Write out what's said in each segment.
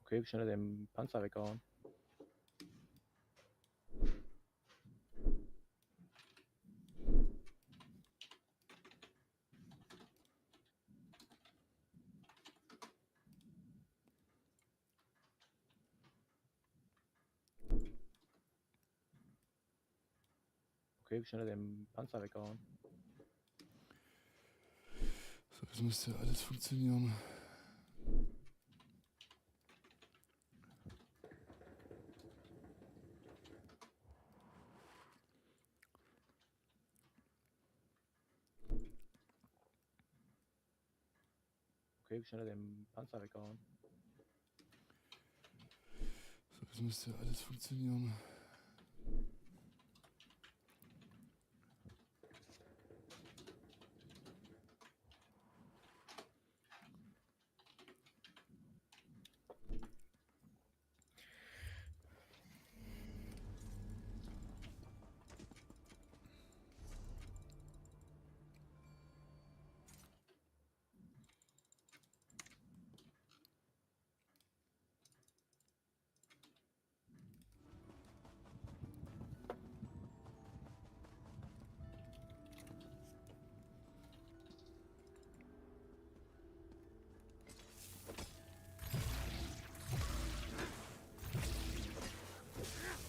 Okay, wie schnell hat er den Panzer weggehauen. Okay, wie schnell hat er den Panzer weggehauen. So, jetzt müsste ja alles funktionieren. Okay, wie schnell hat er den Panzer weggehauen. So, jetzt müsste ja alles funktionieren.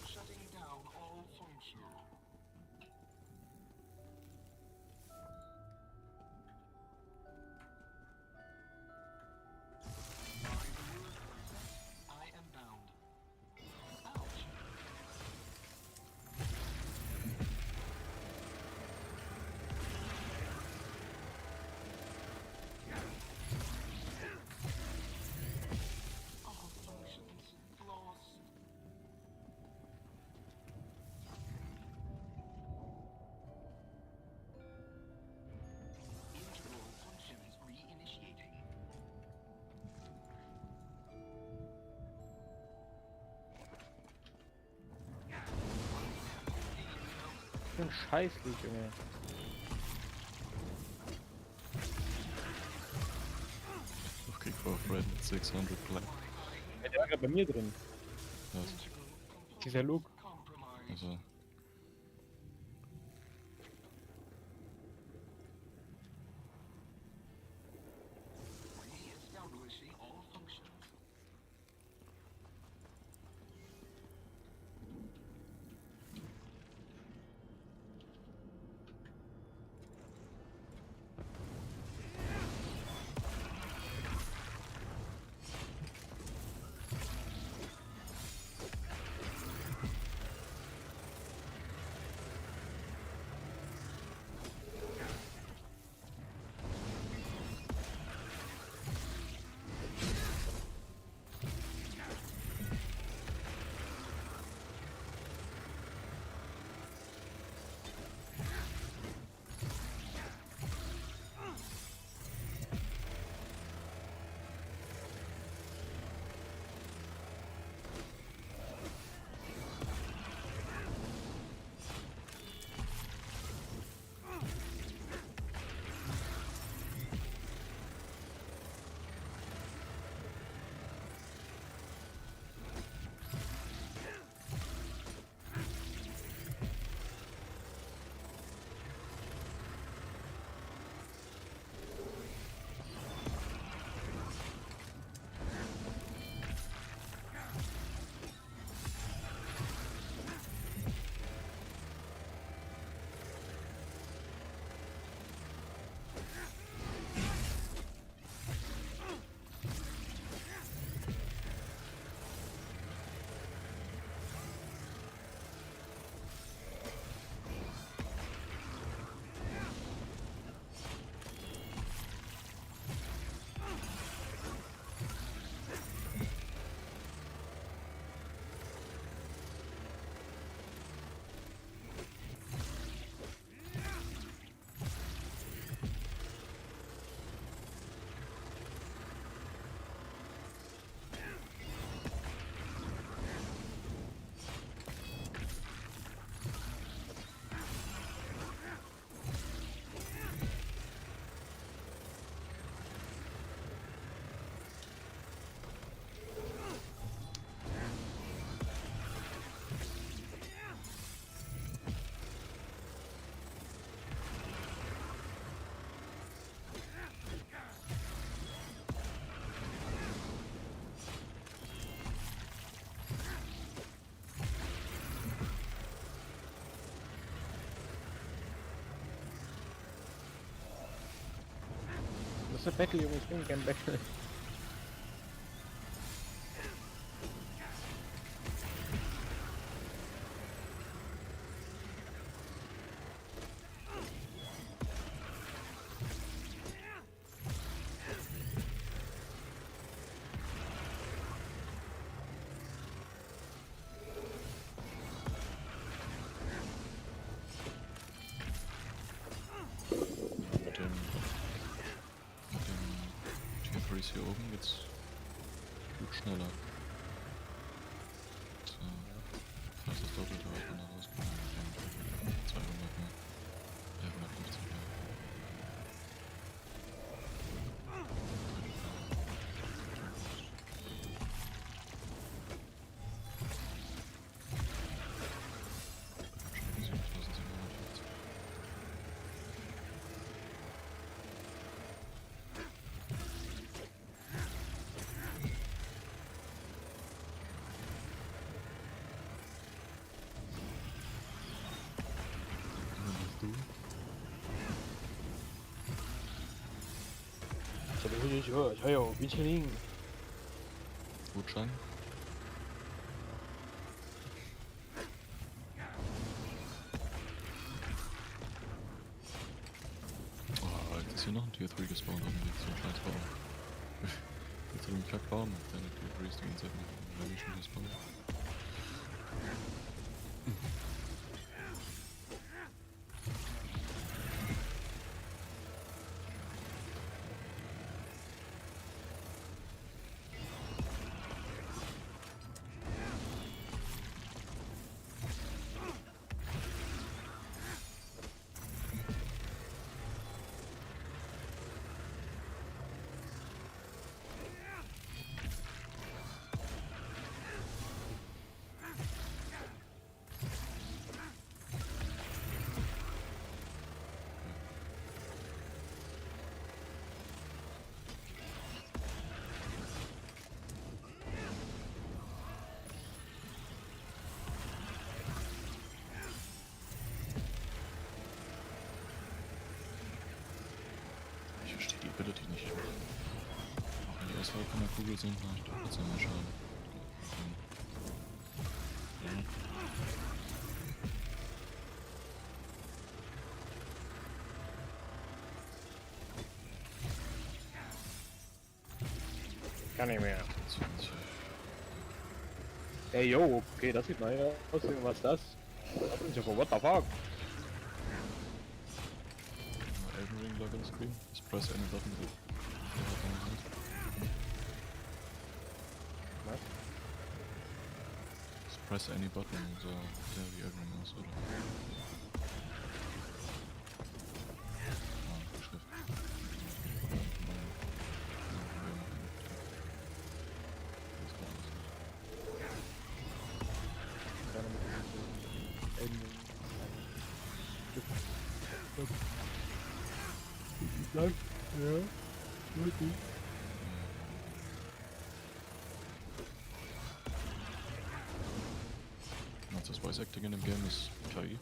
Shutting down all function. I am bound. Ouch. All functions lost. Internal functions reinitiating. So ein Scheißlied, Junge. Okay, for Fred mit 600 Black. Der war gerade bei mir drin. Was? Dieser Luke. Compromised. Also. Re-establishing all functions. Das ist ein Battle, Junge, ich bin kein Battle. Mit dem Tier 3 hier oben geht's gut schneller. So, fast das Doppelte, was man da rauskommt. 200 mehr. 150 mehr. Gutschein. Oh, Alter, ist hier noch ein Tier 3 gespawnt, haben wir so ein scheiß Baum. Jetzt so ein Kackbaum, deine Tier 3 ist die ganze Zeit nicht, wenn ich schon gespawnt. Ich verstehe die Ability nicht. Auch wenn die Auswahl von der Kugel sind, mache ich doch jetzt einmal Schaden. Ja. Kann nicht mehr. 20. Ey, yo, okay, das sieht neu aus. Was ist das? What the fuck? Elden Ring Login Screen. Just press any button. Was? Just press any button, so sehr wie Elden Ring aus, oder? Ah, die Schrift. Ja, wirklich. Das Voice Acting in dem Game ist KI.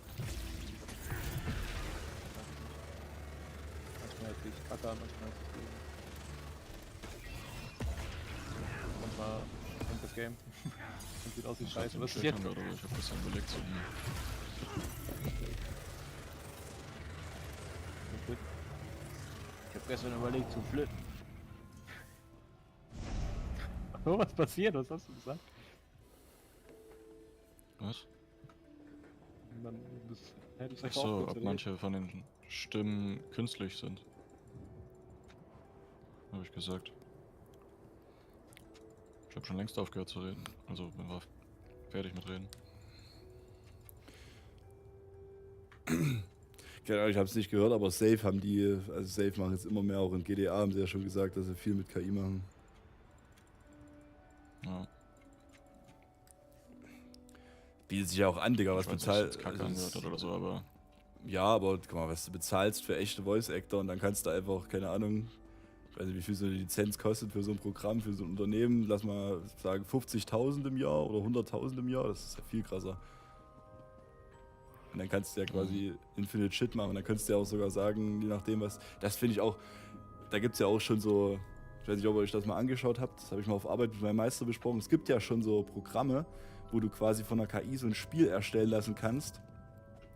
Manchmal ist es kacke, manchmal ist es gut. Manchmal kommt das Game und sieht aus wie Scheiße. Was ist jetzt? Ich hab das dann überlegt, so Ich hab gestern überlegt zu flitten. Oh, was passiert? Was hast du gesagt? was? Und dann hätte ich Achso, ob manche von den Stimmen künstlich sind. Habe ich gesagt. Ich habe schon längst aufgehört zu reden. Also bin war fertig mit reden. Genau, ich habe es nicht gehört, aber Safe haben die, also Safe machen jetzt immer mehr, auch in GTA haben sie ja schon gesagt, dass sie viel mit KI machen. Ja. Bietet sich ja auch an, Digga, was Ich weiß nicht, bezahlt. ob es kacke angehört hat oder so, aber Ja, aber guck mal, was du bezahlst für echte Voice Actor und dann kannst du einfach, keine Ahnung, ich weiß nicht, wie viel so eine Lizenz kostet für so ein Programm, für so ein Unternehmen, lass mal sagen 50.000 im Jahr oder 100.000 im Jahr, das ist ja viel krasser. Und dann kannst du ja quasi Infinite Shit machen und dann könntest du ja auch sogar sagen, je nachdem was, das finde ich auch, da gibt es ja auch schon so, ich weiß nicht, ob ihr euch das mal angeschaut habt, das habe ich mal auf Arbeit mit meinem Meister besprochen. Es gibt ja schon so Programme, wo du quasi von der KI so ein Spiel erstellen lassen kannst.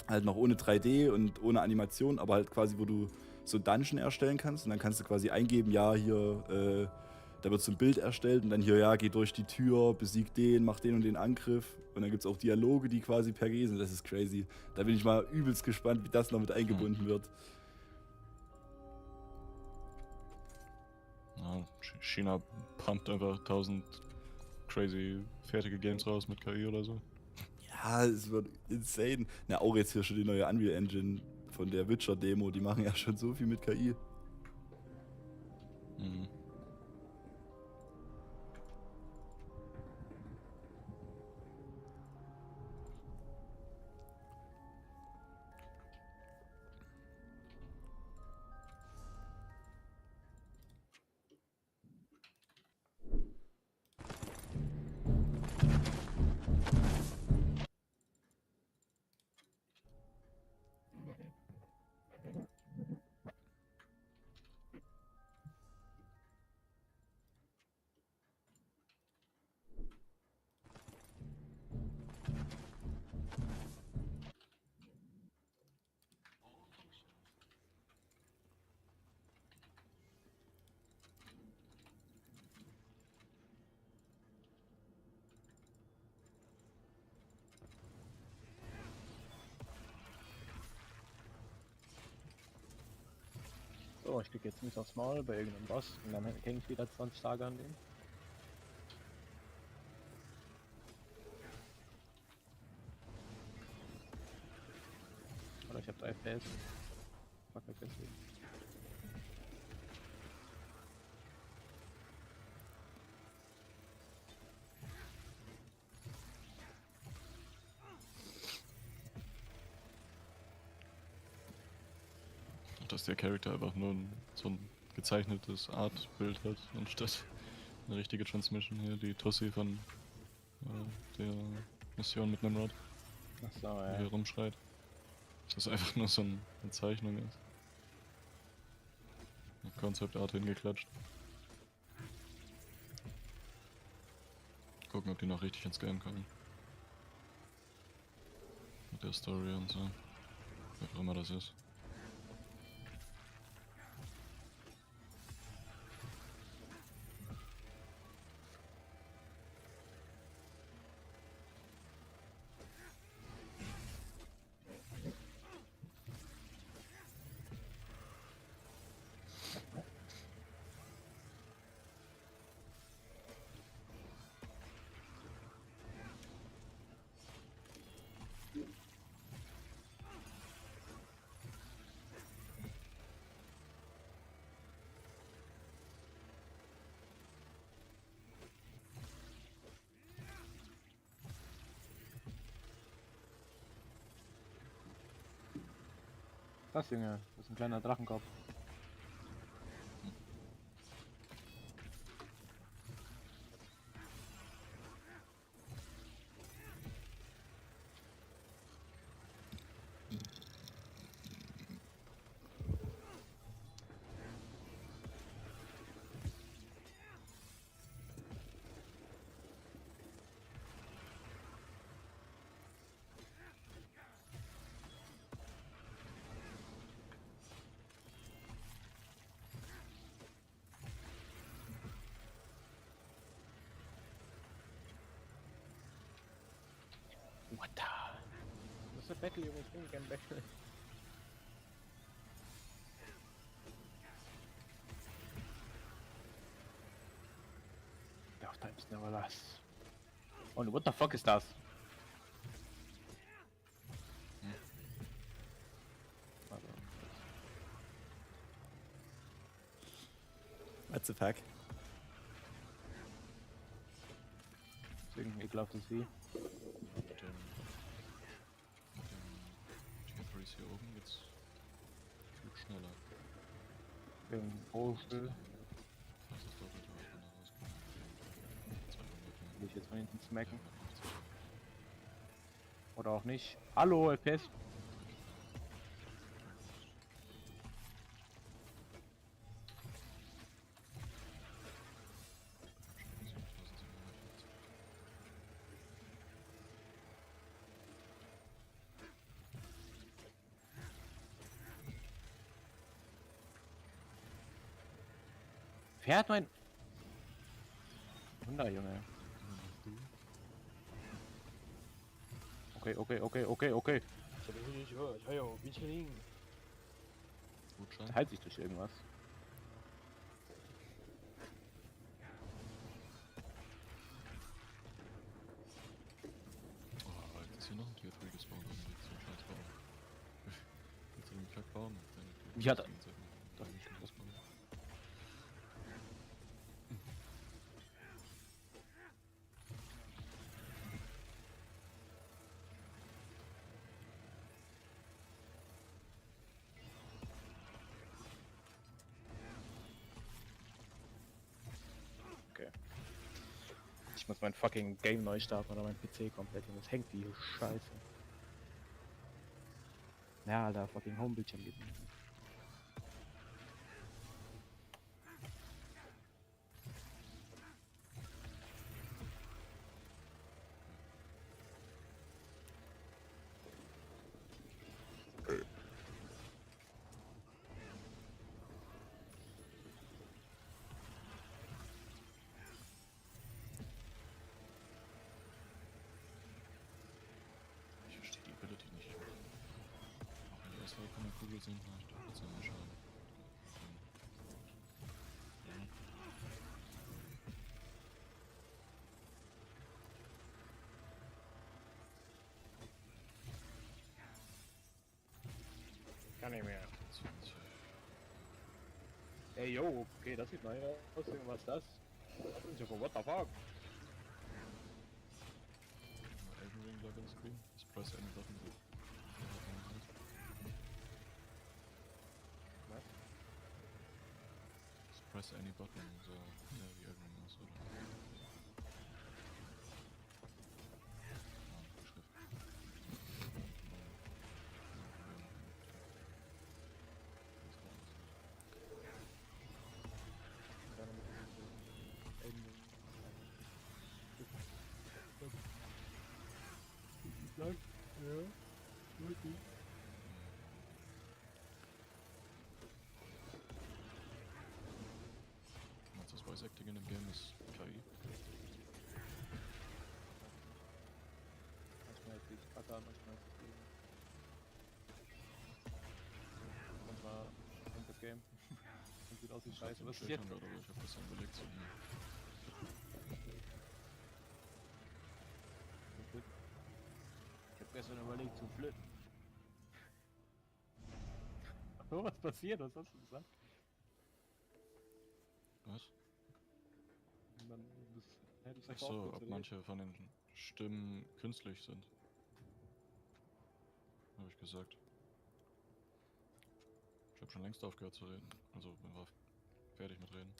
Halt noch ohne 3D und ohne Animation, aber halt quasi, wo du so Dungeon erstellen kannst. Und dann kannst du quasi eingeben, ja, hier, da wird so ein Bild erstellt und dann hier, ja, geh durch die Tür, besieg den, mach den und den Angriff. Und dann gibt es auch Dialoge, die quasi per G sind. Das ist crazy. Da bin ich mal übelst gespannt, wie das noch mit eingebunden wird. Ja, China pumpt einfach 1000 crazy fertige Games raus mit KI oder so. Ja, es wird insane. Na, auch jetzt hier schon die neue Unreal Engine von der Witcher-Demo, die machen ja schon so viel mit KI. Mhm. So, ich krieg jetzt nicht aufs Maul bei irgendeinem Boss und dann hänge ich wieder 20 Tage an dem. Oder ich hab 3 FPS. Fuck, deswegen. Dass der Charakter einfach nur so ein gezeichnetes Art-Bild hat, anstatt eine richtige Transmission hier, die Tussi von der Mission mit Nimrod, Achso, die ja. hier rumschreit. Dass das einfach nur so eine Zeichnung ist. Eine Concept Art hingeklatscht. Gucken, ob die noch richtig ins Game kommen. Mit der Story und so. Wer auch immer das ist. Das Junge, das ist ein kleiner Drachenkopf. What the? Das ist ein Battle, Junge, ich bin kein Battle. Darf times never last. Und what the fuck ist das? Also, What the fuck? deswegen ekelhaftes Vieh. Mit dem Tier 3s hier oben geht's viel schneller. Wegen Vogel. Das ist doppelt, was man da rauskommt. 200 Will ich jetzt von hinten smacken. Oder auch nicht. Hallo, FPS. Fährt mein... Wunder, Junge. Okay. Gutschein. Halt sich durch irgendwas. Oh, jetzt ist hier noch ein Tier 3 gespawnt und jetzt so ein scheiß Baum. Jetzt in dem Kackbaum. Mich hat- Da ist schon das Baum. Okay. Ich muss mein fucking Game neu starten oder mein PC komplett. Und es hängt wie Scheiße. Ja, Alter, fucking Homebildschirm geht nicht. Ich verstehe die Ability nicht. Auch wenn die Auswahl von der Kugel sind, mache ich doch trotzdem mal Schaden. Kann nicht mehr. Ey, yo, okay, das sieht neu aus. Was ist das? Was ist hier? What the fuck? Elden Ring Login Screen. Just press any button. Was? Just press any button, so ja, wie Elden Ring ist, oder? Ah, Schrift. Das Voice Acting in dem Game ist KI. Manchmal ist es kacke, manchmal ist es gut. Manchmal kommt das Game. Und sieht aus wie Scheiße. Was ist jetzt? Aber ich hab das dann überlegt, so Ich hab gestern überlegt zu flitten. Oh, was passiert? Was hast du gesagt? Was? Und dann hätte ich Achso, ob manche von den Stimmen künstlich sind. Habe ich gesagt. Ich habe schon längst aufgehört zu reden. Also bin war fertig mit reden.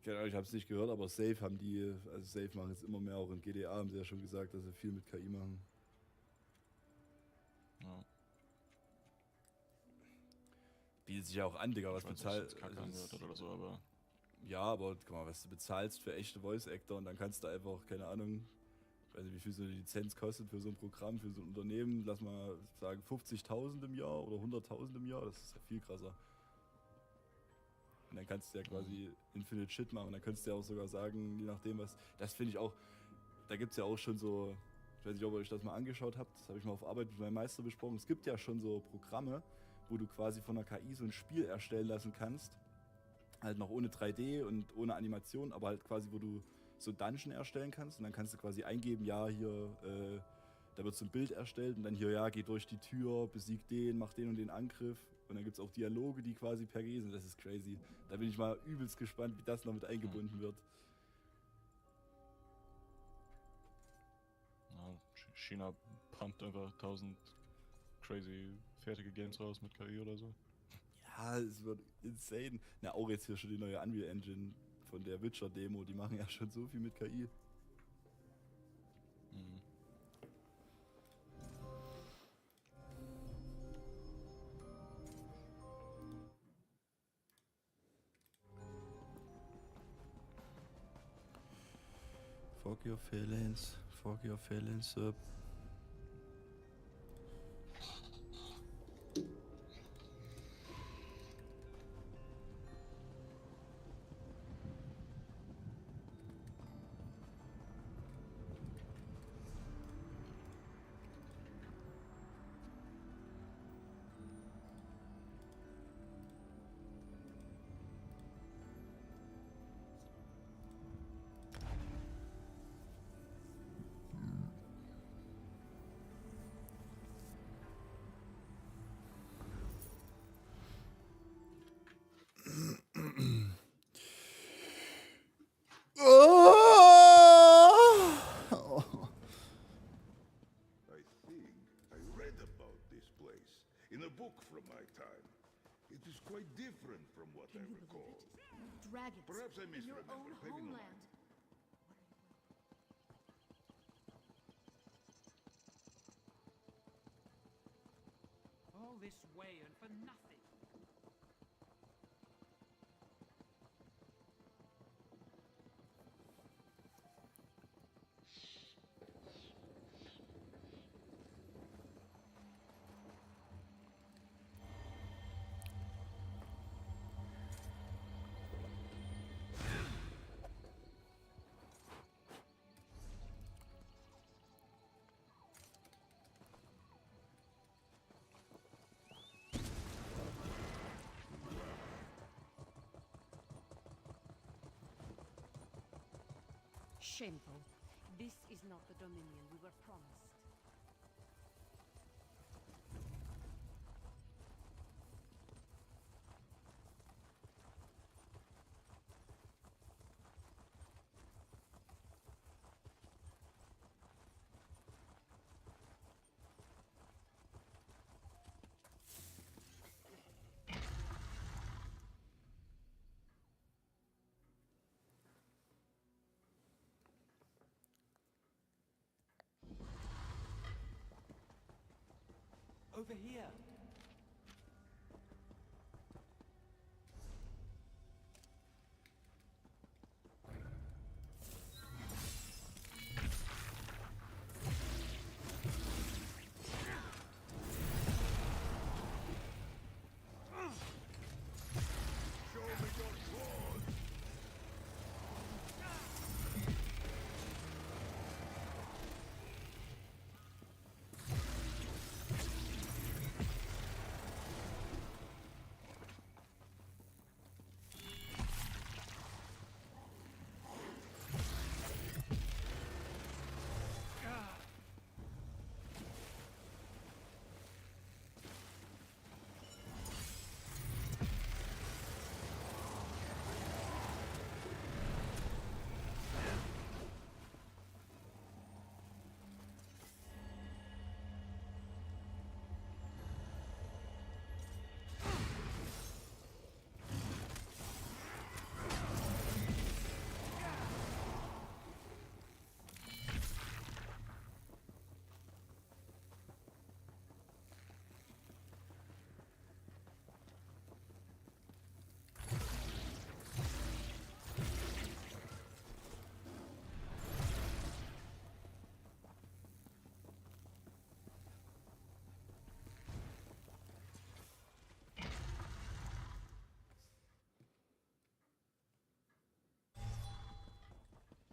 Genau, ich habe es nicht gehört, aber Safe haben die, also Safe machen jetzt immer mehr, auch in GTA haben sie ja schon gesagt, dass sie viel mit KI machen. Ja. Bietet sich ja auch an, Digga, was Ich weiß, dass es bezahlt. jetzt Kacke angehört hat oder so, aber Ja, aber guck mal, was du bezahlst für echte Voice Actor und dann kannst du einfach, keine Ahnung, ich weiß nicht, wie viel so eine Lizenz kostet für so ein Programm, für so ein Unternehmen, lass mal sagen 50.000 im Jahr oder 100.000 im Jahr, das ist ja viel krasser. Und dann kannst du ja quasi Infinite Shit machen und dann könntest du ja auch sogar sagen, je nachdem was, das finde ich auch, da gibt es ja auch schon so, ich weiß nicht, ob ihr euch das mal angeschaut habt, das habe ich mal auf Arbeit mit meinem Meister besprochen, es gibt ja schon so Programme, wo du quasi von der KI so ein Spiel erstellen lassen kannst, halt noch ohne 3D und ohne Animation, aber halt quasi, wo du so Dungeon erstellen kannst und dann kannst du quasi eingeben, ja, hier, da wird so ein Bild erstellt und dann hier, ja, geh durch die Tür, besieg den, mach den und den Angriff und dann gibt es auch Dialoge, die quasi per G sind, das ist crazy. Da bin ich mal übelst gespannt, wie das noch mit eingebunden wird. ja, China pumpt einfach 1000 crazy fertige Games raus mit KI oder so. Ja, es wird insane. Na, auch jetzt hier schon die neue Unreal Engine von der Witcher-Demo, die machen ja schon so viel mit KI. Mhm. Fuck your feelings up. nothing. Shameful. This is not the Dominion we were promised. Over here.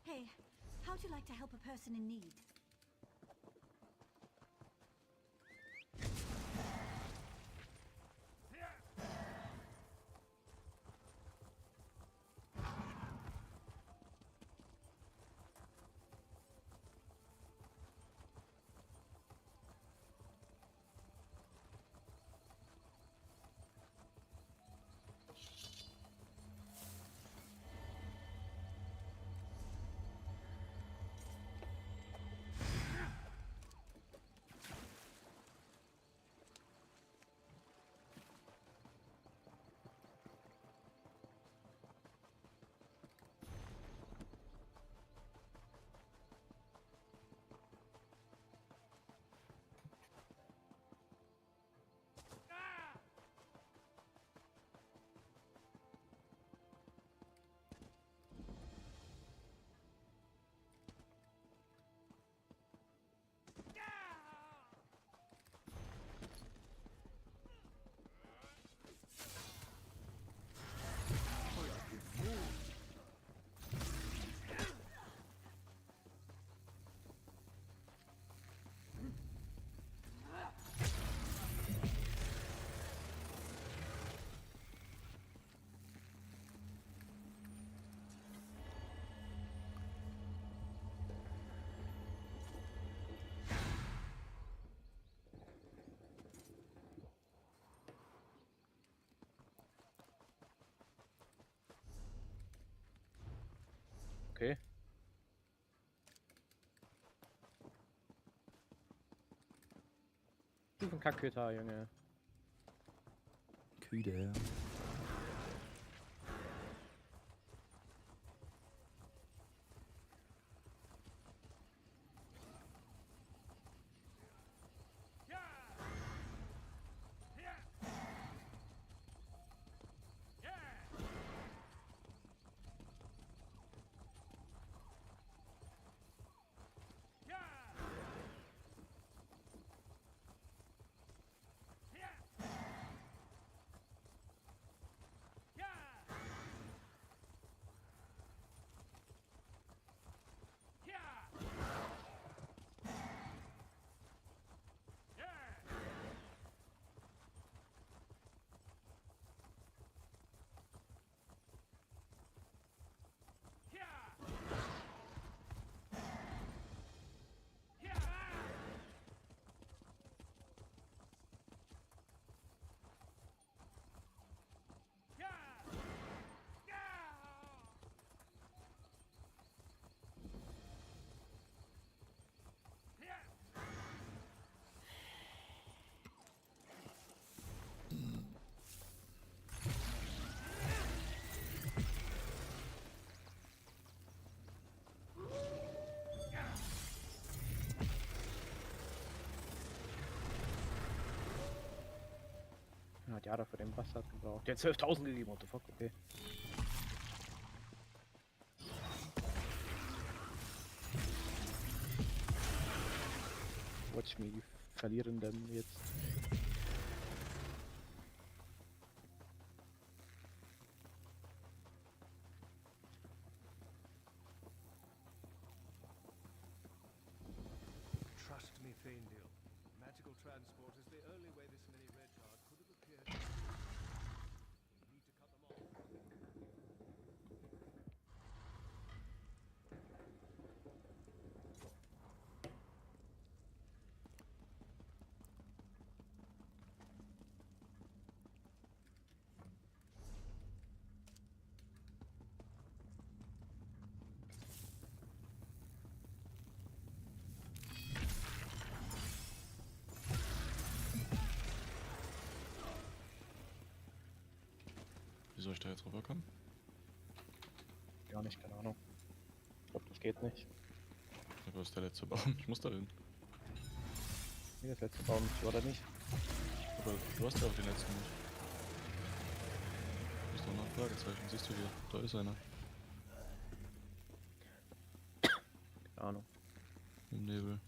Hey, how'd you like to help a person in need? Okay. Du bist ein Kackhüter, Junge. Küde. hat Jahre für den Bastard gebraucht. Der hat 12.000 gegeben, what the fuck, okay. Watch me, die verlieren dann jetzt. Trust me, Faendil. Magical transport is the only way this many red guard could have appeared. You need to cut them off. Wie soll ich da jetzt rüberkommen? Gar nicht, keine Ahnung. Ich glaube, das geht nicht. Aber ist der letzte Baum? Ich muss da hin. Nee, das letzte Baum nicht, oder nicht? Aber du hast ja auch den letzten nicht. Ist doch noch ein Fragezeichen. Siehst du hier? Da ist einer. Keine Ahnung. Im Nebel.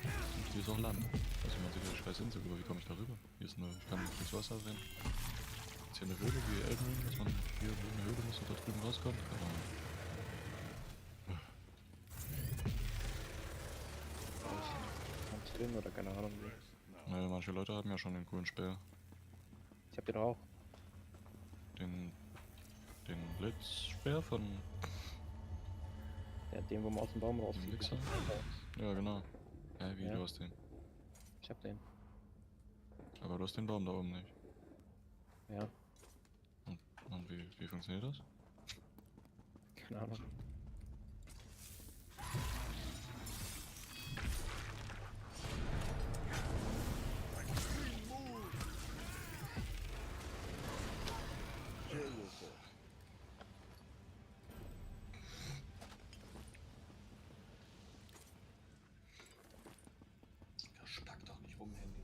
Und hier ist auch Land. Also man sieht ja die scheiß Insel, aber wie komme ich da rüber? Hier ist eine, ich kann nicht durchs Wasser rennen. Ist hier eine Höhle wie Elden Ring, dass man hier in eine Höhle muss und da drüben rauskommt? Keine Ahnung. Kannst drin oder keine Ahnung. Wie. Naja, manche Leute haben ja schon den coolen Speer. Ich hab den auch. Den Blitzspeer von Ja, den, wo man aus dem Baum dem rausfliegt. Wichser? Ja, genau. Ja, wie, Ja. du hast den. Ich hab den. Aber du hast den Baum da oben nicht. Ja, Und wie funktioniert das? keine Ahnung. Spack doch nicht rum, Handy.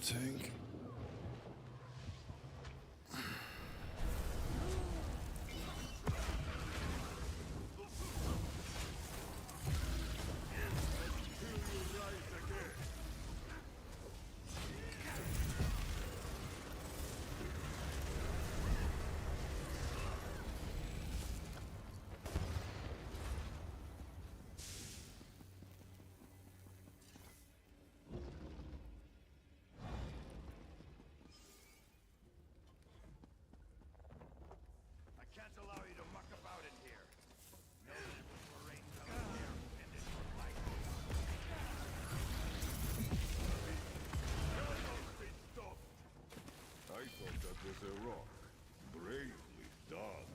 Tank. I can't allow you to muck about in here. No evil terrain coming here, and it's your life. I thought that was a rock. Bravely done.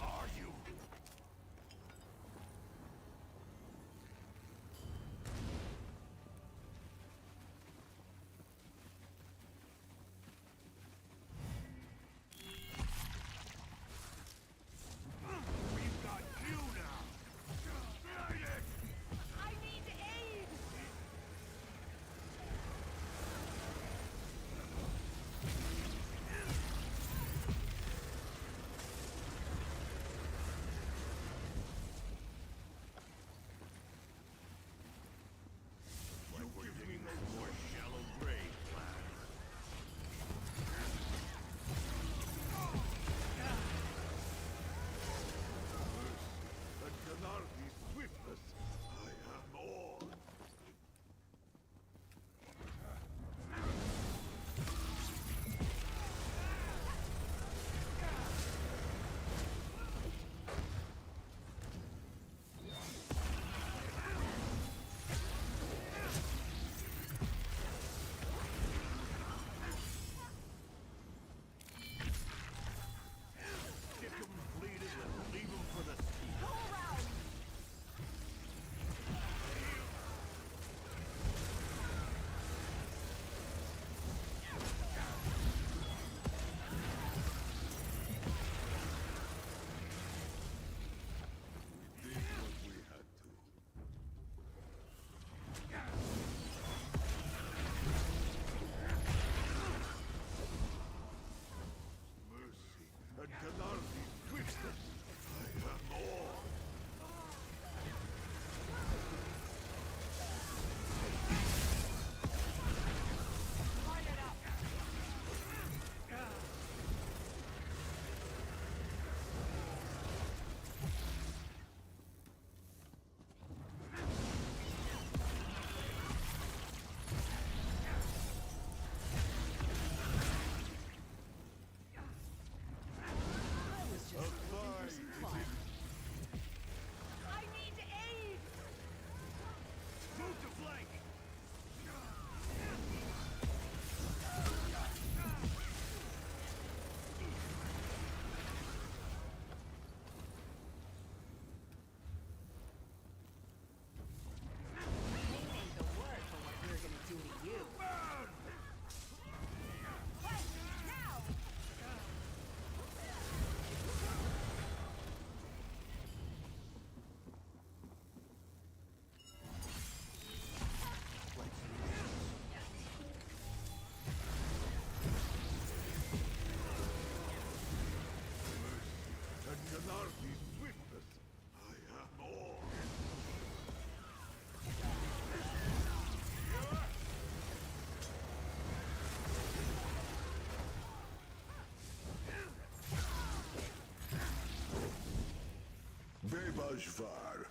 Are you? We've got you now. I need aid! You give me no more shallow grave, lad. And Canardi's swiftness, I am awed. Kick him bleeding and leave him for the ski. Go around! We did what we had to. Mercy and Canardi's swiftness, I am awed. Line it up! I was just looking for some fun. I need aid! Move to flank! Pain ain't the word for what we're gonna do to you. Fight! Now! And Canardi's swiftness, I am awed. Bebashvar,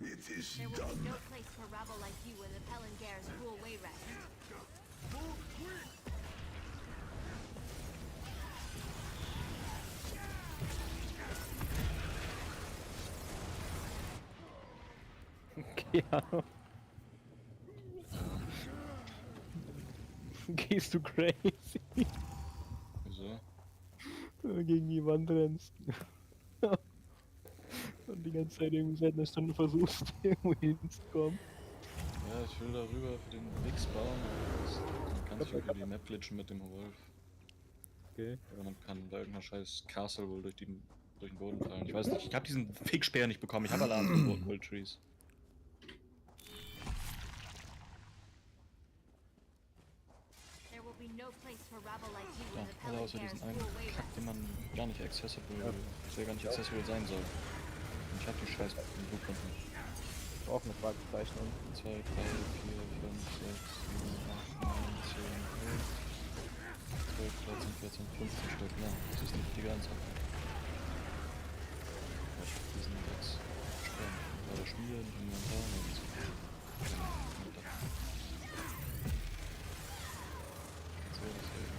it is There will done. be no place for rabble like you in the Pelingare's cruel way rest. Move quick! Ja. Gehst du crazy? Wieso? Wenn du gegen die Wand rennst. Und die ganze Zeit irgendwie seit einer Stunde versuchst, irgendwo hinzukommen. Ja, ich will darüber für den Mix bauen, aber man kann sich über die Map glitchen mit dem Wolf. Okay. Oder man kann bei irgendeiner scheiß Castle wohl durch den Boden fallen. Ich weiß nicht, ich habe diesen Fickspeer nicht bekommen, ich habe alle anderen World Trees. There will be no place for rabble like you Ja, when the alle Pelin außer Gares diesen einen rule Wayrest. Kack, den man gar nicht accessible, der gar nicht accessible sein soll. Und ich hab die scheiß Blueprint nicht. Auch eine Fragezeichen. 2, 3, 4, 5, 6, 7, 8, 9, 10, 11, 12, 13, 14, 15 Stück. Ja, das ist die richtige Anzahl. Ja, ich hab diesen 6 Stern. Bei der Spiele, nicht im Inventar, und so. So, das wäre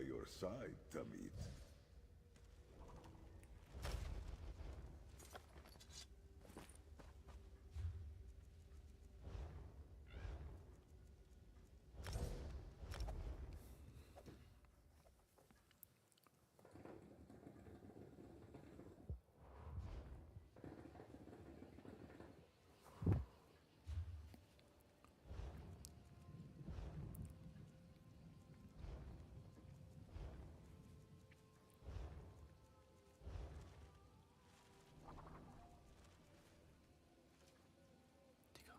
your side, Tamid. Digga.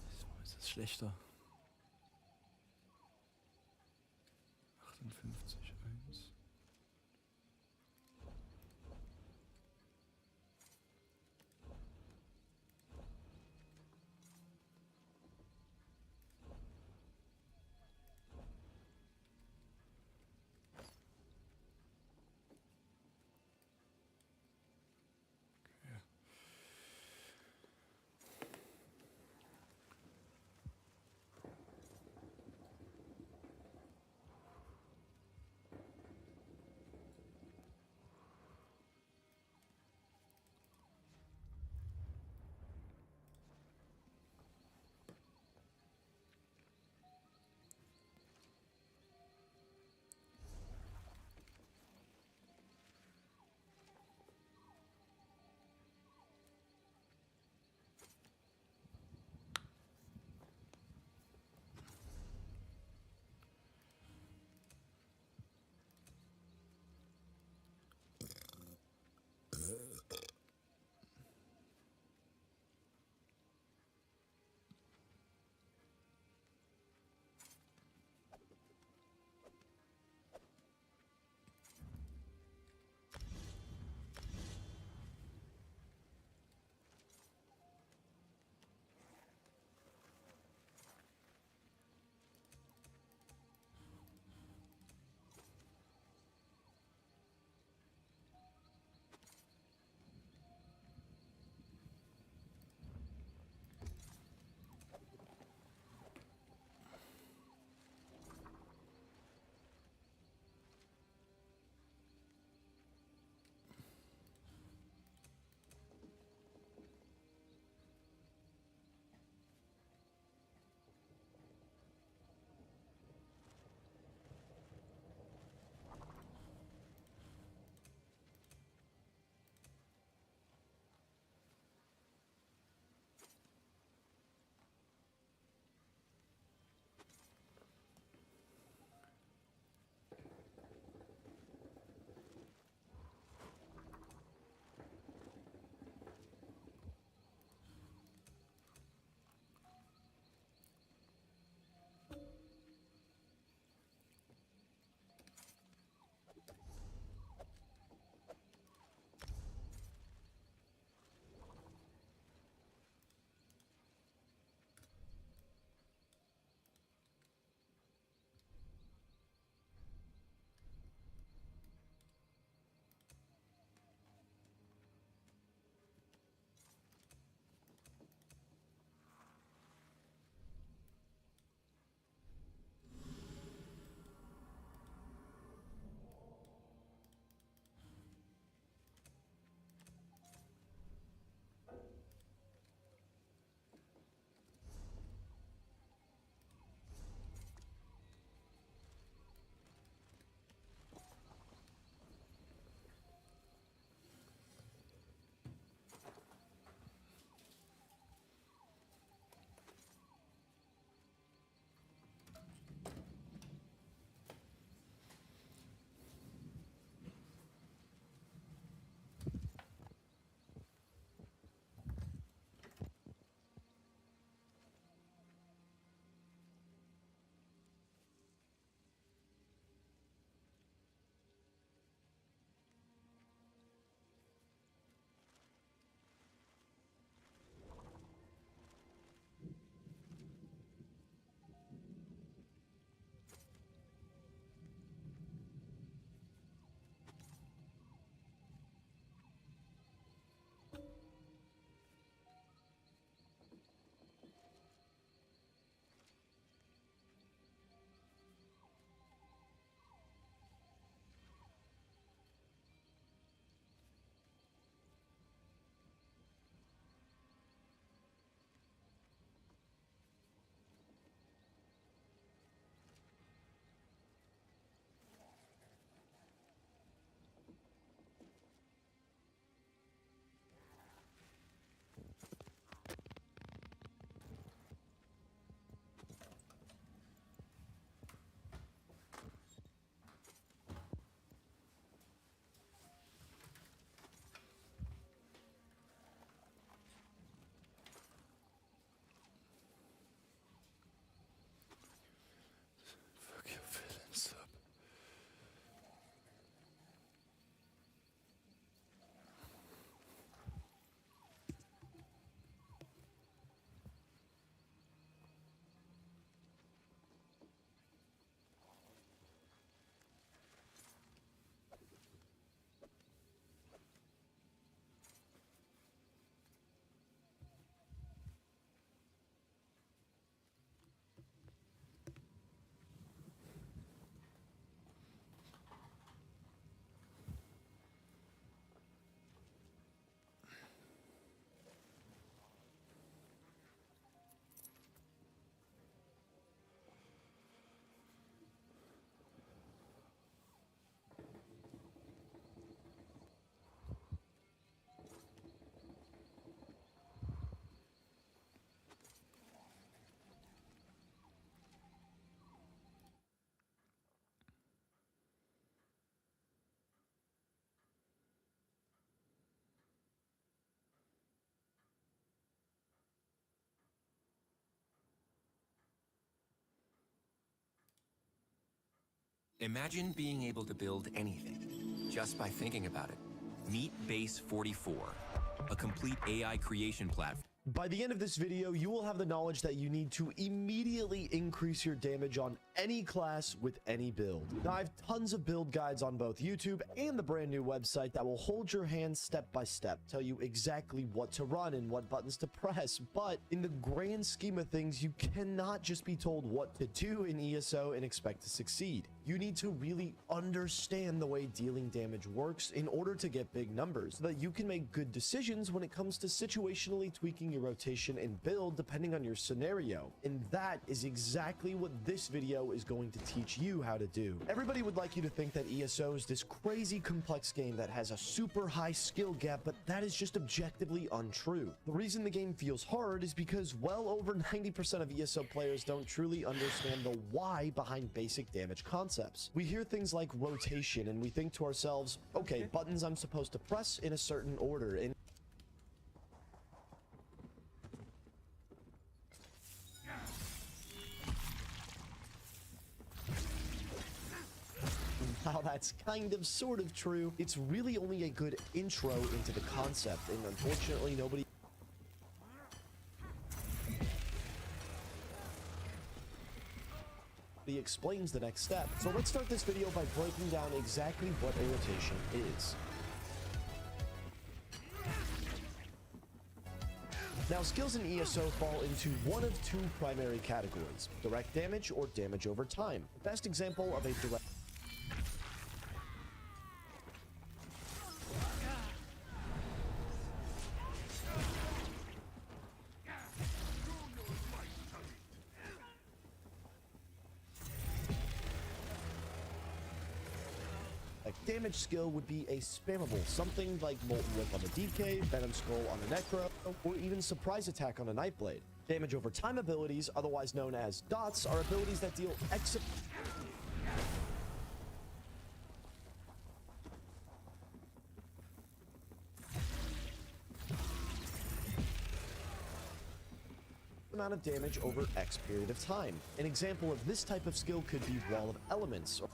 Diesmal ist es schlechter. 58, 1. Imagine being able to build anything just by thinking about it. Meet Base 44, a complete AI creation platform. By the end of this video, you will have the knowledge that you need to immediately increase your damage on any class with any build. Now, I have tons of build guides on both YouTube and the brand new website that will hold your hand step by step, tell you exactly what to run and what buttons to press. But in the grand scheme of things, you cannot just be told what to do in ESO and expect to succeed. You need to really understand the way dealing damage works in order to get big numbers, so that you can make good decisions when it comes to situationally tweaking your rotation and build depending on your scenario. And that is exactly what this video is going to teach you how to do. Everybody would like you to think that ESO is this crazy complex game that has a super high skill gap, but that is just objectively untrue. The reason the game feels hard is because well over 90% of ESO players don't truly understand the why behind basic damage concepts. We hear things like rotation and we think to ourselves, okay, buttons I'm supposed to press in a certain order, and while that's kind of sort of true, it's really only a good intro into the concept, and unfortunately nobody explains the next step. So let's start this video by breaking down exactly what a rotation is. Now, skills in ESO fall into one of two primary categories: direct damage or damage over time. The best example of a direct damage skill would be a spammable, something like Molten Whip on the DK, Venom Skull on the Necro, or even Surprise Attack on a Nightblade. Damage over time abilities, otherwise known as dots, are abilities that deal amount of damage over X period of time. An example of this type of skill could be Wall of Elements, or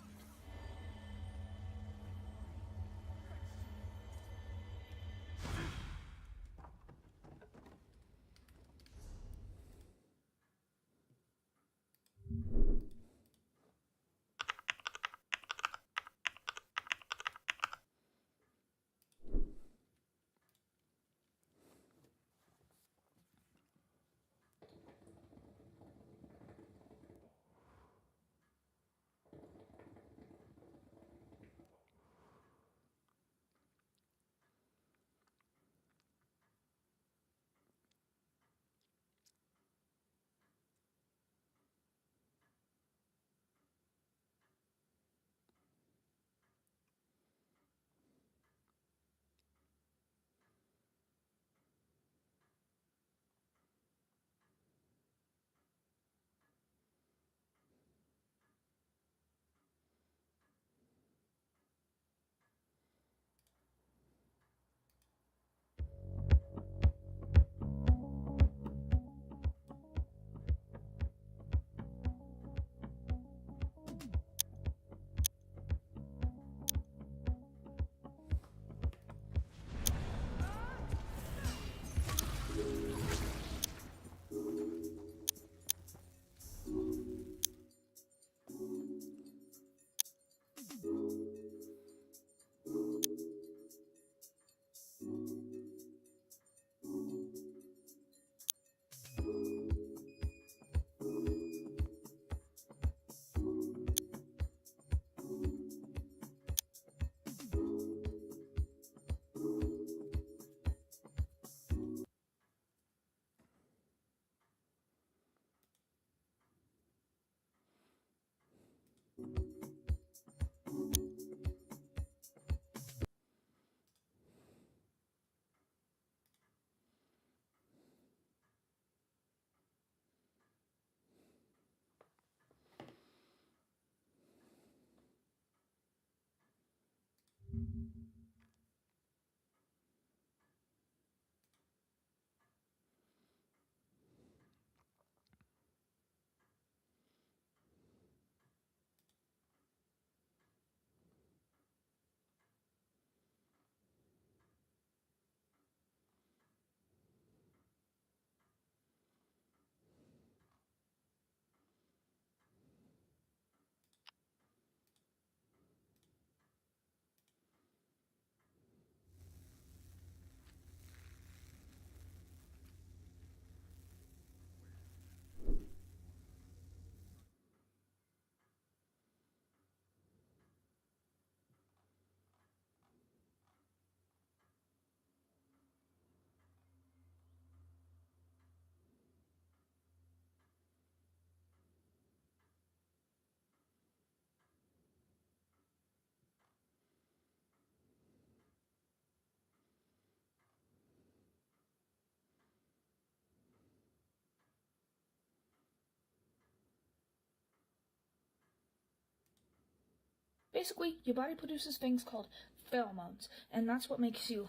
basically, your body produces things called pheromones, and that's what makes you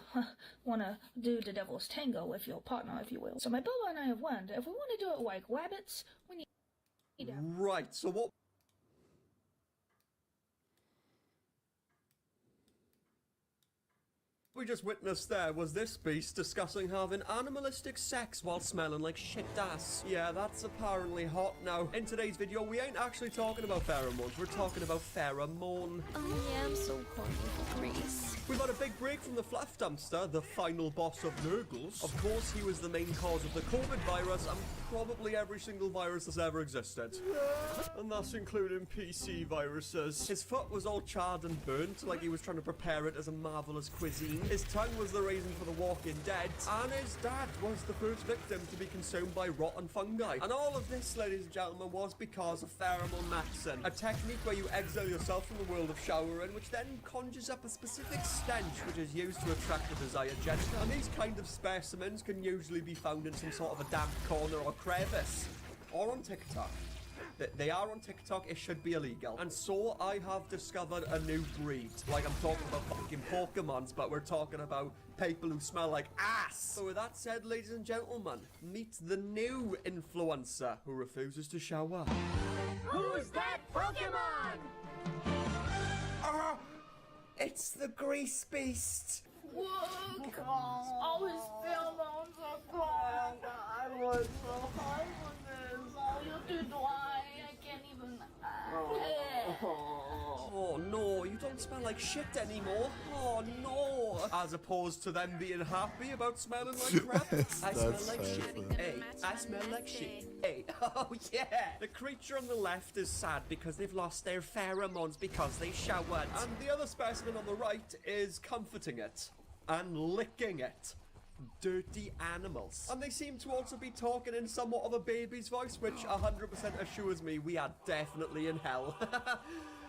want to do the devil's tango with your partner, if you will. So my Bella and I have learned that if we want to do it like rabbits, we need Right, so what we just witnessed there was this beast discussing having animalistic sex while smelling like shit ass. Yeah, that's apparently hot now. In today's video, we ain't actually talking about pheromones, we're talking about pheromone. Oh yeah, I'm so corny for Greece. We've had a big break from the fluff dumpster, the final boss of Nurgles. Of course, he was the main cause of the COVID virus and probably every single virus that's ever existed. And that's including PC viruses. His foot was all charred and burnt, like he was trying to prepare it as a marvelous cuisine. His tongue was the reason for the Walking Dead, and his dad was the first victim to be consumed by rotten fungi. And all of this, ladies and gentlemen, was because of pheromone maxing, a technique where you exile yourself from the world of showering, which then conjures up a specific stench which is used to attract the desired gender. And these kind of specimens can usually be found in some sort of a damp corner or crevice, or on TikTok. They are on TikTok, it should be illegal. And so I have discovered a new breed. Like, I'm talking about fucking Pokemons, but we're talking about people who smell like ass. So with that said, ladies and gentlemen, meet the new influencer who refuses to shower. Who's that Pokemon? It's the Grease Beast. Look, all his pheromones are gone. I was so hard with this. Oh, you're too dry. I can't even. Oh no, you don't smell like shit anymore. Oh no. As opposed to them being happy about smelling like crap. I smell like shit. Hey, I smell like shit. Hey, oh yeah. The creature on the left is sad because they've lost their pheromones because they showered. And the other specimen on the right is comforting it and licking it. Dirty animals. And they seem to also be talking in somewhat of a baby's voice, which 100% assures me we are definitely in hell.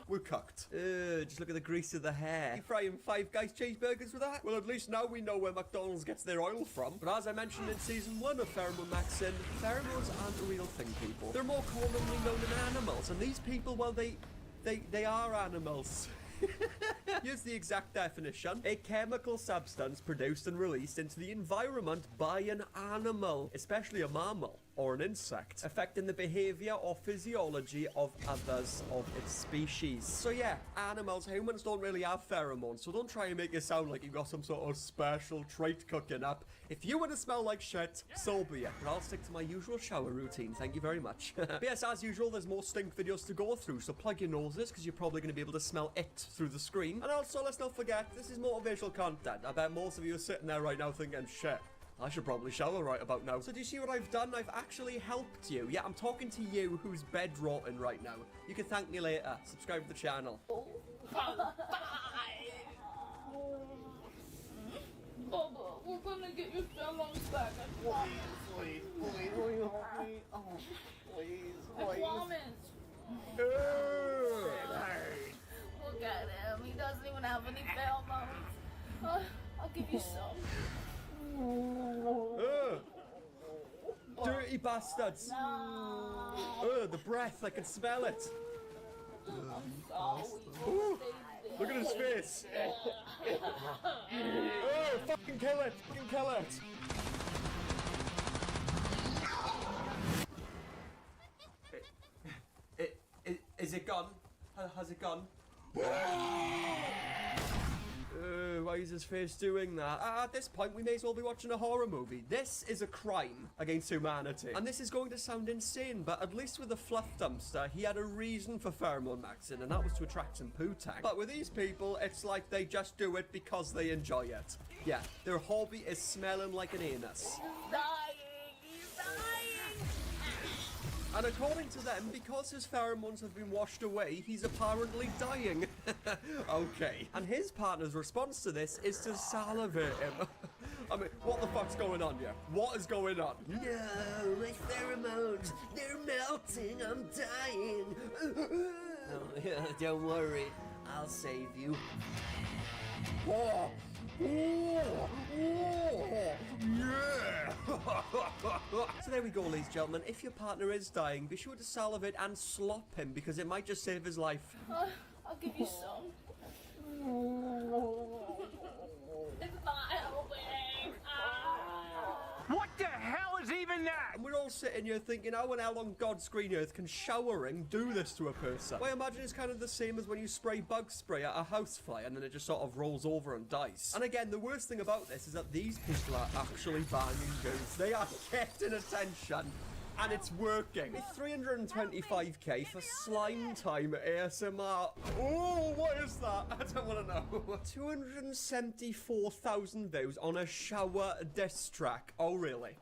We're cooked. Just look at the grease of the hair. You frying Five Guys cheeseburgers with that? Well, at least now we know where McDonald's gets their oil from. But as I mentioned in season 1 of Pheromone Maxin, pheromones aren't a real thing, people. They're more commonly known in animals, and these people, well, they are animals. Here's the exact definition. A chemical substance produced and released into the environment by an animal, especially a mammal or an insect, affecting the behavior or physiology of others of its species. So yeah, animals, humans don't really have pheromones, so don't try and make it sound like you've got some sort of special trait cooking up. If you want to smell like shit, so be it. But I'll stick to my usual shower routine, thank you very much. But yes, as usual, there's more stink videos to go through, so plug your noses, because you're probably going to be able to smell it through the screen. And also, let's not forget, this is motivational content. I bet most of you are sitting there right now thinking, shit, I should probably shower right about now. So do you see what I've done? I've actually helped you. Yeah, I'm talking to you who's bed rotting right now. You can thank me later. Subscribe to the channel. Bubba, we're gonna get your pheromones back. I promise. Please, please, will you help me? Oh, please, I please. promise. Look at him. He doesn't even have any pheromones. I'll give you some. Dirty bastards. No. The breath, I can smell it. I'm sorry. Ooh, look at his face. Oh, fucking kill it. Fucking kill it. Is it gone? Has it gone? Why is his face doing that? At this point, we may as well be watching a horror movie. This is a crime against humanity. And this is going to sound insane, but at least with the fluff dumpster, he had a reason for pheromone maxing, and that was to attract some poo tang. But with these people, it's like they just do it because they enjoy it. Yeah, their hobby is smelling like an anus. He's dying. He's dying. And according to them, because his pheromones have been washed away, he's apparently dying. Okay. And his partner's response to this is to salivate him. I mean, what the fuck's going on here? What is going on? No, my pheromones, they're melting, I'm dying. Oh, yeah, don't worry, I'll save you. Whoa. Oh, oh, yeah! So there we go, ladies and gentlemen. If your partner is dying, be sure to salivate and slop him, because it might just save his life. I'll give you some. It's not helping. What the hell is even that? And we're all sitting here thinking, how and how long God's green earth can showering do this to a person? Well, I imagine it's kind of the same as when you spray bug spray at a housefly and then it just sort of rolls over and dies. And again, the worst thing about this is that these people are actually banging dudes. They are getting attention. And it's working. It's 325k for slime time ASMR. Oh, what is that? I don't want to know. 274,000 views on a shower diss track. Oh, really?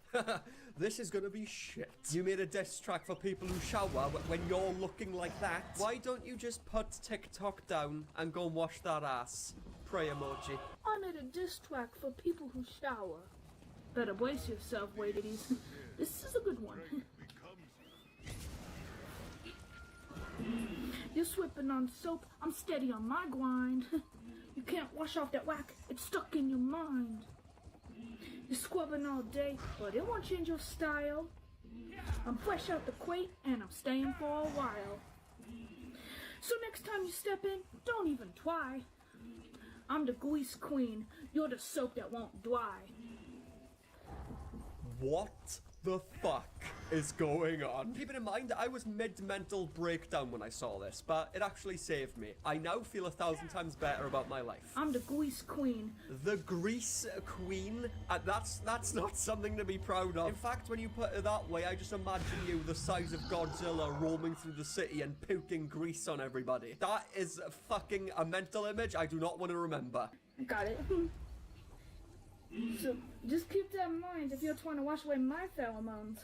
This is gonna be shit. You made a diss track for people who shower when you're looking like that? Why don't you just put TikTok down and go and wash that ass? Pray emoji. I made a diss track for people who shower. Better brace yourself, ladies. This is a good one. You're swipping on soap, I'm steady on my grind. You can't wash off that whack, it's stuck in your mind. You're scrubbing all day, but it won't change your style. I'm fresh out the crate, and I'm staying for a while. So next time you step in, don't even try. I'm the grease queen, you're the soap that won't dry. What the fuck is going on? Keeping in mind that I was mid-mental breakdown when I saw this, but it actually saved me. I now feel 1,000 times better about my life. I'm the grease queen. The grease queen? That's not something to be proud of. In fact, when you put it that way, I just imagine you the size of Godzilla roaming through the city and puking grease on everybody. That is fucking a mental image I do not want to remember. Got it. So, just keep that in mind if you're trying to wash away my pheromones.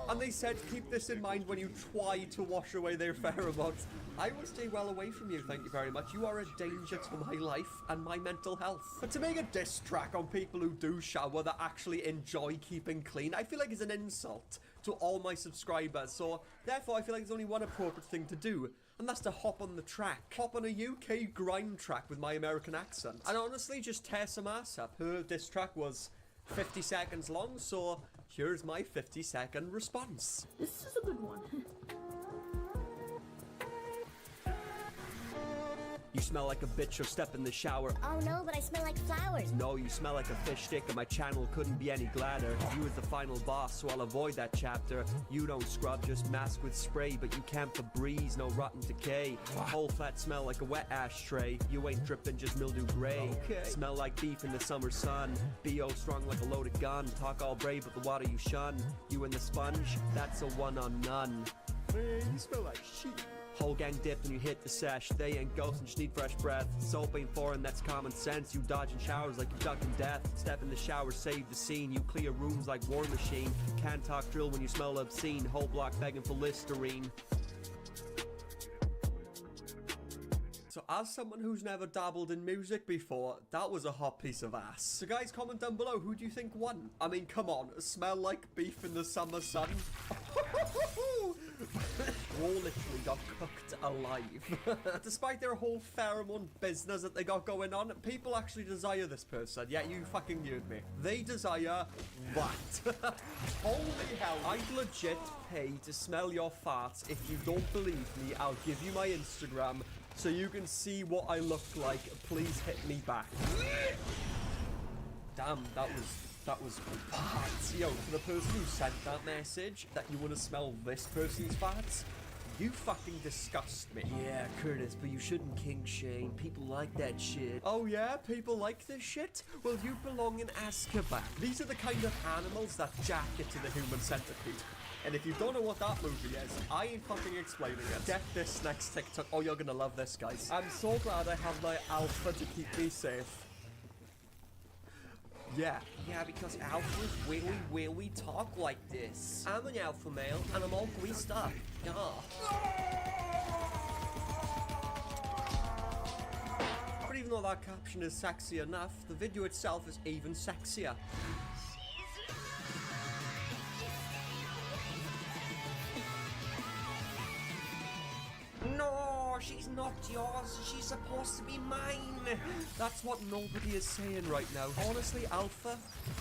And they said keep this in mind when you try to wash away their pheromones. I will stay well away from you, thank you very much. You are a danger to my life and my mental health. But to make a diss track on people who do shower that actually enjoy keeping clean, I feel like it's an insult to all my subscribers. So, therefore, I feel like there's only one appropriate thing to do. And that's to hop on the track. Hop on a UK grind track with my American accent. And honestly, just tear some ass up. Her diss track was 50 seconds long, so here's my 50-second response. This is a good one. You smell like a bitch, so step in the shower. Oh no, but I smell like flowers. No, you smell like a fish stick, and my channel couldn't be any gladder. You is the final boss, so I'll avoid that chapter. You don't scrub, just mask with spray, but you camp for breeze, no rotten decay. Whole flat smell like a wet ashtray. You ain't dripping, just mildew gray. Smell like beef in the summer sun. B.O. strong like a loaded gun. Talk all brave, but the water you shun. You and the sponge, that's a one on none. Man, you smell like shit. Whole gang dip and you hit the sesh. They ain't ghosts and just need fresh breath. Soap ain't foreign, that's common sense. You dodging showers like you ducking death. Step in the shower, save the scene. You clear rooms like War Machine. Can't talk drill when you smell obscene. Whole block begging for Listerine. So as someone who's never dabbled in music before, that was a hot piece of ass. So guys, comment down below, who do you think won? I mean, come on, smell like beef in the summer sun. Raw literally got cooked alive. Despite their whole pheromone business that they got going on, people actually desire this person. Yeah, you fucking heard me. They desire that. Holy hell, I'd legit pay to smell your farts. If you don't believe me, I'll give you my Instagram so you can see what I look like. Please hit me back. Damn, that was bad. Yo, for the person who sent that message that you want to smell this person's farts, you fucking disgust me. Yeah, Curtis, but you shouldn't king shame. People like that shit. Oh yeah? People like this shit? Well, you belong in Azkaban. These are the kind of animals that jack it to the human centipede. And if you don't know what that movie is, I ain't fucking explaining it. Get this next TikTok. Oh, you're gonna love this, guys. I'm so glad I have my alpha to keep me safe. Yeah, because alphas really talk like this. I'm an alpha male, and I'm all greased up. Yeah. But even though that caption is sexy enough, the video itself is even sexier. No, she's not yours. She's supposed to be mine. That's what nobody is saying right now. Honestly, Alpha,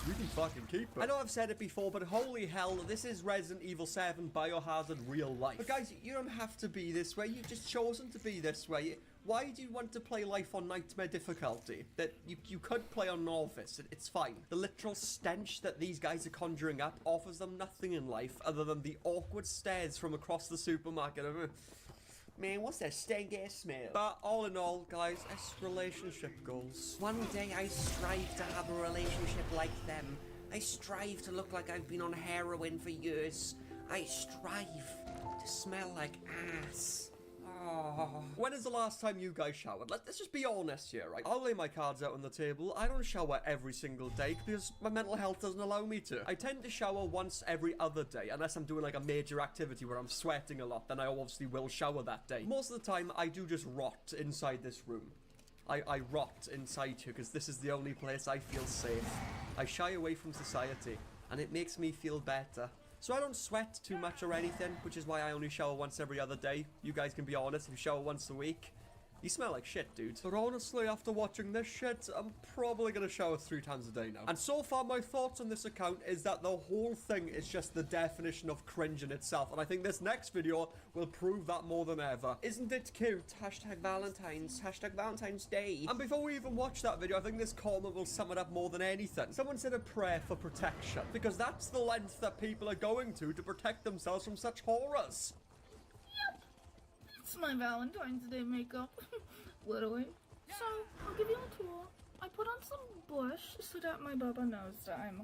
you can fucking keep it. I know I've said it before, but holy hell, this is Resident Evil 7 Biohazard real life. But guys, you don't have to be this way. You've just chosen to be this way. Why do you want to play life on nightmare difficulty? That you could play on Norvis, it's fine. The literal stench that these guys are conjuring up offers them nothing in life other than the awkward stares from across the supermarket. Man, what's that stank-ass smell? But all in all, guys, it's relationship goals. One day I strive to have a relationship like them. I strive to look like I've been on heroin for years. I strive to smell like ass. Oh. When is the last time you guys showered? Let's just be honest here, right? I'll lay my cards out on the table. I don't shower every single day because my mental health doesn't allow me to. I tend to shower once every other day, unless I'm doing like a major activity where I'm sweating a lot, then I obviously will shower that day. Most of the time, I do just rot inside this room. I rot inside here because this is the only place I feel safe. I shy away from society, and it makes me feel better. So I don't sweat too much or anything, which is why I only shower once every other day. You guys can be honest, if you shower once a week, you smell like shit, dude. But honestly, after watching this shit, I'm probably gonna shower 3 times a day now. And so far, my thoughts on this account is that the whole thing is just the definition of cringe in itself. And I think this next video will prove that more than ever. Isn't it cute? Hashtag Valentine's. Hashtag Valentine's Day. And before we even watch that video, I think this comment will sum it up more than anything. Someone said a prayer for protection. Because that's the length that people are going to protect themselves from such horrors. It's my Valentine's Day makeup. Literally. So, I'll give you a tour. I put on some blush so that my bubba knows that I'm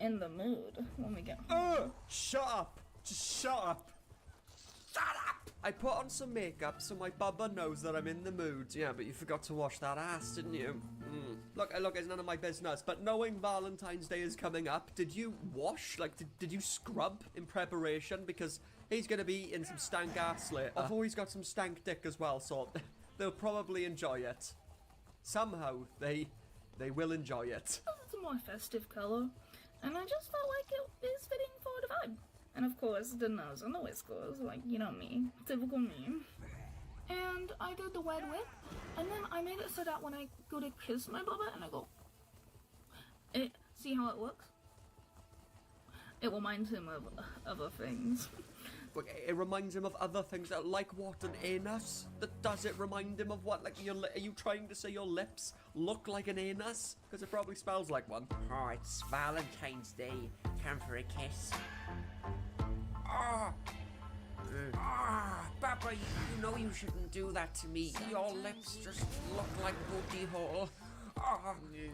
in the mood when we get home. Shut up. Just shut up. Shut up! I put on some makeup so my bubba knows that I'm in the mood. Yeah, but you forgot to wash that ass, didn't you? Look, it's none of my business, but knowing Valentine's Day is coming up, did you wash? Like, did you scrub in preparation? Because he's gonna be in some stank ass later. Although he's got some stank dick as well, so they'll probably enjoy it. Somehow, they will enjoy it. It's a more festive color, and I just felt like it is fitting for the vibe. And of course, the nose and the whiskers, like, you know me, typical me. And I did the wet whip, and then I made it so that when I go to kiss my bubba, and I go, see how it looks? It reminds him of other things. It reminds him of other things, like what, an anus? Does it remind him of what? Like, are you trying to say your lips look like an anus? Because it probably smells like one. Oh, it's Valentine's Day. Time for a kiss. Papa, you know you shouldn't do that to me. Your lips just look like booty hole. Got me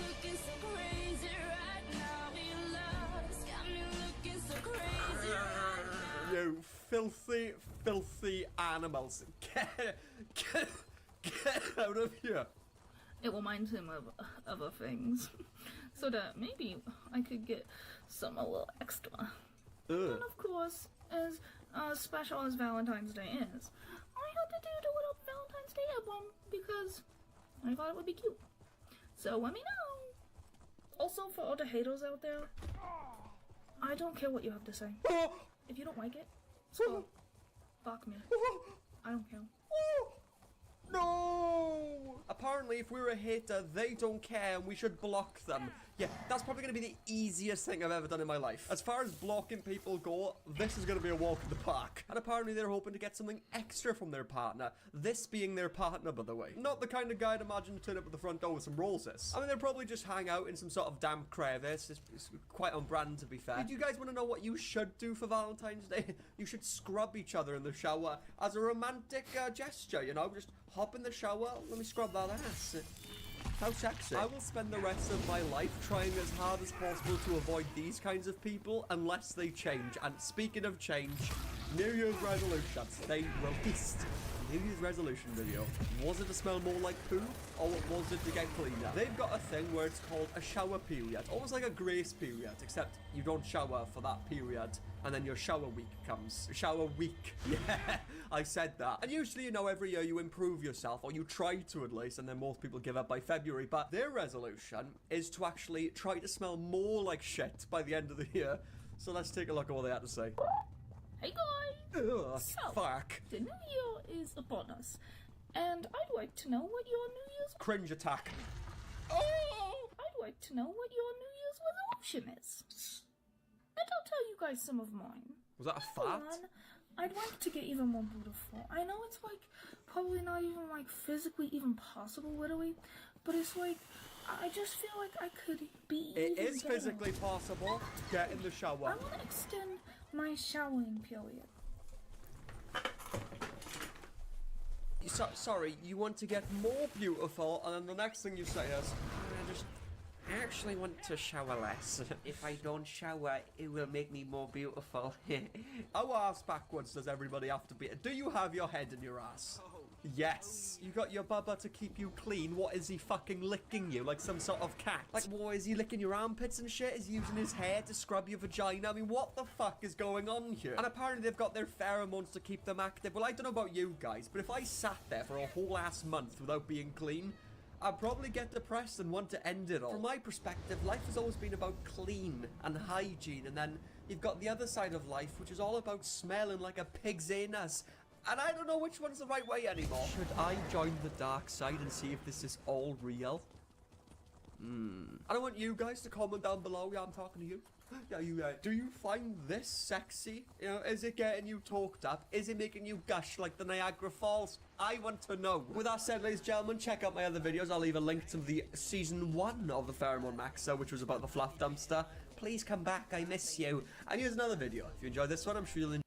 looking so crazy right now, in love. Got me looking so crazy right now. You filthy, filthy animals. Get out of here. It reminds him of other things. So that maybe I could get some a little extra. And of course, as special as Valentine's Day is, I had to do the little Valentine's Day album because I thought it would be cute. So let me know. Also, for all the haters out there, I don't care what you have to say. If you don't like it, so fuck me. I don't care. No! Apparently, if we're a hater, they don't care and we should block them. Yeah, that's probably going to be the easiest thing I've ever done in my life. As far as blocking people go, this is going to be a walk in the park. And apparently they're hoping to get something extra from their partner. This being their partner, by the way. Not the kind of guy I'd imagine to turn up at the front door with some roses. I mean, they'll probably just hang out in some sort of damp crevice. It's quite on brand, to be fair. Do you guys want to know what you should do for Valentine's Day? You should scrub each other in the shower as a romantic gesture, you know? Just hop in the shower, let me scrub that ass. How sexy. I will spend the rest of my life trying as hard as possible to avoid these kinds of people unless they change. And speaking of change, New Year's resolutions. They released a New Year's resolution video. Was it to smell more like poo, or was it to get cleaner? They've got a thing where it's called a shower period. Almost like a grace period, except you don't shower for that period. And then your shower week comes. Shower week. Yeah, I said that. And usually, you know, every year you improve yourself, or you try to at least, and then most people give up by February. But their resolution is to actually try to smell more like shit by the end of the year. So let's take a look at what they had to say. Hey guys! Ugh, So, fuck. the new year is upon us, and I'd like to know what your New Year's... Cringe attack. Oh! I'd like to know what your New Year's resolution is. And I'll tell you guys some of mine. Was that a Number fart? one, I'd like to get even more beautiful. I know it's like probably not even like physically even possible literally, but it's like I just feel like I could be It even is better. physically possible. Get in the shower. I want to extend my showering period. Sorry, you want to get more beautiful, and then the next thing you say is, I actually want to shower less. If I don't shower, it will make me more beautiful. How ass backwards does everybody have to be? Do you have your head in your ass? Yes. You got your bubba to keep you clean. What, is he fucking licking you like some sort of cat? Like, what, is he licking your armpits and shit? Is he using his hair to scrub your vagina? I mean, what the fuck is going on here? And apparently they've got their pheromones to keep them active. Well, I don't know about you guys, but if I sat there for a whole ass month without being clean, I'd probably get depressed and want to end it all. From my perspective, life has always been about clean and hygiene, and then you've got the other side of life, which is all about smelling like a pig's anus. And I don't know which one's the right way anymore. Should I join the dark side and see if this is all real? I don't want you guys to comment down below. Yeah, I'm talking to you. Yeah, do you find this sexy? You know, is it getting you talked up? Is it making you gush like the Niagara Falls? I want to know. With that said, ladies and gentlemen, check out my other videos. I'll leave a link to the season 1 of the Pheromone Maxer, which was about the fluff dumpster. Please come back, I miss you. And here's another video. If you enjoyed this one, I'm sure you'll enjoy.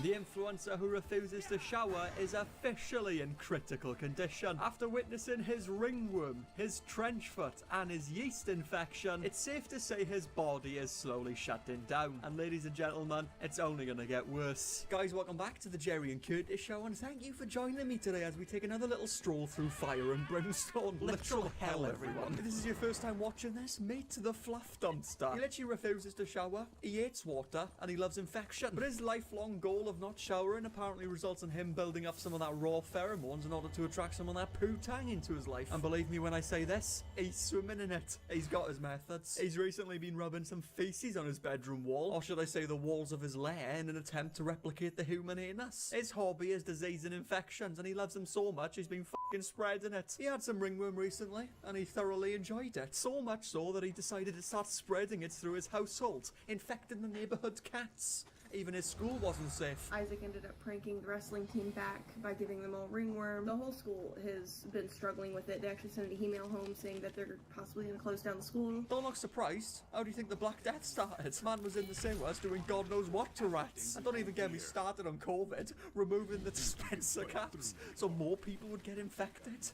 The influencer who refuses to shower is officially in critical condition. After witnessing his ringworm, his trench foot, and his yeast infection, it's safe to say his body is slowly shutting down. And ladies and gentlemen, it's only gonna get worse. Guys, welcome back to the Jerry and Curtis show, and thank you for joining me today as we take another little stroll through fire and brimstone. Literal hell, everyone. If this is your first time watching this, meet the fluff dumpster. He literally refuses to shower, he hates water, and he loves infection. But his lifelong goal of not showering apparently results in him building up some of that raw pheromones in order to attract some of that poo-tang into his life. And believe me when I say this, he's swimming in it. He's got his methods. He's recently been rubbing some feces on his bedroom wall, or should I say the walls of his lair, in an attempt to replicate the human anus. His hobby is disease and infections, and he loves them so much he's been fucking spreading it. He had some ringworm recently, and he thoroughly enjoyed it. So much so that he decided to start spreading it through his household, infecting the neighborhood cats. Even his school wasn't safe. Isaac ended up pranking the wrestling team back by giving them all ringworm. The whole school has been struggling with it. They actually sent an email home saying that they're possibly going to close down the school. Don't look surprised. How do you think the Black Death started? Man was in the sewers doing God knows what to rats. And don't even get me started on COVID, removing the dispenser caps so more people would get infected.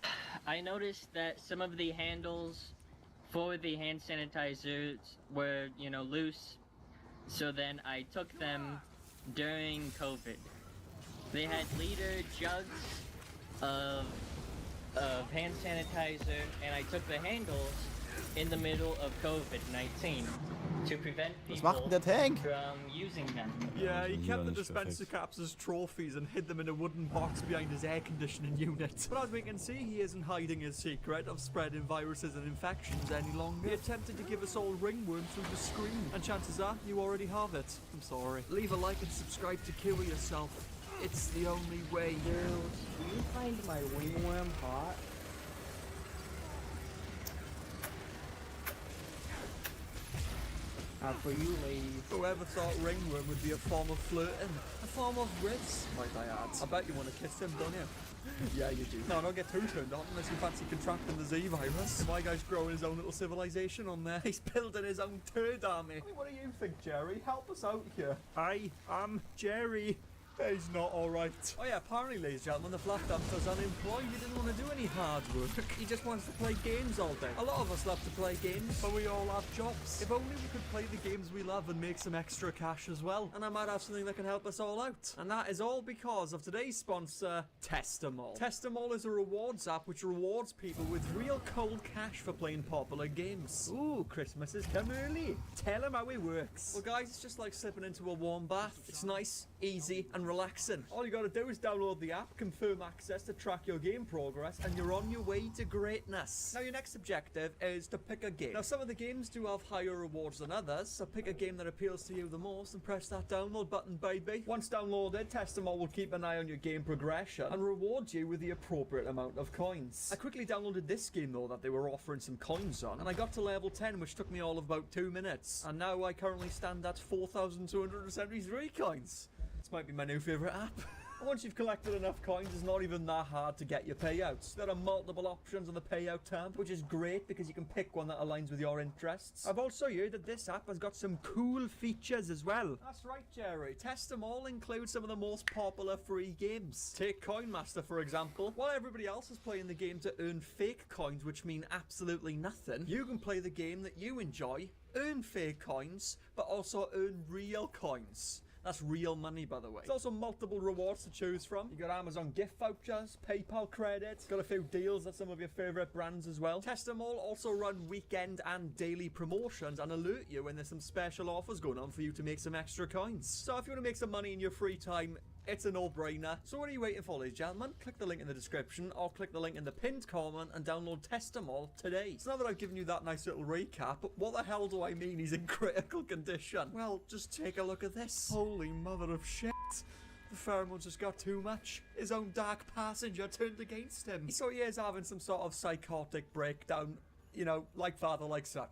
I noticed that some of the handles for the hand sanitizers were, you know, loose. So then I took them during COVID. They had liter jugs of hand sanitizer, and I took the handles in the middle of COVID-19 to prevent people from using them. Yeah, he kept the dispenser caps as trophies and hid them in a wooden box behind his air conditioning unit. But as we can see, he isn't hiding his secret of spreading viruses and infections any longer. He attempted to give us all ringworm through the screen, and chances are you already have it. I'm sorry. Leave a like and subscribe to kill yourself. It's the only way. Dude, do you find my ringworm hot? For you, ladies. Whoever thought ringworm would be a form of flirting? A form of riz, might I add. I bet you want to kiss him, don't you? Yeah, you do. No, don't get too turned on unless you fancy contracting the Z virus. My guy's growing his own little civilization on there. He's building his own turd army. I mean, what do you think, Jerry? Help us out here. Hi, I'm Jerry. He's not alright. Oh yeah, apparently, ladies and gentlemen, the fluff dumpster's unemployed. He didn't want to do any hard work. He just wants to play games all day. A lot of us love to play games, but we all have jobs. If only we could play the games we love and make some extra cash as well. And I might have something that can help us all out. And that is all because of today's sponsor, Testimol. Testimol is a rewards app which rewards people with real cold cash for playing popular games. Ooh, Christmas has come early. Tell them how it works. Well guys, it's just like slipping into a warm bath. It's nice, easy, and and relaxing. All you gotta do is download the app, confirm access to track your game progress, and you're on your way to greatness. Now your next objective is to pick a game. Now some of the games do have higher rewards than others, so pick a game that appeals to you the most and press that download button, baby. Once downloaded, Testimol will keep an eye on your game progression and reward you with the appropriate amount of coins. I quickly downloaded this game though that they were offering some coins on, and I got to level 10, which took me all of about 2 minutes. And now I currently stand at 4,273 coins. This might be my new favourite app. Once you've collected enough coins, it's not even that hard to get your payouts. There are multiple options on the payout tab, which is great because you can pick one that aligns with your interests. I've also heard that this app has got some cool features as well. That's right, Jerry. Testimol includes some of the most popular free games. Take Coin Master, for example. While everybody else is playing the game to earn fake coins, which mean absolutely nothing, you can play the game that you enjoy, earn fake coins, but also earn real coins. That's real money, by the way. There's also multiple rewards to choose from. You got Amazon gift vouchers, PayPal credits, got a few deals at some of your favorite brands as well. Testimol also run weekend and daily promotions and alert you when there's some special offers going on for you to make some extra coins. So if you want to make some money in your free time, it's a no-brainer. So what are you waiting for, ladies and gentlemen? Click the link in the description or click the link in the pinned comment and download Testimol today. So now that I've given you that nice little recap, what the hell do I mean he's in critical condition? Well, just take a look at this. Holy mother of shit. The pheromones just got too much. His own dark passenger turned against him. So he is having some sort of psychotic breakdown. You know, like father, like son.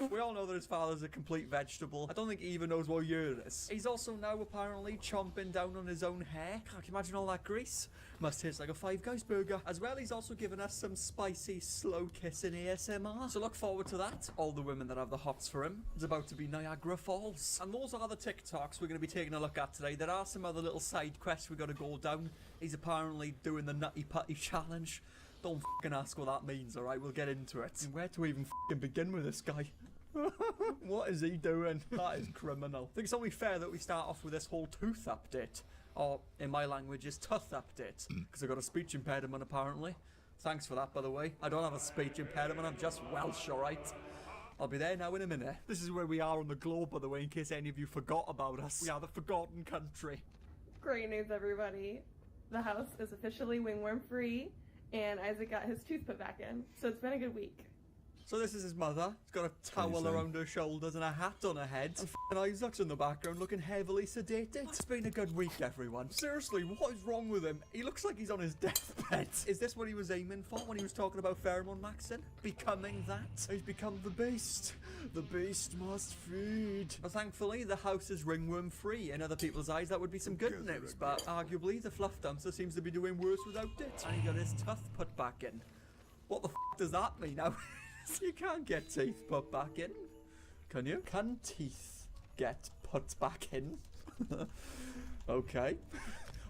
We all know that his father's a complete vegetable. I don't think he even knows what year it is. He's also now apparently chomping down on his own hair. Can't you imagine all that grease? Must taste like a Five Guys burger. As well, he's also given us some spicy, slow kissing ASMR. So look forward to that. All the women that have the hots for him. It's about to be Niagara Falls. And those are the TikToks we're going to be taking a look at today. There are some other little side quests we got to go down. He's apparently doing the Nutty Putty challenge. Don't fucking ask what that means, alright? We'll get into it. And where to even fucking begin with this guy? What is he doing? That is criminal. I think it's only fair that we start off with this whole tooth update. Or, in my language, is tooth update. Because I've got a speech impediment, apparently. Thanks for that, by the way. I don't have a speech impediment, I'm just Welsh, alright? I'll be there now in a minute. This is where we are on the globe, by the way, in case any of you forgot about us. We are the forgotten country. Great news, everybody. The house is officially wingworm free. And Isaac got his tooth put back in. So it's been a good week. So this is his mother. She's got a towel around her shoulders and a hat on her head. And f***ing Isaac's in the background looking heavily sedated. It's been a good week, everyone. Seriously, what is wrong with him? He looks like he's on his deathbed. Is this what he was aiming for when he was talking about pheromone maxing? Becoming that? He's become the beast. The beast must feed. But thankfully, the house is ringworm free. In other people's eyes, that would be some good news. But arguably, the fluff dumpster seems to be doing worse without it. And he got his tooth put back in. What the f*** does that mean now? You can't get teeth put back in, can you? Can teeth get put back in? Okay.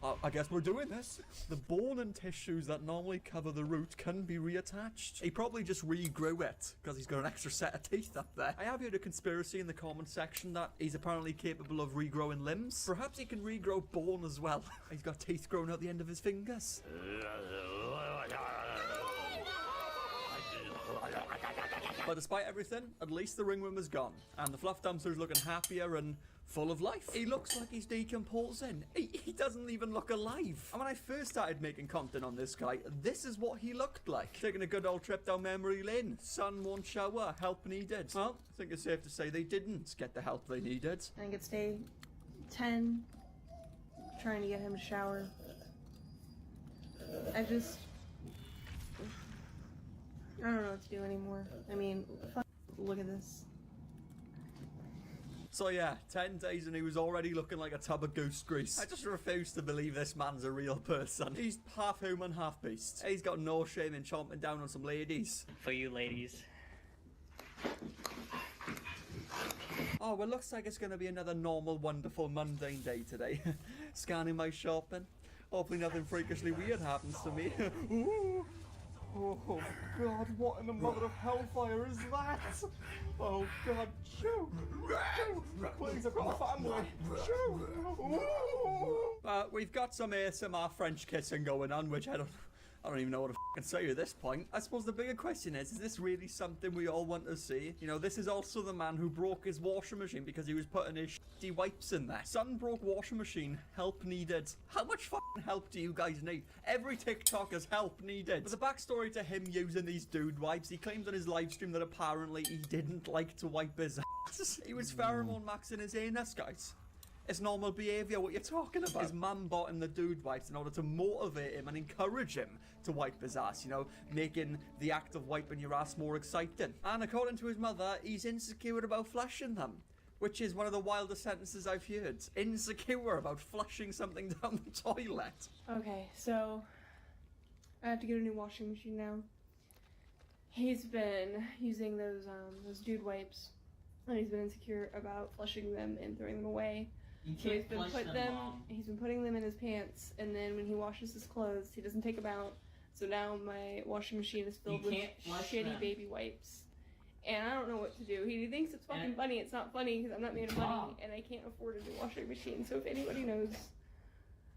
I guess we're doing this. The bone and tissues that normally cover the root can be reattached. He probably just regrew it, because he's got an extra set of teeth up there. I have heard a conspiracy in the comment section that he's apparently capable of regrowing limbs. Perhaps he can regrow bone as well. He's got teeth growing out the end of his fingers. But despite everything, at least the ringworm is gone. And the fluff dumpster's looking happier and full of life. He looks like he's decomposing. He doesn't even look alive. And when I first started making content on this guy, this is what he looked like. Taking a good old trip down memory lane. Sun won't shower, help needed. Well, I think it's safe to say they didn't get the help they needed. I think it's day 10. Trying to get him to shower. I don't know what to do anymore. I mean, look at this. So yeah, 10 days and he was already looking like a tub of goose grease. I just refuse to believe this man's a real person. He's half human, half beast. He's got no shame in chomping down on some ladies. For you ladies. Oh, well, looks like it's going to be another normal, wonderful, mundane day today. Scanning my shopping. Hopefully nothing freakishly weird happens to me. Ooh. Oh God, what in the mother of hellfire is that? Oh God, shoo! Shoo! Please, I've got a family! Shoo! We've got some ASMR French kissing going on, which I I don't even know what to f***ing say at this point. I suppose the bigger question is this really something we all want to see? You know, this is also the man who broke his washing machine because he was putting his shitty wipes in there. Son broke washing machine, help needed. How much f***ing help do you guys need? Every TikToker's help needed. But the backstory to him using these dude wipes, he claimed on his live stream that apparently he didn't like to wipe his ass. He was pheromone maxing his anus, guys. It's normal behaviour, what you're talking about. His mum bought him the dude wipes in order to motivate him and encourage him to wipe his ass, you know, making the act of wiping your ass more exciting. And according to his mother, he's insecure about flushing them, which is one of the wildest sentences I've heard. Insecure about flushing something down the toilet. Okay, so I have to get a new washing machine now. He's been using those dude wipes, and he's been insecure about flushing them and throwing them away. You So can't flush them, Mom. he's been putting them in his pants, and then when he washes his clothes, he doesn't take them out. So now my washing machine is filled with can't flush shitty them. baby wipes. And I don't know what to do. He thinks it's fucking And- funny. It's not funny because I'm not made of money, Mom. and I can't afford a new washing machine. So if anybody knows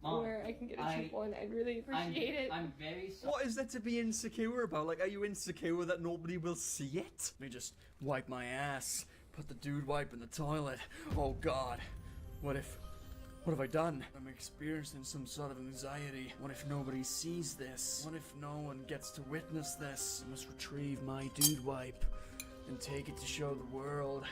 Mom, where I can get a cheap one, I'd really appreciate it. I'm very sorry. What is there to be insecure about? Like, are you insecure that nobody will see it? Let me just wipe my ass, put the dude wipe in the toilet. Oh God, what have I done? I'm experiencing some sort of anxiety. What if nobody sees this? What if no one gets to witness this? I must retrieve my dude wipe and take it to show the world.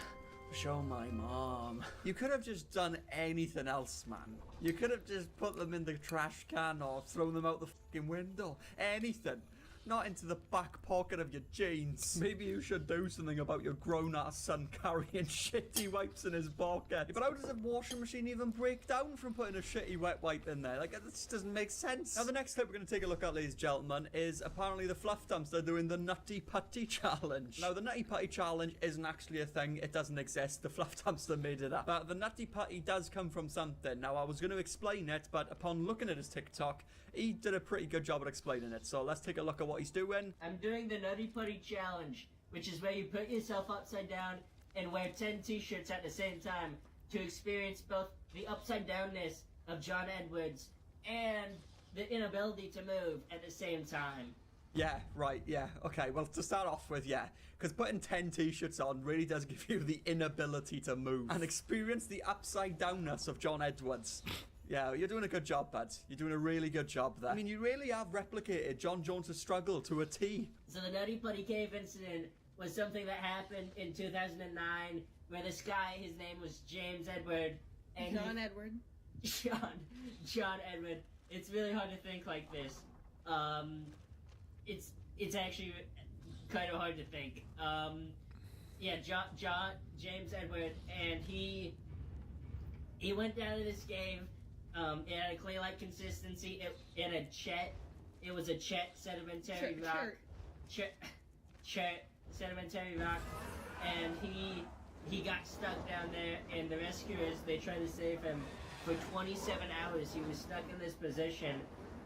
Show my mom. You could have just done anything else, man. You could have just put them in the trash can or thrown them out the fucking window. Anything. Not into the back pocket of your jeans. Maybe you should do something about your grown-ass son carrying shitty wipes in his pocket. But how does a washing machine even break down from putting a shitty wet wipe in there? Like, it just doesn't make sense. Now, the next clip we're going to take a look at, ladies and gentlemen, is apparently the Fluff Dumpster doing the Nutty Putty Challenge. Now, the Nutty Putty Challenge isn't actually a thing. It doesn't exist. The Fluff Dumpster made it up. But the Nutty Putty does come from something. Now, I was going to explain it, but upon looking at his TikTok, he did a pretty good job at explaining it. So let's take a look at what he's doing. I'm doing the Nutty Putty Challenge, which is where you put yourself upside down and wear 10 t-shirts at the same time to experience both the upside downness of John Edwards and the inability to move at the same time. Yeah, right, yeah. Okay, well, to start off with, yeah. Because putting 10 t-shirts on really does give you the inability to move and experience the upside downness of John Edwards. Yeah, you're doing a good job, bud. You're doing a really good job there. I mean, you really have replicated John Jones' struggle to a T. So the Nutty Putty Cave incident was something that happened in 2009 where this guy, his name was James Edward. And John Edward. John Edward. It's really hard to think like this. It's actually kind of hard to think. Yeah, James Edward, and he went down to this cave. It had a clay-like consistency. It had chet. It was a chet sedimentary rock. Chet sedimentary rock, and he got stuck down there. And the rescuers, they tried to save him for 27 hours. He was stuck in this position,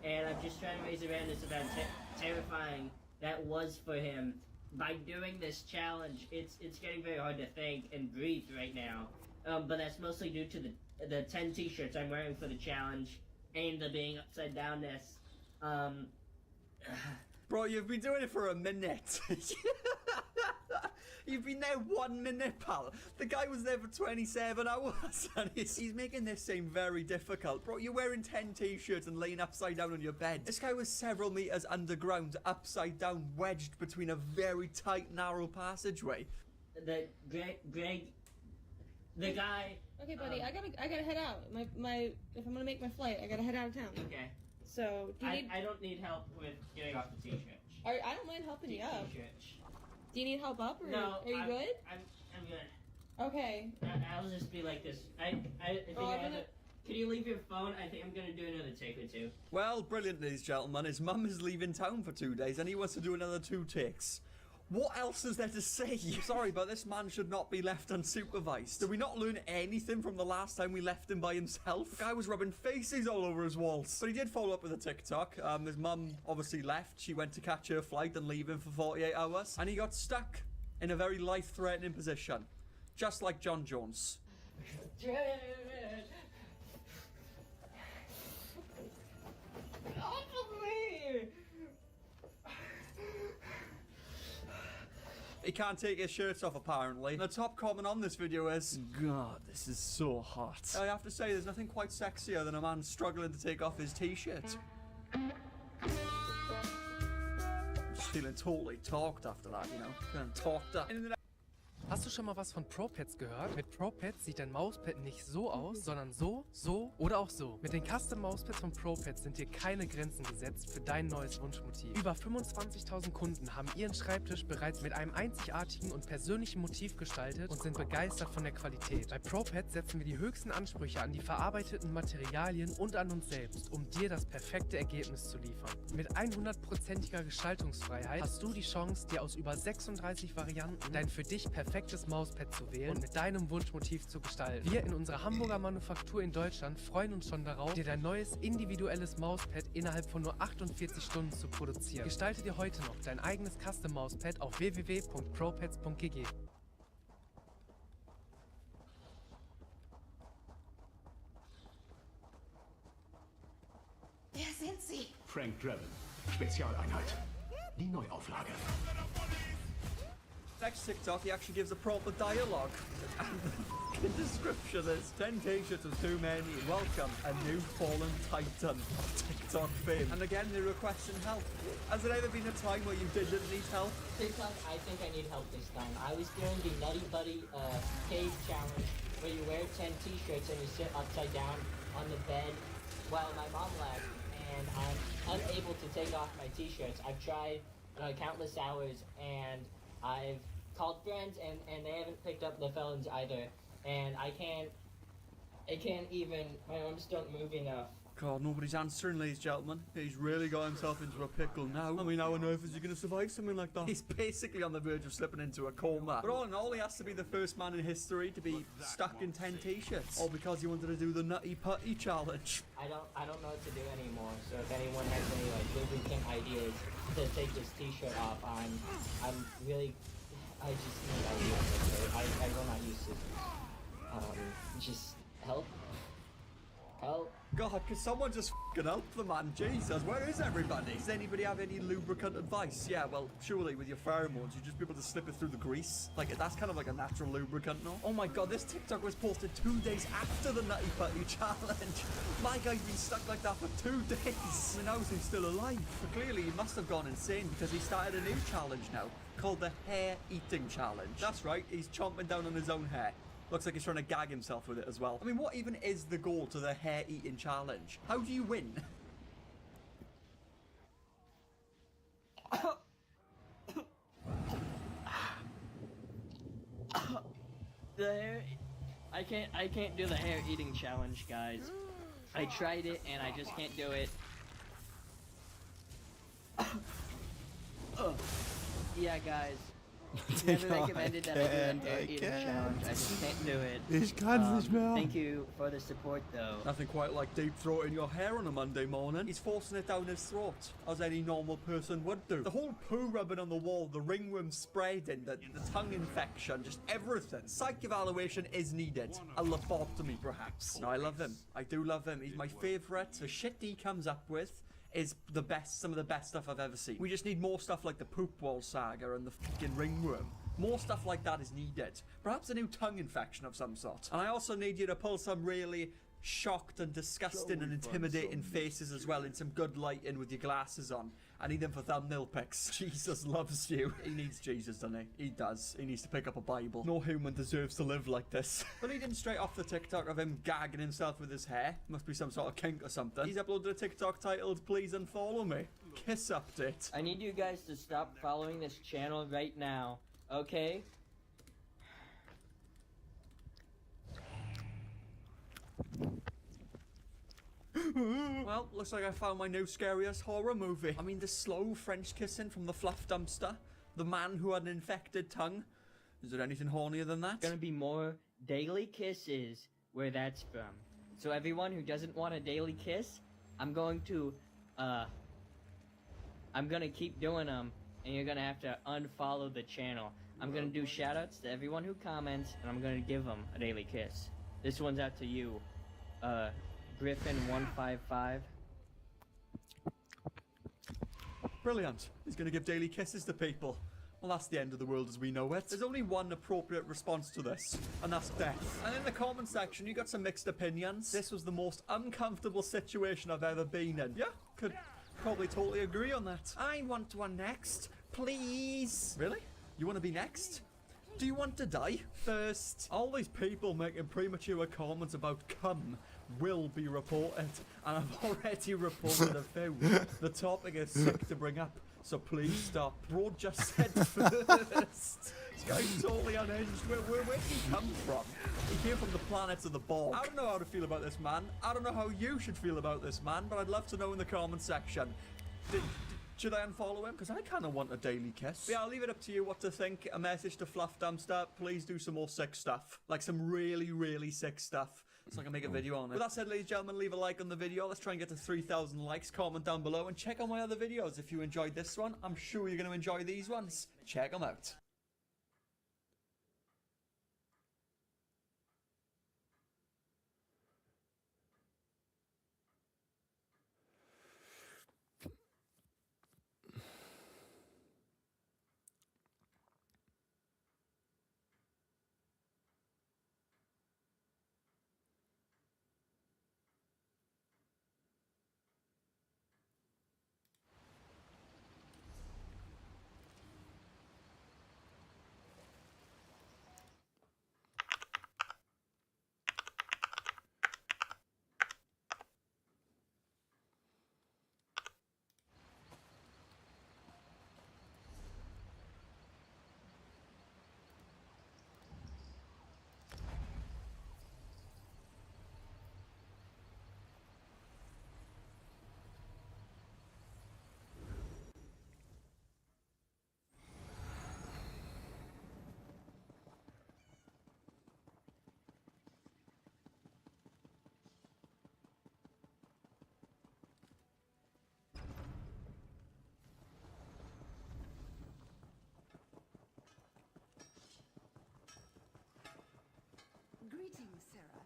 and I'm just trying to raise awareness about terrifying that was for him. By doing this challenge, it's getting very hard to think and breathe right now. But that's mostly due to the 10 t-shirts I'm wearing for the challenge and the being upside downness. Bro, you've been doing it for a minute. You've been there 1 minute, pal. The guy was there for 27 hours, and he's making this seem very difficult. Bro, you're wearing 10 t-shirts and laying upside down on your bed. This guy was several meters underground, upside down, wedged between a very tight, narrow passageway. Greg, the guy... Okay, buddy, I gotta head out. If I'm gonna make my flight, I gotta head out of town. Okay. So, I don't need help with getting off the t-shirt. I don't mind helping you up. Do you need help up, or No, are you good? I'm good. Okay. I'll just be like this. I think Can you leave your phone? I think I'm gonna do another take or two. Well, brilliant, ladies and gentlemen. His mum is leaving town for 2 days, and he wants to do another 2 takes. What else is there to say? Sorry, but this man should not be left unsupervised. Did we not learn anything from the last time we left him by himself? The guy was rubbing faces all over his walls. But he did follow up with a TikTok. His mum obviously left. She went to catch her flight and leave him for 48 hours. And he got stuck in a very life-threatening position. Just like John Jones. He can't take his shirts off, apparently. The top comment on this video is, God, this is so hot. I have to say, there's nothing quite sexier than a man struggling to take off his t-shirt. I'm just feeling totally talked after that, you know? Feeling talked up. Hast du schon mal was von Pro-Pads gehört? Mit Pro-Pads sieht dein Mauspad nicht so aus, sondern so, so oder auch so. Mit den Custom-Mausepads von Pro-Pads sind dir keine Grenzen gesetzt für dein neues Wunschmotiv. Über 25.000 Kunden haben ihren Schreibtisch bereits mit einem einzigartigen und persönlichen Motiv gestaltet und sind begeistert von der Qualität. Bei Pro-Pads setzen wir die höchsten Ansprüche an die verarbeiteten Materialien und an uns selbst, um dir das perfekte Ergebnis zu liefern. Mit 100%iger Gestaltungsfreiheit hast du die Chance, dir aus über 36 Varianten dein für dich perfektes Mauspad zu wählen und mit deinem Wunschmotiv zu gestalten. Wir in unserer Hamburger Manufaktur in Deutschland freuen uns schon darauf, dir dein neues individuelles Mauspad innerhalb von nur 48 Stunden zu produzieren. Gestalte dir heute noch dein eigenes Custom Mauspad auf www.propads.gg. Wer sind Sie? Frank Drebin, Spezialeinheit. Die Neuauflage. Next TikTok, he actually gives a proper dialogue. And the description is 10 t-shirts was too many. Welcome, a new fallen titan of TikTok fame. And again, they're requesting help. Has there ever been a time where you didn't need help? TikTok, I think I need help this time. I was doing the Nutty Buddy cave challenge where you wear 10 t-shirts and you sit upside down on the bed while my mom left, and I'm unable to take off my t-shirts. I've tried countless hours, and I've called friends and they haven't picked up the phones either, and I can't even, my arms don't move enough. God, nobody's answering, ladies and gentlemen. He's really got himself into a pickle now. I mean, how on earth is he going to survive something like that? He's basically on the verge of slipping into a coma. But all in all, he has to be the first man in history to be stuck in 10 t-shirts. All because he wanted to do the Nutty Putty challenge. I don't know what to do anymore, so if anyone has any like lubricant ideas to take this t-shirt off, I'm really, I just need ideas. I will not use scissors. Just help. Help. God, could someone just f***ing help the man? Jesus, where is everybody? Does anybody have any lubricant advice? Yeah, well, surely with your pheromones, you'd just be able to slip it through the grease. Like, that's kind of like a natural lubricant, no? Oh my God, this TikTok was posted 2 days after the Nutty Putty challenge. My guy's been stuck like that for 2 days. And how is he still alive? But clearly, he must have gone insane because he started a new challenge now called the Hair Eating Challenge. That's right, he's chomping down on his own hair. Looks like he's trying to gag himself with it as well. I mean, what even is the goal to the hair eating challenge? How do you win? The hair, I can't do the hair eating challenge, guys. I tried it and I just can't do it. Yeah, guys. Never recommended that I do a hair eating challenge. I just can't do it. Ich kann's nicht mehr. Thank you for the support, though. Nothing quite like deep throating your hair on a Monday morning. He's forcing it down his throat, as any normal person would do. The whole poo rubbing on the wall, the ringworm spreading, the tongue infection, just everything. Psych evaluation is needed. A lobotomy, perhaps. No, I love him. I do love him. He's my favourite. The shit he comes up with is the best, some of the best stuff I've ever seen. We just need more stuff like the poop wall saga and the fucking ringworm. More stuff like that is needed. Perhaps a new tongue infection of some sort. And I also need you to pull some really shocked and disgusting and intimidating faces as well in some good lighting with your glasses on. I need them for thumbnail pics. Jesus loves you. He needs Jesus, doesn't he? He does. He needs to pick up a Bible. No human deserves to live like this. But he didn't straight off the TikTok of him gagging himself with his hair. Must be some sort of kink or something. He's uploaded a TikTok titled Please Unfollow Me. Kiss update. I need you guys to stop following this channel right now, okay? Well, looks like I found my new scariest horror movie. I mean, the slow French kissing from the fluff dumpster. The man who had an infected tongue. Is there anything hornier than that? Gonna be more daily kisses where that's from. So everyone who doesn't want a daily kiss, I'm gonna keep doing them, and you're gonna have to unfollow the channel. I'm gonna do shoutouts to everyone who comments, and I'm gonna give them a daily kiss. This one's out to you, Griffin155. Brilliant. He's gonna give daily kisses to people. well, that's the end of the world as we know it. There's only one appropriate response to this, and that's death. And in the comment section, you got some mixed opinions. This was the most uncomfortable situation I've ever been in. Yeah, could probably totally agree on that. I want one next, please. Really? You want to be next? Do you want to die first? All these people making premature comments about cum will be reported, and I've already reported a few. The topic is sick to bring up, so please stop. Bro just said first. This guy's totally unhinged. Where did he come from? He came from the planets of the Borg. I don't know how to feel about this man. I don't know how you should feel about this man, but I'd love to know in the comment section. Should I unfollow him? Because I kind of want a daily kiss. But yeah, I'll leave it up to you what to think. A message to Fluff Dumpster. Please do some more sick stuff. Like some really, really sick stuff. So I can make a video on it. With that said, ladies and gentlemen, leave a like on the video. Let's try and get to 3,000 likes. Comment down below and check out my other videos. If you enjoyed this one, I'm sure you're going to enjoy these ones. Check them out. Greetings, Sarah.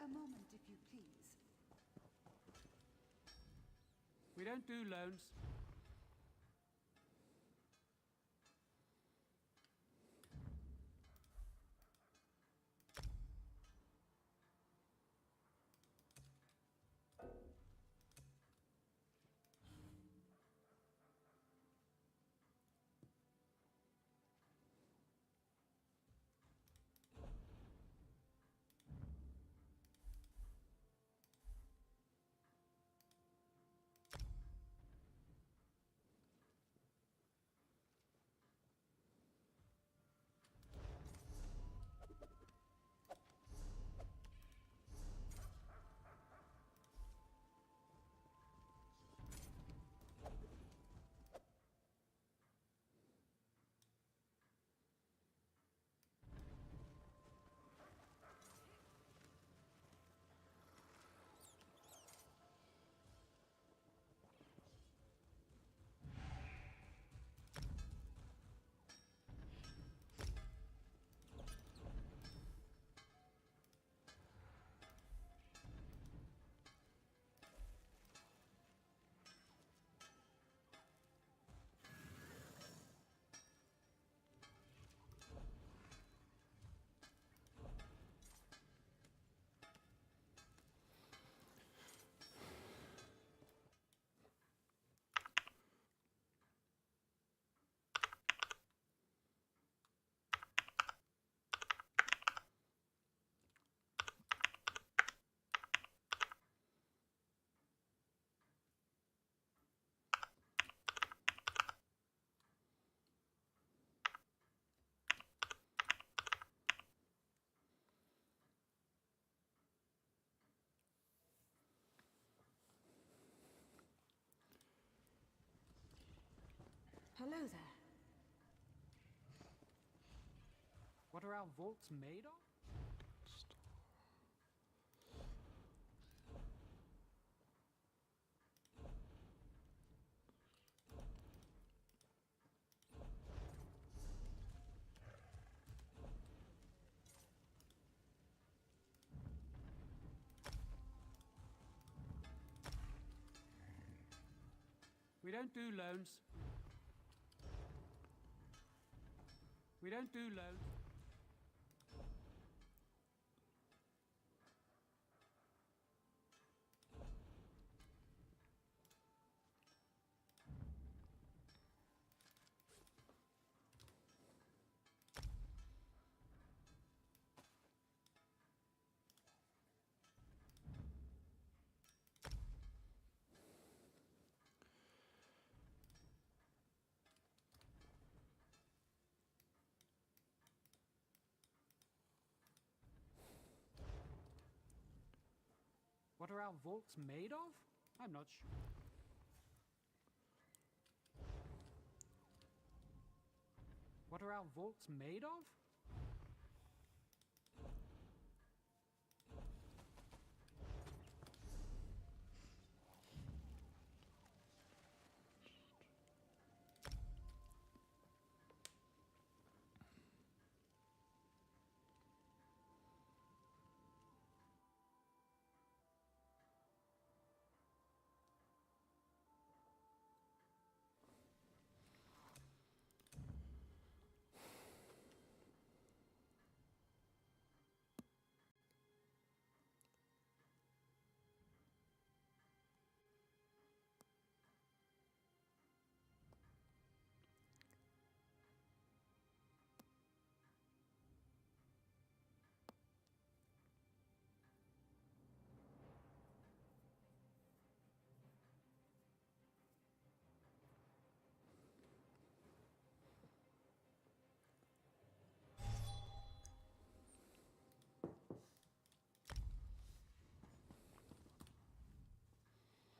A moment, if you please. We don't do loans. Hello there. What are our vaults made of? We don't do loans. We don't do loads. What are our vaults made of? I'm not sure. What are our vaults made of?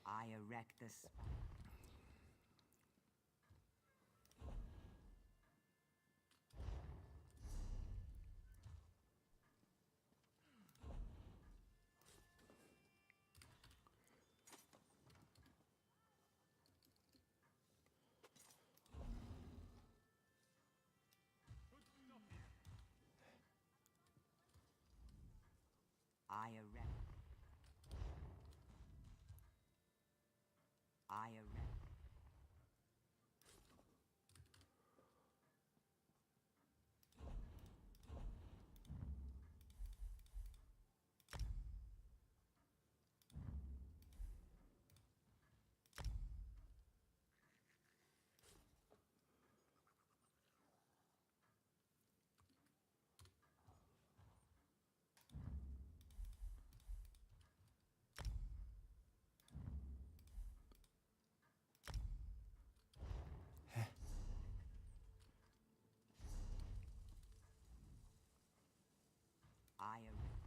I erect this. I erect. I erect. I erect.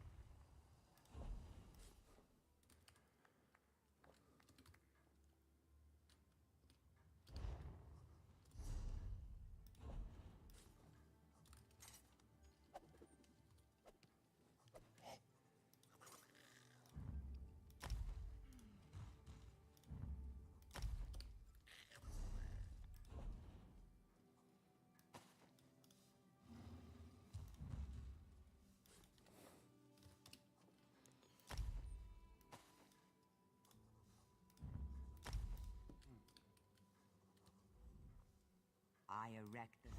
I erect this.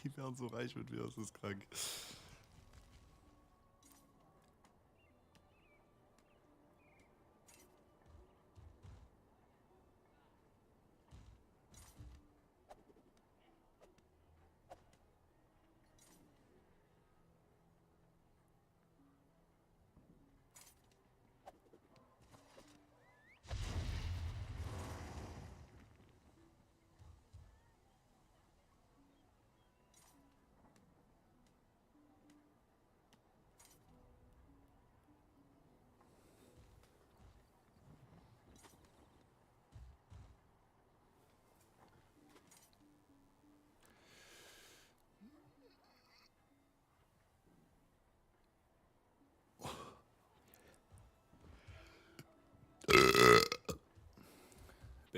Die wären so reich mit mir, das ist krank.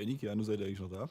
Benny, Keanu, seid ihr eigentlich noch da?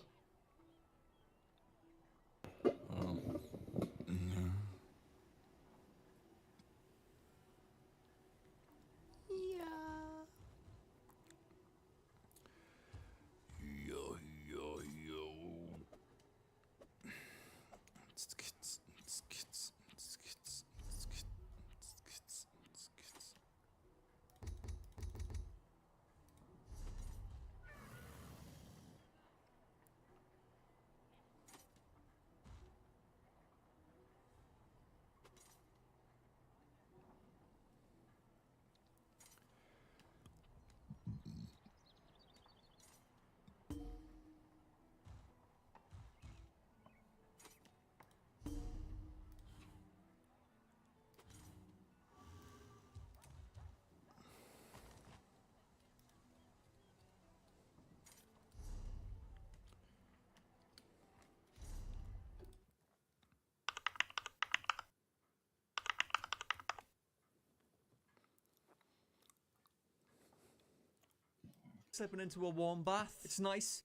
Slipping into a warm bath. It's nice.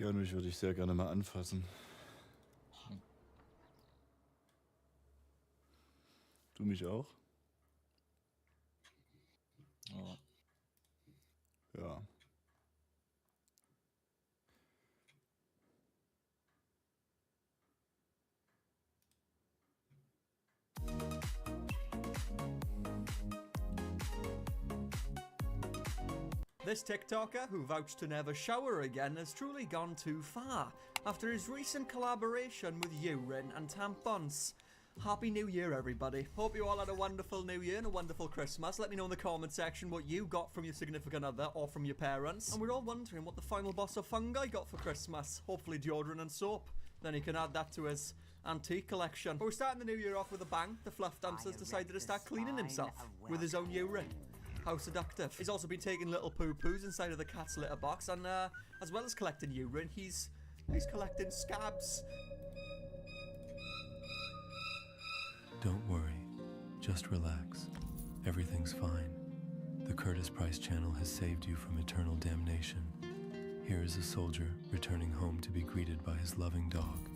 Keanu, ich würde dich sehr gerne mal anfassen. Du mich auch? Ja. Ja. This TikToker, who vouched to never shower again, has truly gone too far after his recent collaboration with urine and tampons. Happy New Year, everybody. Hope you all had a wonderful New Year and a wonderful Christmas. Let me know in the comment section what you got from your significant other or from your parents. And we're all wondering what the final boss of Fungi got for Christmas. Hopefully deodorant and soap. Then he can add that to his antique collection. But we're starting the new year off with a bang. The Fluff Dumpster's decided to start cleaning himself with his own urine. How seductive. He's also been taking little poo-poos inside of the cat's litter box, and as well as collecting urine, he's collecting scabs. Don't worry, just relax. Everything's fine. The Curtis Price channel has saved you from eternal damnation. Here is a soldier returning home to be greeted by his loving dog.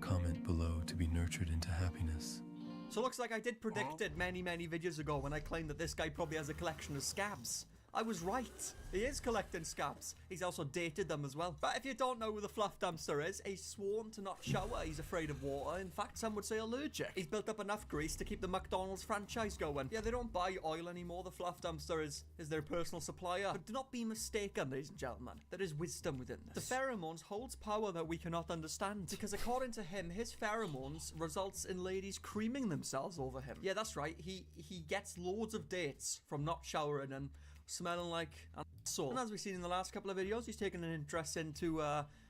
Comment below to be nurtured into happiness. So looks like I did predict it many videos ago when I claimed that this guy probably has a collection of scabs. I was right. He is collecting scabs. He's also dated them as well. But if you don't know who the Fluff Dumpster is, he's sworn to not shower. He's afraid of water. In fact, some would say allergic. He's built up enough grease to keep the McDonald's franchise going. Yeah, they don't buy oil anymore. The Fluff Dumpster is their personal supplier. But do not be mistaken, ladies and gentlemen. There is wisdom within this. The pheromones holds power that we cannot understand. Because according to him, his pheromones results in ladies creaming themselves over him. Yeah, that's right. He gets loads of dates from not showering and smelling like an asshole. And as we've seen in the last couple of videos, he's taken an interest into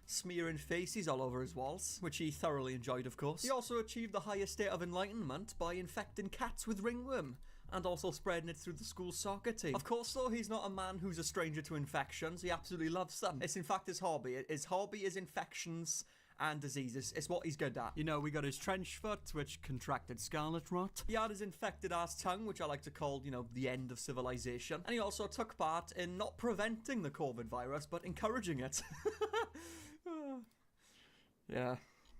smearing faces all over his walls, which he thoroughly enjoyed, of course. He also achieved the highest state of enlightenment by infecting cats with ringworm and also spreading it through the school soccer team. Of course, though, he's not a man who's a stranger to infections. He absolutely loves them. It's in fact his hobby. His hobby is infections and diseases. It's what he's good at. You know, we got his trench foot, which contracted scarlet rot. He had his infected ass tongue, which I like to call, you know, the end of civilization. And he also took part in not preventing the COVID virus, but encouraging it. Yeah,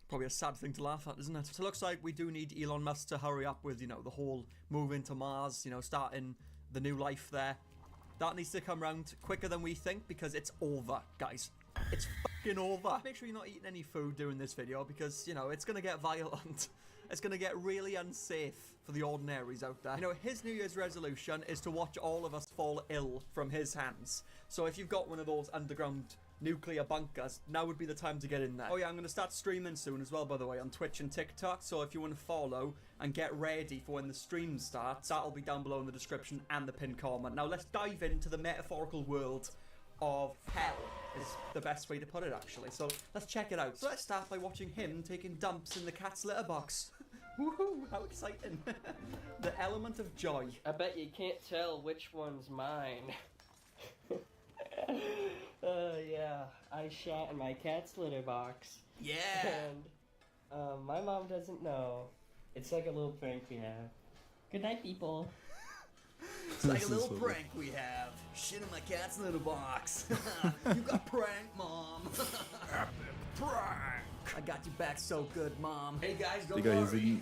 probably a sad thing to laugh at, isn't it? So it looks like we do need Elon Musk to hurry up with, you know, the whole move into Mars, you know, starting the new life there. That needs to come around quicker than we think, because it's over, guys. It's fucking over. Make sure you're not eating any food during this video, because, you know, it's gonna get violent. It's gonna get really unsafe for the ordinaries out there. You know, his New Year's resolution is to watch all of us fall ill from his hands. So if you've got one of those underground nuclear bunkers, now would be the time to get in there. Oh yeah, I'm gonna start streaming soon as well, by the way, on Twitch and TikTok. So if you want to follow and get ready for when the stream starts, that'll be down below in the description and the pinned comment. Now let's dive into the metaphorical world of hell, is the best way to put it, actually. So let's check it out. So let's start by watching him taking dumps in the cat's litter box. Woohoo, how exciting. The element of joy. I bet you can't tell which one's mine. Yeah, I shat in my cat's litter box. Yeah. And my mom doesn't know. It's like a little prank we have. Good night, people. It's like a little prank we have. Shit in my cat's litter box. You got pranked, Mom. Epic prank. I got you back so good, Mom. Hey guys, don't worry.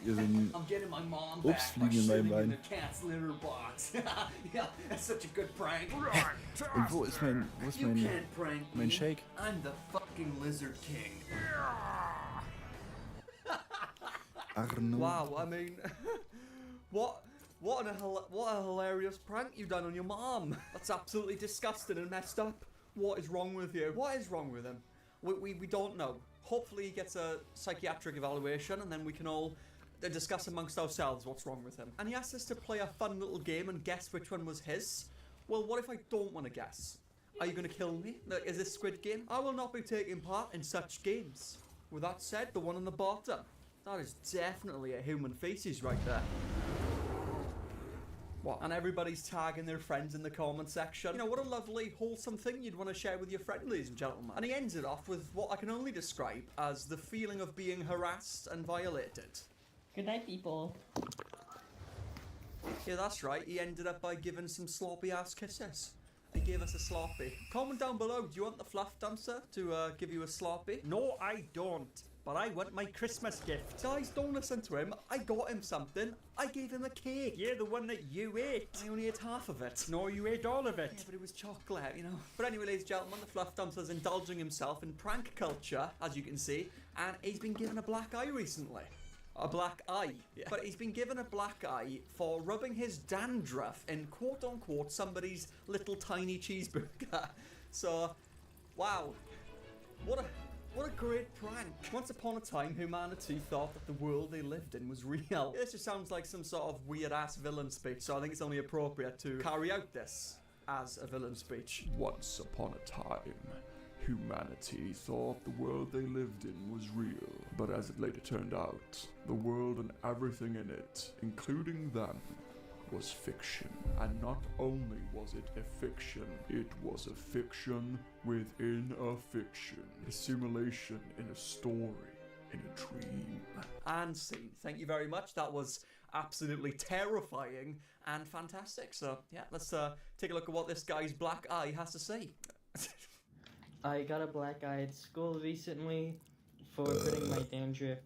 I'm getting my mom back by shitting in the cat's litter box. Yeah, that's such a good prank. Und wo ist mein Shake? I'm the fucking Lizard King. Arno. Wow, I mean, what a hilarious prank you done on your mom. That's absolutely disgusting and messed up. What is wrong with you? What is wrong with him? We don't know. Hopefully he gets a psychiatric evaluation, and then we can all discuss amongst ourselves what's wrong with him. And he asked us to play a fun little game and guess which one was his. Well, what if I don't want to guess? Are you going to kill me? Like, is this Squid Game? I will not be taking part in such games. With that said, the one on the bottom, that is definitely a human feces right there. What? And everybody's tagging their friends in the comment section. You know, what a lovely, wholesome thing you'd want to share with your friend, ladies and gentlemen. And he ends it off with what I can only describe as the feeling of being harassed and violated. Good night, people. Yeah, that's right. He ended up by giving some sloppy ass kisses. He gave us a sloppy. Comment down below, do you want the Fluff Dumpster to give you a sloppy? No, I don't. But I want my Christmas gift. Guys, don't listen to him. I got him something. I gave him a cake. Yeah, the one that you ate. I only ate half of it. No, you ate all of it. Yeah, but it was chocolate, you know. But anyway, ladies and gentlemen, the Fluff Dumpster's indulging himself in prank culture, as you can see. And he's been given a black eye recently. A black eye. Yeah. But he's been given a black eye for rubbing his dandruff in quote-unquote somebody's little tiny cheeseburger. So, wow. What What a great prank. Once upon a time, humanity thought that the world they lived in was real. This just sounds like some sort of weird-ass villain speech, so I think it's only appropriate to carry out this as a villain speech. Once upon a time, humanity thought the world they lived in was real. But as it later turned out, the world and everything in it, including them, was fiction. And not only was it a fiction, it was a fiction within a fiction. A simulation in a story, in a dream. And scene. Thank you very much. That was absolutely terrifying and fantastic. So, yeah, let's take a look at what this guy's black eye has to say. I got a black eye at school recently for putting my dandruff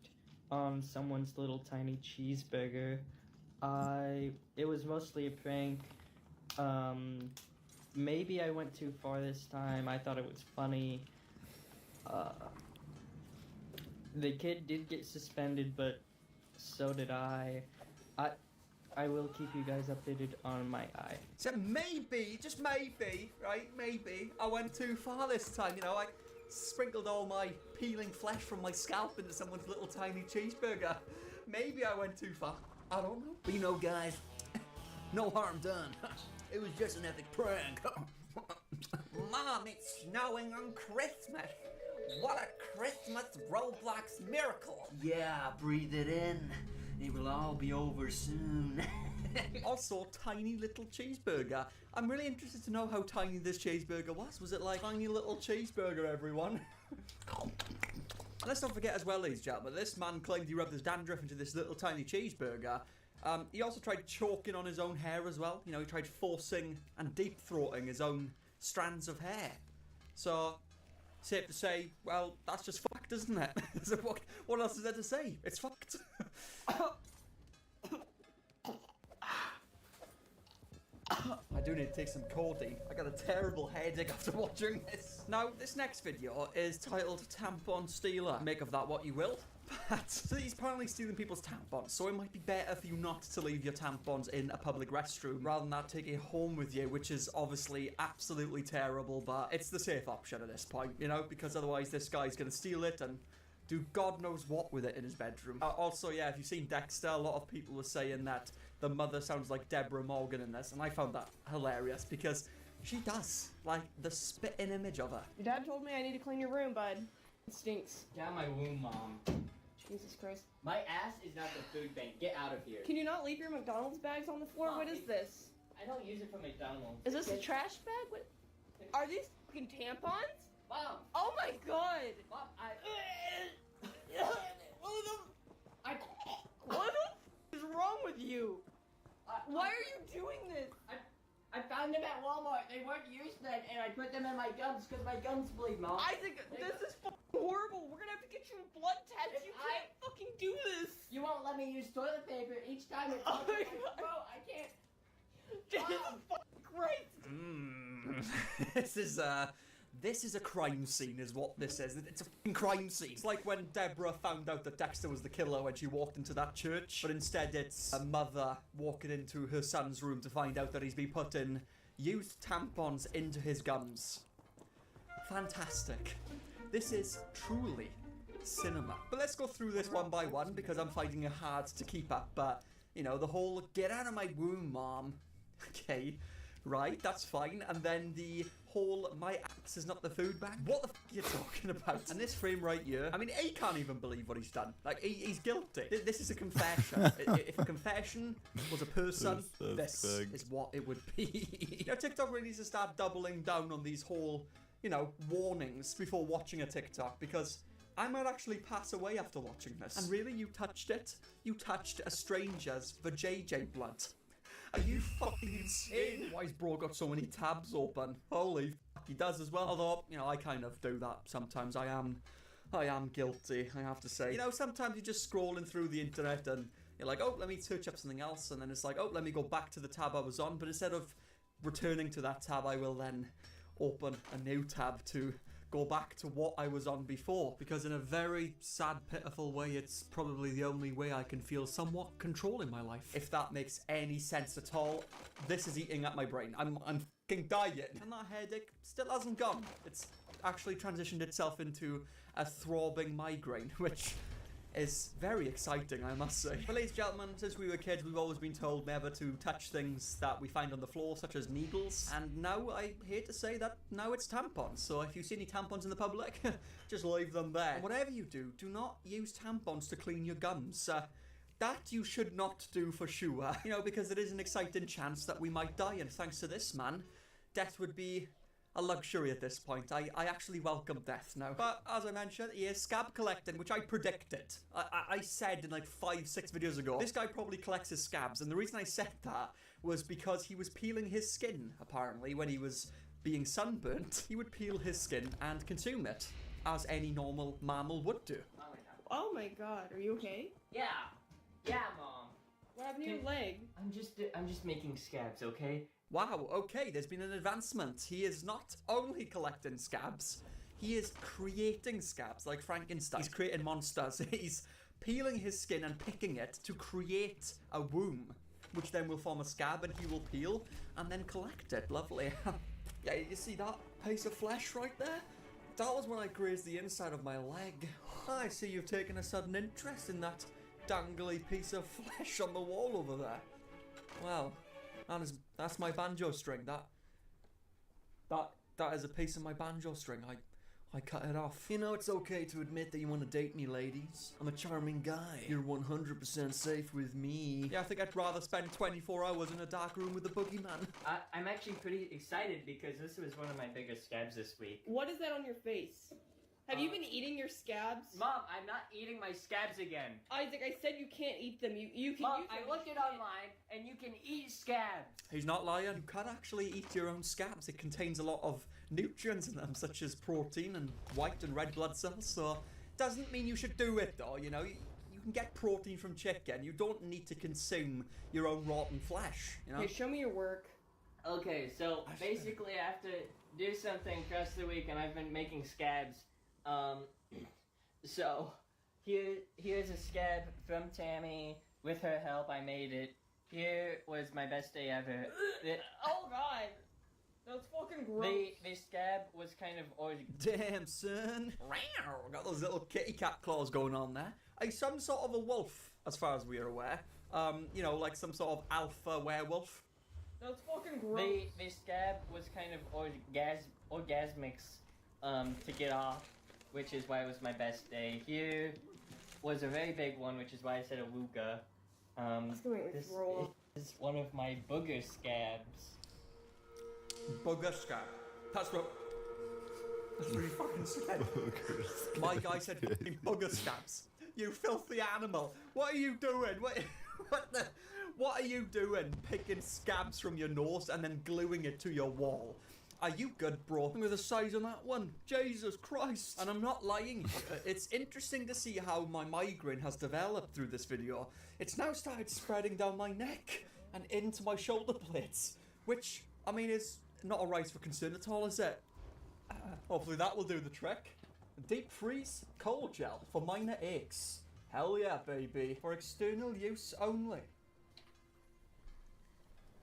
on someone's little tiny cheeseburger. It was mostly a prank. Maybe I went too far this time. I thought it was funny. The kid did get suspended, but so did I. I will keep you guys updated on my eye. So maybe, just maybe, right, maybe, I went too far this time, you know, I sprinkled all my peeling flesh from my scalp into someone's little tiny cheeseburger. Maybe I went too far. I don't know. But you know, guys, no harm done. It was just an epic prank. Mom, it's snowing on Christmas. What a Christmas Roblox miracle. Yeah, breathe it in. It will all be over soon. Also, tiny little cheeseburger. I'm really interested to know how tiny this cheeseburger was. Was it like tiny little cheeseburger, everyone? And let's not forget as well, ladies and gentlemen, this man claimed he rubbed his dandruff into this little tiny cheeseburger. He also tried choking on his own hair as well. You know, he tried forcing and deep-throating his own strands of hair. So, safe to say, well, that's just fucked, isn't it? So what else is there to say? It's fucked. I do need to take some codeine. I got a terrible headache after watching this. Now, this next video is titled Tampon Stealer. Make of that what you will. But, so he's apparently stealing people's tampons, so it might be better for you not to leave your tampons in a public restroom rather than that take it home with you, which is obviously absolutely terrible, but it's the safe option at this point, you know, because otherwise this guy's gonna steal it and do God knows what with it in his bedroom. Also, yeah, if you've seen Dexter, a lot of people were saying that the mother sounds like Deborah Morgan in this, and I found that hilarious because she does, like, the spitting image of her. Your dad told me I need to clean your room, bud. It stinks. Get out my womb, Mom. Jesus Christ. My ass is not the food bank. Get out of here. Can you not leave your McDonald's bags on the floor? Mom, What is this? I don't use it for McDonald's. Is this a trash bag? What? Are these fucking tampons? Mom! Oh my god! Mom, What is wrong with you? Why are you doing this? I found them at Walmart. They weren't used then, and I put them in my gums because my gums bleed, Mom. I think this is fucking horrible. We're gonna have to get you a blood test. You can't fucking do this. You won't let me use toilet paper each time it Oh my my throat. I can't. Jesus fucking Christ. This is a crime scene is what this is. It's a fucking crime scene. It's like when Deborah found out that Dexter was the killer when she walked into that church, but instead it's a mother walking into her son's room to find out that he's been putting used tampons into his gums. Fantastic. This is truly cinema. But let's go through this one by one because I'm finding it hard to keep up. But, you know, the whole get out of my womb, Mom. Okay, right, that's fine. And then the whole my axe is not the food bag. What the f are you talking about? And this frame right here, I mean, he can't even believe what he's done. Like, he's guilty. This is a confession. If a confession was a person, this is what it would be. You know, TikTok really needs to start doubling down on these whole, you know, warnings before watching a TikTok, because I might actually pass away after watching this. And really, you touched it? You touched a stranger's vajayjay blood. Are you fucking insane? Why's bro got so many tabs open? Holy fuck, he does as well. Although, you know, I kind of do that sometimes. I am guilty, I have to say. You know, sometimes you're just scrolling through the internet and you're like, oh, let me search up something else. And then it's like, oh, let me go back to the tab I was on. But instead of returning to that tab, I will then open a new tab to go back to what I was on before, because in a very sad, pitiful way, it's probably the only way I can feel somewhat control in my life. If that makes any sense at all, this is eating at my brain. I'm fucking dying. And that headache still hasn't gone. It's actually transitioned itself into a throbbing migraine, which is very exciting, I must say. But ladies and gentlemen, since we were kids, we've always been told never to touch things that we find on the floor, such as needles. And now I hate to say that now it's tampons. So if you see any tampons in the public, just leave them there. And whatever you do, do not use tampons to clean your gums. That you should not do for sure. You know, because there is an exciting chance that we might die. And thanks to this man, death would be a luxury at this point. I actually welcome death now. But as I mentioned, he is scab collecting, which I predicted. I said in like 5-6 videos ago, this guy probably collects his scabs, and the reason I said that was because he was peeling his skin, apparently, when he was being sunburnt. He would peel his skin and consume it, as any normal mammal would do. Oh my god, are you okay? Yeah, Mom. What happened to your leg? I'm just making scabs, okay? Wow, okay, there's been an advancement. He is not only collecting scabs, he is creating scabs like Frankenstein. He's creating monsters. He's peeling his skin and picking it to create a womb, which then will form a scab, and he will peel and then collect it. Lovely. Yeah, you see that piece of flesh right there? That was when I grazed the inside of my leg. I see you've taken a sudden interest in that dangly piece of flesh on the wall over there. Well, that's my banjo string. That is a piece of my banjo string. I cut it off. You know, it's okay to admit that you want to date me, ladies. I'm a charming guy. You're 100% safe with me. Yeah, I think I'd rather spend 24 hours in a dark room with the boogeyman. I'm actually pretty excited because this was one of my biggest scabs this week. What is that on your face? Have you been eating your scabs? Mom, I'm not eating my scabs again. Isaac, I said you can't eat them. You can Mom, use them. I looked it online, and you can eat scabs. He's not lying. You can actually eat your own scabs. It contains a lot of nutrients in them, such as protein and white and red blood cells. So, doesn't mean you should do it, though. You know, you can get protein from chicken. You don't need to consume your own rotten flesh. You know. Okay, show me your work. Okay, so basically, I have to do something across the week, and I've been making scabs. So here's a scab from Tammy. With her help, I made it. Here was my best day ever. Oh god, that's fucking gross. The scab was kind of Damn, son. Got those little kitty cat claws going on there. He's some sort of a wolf, as far as we are aware. You know, like some sort of alpha werewolf. That's fucking gross. The scab was kind of orgasmics to get off, which is why it was my best day. Here was a very big one, which is why I said awooga. This is one of my booger scabs. Booger scab. That's really fucking scary. My guy said fucking booger scabs. You filthy animal. What are you doing? What are you doing? Picking scabs from your nose and then gluing it to your wall. Are you good, bro? Look at the size on that one. Jesus Christ. And I'm not lying. It's interesting to see how my migraine has developed through this video. It's now started spreading down my neck and into my shoulder blades, which, I mean, is not a rise for concern at all, is it? Hopefully that will do the trick. Deep freeze cold gel for minor aches. Hell yeah, baby. For external use only.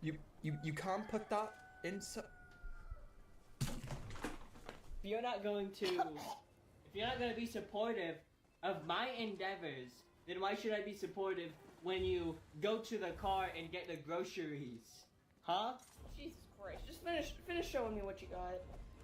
You can't put that inside. If you're not going to be supportive of my endeavors, then why should I be supportive when you go to the car and get the groceries? Huh? Jesus Christ. Just finish showing me what you got.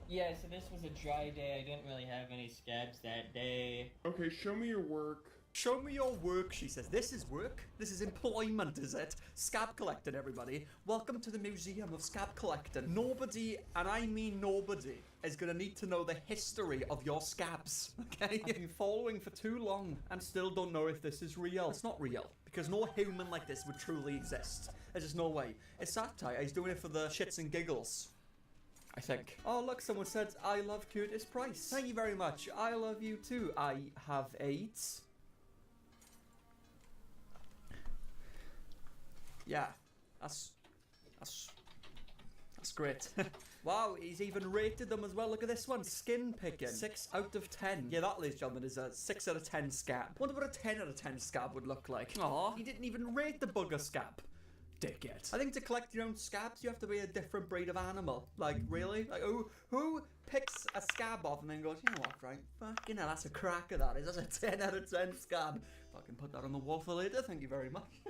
Yeah, so this was a dry day. I didn't really have any scabs that day. Okay, show me your work. Show me your work, she says. This is work? This is employment, is it? Scab collecting, everybody. Welcome to the Museum of Scab Collecting. Nobody, and I mean nobody, is gonna need to know the history of your scabs, okay? I've been following for too long and still don't know if this is real. It's not real, because no human like this would truly exist. There's just no way. It's satire. He's doing it for the shits and giggles, I think. Oh, look, someone said, I love Curtis Price. Thank you very much. I love you too. I have AIDS. Yeah, that's That's great. Wow, he's even rated them as well. Look at this one. Skin picking. 6 out of 10. Yeah, that, ladies and gentlemen, is a 6 out of 10 scab. Wonder what a 10 out of 10 scab would look like. Aw, he didn't even rate the bugger scab. Dickhead. I think to collect your own scabs, you have to be a different breed of animal. Like, really? Like, who picks a scab off and then goes, you know what, right? Fucking hell, that's a cracker, that is. That's a 10 out of 10 scab. Fucking put that on the wall for later, thank you very much.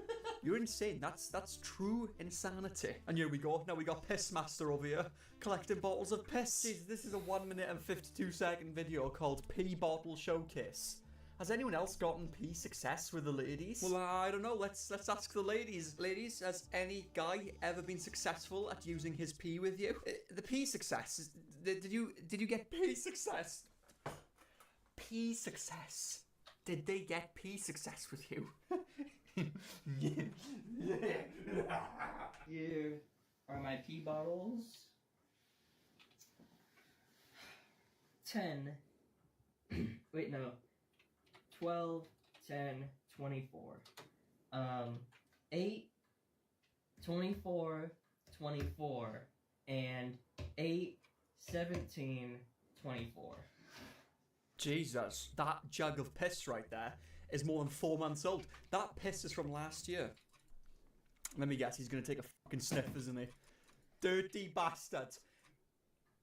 You're insane. That's true insanity. And here we go. Now we got Pissmaster over here, collecting bottles of piss. Jeez, this is a 1 minute and 52-second video called Pee Bottle Showcase. Has anyone else gotten pee success with the ladies? Well, I don't know. Let's ask the ladies. Ladies, has any guy ever been successful at using his pee with you? The pee success. Did you get pee success? Pee success. Did they get pee success with you? Here are my pee bottles. 10. Wait, no. 12, 10, 24. 8, 24, 24, and 8, 17, 24. Jesus, that jug of piss right there is more than 4 months old. That piss is from last year. Let me guess, he's gonna take a fucking sniff, isn't he? Dirty bastard.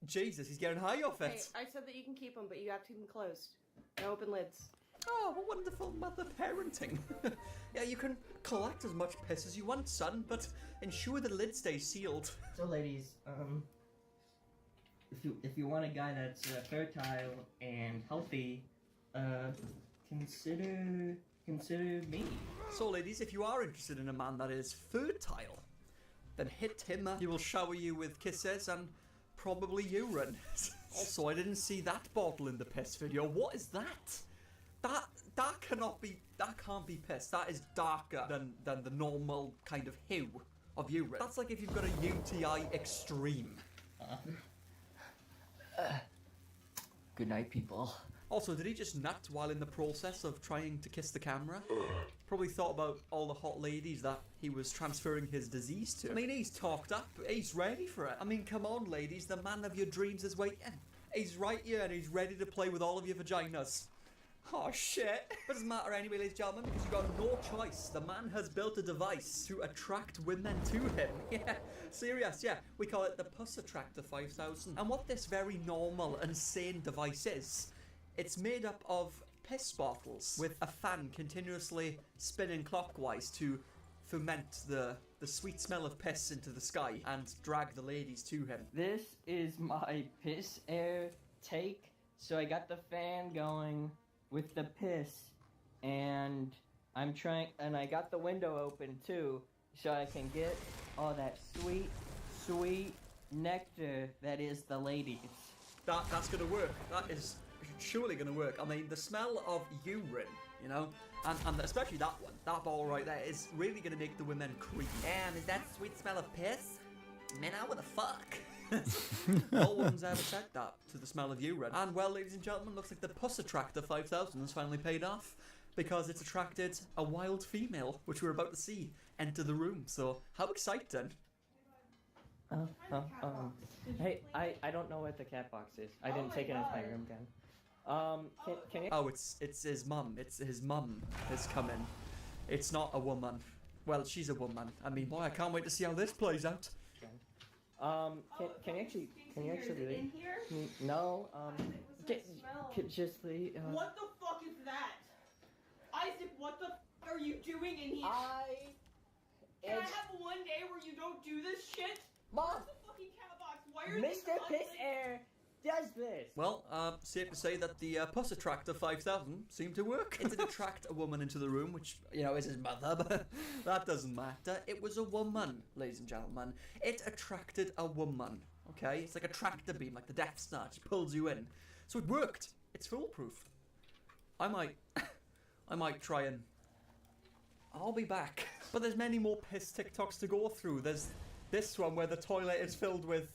Jesus, he's getting high off it. Hey, I said that you can keep them, but you have to keep them closed. No open lids. Oh, what wonderful mother parenting. Yeah, you can collect as much piss as you want, son, but ensure the lid stays sealed. So, ladies, if you want a guy that's fertile and healthy, consider me. So, ladies, if you are interested in a man that is fertile, then hit him. He will shower you with kisses and probably urine. Also, I didn't see that bottle in the piss video. What is that? That can't be piss. That is darker than the normal kind of hue of urine. That's like if you've got a UTI extreme. Good night, people. Also, did he just nut while in the process of trying to kiss the camera? Probably thought about all the hot ladies that he was transferring his disease to. I mean, he's talked up. He's ready for it. I mean, come on, ladies. The man of your dreams is waiting. He's right here and he's ready to play with all of your vaginas. Oh, shit. But it doesn't matter anyway, ladies and gentlemen, because you've got no choice. The man has built a device to attract women to him. Yeah, serious, yeah. We call it the Puss Attractor 5000. And what this very normal and sane device is, it's made up of piss bottles with a fan continuously spinning clockwise to foment the sweet smell of piss into the sky and drag the ladies to him. This is my piss air take. So I got the fan going with the piss, and I got the window open too, so I can get all that sweet, sweet nectar that is the ladies. That's gonna work. That is surely gonna work. I mean, the smell of urine, you know, and especially that one, that bottle right there, is really gonna make the women creep. Is that sweet smell of piss? Man, I wanna fuck. No one's ever said that to the smell of urine. And well, ladies and gentlemen, looks like the Puss Attractor 5000 has finally paid off, because it's attracted a wild female, which we're about to see enter the room. So how exciting. Hey, I don't know what the cat box is. I didn't take it into my room again. Can you? Oh, it's his mum. It's his mum has come in. It's not a woman. Well, she's a woman. I mean, boy, I can't wait to see how this plays out. Can you actually leave? In here? No, just leave. What the fuck is that? Isaac, what the fuck are you doing in here? Can I have one day where you don't do this shit? Mom! Where's the fucking cat box? Why are Mr. Piss Air does this. Well, safe to say that the Puss Attractor 5000 seemed to work. It did attract a woman into the room, which, you know, is his mother, but that doesn't matter. It was a woman, ladies and gentlemen. It attracted a woman, okay? It's like a tractor beam, like the Death Star. It pulls you in. So it worked. It's foolproof. I might try and... I'll be back. But there's many more piss TikToks to go through. There's this one where the toilet is filled with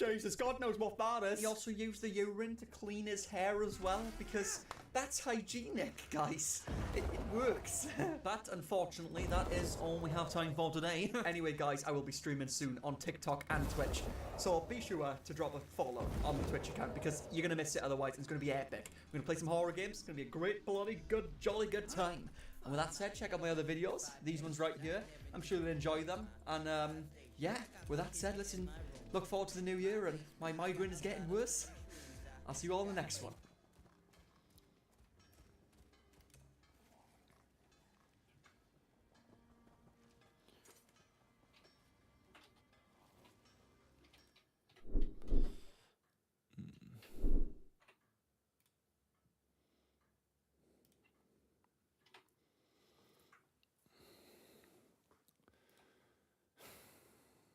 Jesus, God knows what that is. He also used the urine to clean his hair as well, because that's hygienic, guys. It works. But unfortunately, that is all we have time for today. Anyway, guys, I will be streaming soon on TikTok and Twitch. So be sure to drop a follow on the Twitch account, because you're going to miss it otherwise. It's going to be epic. We're going to play some horror games. It's going to be a great, bloody, good, jolly good time. And with that said, check out my other videos. These ones right here. I'm sure you'll enjoy them. And yeah, with that said, listen, look forward to the new year, and my migraine is getting worse. I'll see you all in the next one.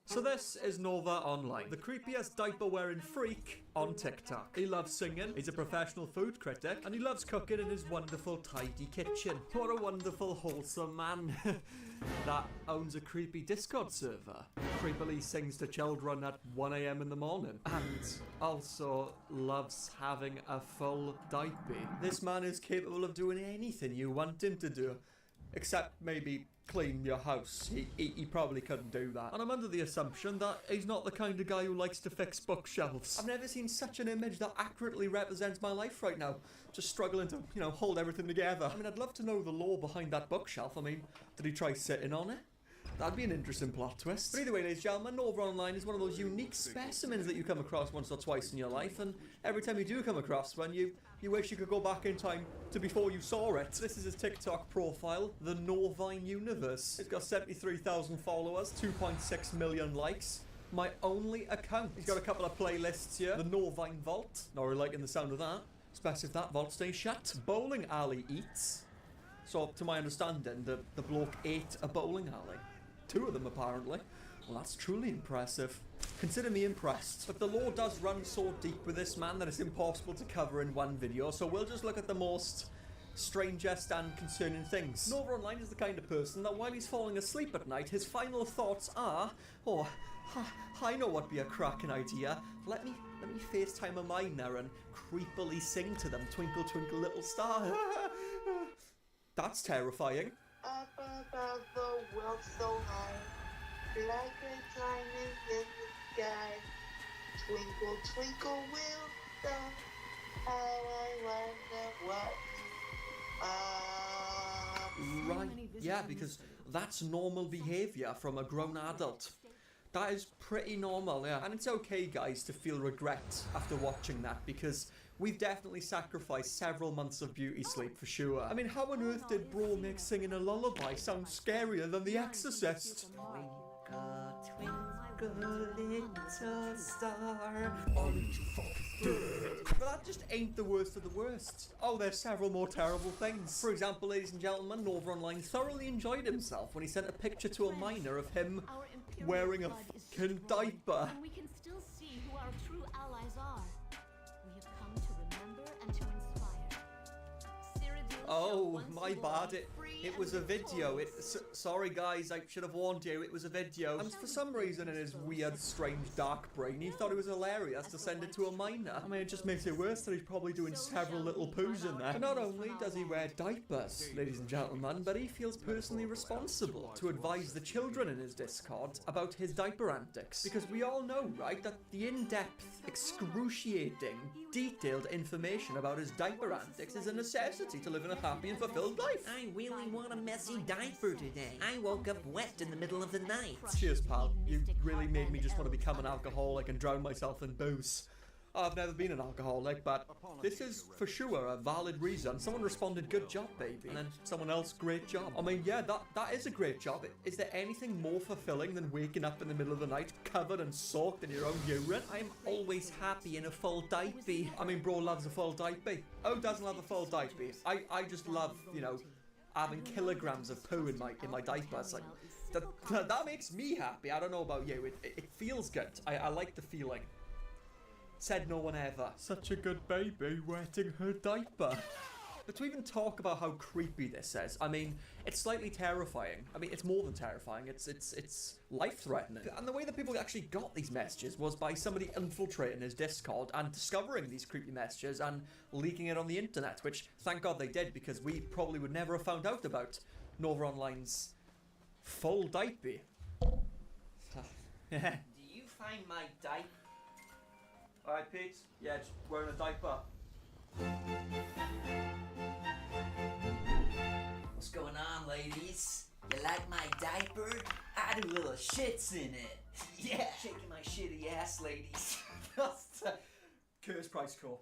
So this is Nova Online, the creepiest diaper-wearing freak on TikTok. He loves singing, he's a professional food critic, and he loves cooking in his wonderful, tidy kitchen. What a wonderful, wholesome man that owns a creepy Discord server. Creepily sings to children at 1 AM in the morning, and also loves having a full diaper. This man is capable of doing anything you want him to do, except maybe clean your house. He probably couldn't do that. And I'm under the assumption that he's not the kind of guy who likes to fix bookshelves. I've never seen such an image that accurately represents my life right now. Just struggling to, you know, hold everything together. I mean, I'd love to know the lore behind that bookshelf. I mean, did he try sitting on it? That'd be an interesting plot twist. But either way, ladies and gentlemen, Nova Online is one of those unique specimens that you come across once or twice in your life, and every time you do come across one, you wish you could go back in time to before you saw it. This is his TikTok profile, the Norvine Universe. It's got 73,000 followers, 2.6 million likes. My only account. He's got a couple of playlists here. The Norvine Vault. Not really liking the sound of that, especially if that vault stays shut. Bowling Alley Eats. So, to my understanding, the bloke ate a bowling alley. 2 of them, apparently. Well, that's truly impressive. Consider me impressed. But the lore does run so deep with this man that it's impossible to cover in one video, so we'll just look at the most strangest and concerning things. Nova Online is the kind of person that while he's falling asleep at night, his final thoughts are, oh, I know what'd be a cracking idea. Let me FaceTime a miner and creepily sing to them, Twinkle Twinkle Little Star. That's terrifying. Up above the world so high, like a diamond in the sky. Twinkle, twinkle, little star, how I wonder what you are. Right, yeah, because that's normal behaviour from a grown adult. That is pretty normal, yeah. And it's okay, guys, to feel regret after watching that, because we've definitely sacrificed several months of beauty sleep for sure. I mean, how on earth did Bro make singing a lullaby sound scarier than The Exorcist? Twinkle, little star. But that just ain't the worst of the worst. Oh, there's several more terrible things. For example, ladies and gentlemen, Nova Online thoroughly enjoyed himself when he sent a picture to a miner of him wearing a fucking diaper. And we can still see who our true allies are. We have come to remember and to inspire. Oh, my bad. It was a video. Sorry, guys. I should have warned you. It was a video. And for some reason, in his weird, strange, dark brain, he thought it was hilarious to send it to a miner. I mean, it just makes it worse that he's probably doing several little poos in there. And not only does he wear diapers, ladies and gentlemen, but he feels personally responsible to advise the children in his Discord about his diaper antics. Because we all know, right, that the in-depth, excruciating, detailed information about his diaper antics is a necessity to live in a happy and fulfilled life. I really want a messy diaper today. I woke up wet in the middle of the night. Cheers, pal. You really made me just want to become an alcoholic and drown myself in booze. I've never been an alcoholic, but this is for sure a valid reason. Someone responded, good job, baby. And then someone else, great job. I mean, yeah, that is a great job. Is there anything more fulfilling than waking up in the middle of the night covered and soaked in your own urine? I'm always happy in a full diaper. I mean, bro loves a full diaper. Who doesn't love a full diaper? I just love, you know, having kilograms of poo in my diapers. Like, that makes me happy. I don't know about you. It feels good. I like the feeling. Said no one ever. Such a good baby wetting her diaper. But to even talk about how creepy this is, I mean, it's slightly terrifying. I mean, it's more than terrifying. It's life-threatening. And the way that people actually got these messages was by somebody infiltrating his Discord and discovering these creepy messages and leaking it on the internet, which thank God they did, because we probably would never have found out about Nova Online's full diaper. Do you find my diaper? Alright, Pete. Yeah, just wearing a diaper. What's going on, ladies? You like my diaper? I do little shits in it. Yeah, shaking my shitty ass, ladies. Curtis Price Core.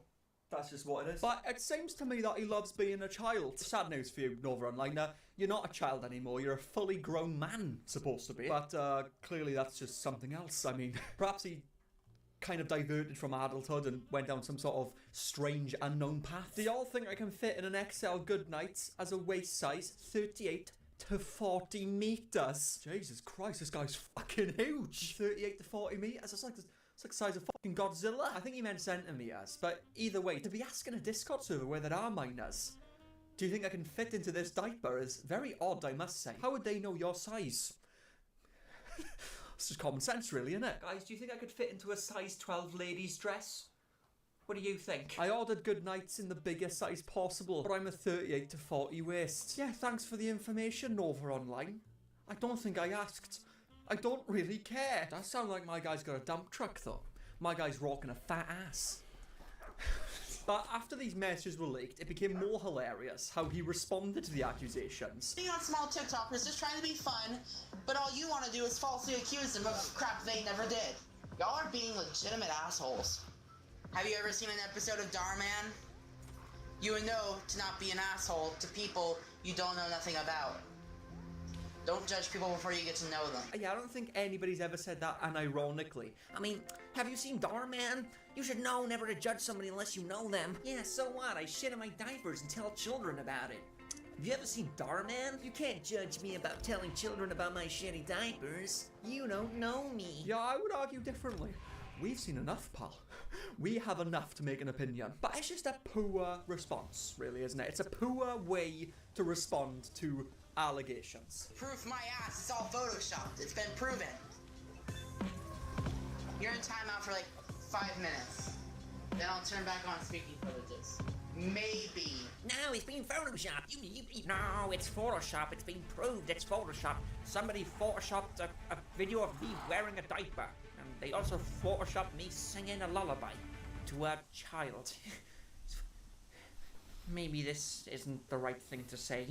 That's just what it is. But it seems to me that he loves being a child. Sad news for you, Nova Online. You're not a child anymore. You're a fully grown man, supposed to be. But clearly that's just something else. I mean, perhaps he kind of diverted from adulthood and went down some sort of strange unknown path. Do y'all think I can fit in an XL Goodnight as a waist size 38 to 40 meters? Jesus Christ, this guy's fucking huge. 38 to 40 meters? It's like the size of fucking Godzilla. I think he meant centimeters, but either way, to be asking a Discord server where there are minors, do you think I can fit into this diaper is very odd, I must say. How would they know your size? It's just common sense, really, isn't it? Guys, do you think I could fit into a size 12 ladies dress? What do you think? I ordered Goodnights in the biggest size possible, but I'm a 38 to 40 waist. Yeah, thanks for the information, Nova Online. I don't think I asked. I don't really care. That sounds like my guy's got a dump truck, though. My guy's rocking a fat ass. But after these messages were leaked, it became more hilarious how he responded to the accusations. Being on small TikTokers just trying to be fun, but all you want to do is falsely accuse them of crap they never did. Y'all are being legitimate assholes. Have you ever seen an episode of Darman? You would know to not be an asshole to people you don't know nothing about. Don't judge people before you get to know them. Yeah, I don't think anybody's ever said that unironically. I mean, have you seen Darman? You should know never to judge somebody unless you know them. Yeah, so what? I shit in my diapers and tell children about it. Have you ever seen Darman? You can't judge me about telling children about my shitty diapers. You don't know me. Yeah, I would argue differently. We've seen enough, pal. We have enough to make an opinion. But it's just a poor response, really, isn't it? It's a poor way to respond to allegations. Proof my ass, it's all photoshopped. It's been proven. You're in timeout for like 5 minutes. Then I'll turn back on speaking privileges. Maybe. No, it's been photoshopped. No, it's Photoshop. It's been proved it's Photoshop. Somebody photoshopped a video of me wearing a diaper. And they also photoshopped me singing a lullaby to a child. Maybe this isn't the right thing to say.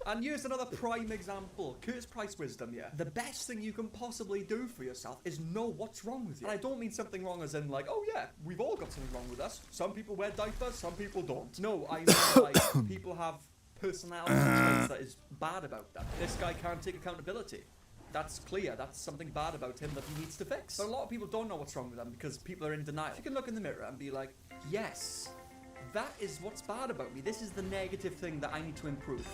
And here's another prime example. Curtis Price wisdom, yeah. The best thing you can possibly do for yourself is know what's wrong with you. And I don't mean something wrong as in like, oh yeah, we've all got something wrong with us. Some people wear diapers, some people don't. No, I mean like, people have personality traits that is bad about them. This guy can't take accountability. That's clear. That's something bad about him that he needs to fix. But a lot of people don't know what's wrong with them because people are in denial. You can look in the mirror and be like, yes, that is what's bad about me. This is the negative thing that I need to improve.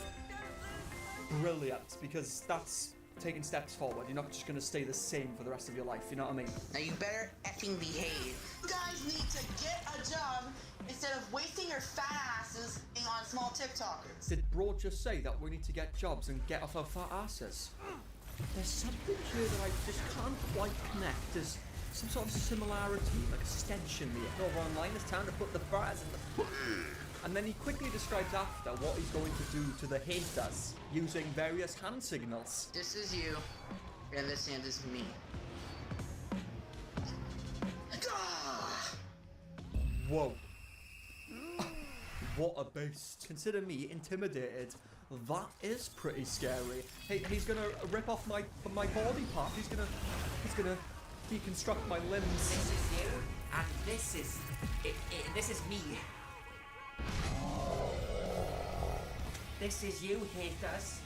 Brilliant, because that's taking steps forward. You're not just going to stay the same for the rest of your life, you know what I mean? Now you better effing behave. You guys need to get a job instead of wasting your fat asses being on small TikTokers. Did Bro just say that we need to get jobs and get off our fat asses? There's something here that I just can't quite connect. There's some sort of similarity, like a stench in the air. Over online, it's time to put the fries in the... And then he quickly describes after what he's going to do to the haters using various hand signals. This is you, and this hand is me. Whoa. What a beast. Consider me intimidated. That is pretty scary. Hey, he's gonna rip off my body part. He's gonna deconstruct my limbs. This is you, and this is me. This is you, haters.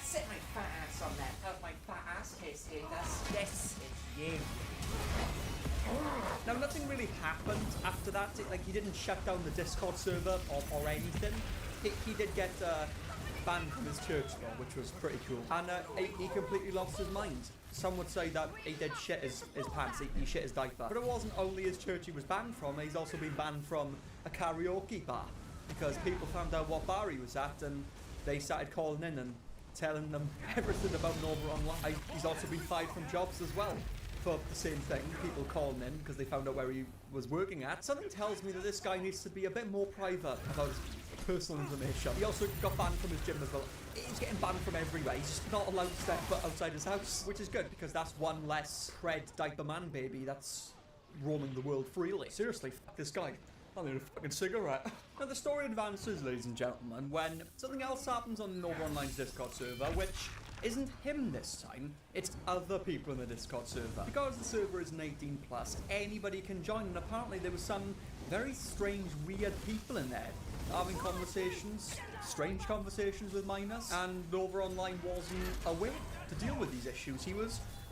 Sit my fat ass on that. Have my fat ass kiss, haters. This is you. Now, nothing really happened after that. Like, he didn't shut down the Discord server or anything. He did get banned from his church, though, which was pretty cool. And he completely lost his mind. some would say that he did shit his pants, he shit his diaper. But it wasn't only his church he was banned from, he's also been banned from a karaoke bar. Because people found out what bar he was at and they started calling in and telling them everything about Nova Online. He's also been fired from jobs as well for the same thing, people calling in because they found out where he was working at. Something tells me that this guy needs to be a bit more private about his personal information. He also got banned from his gym as well. He's getting banned from everywhere. He's just not allowed to step foot outside his house, which is good because that's one less cred diaper man baby that's roaming the world freely. Seriously, fuck this guy. I need a fucking cigarette. Now the story advances, ladies and gentlemen, when something else happens on Nova Online's Discord server, which isn't him this time, it's other people in the Discord server. Because the server is an 18+, anybody can join, and apparently there was some very strange, weird people in there having conversations, strange conversations with minors, and Nova Online wasn't aware to deal with these issues.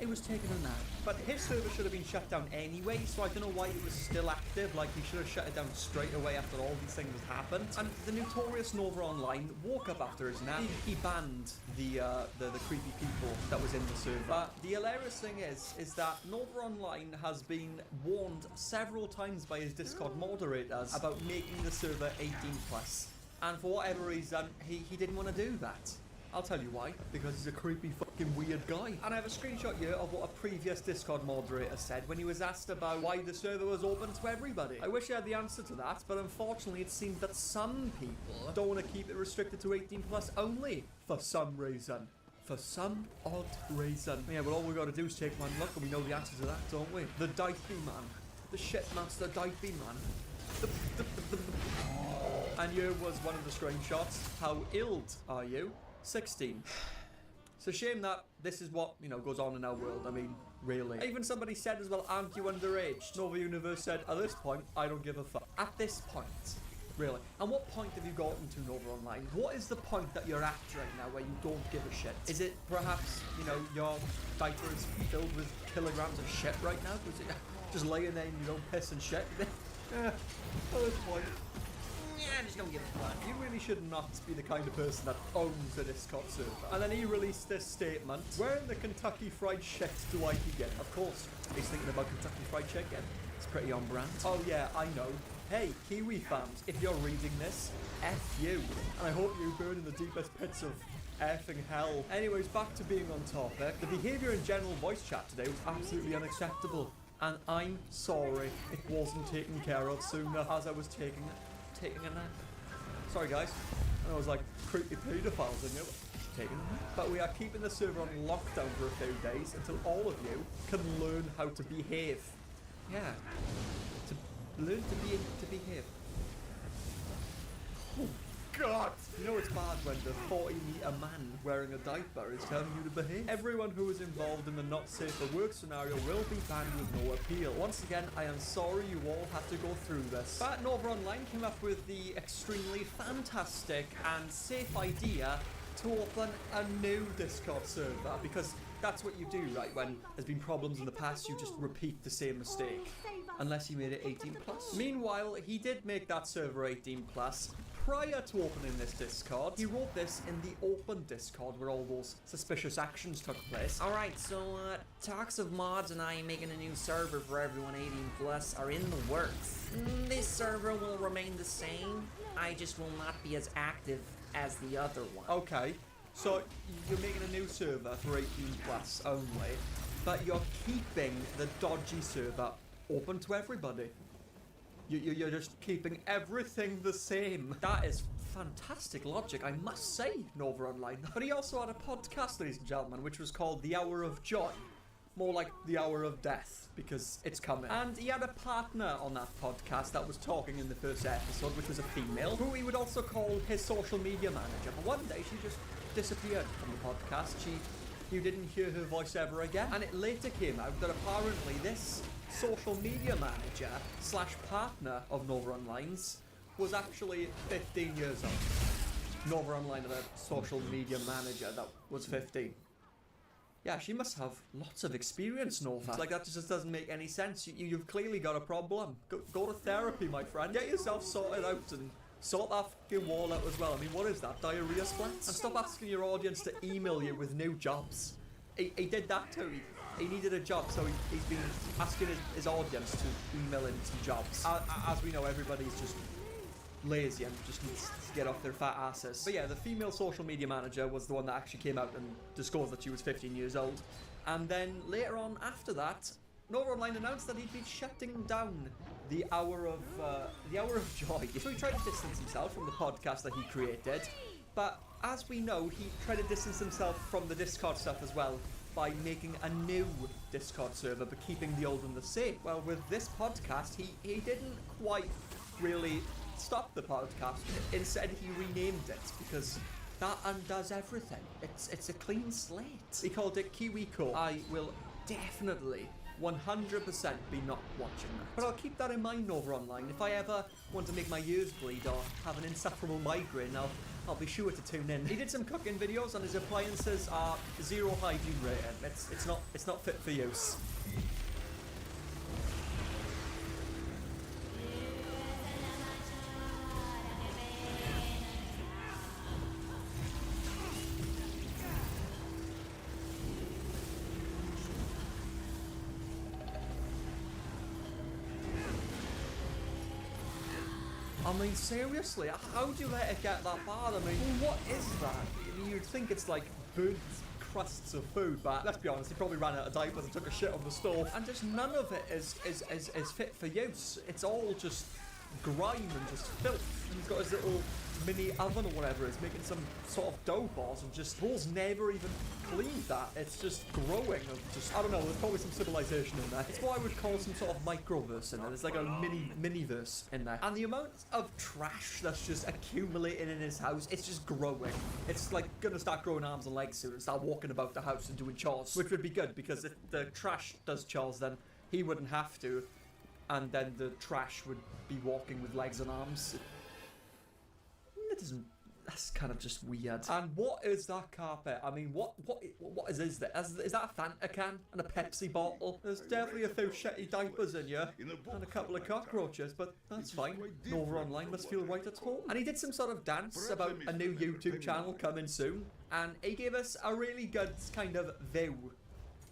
It was taken a nap. But his server should have been shut down anyway, so I don't know why it was still active. Like, he should have shut it down straight away after all these things had happened. And the notorious Nova Online woke up after his nap. He banned the creepy people that was in the server. But the hilarious thing is that Nova Online has been warned several times by his Discord moderators about making the server 18+. And for whatever reason, he didn't want to do that. I'll tell you why, because he's a creepy fucking weird guy. And I have a screenshot here of what a previous Discord moderator said when he was asked about why the server was open to everybody. I wish I had the answer to that, but unfortunately it seems that some people don't want to keep it restricted to 18+ only, for some reason. For some odd reason. Yeah, well all we gotta do is take one look and we know the answer to that, don't we? The Diaper Man. The shitmaster Diaper Man. And here was one of the screenshots. How ill are you? 16. It's a shame that this is what, goes on in our world. I mean, really. Even somebody said as well, aren't you underage? Nova Universe said, at this point, I don't give a fuck. At this point. Really. And what point have you gotten to Nova Online? What is the point that you're at right now where you don't give a shit? Is it perhaps, your diaper is filled with kilograms of shit right now? Is it just laying there in your own piss and shit? Yeah, at this point. Yeah, I just don't give a fuck. You really should not be the kind of person that owns a Discord server. And then he released this statement. Where in the Kentucky Fried Shit do I begin? Of course, he's thinking about Kentucky Fried Chicken. It's pretty on brand. Oh yeah, I know. Hey, Kiwi fans, if you're reading this, F you. And I hope you burn in the deepest pits of effing hell. Anyways, back to being on topic. The behaviour in general voice chat today was absolutely unacceptable. And I'm sorry it wasn't taken care of sooner as I was taking a nap. Sorry guys, I was like creepy pedophiles in you. Taking a nap. But we are keeping the server on lockdown for a few days until all of you can learn how to behave. Yeah, to learn to behave. Oh God! You know it's bad when the 40-meter man wearing a diaper is telling you to behave. Everyone who is involved in the not safe for work scenario will be banned with no appeal. Once again, I am sorry you all have to go through this. But Nova Online came up with the extremely fantastic and safe idea to open a new Discord server, because that's what you do, right? When there's been problems in the past, you just repeat the same mistake. Unless you made it 18+. Meanwhile, he did make that server 18+. Prior to opening this Discord, he wrote this in the open Discord where all those suspicious actions took place. Alright, so talks of mods and I making a new server for everyone 18+ are in the works. This server will remain the same, I just will not be as active as the other one. Okay, so you're making a new server for 18+ only, but you're keeping the dodgy server open to everybody. You're just keeping everything the same. That is fantastic logic, I must say, Nova Online. But he also had a podcast, ladies and gentlemen, which was called The Hour of Joy. More like The Hour of Death, because it's coming. And he had a partner on that podcast that was talking in the first episode, which was a female, who he would also call his social media manager. But one day, she just disappeared from the podcast. You didn't hear her voice ever again. And it later came out that apparently this social media manager / partner of Nova Online's was actually 15 years old. Nova Online had a social media manager that was 15. Yeah, she must have lots of experience, Nova. Like, that just doesn't make any sense. You've clearly got a problem. Go to therapy, my friend. Get yourself sorted out and sort that fucking wall out as well. I mean, what is that? Diarrhea splats? And stop asking your audience to email you with new jobs. he did that too. He needed a job, so he's been asking his audience to email in some jobs. As we know, everybody's just lazy and just needs to get off their fat asses. But yeah, the female social media manager was the one that actually came out and disclosed that she was 15 years old. And then later on after that, Nova Online announced that he'd be shutting down the Hour of Joy. So he tried to distance himself from the podcast that he created, but as we know, he tried to distance himself from the Discord stuff as well by making a new Discord server but keeping the old one the same. Well, with this podcast, he didn't quite really stop the podcast. Instead, he renamed it because that undoes everything. It's a clean slate. He called it KiwiCo. I will definitely 100% be not watching that. But I'll keep that in mind over online. If I ever want to make my ears bleed or have an insufferable migraine, I'll be sure to tune in. He did some cooking videos and his appliances are 0 hygiene rating. It's not fit for use. I mean, seriously, how do you let it get that bad? I mean, what is that? I mean, you'd think it's like burnt crusts of food, but let's be honest, he probably ran out of diapers and took a shit on the stove. And just none of it is fit for use. It's all just grime and just filth. He's got his little mini oven or whatever it is, making some sort of dough balls, and just Paul's never even cleaned that. It's just growing of just, I don't know, there's probably some civilization in there. It's what I would call some sort of microverse in there. There's like a mini-verse in there. And the amount of trash that's just accumulating in his house, it's just growing. It's like gonna start growing arms and legs soon and start walking about the house and doing chores, which would be good because if the trash does chores, then he wouldn't have to, and then the trash would be walking with legs and arms. That's kind of just weird. And what is that carpet? I mean, what is that? Is that a Fanta can and a Pepsi bottle? There's definitely a few shitty diapers in here and a couple of cockroaches, but that's fine. Nova Online must feel right at home. And he did some sort of dance about a new YouTube channel coming soon, and he gave us a really good kind of view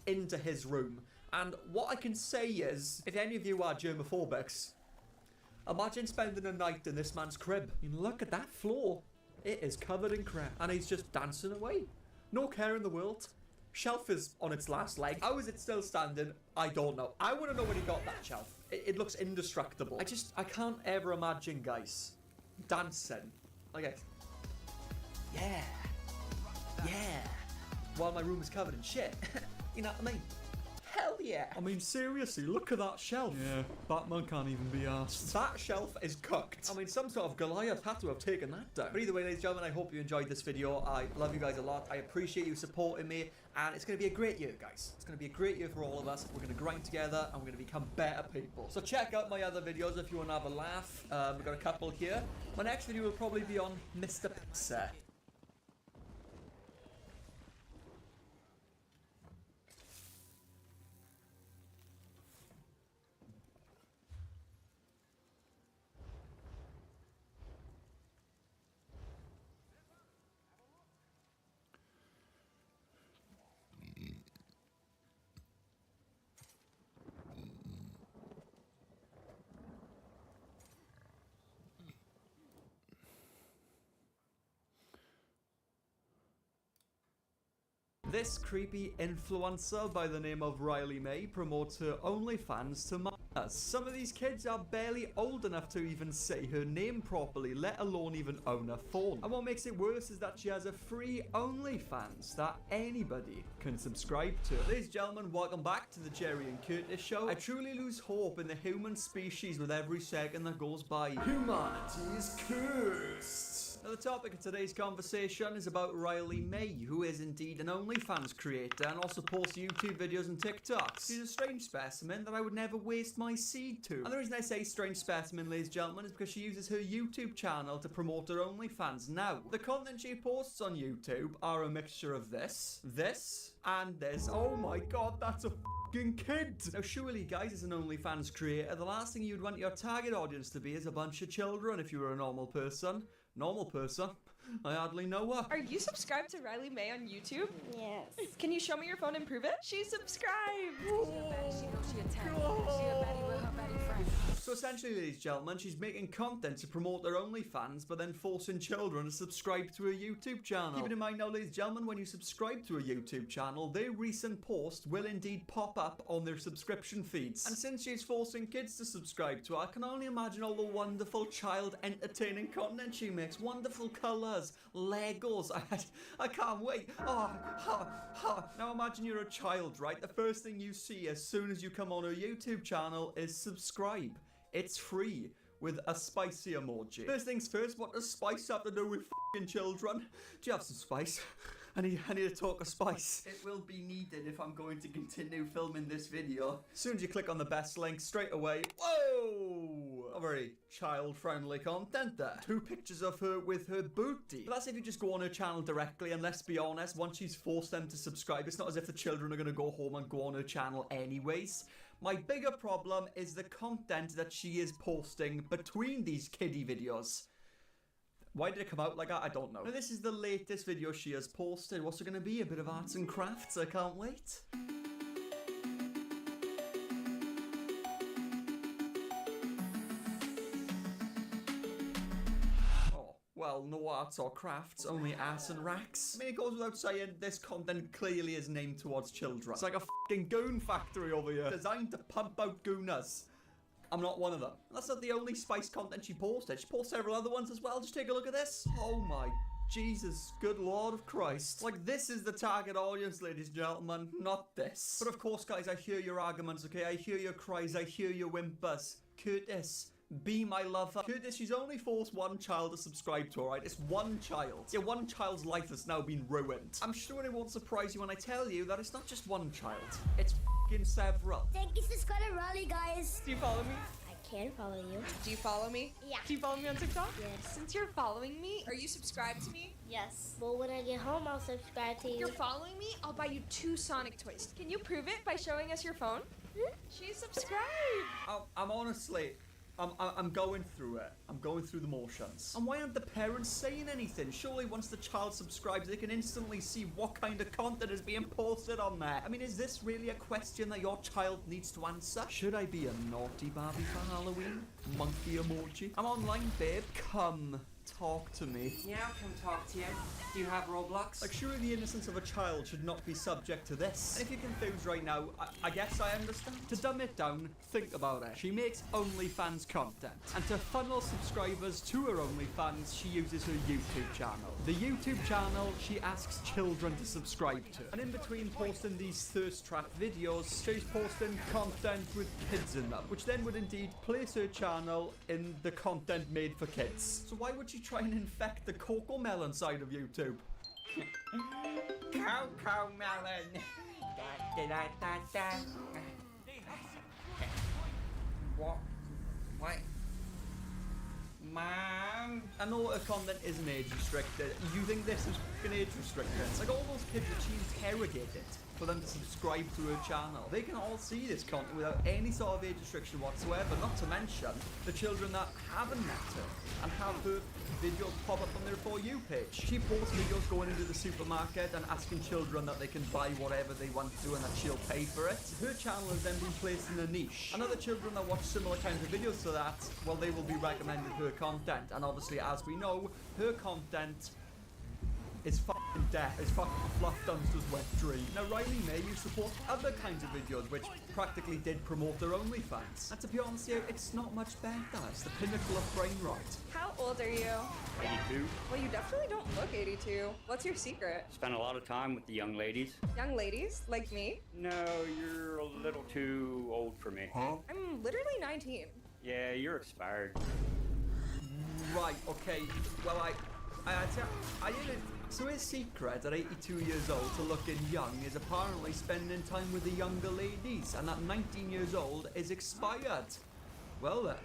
into his room. And what I can say is, if any of you are germophobics, imagine spending a night in this man's crib. I mean, look at that floor. It is covered in crap. And he's just dancing away. No care in the world. Shelf is on its last leg. How is it still standing? I don't know. I want to know when he got that shelf. It looks indestructible. I can't ever imagine, guys, dancing. Okay. Yeah. Yeah. While my room is covered in shit. You know what I mean? Hell yeah. I mean, seriously, look at that shelf. Yeah, Batman can't even be arsed. That shelf is cooked. I mean, some sort of Goliath had to have taken that down. But either way, ladies and gentlemen, I hope you enjoyed this video. I love you guys a lot. I appreciate you supporting me. And it's going to be a great year, guys. It's going to be a great year for all of us. We're going to grind together and we're going to become better people. So check out my other videos if you want to have a laugh. We've got a couple here. My next video will probably be on Mr. Pizza. This creepy influencer by the name of Riley May promotes her OnlyFans to minors. Some of these kids are barely old enough to even say her name properly, let alone even own a phone. And what makes it worse is that she has a free OnlyFans that anybody can subscribe to. Ladies and gentlemen, welcome back to the Jerry and Curtis show. I truly lose hope in the human species with every second that goes by. Humanity is cursed. Now, the topic of today's conversation is about Riley May, who is indeed an OnlyFans creator and also posts YouTube videos and TikToks. She's a strange specimen that I would never waste my seed to. And the reason I say strange specimen, ladies and gentlemen, is because she uses her YouTube channel to promote her OnlyFans. Now, the content she posts on YouTube are a mixture of this, and this. Oh my god, that's a f***ing kid! Now surely, guys, as an OnlyFans creator, the last thing you'd want your target audience to be is a bunch of children if you were a normal person. I hardly know her. Are you subscribed to Riley May on YouTube? Yes. Can you show me your phone and prove it? She's subscribed! So essentially, ladies and gentlemen, she's making content to promote her OnlyFans, but then forcing children to subscribe to her YouTube channel. Keeping in mind now, ladies and gentlemen, when you subscribe to a YouTube channel, their recent posts will indeed pop up on their subscription feeds. And since she's forcing kids to subscribe to her, I can only imagine all the wonderful child entertaining content she makes. Wonderful colours, Legos. I can't wait. Now imagine you're a child, right? The first thing you see as soon as you come on her YouTube channel is subscribe. It's free with a spicy emoji. First things first, what does spice have to do with f***ing children? Do you have some spice? I need to talk of spice. It will be needed if I'm going to continue filming this video. As soon as you click on the best link, straight away, whoa! A very child-friendly content there. 2 pictures of her with her booty. But that's if you just go on her channel directly, and let's be honest, once she's forced them to subscribe, it's not as if the children are going to go home and go on her channel anyways. My bigger problem is the content that she is posting between these kiddie videos. Why did it come out like that? I don't know. Now, this is the latest video she has posted. What's it going to be? A bit of arts and crafts? I can't wait. Well, no arts or crafts, only ass and racks. I mean, it goes without saying, this content clearly is named towards children. It's like a f***ing goon factory over here, designed to pump out gooners. I'm not one of them. That's not the only spice content she posted. She posted several other ones as well. Just take a look at this. Oh my Jesus, good Lord of Christ. Like, this is the target audience, ladies and gentlemen, not this. But of course, guys, I hear your arguments, okay? I hear your cries, I hear your whimpers. Curtis, be my lover. Curtis, she's only forced one child to subscribe to her, right? It's one child. Yeah, one child's life has now been ruined. I'm sure it won't surprise you when I tell you that it's not just one child. It's f***ing several. Thank you, subscribe to Raleigh, guys. Do you follow me? I can follow you. Do you follow me? Yeah. Do you follow me on TikTok? Yes. Since you're following me, are you subscribed to me? Yes. Well, when I get home, I'll subscribe to you. If you're following me, I'll buy you 2 Sonic toys. Can you prove it by showing us your phone? She's subscribed. I'm honestly... I'm going through it. I'm going through the motions. And why aren't the parents saying anything? Surely once the child subscribes, they can instantly see what kind of content is being posted on there. I mean, is this really a question that your child needs to answer? Should I be a naughty Barbie for Halloween? Monkey emoji? I'm online, babe. Come. Talk to me. Yeah, I'll come talk to you. Do you have Roblox? Like, surely the innocence of a child should not be subject to this. And if you're confused right now, I guess I understand. To dumb it down, think about it. She makes OnlyFans content. And to funnel subscribers to her OnlyFans, she uses her YouTube channel. The YouTube channel, she asks children to subscribe to. And in between posting these thirst trap videos, she's posting content with kids in them, which then would indeed place her channel in the content made for kids. So why would she try and infect the cocoa melon side of YouTube? Cocoa melon. What? Mom? I know her content isn't age restricted. You think this is fucking age restricted? It's like all those kids that she interrogated for them to subscribe to her channel. They can all see this content without any sort of age restriction whatsoever, not to mention the children that haven't met her and have her videos pop up on their For You page. She posts videos going into the supermarket and asking children that they can buy whatever they want to and that she'll pay for it. Her channel has then been placed in a niche. And other children that watch similar kinds of videos to that, well, they will be recommended her content. And obviously, as we know, her content is fucking death. It's fucking fluff dumpsters wet dream. Now, Riley May used to post other kinds of videos which practically did promote their OnlyFans. And to be honest here, it's not much better. It's the pinnacle of brain rot. How old are you? 82. Well, you definitely don't look 82. What's your secret? Spent a lot of time with the young ladies. Young ladies? Like me? No, you're a little too old for me. Huh? I'm literally 19. Yeah, you're expired. Right, okay. Well, I didn't... So his secret at 82 years old to looking young is apparently spending time with the younger ladies, and at 19 years old is expired. Well then,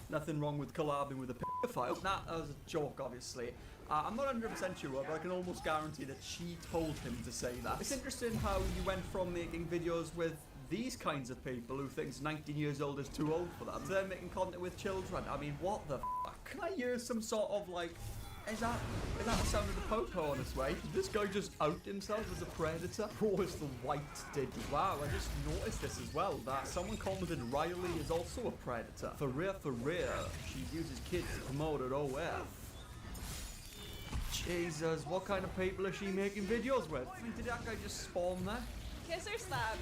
nothing wrong with collabing with a pedophile. That was a joke, obviously. I'm not 100% sure, but I can almost guarantee that she told him to say that. It's interesting how you went from making videos with these kinds of people who thinks 19 years old is too old for them to then making content with children. I mean, what the fuck? Can I hear some sort of, like, Is that the sound of the popo on its way? Did this guy just out himself as a predator? Or is the white did? Wow, I just noticed this as well, that someone commented Riley is also a predator. For real, she uses kids to promote her OF. Jesus, what kind of people is she making videos with? I mean, did that guy just spawn there? Kiss or slap?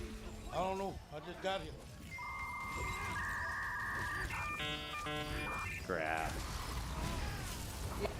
I don't know. I just got here. Crap.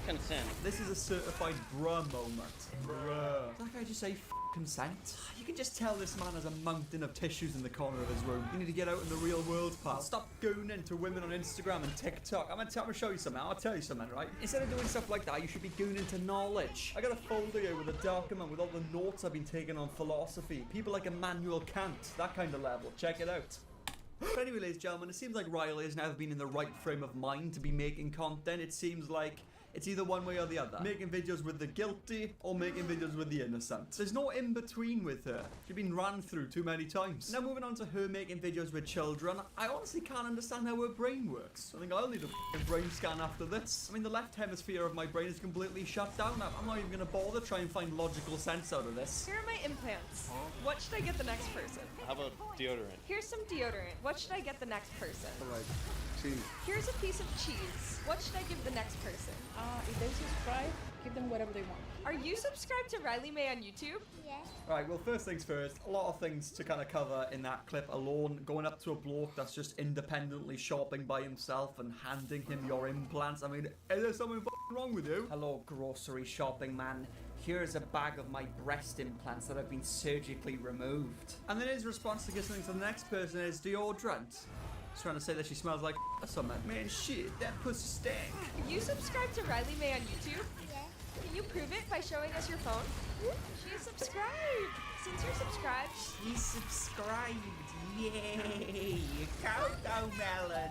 Consent. This is a certified bruh moment. Bruh. Did that guy just say consent? You can just tell this man has a mountain of tissues in the corner of his room. You need to get out in the real world, pal. Stop gooning to women on Instagram and TikTok. I'm gonna show you something. I'll tell you something, right? Instead of doing stuff like that, you should be gooning to knowledge. I got a folder here with a document with all the notes I've been taking on philosophy. People like Immanuel Kant, that kind of level. Check it out. But anyway, ladies and gentlemen, it seems like Riley has never been in the right frame of mind to be making content. It seems like it's either one way or the other. Making videos with the guilty or making videos with the innocent. There's no in between with her. She's been ran through too many times. Now moving on to her making videos with children, I honestly can't understand how her brain works. I think I'll need a brain scan after this. I mean, the left hemisphere of my brain is completely shut down. I'm not even gonna bother trying to find logical sense out of this. Here are my implants. What should I get the next person? How about deodorant? Here's some deodorant. What should I get the next person? Alright. Cheese. Here's a piece of cheese. What should I give the next person? If they subscribe, give them whatever they want. Are you subscribed to Riley May on YouTube? Yeah. Alright, well, first things first, a lot of things to kind of cover in that clip alone. Going up to a bloke that's just independently shopping by himself and handing him your implants. I mean, is there something wrong with you? Hello, grocery shopping man. Here's a bag of my breast implants that have been surgically removed. And then his response to get something to the next person is deodorant. He's trying to say that she smells like or something. Man, shit, that pussy stank. Are you subscribed to Riley May on YouTube? Yeah. Can you prove it by showing us your phone? She's subscribed. Since you're subscribed, She's subscribed. Yay! Countdown melon.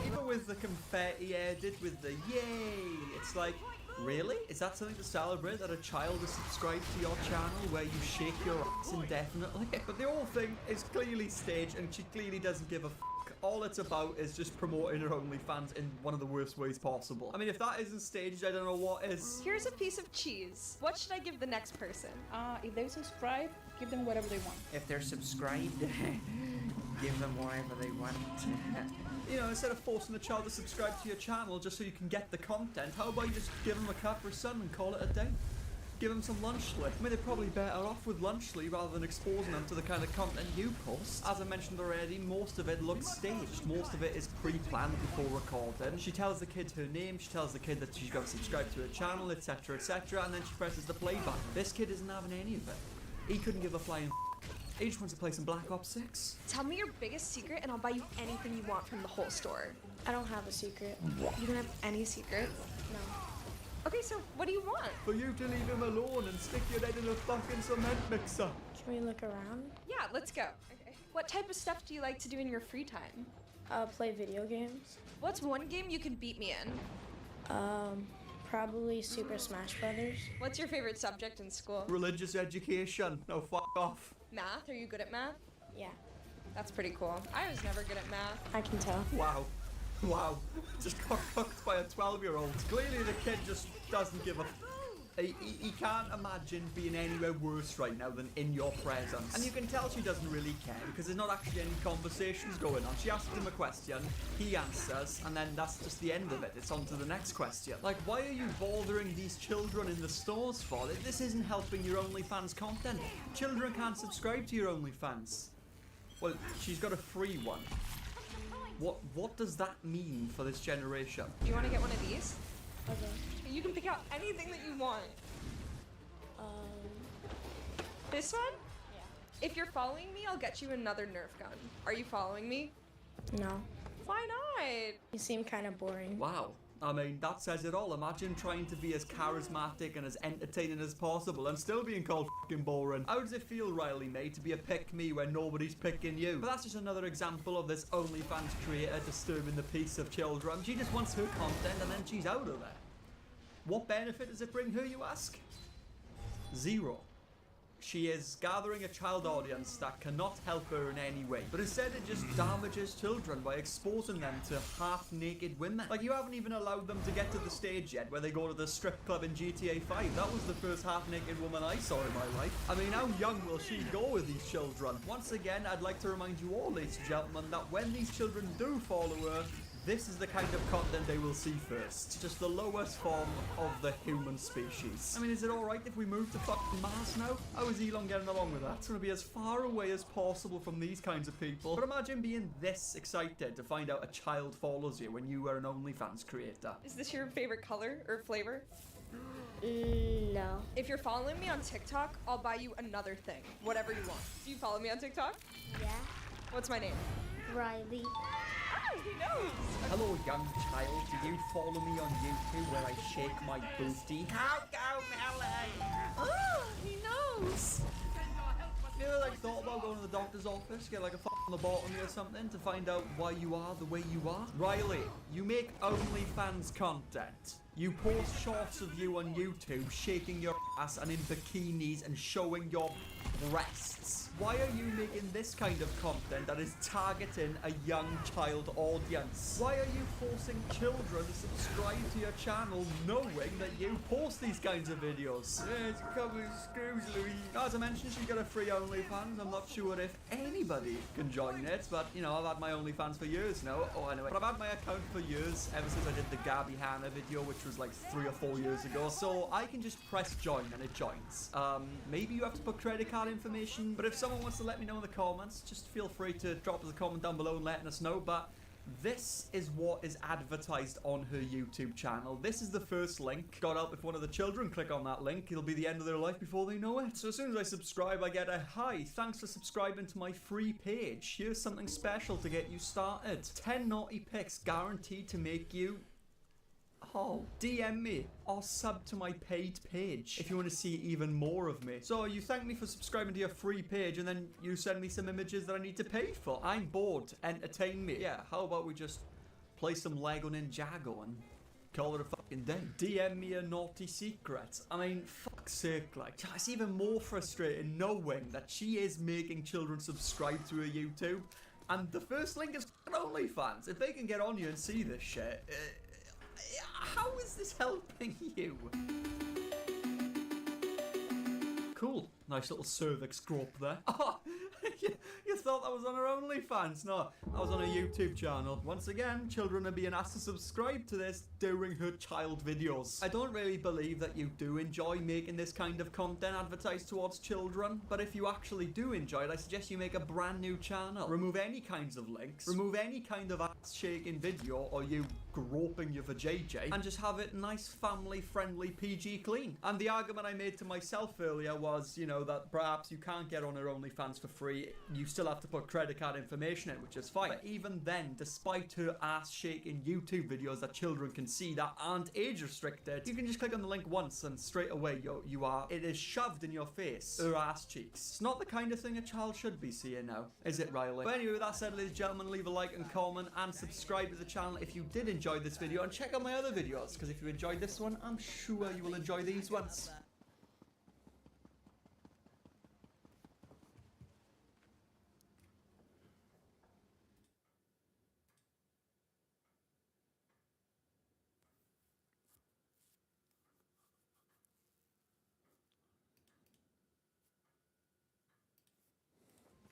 Even with the confetti added, with the yay, it's like, really? Is that something to celebrate, that a child is subscribed to your channel where you shake your ass indefinitely? But the whole thing is clearly staged and she clearly doesn't give a f***. All it's about is just promoting her OnlyFans in one of the worst ways possible. I mean, if that isn't staged, I don't know what is. here's a piece of cheese. What should I give the next person? If they subscribe, give them whatever they want. If they're subscribed, give them whatever they want. You know, instead of forcing a child to subscribe to your channel just so you can get the content, how about you just give them a Capri Sun and call it a day? Give them some lunchly. I mean, they're probably better off with lunchly rather than exposing them to the kind of content you post. As I mentioned already, most of it looks staged. Most of it is pre-planned before recording. She tells the kid her name, she tells the kid that she's got to subscribe to her channel, etc, etc, and then she presses the play button. This kid isn't having any of it. He couldn't give a flying he just wants to play some Black Ops 6. Tell me your biggest secret and I'll buy you anything you want from the whole store. I don't have a secret. You don't have any secrets? No. Okay, so what do you want? For you to leave him alone and stick your head in a fucking cement mixer. Can we look around? Yeah, let's go. Okay. What type of stuff do you like to do in your free time? Play video games. What's one game you can beat me in? Probably Super Smash Brothers. What's your favorite subject in school? Religious education. No, fuck off. Math? Are you good at math? Yeah. That's pretty cool. I was never good at math. I can tell. Wow. Wow. Just got cooked by a 12-year-old. Clearly the kid just doesn't give a he can't imagine being anywhere worse right now than in your presence. And you can tell she doesn't really care because there's not actually any conversations going on. She asks him a question, he answers, and then that's just the end of it. It's on to the next question. Like, why are you bothering these children in the stores for? This isn't helping your OnlyFans content. Children can't subscribe to your OnlyFans. Well, she's got a free one. What does that mean for this generation? Do you want to get one of these? Okay. You can pick out anything that you want. This one? Yeah. If you're following me, I'll get you another Nerf gun. Are you following me? No. Why not? You seem kind of boring. Wow. I mean, that says it all. Imagine trying to be as charismatic and as entertaining as possible and still being called fucking boring. How does it feel, Riley May, to be a pick-me when nobody's picking you? But that's just another example of this OnlyFans creator disturbing the peace of children. She just wants her content and then she's out of there. What benefit does it bring her, you ask? Zero. She is gathering a child audience that cannot help her in any way, but instead it just damages children by exposing them to half-naked women. Like, you haven't even allowed them to get to the stage yet where they go to the strip club in GTA 5. That was the first half-naked woman I saw in my life. I mean, how young will she go with these children? Once again, I'd like to remind you all, ladies and gentlemen, that when these children do follow her, this is the kind of content they will see first. Just the lowest form of the human species. I mean, is it alright if we move to fucking Mars now? How is Elon getting along with that? It's gonna be as far away as possible from these kinds of people. But imagine being this excited to find out a child follows you when you are an OnlyFans creator. Is this your favorite color or flavor? No. If you're following me on TikTok, I'll buy you another thing. Whatever you want. Do you follow me on TikTok? Yeah. What's my name? Riley. Oh, he knows. Hello, young child. Do you follow me on YouTube where I shake my booty? How go, Melly? Oh, he knows. You ever like thought about going to the doctor's office, get like a lobotomy or something to find out why you are the way you are? Riley, you make OnlyFans content. You post shorts of you on YouTube shaking your ass and in bikinis and showing your breasts. Why are you making this kind of content that is targeting a young child audience? Why are you forcing children to subscribe to your channel knowing that you post these kinds of videos? Yeah, it's a couple of screws, Louis. As I mentioned, she's got a free OnlyFans. I'm not sure if anybody can join it, but you know, I've had my OnlyFans for years now. Oh, anyway, but I've had my account for years, ever since I did the Gabby Hanna video, which was like 3 or 4 years ago. So I can just press join and it joins. Maybe you have to put credit card information, but if someone wants to let me know in the comments, just feel free to drop us a comment down below and letting us know. But this is what is advertised on her YouTube channel. This is the first link. God help if one of the children click on that link, it'll be the end of their life before they know it. So as soon as I subscribe, I get a hi, thanks for subscribing to my free page. Here's something special to get you started. 10 naughty pics guaranteed to make you... Oh, DM me or sub to my paid page if you want to see even more of me. So you thank me for subscribing to your free page and then you send me some images that I need to pay for. I'm bored. Entertain me. Yeah, how about we just play some Lego Ninjago and call it a fucking day. DM me a naughty secret. I mean, fuck's sake, like, it's even more frustrating knowing that she is making children subscribe to her YouTube and the first link is OnlyFans. If they can get on you and see this shit, how is this helping you? Cool. Nice little cervix grope there. Oh, you thought that was on her OnlyFans? No, that was on her YouTube channel. Once again, children are being asked to subscribe to this during her child videos. I don't really believe that you do enjoy making this kind of content advertised towards children, but if you actually do enjoy it, I suggest you make a brand new channel. Remove any kinds of links, remove any kind of ass-shaking video or you groping your vajayjay, and just have it nice, family-friendly, PG clean. And the argument I made to myself earlier was, you know, that perhaps you can't get on her OnlyFans for free. You still have to put credit card information in, which is fine. But even then, despite her ass-shaking YouTube videos that children can see that aren't age-restricted, you can just click on the link once and straight away, it is shoved in your face, her ass cheeks. It's not the kind of thing a child should be seeing now, is it, Riley? But anyway, with that said, ladies and gentlemen, leave a like and comment and subscribe to the channel if you did enjoy this video, and check out my other videos, because if you enjoyed this one, I'm sure you will enjoy these ones.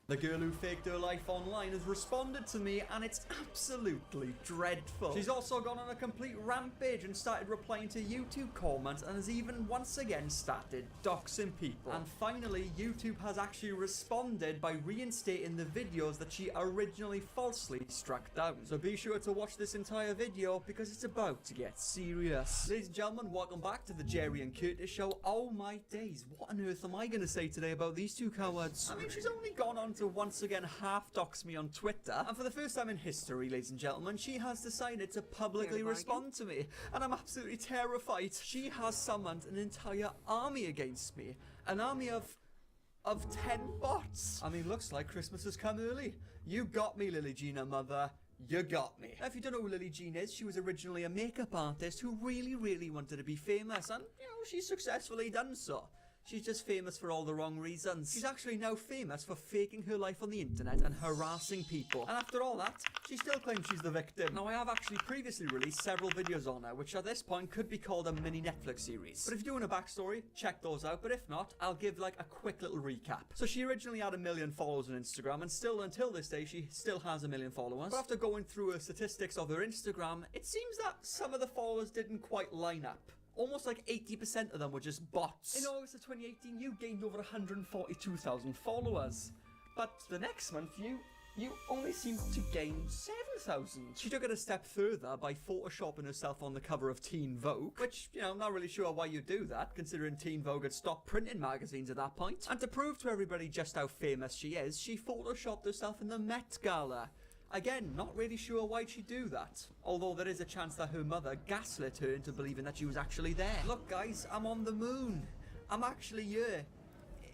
The girl who faked her life online has responded to me and it's absolutely dreadful. She's also gone on a complete rampage and started replying to YouTube comments and has even once again started doxing people. And finally, YouTube has actually responded by reinstating the videos that she originally falsely struck down. So be sure to watch this entire video because it's about to get serious. Ladies and gentlemen, welcome back to the Jerry and Curtis show. Oh my days, what on earth am I going to say today about these two cowards? I mean, she's only gone on to once again half dox me on Twitter, and for the first time in history, ladies and gentlemen, she has decided to publicly respond to me, and I'm absolutely terrified. She has summoned an entire army against me, an army of 10 bots. I mean, looks like Christmas has come early. You got me, Lily Gina, mother. You got me. Now, if you don't know who Lily Jean is, she was originally a makeup artist who really wanted to be famous, and, you know, she's successfully done so. She's just famous for all the wrong reasons. She's actually now famous for faking her life on the internet and harassing people. And after all that, she still claims she's the victim. Now, I have actually previously released several videos on her, which at this point could be called a mini Netflix series. But if you want a backstory, check those out. But if not, I'll give like a quick little recap. So she originally had 1 million followers on Instagram, and still until this day, she still has 1 million followers. But after going through her statistics of her Instagram, it seems that some of the followers didn't quite line up. Almost like 80% of them were just bots. In August of 2018, you gained over 142,000 followers. But the next month, you only seemed to gain 7,000. She took it a step further by photoshopping herself on the cover of Teen Vogue, which, you know, I'm not really sure why you do that, considering Teen Vogue had stopped printing magazines at that point. And to prove to everybody just how famous she is, she photoshopped herself in the Met Gala. Again, not really sure why'd she do that. Although there is a chance that her mother gaslit her into believing that she was actually there. Look guys, I'm on the moon. I'm actually here.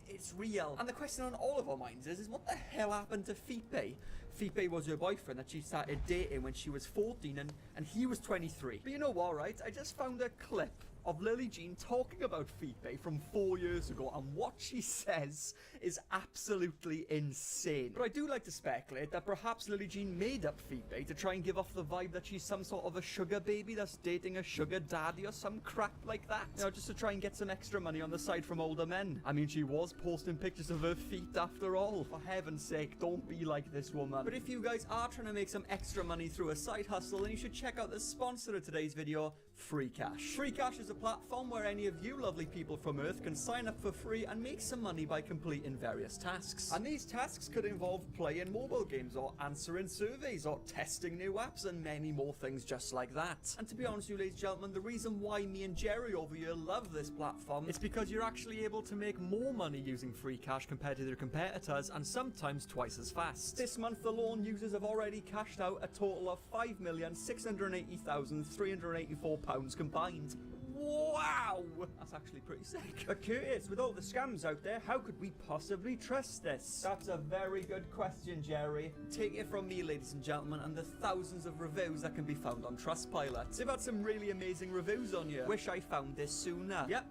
It's real. And the question on all of our minds is what the hell happened to Fipe? Fipe was her boyfriend that she started dating when she was 14 and he was 23. But you know what, right? I just found a clip of Lily Jean talking about Fipe from 4 years ago, and what she says is absolutely insane. But I do like to speculate that perhaps Lily Jean made up Fipe to try and give off the vibe that she's some sort of a sugar baby that's dating a sugar daddy or some crap like that. You know, just to try and get some extra money on the side from older men. I mean, she was posting pictures of her feet after all. For heaven's sake, don't be like this woman. But if you guys are trying to make some extra money through a side hustle, then you should check out the sponsor of today's video, Free Cash. Free Cash is a platform where any of you lovely people from Earth can sign up for free and make some money by completing various tasks. And these tasks could involve playing mobile games or answering surveys or testing new apps and many more things just like that. And to be honest with you ladies and gentlemen, the reason why me and Jerry over here love this platform is because you're actually able to make more money using Free Cash compared to their competitors, and sometimes twice as fast. This month alone, users have already cashed out a total of £5,680,384 combined. Wow! That's actually pretty sick. But Curtis, with all the scams out there, how could we possibly trust this? That's a very good question, Jerry. Take it from me, ladies and gentlemen, and the thousands of reviews that can be found on Trustpilot. They've had some really amazing reviews on you. Wish I found this sooner. Yep.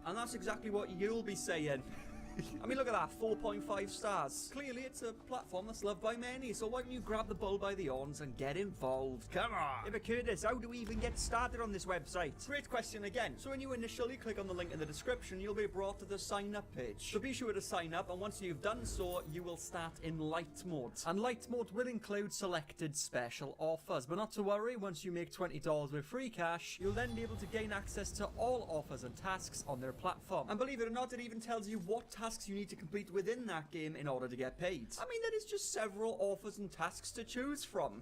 And that's exactly what you'll be saying. I mean, look at that, 4.5 stars. Clearly, it's a platform that's loved by many, so why don't you grab the bull by the horns and get involved? Come on! Yeah, but Curtis, how do we even get started on this website? Great question again. So when you initially click on the link in the description, you'll be brought to the sign up page. So be sure to sign up, and once you've done so, you will start in light mode. And light mode will include selected special offers, but not to worry, once you make $20 with Free Cash, you'll then be able to gain access to all offers and tasks on their platform. And believe it or not, it even tells you what tasks you need to complete within that game in order to get paid. I mean, there is just several offers and tasks to choose from.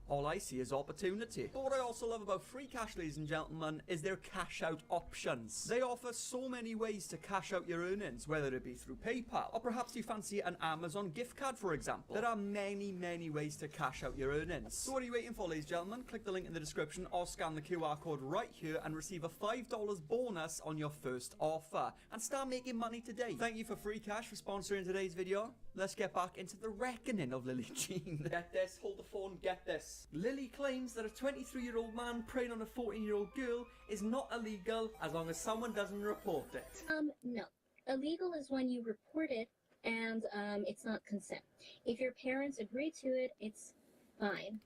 All I see is opportunity. But what I also love about Free Cash, ladies and gentlemen, is their cash out options. They offer so many ways to cash out your earnings, whether it be through PayPal, or perhaps you fancy an Amazon gift card, for example. There are many, many ways to cash out your earnings. So what are you waiting for, ladies and gentlemen? Click the link in the description or scan the QR code right here and receive a $5 bonus on your first offer. And start making money today. Thank you for Free Cash for sponsoring today's video. Let's get back into the reckoning of Lily Jean. Get this, hold the phone, get this. Lily claims that a 23-year-old man preying on a 14-year-old girl is not illegal as long as someone doesn't report it. No. Illegal is when you report it and it's not consent. If your parents agree to it, it's fine.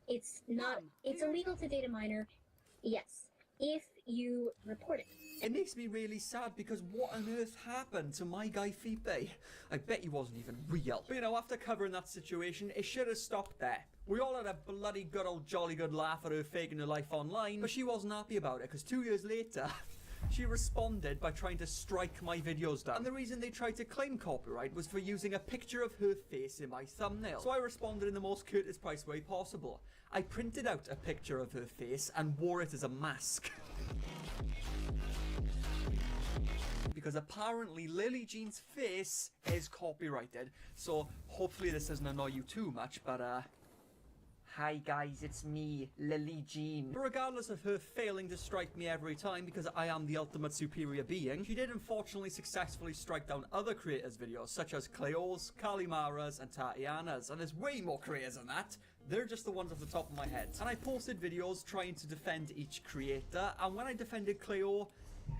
It's illegal to date a minor, yes, if you report it. It makes me really sad because what on earth happened to my guy Fipe? I bet he wasn't even real. But you know, after covering that situation, it should have stopped there. We all had a bloody good old jolly good laugh at her faking her life online, but she wasn't happy about it because 2 years later, she responded by trying to strike my videos down. And the reason they tried to claim copyright was for using a picture of her face in my thumbnail. So I responded in the most Curtis Price way possible. I printed out a picture of her face and wore it as a mask. Because apparently Lily Jean's face is copyrighted, so hopefully this doesn't annoy you too much, but hi guys, it's me, Lily Jean. But regardless of her failing to strike me every time because I am the ultimate superior being, she did unfortunately successfully strike down other creators' videos such as Cleo's, Kalimara's and Tatiana's, and there's way more creators than that. They're just the ones off the top of my head. And I posted videos trying to defend each creator, and when I defended Cleo,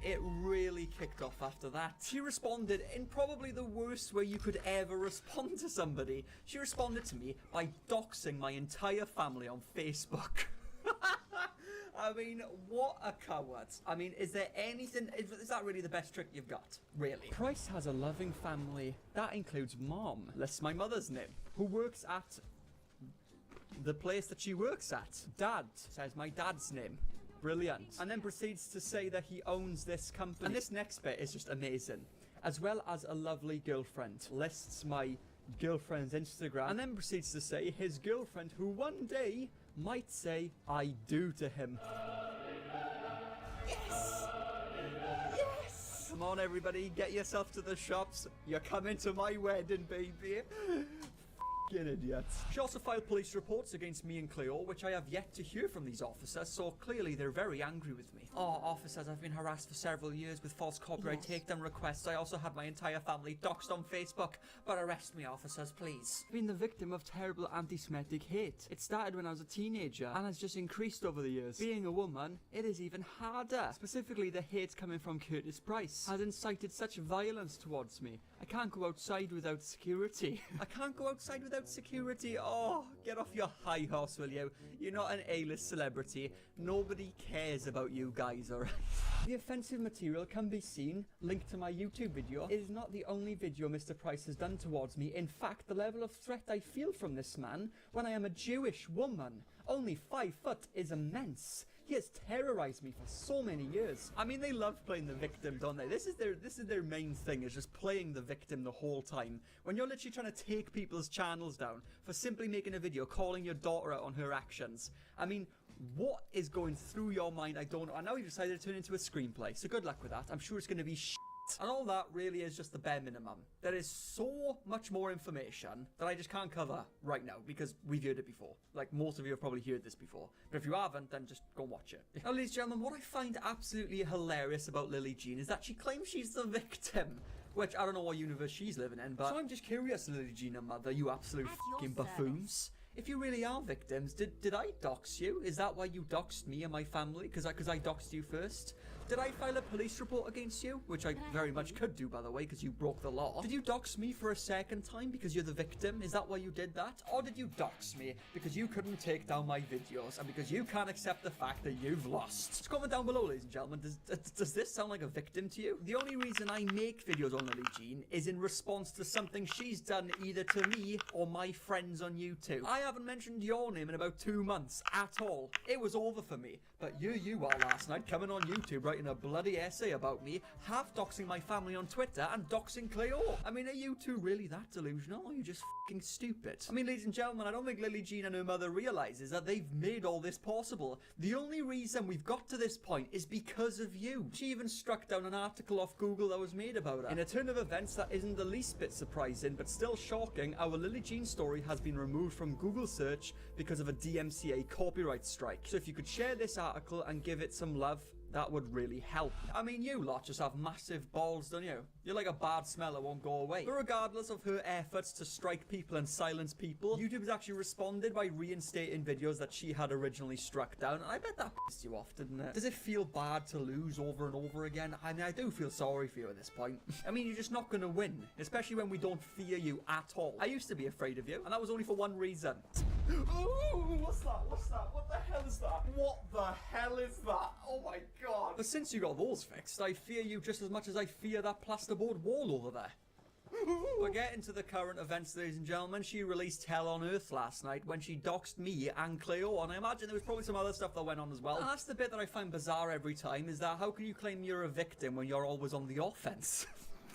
it really kicked off after that. She responded in probably the worst way you could ever respond to somebody. She responded to me by doxing my entire family on Facebook. I mean, what a coward. I mean, is there anything... Is that really the best trick you've got? Really? Price has a loving family. That includes Mom. Lists my mother's name, who works at the place that she works at. Dad says my dad's name. Brilliant. And then proceeds to say that he owns this company. And this next bit is just amazing. As well as a lovely girlfriend. Lists my girlfriend's Instagram. And then proceeds to say his girlfriend, who one day might say I do to him. Yes! Yes! Come on, everybody, get yourself to the shops. You're coming to my wedding, baby. Idiots. She also filed police reports against me and Cleo, which I have yet to hear from these officers, so clearly they're very angry with me. Oh, officers, I've been harassed for several years with false copyright takedown requests. I also had my entire family doxed on Facebook, but arrest me, officers, please. I've been the victim of terrible anti-Semitic hate. It started when I was a teenager and has just increased over the years. Being a woman, it is even harder. Specifically, the hate coming from Curtis Price has incited such violence towards me. I can't go outside without security. I can't go outside without security. Oh, get off your high horse, will you? You're not an A-list celebrity. Nobody cares about you guys, alright? The offensive material can be seen, linked to my YouTube video. It is not the only video Mr. Price has done towards me. In fact, the level of threat I feel from this man when I am a Jewish woman, only 5 foot, is immense. He has terrorized me for so many years. I mean, they love playing the victim, don't they? This is their main thing, is just playing the victim the whole time. When you're literally trying to take people's channels down for simply making a video calling your daughter out on her actions. I mean, what is going through your mind? I don't know. I know you decided to turn it into a screenplay, so good luck with that. I'm sure it's going to be shit. And all that really is just the bare minimum. There is so much more information that I just can't cover right now because we've heard it before. Like, most of you have probably heard this before. But if you haven't, then just go and watch it. Now, ladies and gentlemen, what I find absolutely hilarious about Lily Jean is that she claims she's the victim. Which, I don't know what universe she's living in, but... So I'm just curious, Lily Jean and Mother, you absolute fucking buffoons. If you really are victims, did I dox you? Is that why you doxed me and my family? Because I doxed you first? Did I file a police report against you? Which I very much could do, by the way, because you broke the law. Did you dox me for a second time because you're the victim? Is that why you did that? Or did you dox me because you couldn't take down my videos and because you can't accept the fact that you've lost? Just comment down below, ladies and gentlemen. Does this sound like a victim to you? The only reason I make videos on Lily Jean is in response to something she's done either to me or my friends on YouTube. I haven't mentioned your name in about 2 months at all. It was over for me. But you are last night coming on YouTube writing a bloody essay about me, half doxing my family on Twitter and doxing Cleo. I mean, are you two really that delusional, or are you just fucking stupid? I mean, ladies and gentlemen, I don't think Lily Jean and her mother realizes that they've made all this possible. The only reason we've got to this point is because of you. She even struck down an article off Google that was made about her. In a turn of events that isn't the least bit surprising, but still shocking, our Lily Jean story has been removed from Google search because of a DMCA copyright strike. So if you could share this article and give it some love, that would really help. I mean, you lot just have massive balls, don't you? You're like a bad smell that won't go away. But regardless of her efforts to strike people and silence people, YouTube has actually responded by reinstating videos that she had originally struck down. And I bet that pissed you off, didn't it? Does it feel bad to lose over and over again? I mean, I do feel sorry for you at this point. I mean, you're just not gonna win, especially when we don't fear you at all. I used to be afraid of you, and that was only for one reason. Ooh, what's that? What's that? What the hell is that? What the hell is that? Oh my god. But since you got those fixed, I fear you just as much as I fear that plasterboard wall over there. We're getting to the current events, ladies and gentlemen. She released Hell on Earth last night when she doxed me and Cleo, and I imagine there was probably some other stuff that went on as well. And that's the bit that I find bizarre every time, is that how can you claim you're a victim when you're always on the offense?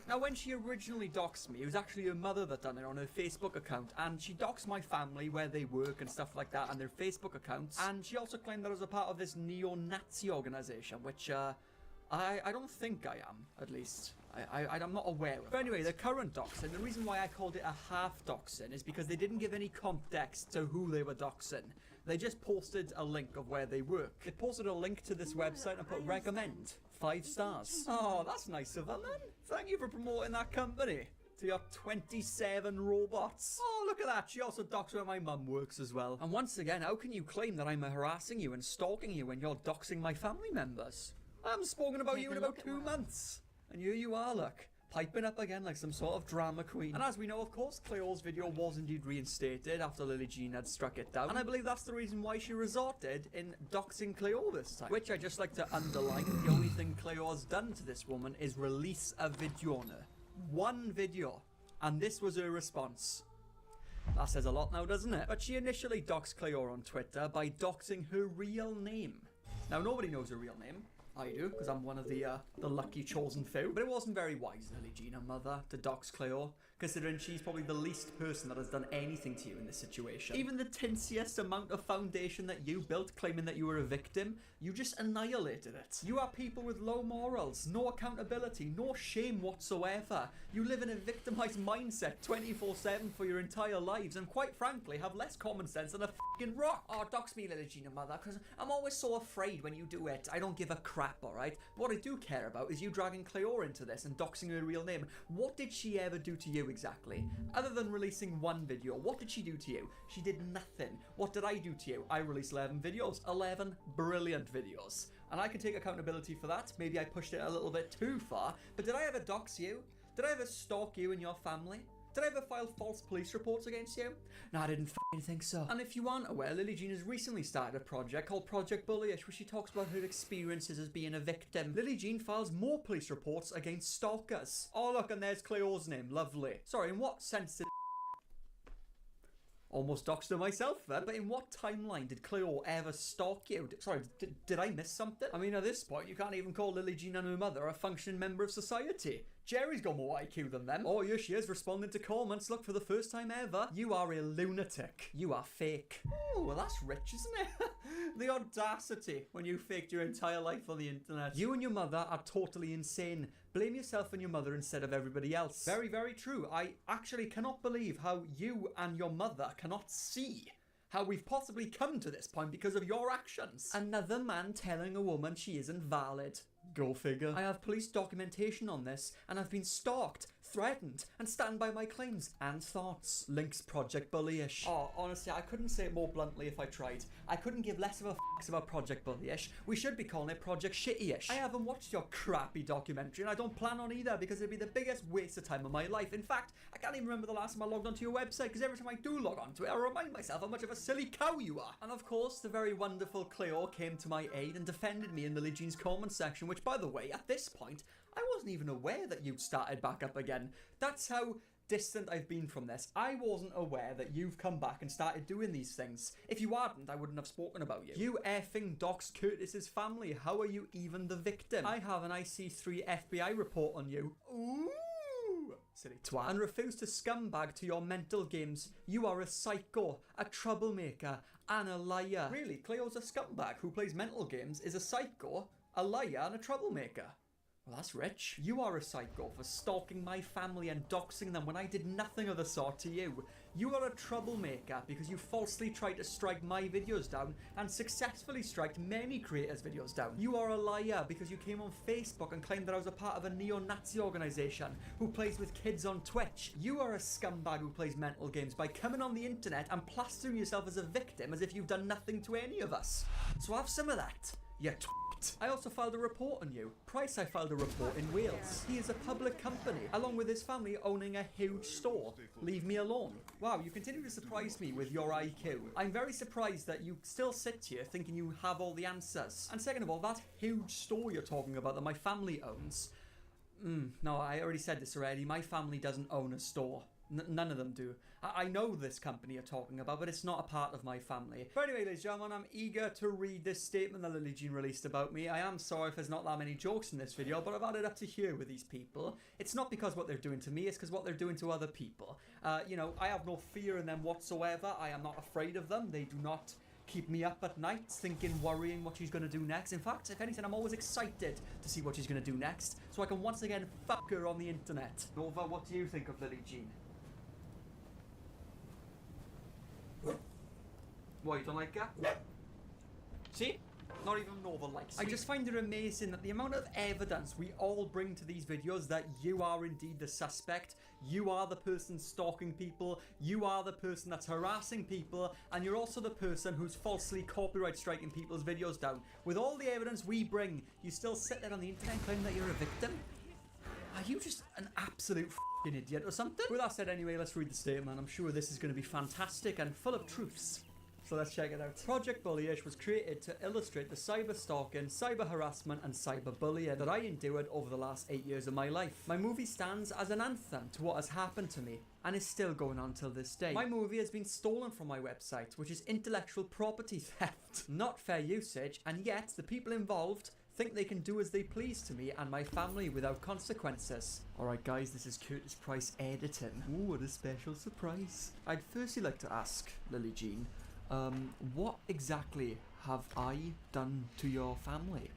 Now, when she originally doxed me, it was actually her mother that done it on her Facebook account, and she doxed my family, where they work and stuff like that, and their Facebook accounts, and she also claimed that I was a part of this neo-Nazi organization, which, I don't think I am, at least. I'm not aware of. But anyway, the current doxing, the reason why I called it a half doxing is because they didn't give any context to who they were doxing. They just posted a link of where they work. They posted a link to this website and put recommend 5 stars. Oh, that's nice of them, man. Thank you for promoting that company to your 27 robots. Oh, look at that. She also doxed where my mum works as well. And once again, how can you claim that I'm harassing you and stalking you when you're doxing my family members? I haven't spoken about you in about 2 months. And here you are, look. Piping up again like some sort of drama queen. And as we know, of course, Cleo's video was indeed reinstated after Lily Jean had struck it down. And I believe that's the reason why she resorted in doxing Cleo this time. Which I just like to underline. The only thing Cleo has done to this woman is release a video on her. One video. And this was her response. That says a lot now, doesn't it? But she initially doxed Cleo on Twitter by doxing her real name. Now, nobody knows her real name. I do, because I'm one of the lucky chosen few. But it wasn't very wise, Lily Jean, her mother, to dox Cleo, considering she's probably the least person that has done anything to you in this situation. Even the tinsiest amount of foundation that you built claiming that you were a victim, you just annihilated it. You are people with low morals, no accountability, no shame whatsoever. You live in a victimized mindset 24/7 for your entire lives, and quite frankly have less common sense than a f***ing rock. Oh, dox me, Lily Jean, mother, because I'm always so afraid when you do it. I don't give a crap, alright? What I do care about is you dragging Cleo into this and doxing her real name. What did she ever do to you exactly? Other than releasing one video, what did she do to you? She did nothing. What did I do to you? I released 11 videos. 11 brilliant videos. And I can take accountability for that. Maybe I pushed it a little bit too far. But did I ever dox you? Did I ever stalk you and your family? Did I ever file false police reports against you? No, I didn't f***ing think so. And if you aren't aware, Lily Jean has recently started a project called Project Bullyish, where she talks about her experiences as being a victim. Lily Jean files more police reports against stalkers. Oh look, and there's Cleo's name, lovely. Sorry, in what sense did... Almost doxed her myself then. But in what timeline did Cleo ever stalk you? Sorry, did I miss something? I mean, at this point, you can't even call Lily Jean and her mother a functioning member of society. Jerry's got more IQ than them. Oh, here she is, responding to comments. Look, for the first time ever, you are a lunatic. You are fake. Oh, well, that's rich, isn't it? The audacity when you faked your entire life on the internet. You and your mother are totally insane. Blame yourself and your mother instead of everybody else. Very, very true. I actually cannot believe how you and your mother cannot see how we've possibly come to this point because of your actions. Another man telling a woman she isn't valid. Go figure. I have police documentation on this, and I've been stalked, threatened, and stand by my claims and thoughts. Links Project Bullyish. Oh, honestly, I couldn't say it more bluntly if I tried. I couldn't give less of a f*** about Project Bullyish. We should be calling it Project Shittyish. I haven't watched your crappy documentary, and I don't plan on either, because it'd be the biggest waste of time of my life. In fact, I can't even remember the last time I logged onto your website, because every time I do log onto it, I remind myself how much of a silly cow you are. And of course, the very wonderful Cleo came to my aid and defended me in Lily Jean's comment section, which, by the way, at this point, I wasn't even aware that you'd started back up again. That's how distant I've been from this. I wasn't aware that you've come back and started doing these things. If you hadn't, I wouldn't have spoken about you. You effing doxed Curtis's family. How are you even the victim? I have an IC3 FBI report on you. Ooh! Silly twat. And refuse to scumbag to your mental games. You are a psycho, a troublemaker, and a liar. Really, Cleo's a scumbag who plays mental games, is a psycho, a liar, and a troublemaker. Well, that's rich. You are a psycho for stalking my family and doxing them when I did nothing of the sort to you. You are a troublemaker because you falsely tried to strike my videos down and successfully striked many creators' videos down. You are a liar because you came on Facebook and claimed that I was a part of a neo-Nazi organisation who plays with kids on Twitch. You are a scumbag who plays mental games by coming on the internet and plastering yourself as a victim as if you've done nothing to any of us. So have some of that, you twat. I also filed a report on you. Price I filed a report in Wales. He is a public company, along with his family owning a huge store. Leave me alone. Wow, you continue to surprise me with your IQ. I'm very surprised that you still sit here thinking you have all the answers. And second of all, that huge store you're talking about that my family owns. No, I already said this already. My family doesn't own a store. None of them do. I know this company you're talking about, but it's not a part of my family. But anyway, ladies and gentlemen, I'm eager to read this statement that Lily Jean released about me. I am sorry if there's not that many jokes in this video, but I've added up to here with these people. It's not because what they're doing to me, it's because what they're doing to other people. You know, I have no fear in them whatsoever. I am not afraid of them. They do not keep me up at night thinking, worrying what she's going to do next. In fact, if anything, I'm always excited to see what she's going to do next, so I can once again fuck her on the internet. Nova, what do you think of Lily Jean? What, you don't like that? See? Not even Nova likes me. I just find it amazing that the amount of evidence we all bring to these videos that you are indeed the suspect, you are the person stalking people, you are the person that's harassing people, and you're also the person who's falsely copyright striking people's videos down. With all the evidence we bring, you still sit there on the internet and claim that you're a victim? Are you just an absolute f***ing idiot or something? With that said anyway, let's read the statement. I'm sure this is going to be fantastic and full of truths. So let's check it out. Project Bullyish was created to illustrate the cyber stalking, cyber harassment and cyber bullying that I endured over the last 8 years of my life. My movie stands as an anthem to what has happened to me and is still going on till this day. My movie has been stolen from my website, which is intellectual property theft, not fair usage, and yet the people involved think they can do as they please to me and my family without consequences. Alright guys, this is Curtis Price editing. Ooh, what a special surprise. I'd firstly like to ask Lily Jean, what exactly have I done to your family?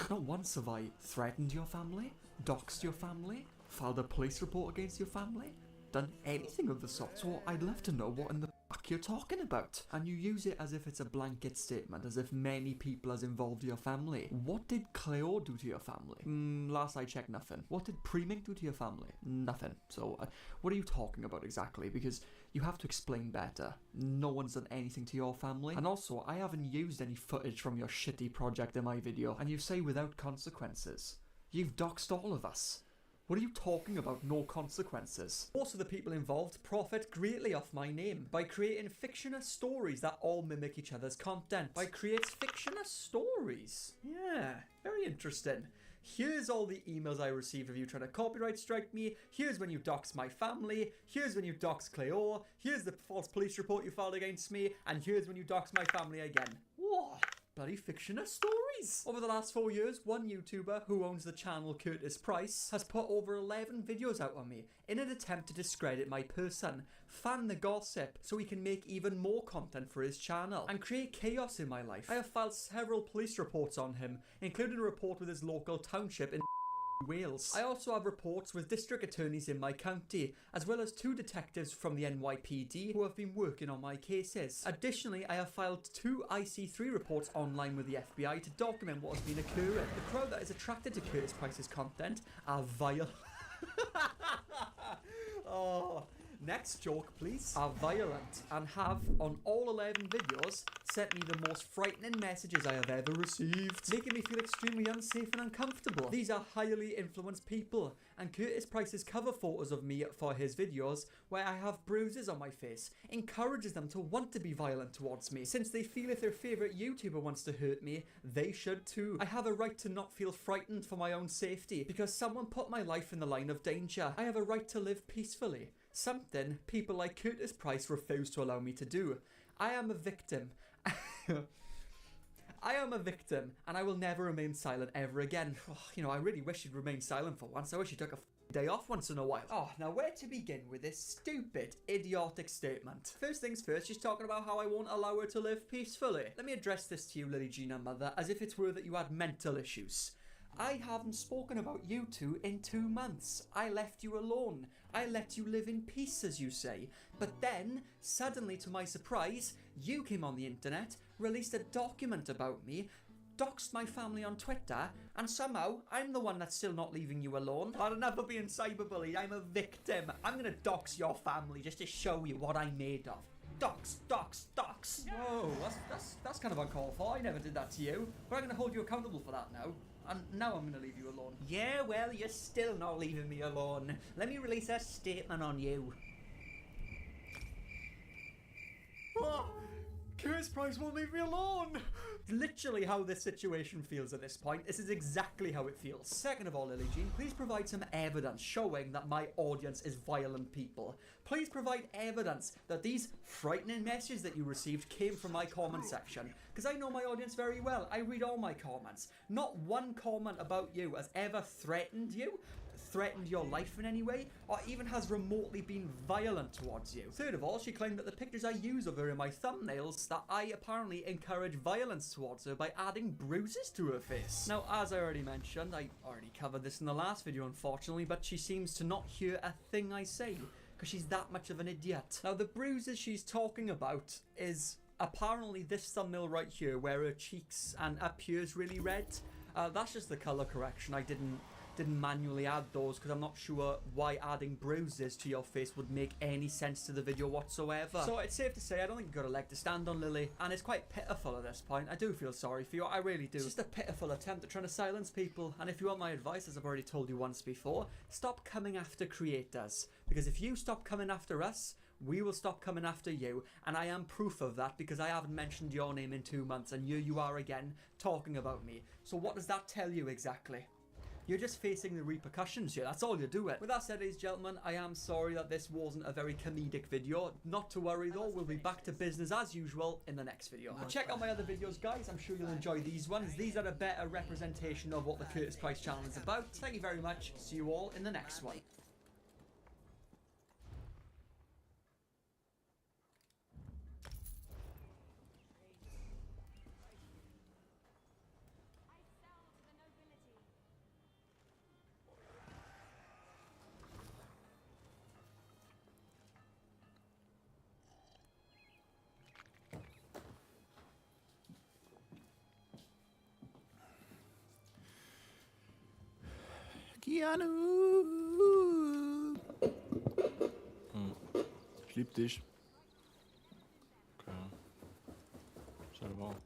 Not once have I threatened your family, doxed your family, filed a police report against your family, done anything of the sort. So I'd love to know what in the fuck you're talking about. And you use it as if it's a blanket statement, as if many people has involved your family. What did Cleo do to your family? Last I checked, nothing. What did Preming do to your family? Nothing. So what are you talking about exactly? Because you have to explain better. No one's done anything to your family. And also, I haven't used any footage from your shitty project in my video. And you say without consequences. You've doxed all of us. What are you talking about? No consequences. Also, the people involved profit greatly off my name by creating fictional stories that all mimic each other's content. By creates fictional stories. Yeah, very interesting. Here's all the emails I received of you trying to copyright strike me. Here's when you doxed my family. Here's when you doxed Cleo. Here's the false police report you filed against me. And here's when you doxed my family again. What? Bloody fictional stories. Over the last 4 years, one YouTuber who owns the channel Curtis Price has put over 11 videos out on me in an attempt to discredit my person, fan the gossip so he can make even more content for his channel, and create chaos in my life. I have filed several police reports on him, including a report with his local township in Wales. I also have reports with district attorneys in my county, as well as 2 detectives from the NYPD who have been working on my cases. Additionally, I have filed 2 IC3 reports online with the FBI to document what has been occurring. The crowd that is attracted to Curtis Price's content are vile. Oh, next joke please. Are violent and have, on all 11 videos, sent me the most frightening messages I have ever received, making me feel extremely unsafe and uncomfortable. These are highly influenced people, and Curtis Price's cover photos of me for his videos, where I have bruises on my face, encourages them to want to be violent towards me, since they feel if their favourite YouTuber wants to hurt me, they should too. I have a right to not feel frightened for my own safety, because someone put my life in the line of danger. I have a right to live peacefully. Something people like Curtis Price refuse to allow me to do. I am a victim. I am a victim, and I will never remain silent ever again. Oh, you know, I really wish you'd remain silent for once. I wish you took a day off once in a while. Oh, now where to begin with this stupid, idiotic statement? First things first, she's talking about how I won't allow her to live peacefully. Let me address this to you, Lily Gina Mother, as if it's were that you had mental issues. I haven't spoken about you two in 2 months. I left you alone. I let you live in peace, as you say. But then, suddenly to my surprise, you came on the internet, released a document about me, doxed my family on Twitter, and somehow I'm the one that's still not leaving you alone. I'd enough of being cyberbullied. I'm a victim. I'm gonna dox your family just to show you what I'm made of. Dox, dox, dox. Whoa, that's kind of uncalled for. I never did that to you. But I'm gonna hold you accountable for that now. And now I'm gonna leave you alone. Yeah, well, you're still not leaving me alone. Let me release a statement on you. Oh, Curtis Price won't leave me alone. Literally how this situation feels at this point. This is exactly how it feels. Second of all, Lily Jean, please provide some evidence showing that my audience is violent people. Please provide evidence that these frightening messages that you received came from my comment section. Because I know my audience very well. I read all my comments. Not one comment about you has ever threatened you, threatened your life in any way, or even has remotely been violent towards you. Third of all, she claimed that the pictures I use of her in my thumbnails, that I apparently encourage violence towards her by adding bruises to her face. Now, as I already mentioned, I already covered this in the last video unfortunately, but she seems to not hear a thing I say, because she's that much of an idiot. Now, the bruises she's talking about is apparently this thumbnail right here, where her cheeks and up here is really red, that's just the color correction. I didn't manually add those because I'm not sure why adding bruises to your face would make any sense to the video whatsoever. So it's safe to say I don't think you've got a leg to stand on, Lily, and it's quite pitiful at this point. I do feel sorry for you, I really do. It's just a pitiful attempt at trying to silence people, and if you want my advice, as I've already told you once before, stop coming after creators, because if you stop coming after us, we will stop coming after you, and I am proof of that because I haven't mentioned your name in 2 months, and here you are again talking about me. So what does that tell you exactly? You're just facing the repercussions here, that's all you're doing. With that said, ladies and gentlemen, I am sorry that this wasn't a very comedic video. Not to worry though, we'll be back to business as usual in the next video. And check out my other videos, guys, I'm sure you'll enjoy these ones. These are a better representation of what the Curtis Price channel is about. Thank you very much, see you all in the next one. Keanu! Ich lieb dich. Okay. Selber.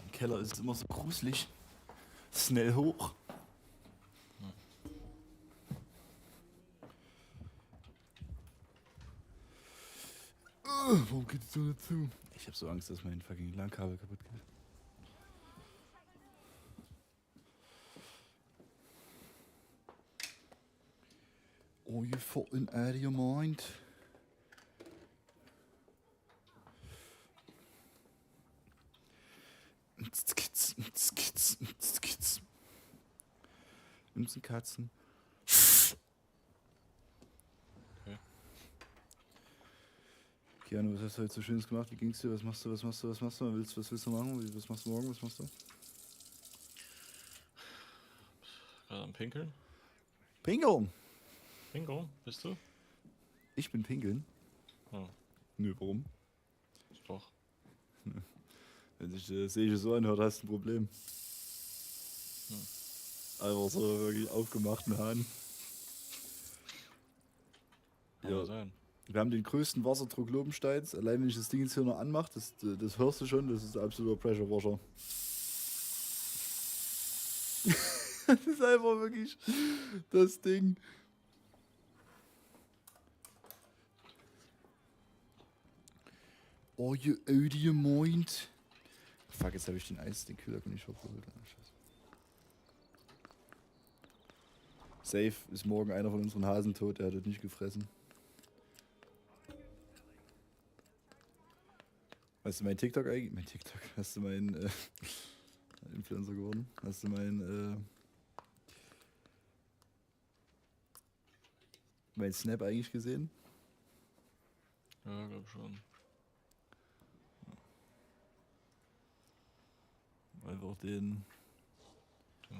Im Keller ist es immer so gruselig. Schnell hoch. Warum geht die Tür nicht zu? Ich hab so Angst, dass mein fucking LAN-Kabel kaputt geht. Oh, you fucking out of your mind. Nimmst du Katzen? Okay. Keanu, was hast du heute so Schönes gemacht? Wie ging's dir? Was machst du? Was willst du machen? Was machst du morgen? Was machst du? Gerade am Pinkeln? Pinkeln! Pinkeln? Bist du? Ich bin pinkeln? Ja. Nö, warum? Ist doch. Wenn sich das Sehe so anhört, hast du ein Problem. Einfach so wirklich aufgemachten Hahn. Ja. Sein. Wir haben den größten Wasserdruck Lobensteins. Allein wenn ich das Ding jetzt hier noch anmache, das hörst du schon, das ist absoluter Pressure Washer. Das ist einfach wirklich das Ding. Oh, you out of your mind. Fuck, jetzt habe ich den Kühler nicht verbrüllt. Safe ist morgen einer von unseren Hasen tot, der hat das nicht gefressen. Hast du mein TikTok eigentlich? Mein TikTok? Hast du meinen Influencer geworden? Hast du meinen Snap eigentlich gesehen? Ja, glaub schon. Einfach den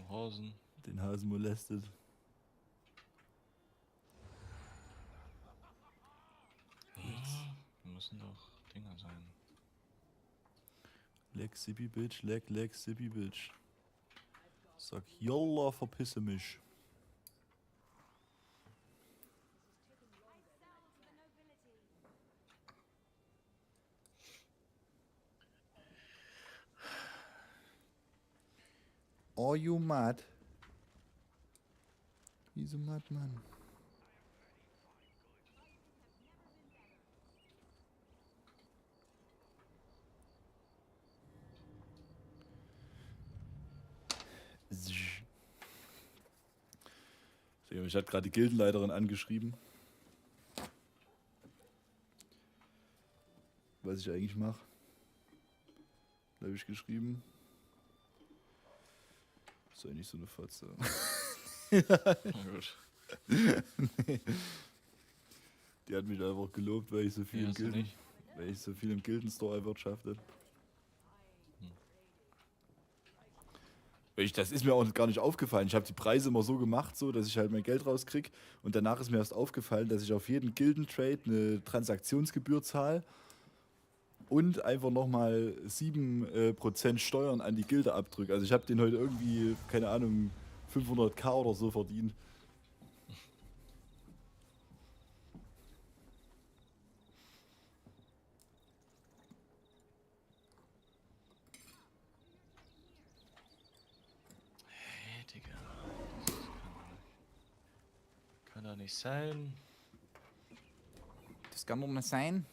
Hasen molestet. Ja, müssen doch Dinger sein. Leck Sippy Bitch, leck Sippy Bitch. Sag Jolla, verpisse mich. Are you mad? He's a madman. Ich hatte gerade die Gildenleiterin angeschrieben. Was ich eigentlich mache. Da habe ich geschrieben. Ist eigentlich so eine Fotze. Na gut. Nee. Die hat mich einfach gelobt, weil ich so viel, Ja, im, sie Gilden, nicht? weil ich so viel im Gildenstore erwirtschaftet. Das ist mir auch gar nicht aufgefallen. Ich habe die Preise immer so gemacht, so, dass ich halt mein Geld rauskriege. Und danach ist mir erst aufgefallen, dass ich auf jeden Gildentrade eine Transaktionsgebühr zahle und einfach nochmal 7% Steuern an die Gilde abdrücke. Also ich habe den heute irgendwie, keine Ahnung, 500k oder so verdient. Hey, Digga. Kann doch nicht sein. Das kann doch nicht sein.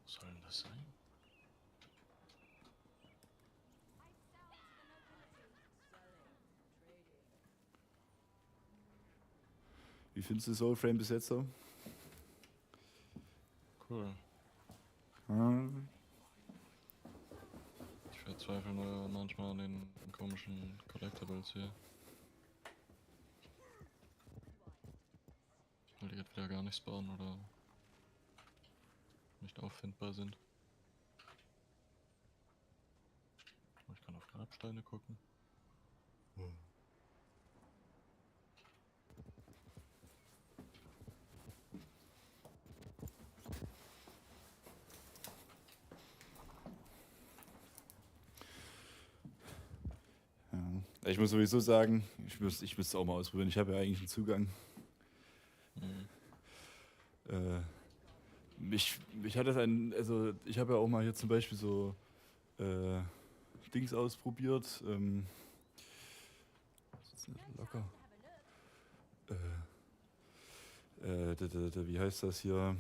Was soll denn das sein? Wie findest du Soulframe bis jetzt so? Cool. Hm. Ich verzweifle nur manchmal an den komischen Collectibles hier. Weil die entweder gar nicht spawnen oder nicht auffindbar sind. Ich kann auf Grabsteine gucken. Ja. Ich muss sowieso sagen, ich müsste es auch mal ausprobieren. Ich habe ja eigentlich einen Zugang. Ich hatte also ich habe ja auch mal hier zum Beispiel so Dings ausprobiert. Was ist denn das? Locker. Wie heißt das hier?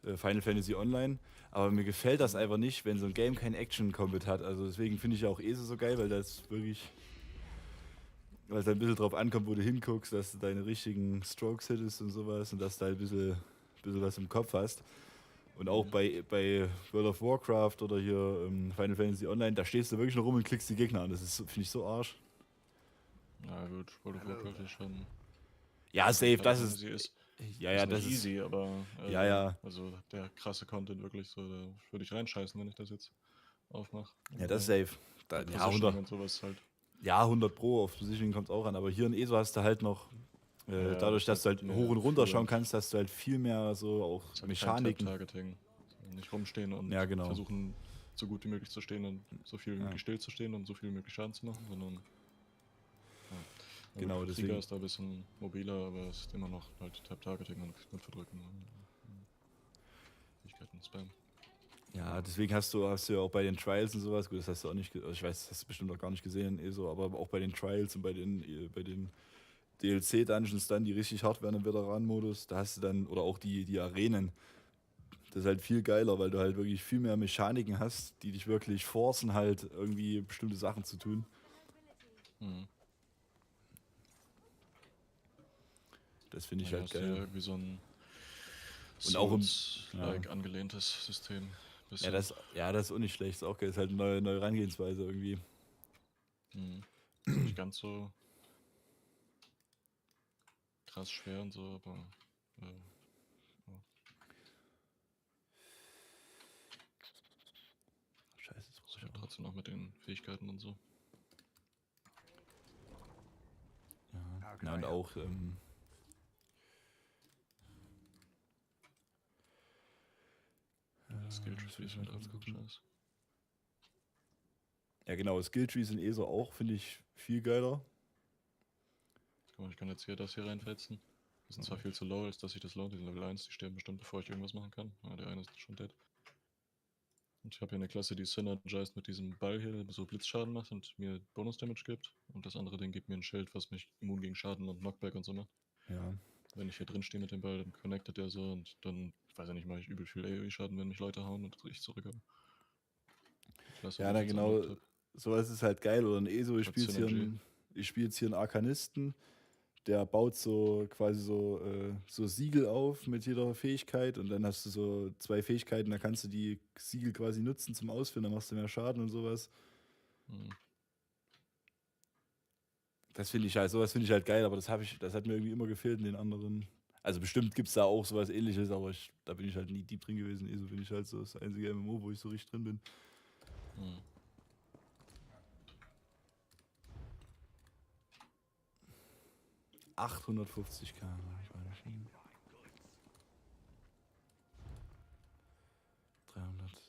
Final Fantasy Online. Aber mir gefällt das einfach nicht, wenn so ein Game kein Action-Combat hat. Also deswegen finde ich ja auch ESO so geil, weil das wirklich, weil es ein bisschen drauf ankommt, wo du hinguckst, dass du deine richtigen Strokes hittest und sowas und dass du halt ein bisschen was im Kopf hast. Und auch bei World of Warcraft oder hier Final Fantasy Online, da stehst du wirklich nur rum und klickst die Gegner an. Das ist, finde ich, so Arsch. Na gut, World of Warcraft ist schon... Ja, safe, das ist... ist... Ja, das ist easy, aber... ja. Also der krasse Content wirklich so, da würde ich reinscheißen, wenn ich das jetzt aufmache. Ja, das ist safe. Ja, 100, und sowas halt. Ja, 100 Pro, auf Positioning kommt es auch an. Aber hier in ESO hast du halt noch, dadurch, dass du halt hoch und runter schauen kannst, hast du halt viel mehr so auch Mechaniken. Targeting. Nicht rumstehen und genau. versuchen, so gut wie möglich zu stehen und so viel wie möglich still zu stehen und so viel wie möglich Schaden zu machen, sondern... Ja. Genau, Krieger deswegen. ist da ein bisschen mobiler, aber es ist immer noch halt Tab-Targeting und verdrücken. Fähigkeiten Spam. Ja, deswegen hast du ja auch bei den Trials und sowas, gut, das hast du auch nicht, also ich weiß, das hast du bestimmt noch gar nicht gesehen, ESO, aber auch bei den Trials und bei den DLC-Dungeons dann, die richtig hart werden im Veteran-Modus, da hast du dann, oder auch die Arenen, das ist halt viel geiler, weil du halt wirklich viel mehr Mechaniken hast, die dich wirklich forcen, halt irgendwie bestimmte Sachen zu tun. Mhm. Das finde ich Ja, halt ist ja geil. irgendwie so ein Und auch angelehntes System. Ja, das ist auch nicht schlecht, ist auch geil, ist halt eine neue Herangehensweise irgendwie. Mhm. Nicht ganz so krass schwer und so, aber ja. Scheiße, das ist ja trotzdem noch mit den Fähigkeiten und so. Ja, und auch Skill-Trees sind ganz gut. Ja genau, Skill-Trees in ESO auch, finde ich, viel geiler. Guck mal, ich kann jetzt hier das hier reinfetzen. Die sind zwar viel zu low, als dass sich das lohnt. Die sind Level 1, die sterben bestimmt, bevor ich irgendwas machen kann. Ja, der eine ist schon dead. Und ich habe hier eine Klasse, die synergized mit diesem Ball hier, so Blitzschaden macht und mir Bonus-Damage gibt. Und das andere Ding gibt mir ein Schild, was mich immun gegen Schaden und Knockback und so macht. Ja. Wenn ich hier drin stehe mit dem Ball, dann connectet der so und dann, ich weiß ja nicht, mache ich übel viel AoE-Schaden, wenn mich Leute hauen und ich zurückhabe. Ja, da genau, sowas ist halt geil. Oder ein ESO, ich spiele jetzt hier einen Arkanisten, der baut so quasi so Siegel auf mit jeder Fähigkeit und dann hast du so 2 Fähigkeiten, da kannst du die Siegel quasi nutzen zum Ausführen, dann machst du mehr Schaden und sowas. Das finde ich halt, sowas finde ich halt geil, aber das hat mir irgendwie immer gefehlt in den anderen. Also bestimmt gibt es da auch sowas ähnliches, aber da bin ich halt nie deep drin gewesen. ESO bin ich halt so das einzige MMO, wo ich so richtig drin bin. 850k habe ich meine Schienen. 300.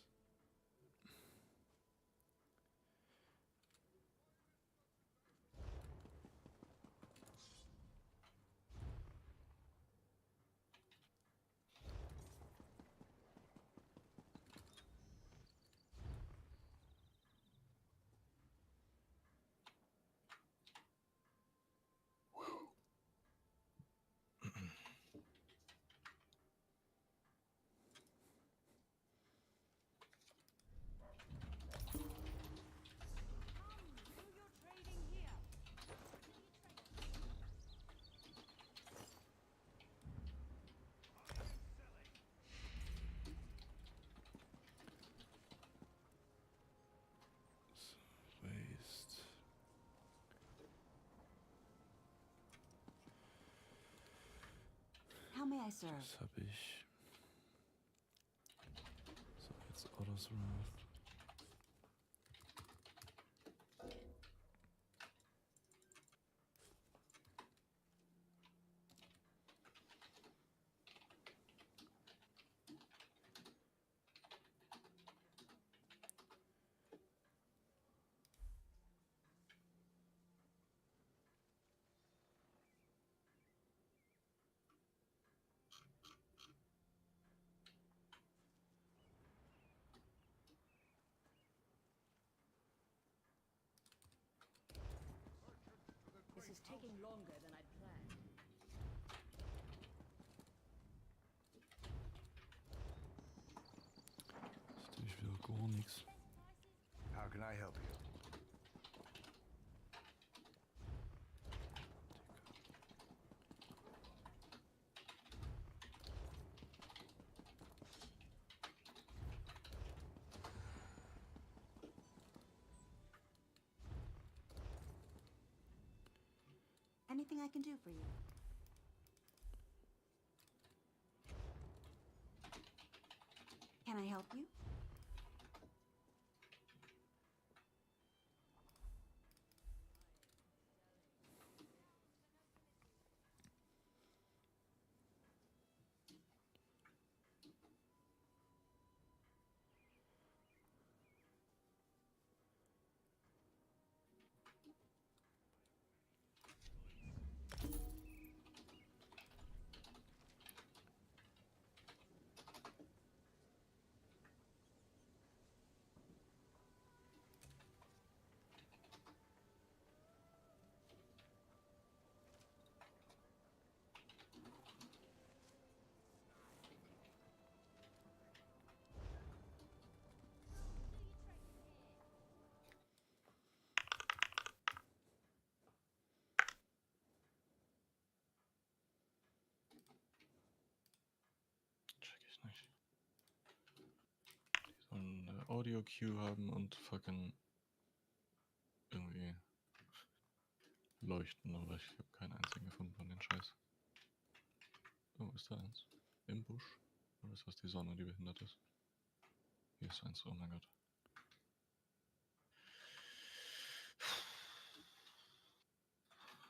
How may I serve? Das habe ich. So, jetzt Autos Wrath. This is taking longer than I'd planned. Das tue ich wieder gar nichts. How can I help you? Anything I can do for you? Can I help you? Check ich nicht. Die sollen eine Audio-Queue haben und fucking irgendwie leuchten, aber ich habe keinen einzigen gefunden von den Scheiß. Oh, ist da eins? Im Busch? Oder ist das die Sonne, die behindert ist? Hier ist eins, oh mein Gott.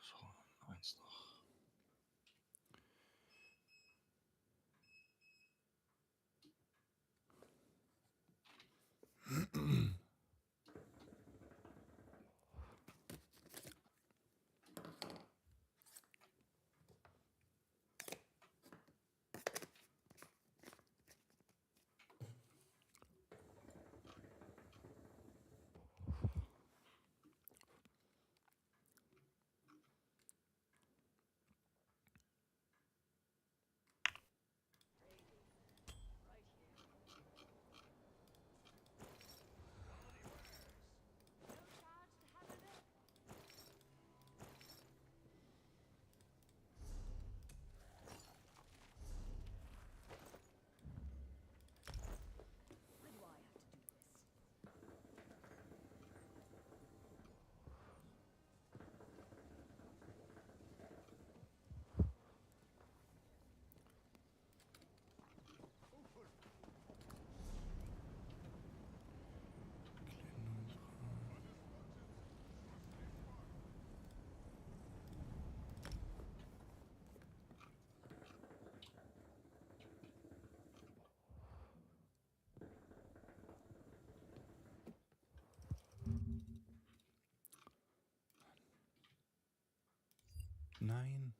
So, eins noch. nein.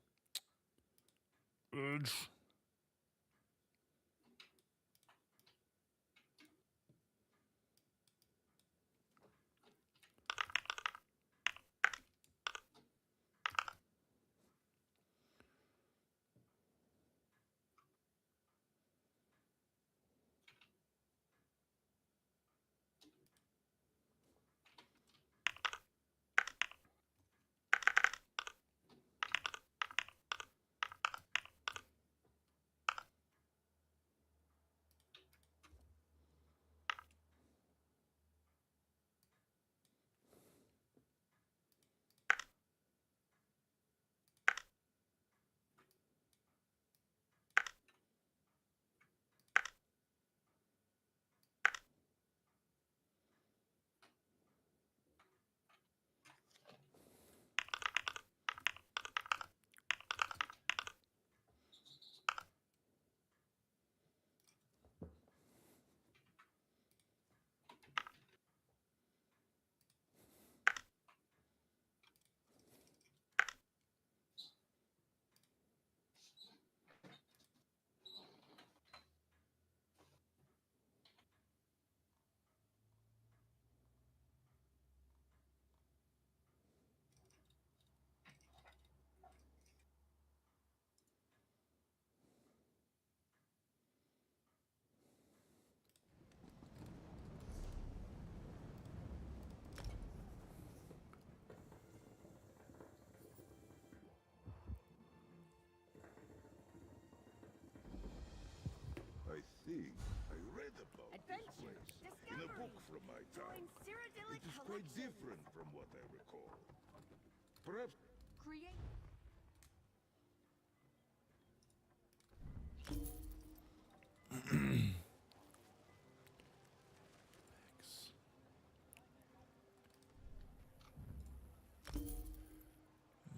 I think I read about this place in a book from my time. It is quite different from what I recall. Perhaps Create.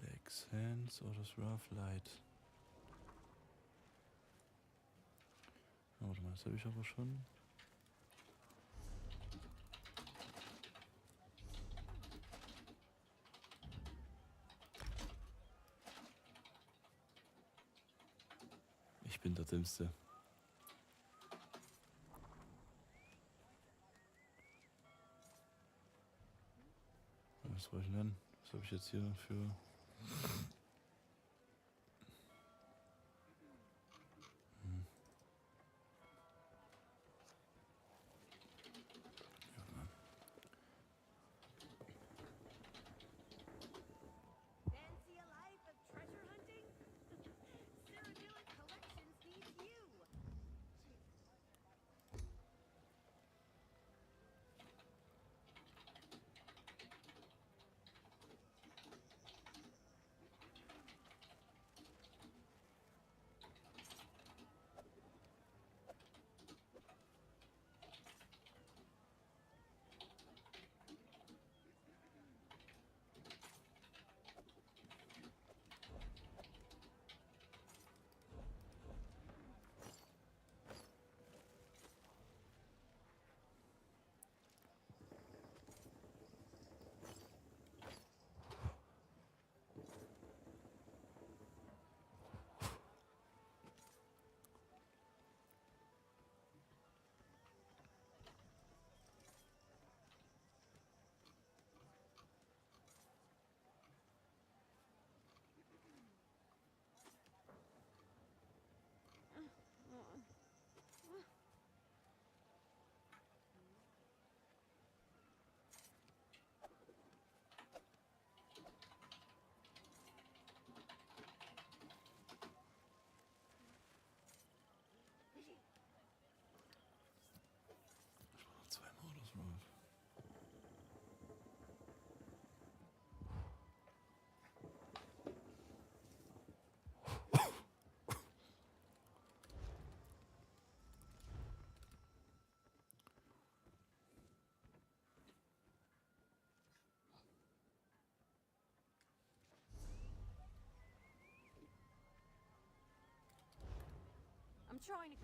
Legs, Hands oder das Rough Light. Oh, warte mal, das habe ich aber schon. Ich bin der Dümmste. Was soll ich denn? Was habe ich jetzt hier für... Fancy a life of treasure hunting? Cyrodiilic Collections needs you. Zweimal das Rough. I'm trying to.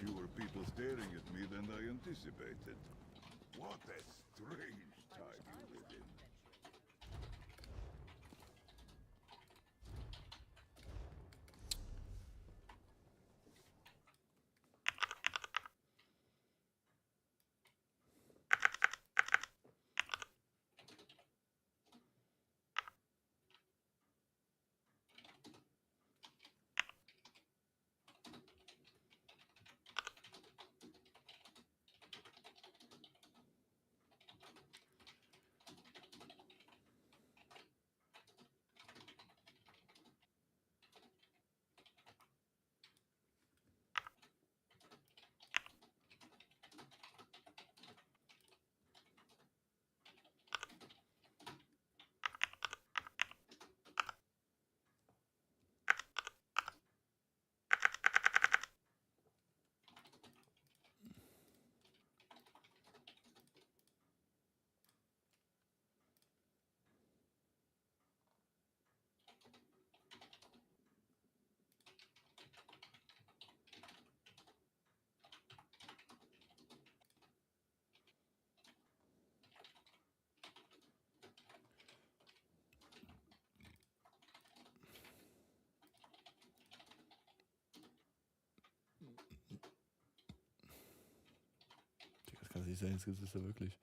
fewer people staring at me than I anticipated. What a strange time you live in. Das kann nicht sein, das ist ja wirklich.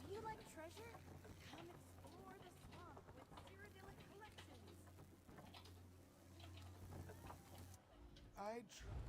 Do you like treasure? Come explore the swamp with Cyrodiilic collections. I try.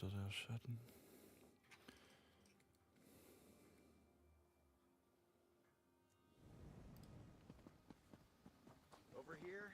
Götter der Schatten. Over here.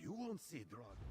You won't see dragon.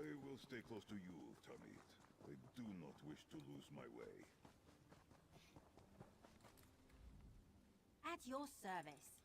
I will stay close to you, Tamit. I do not wish to lose my way. At your service.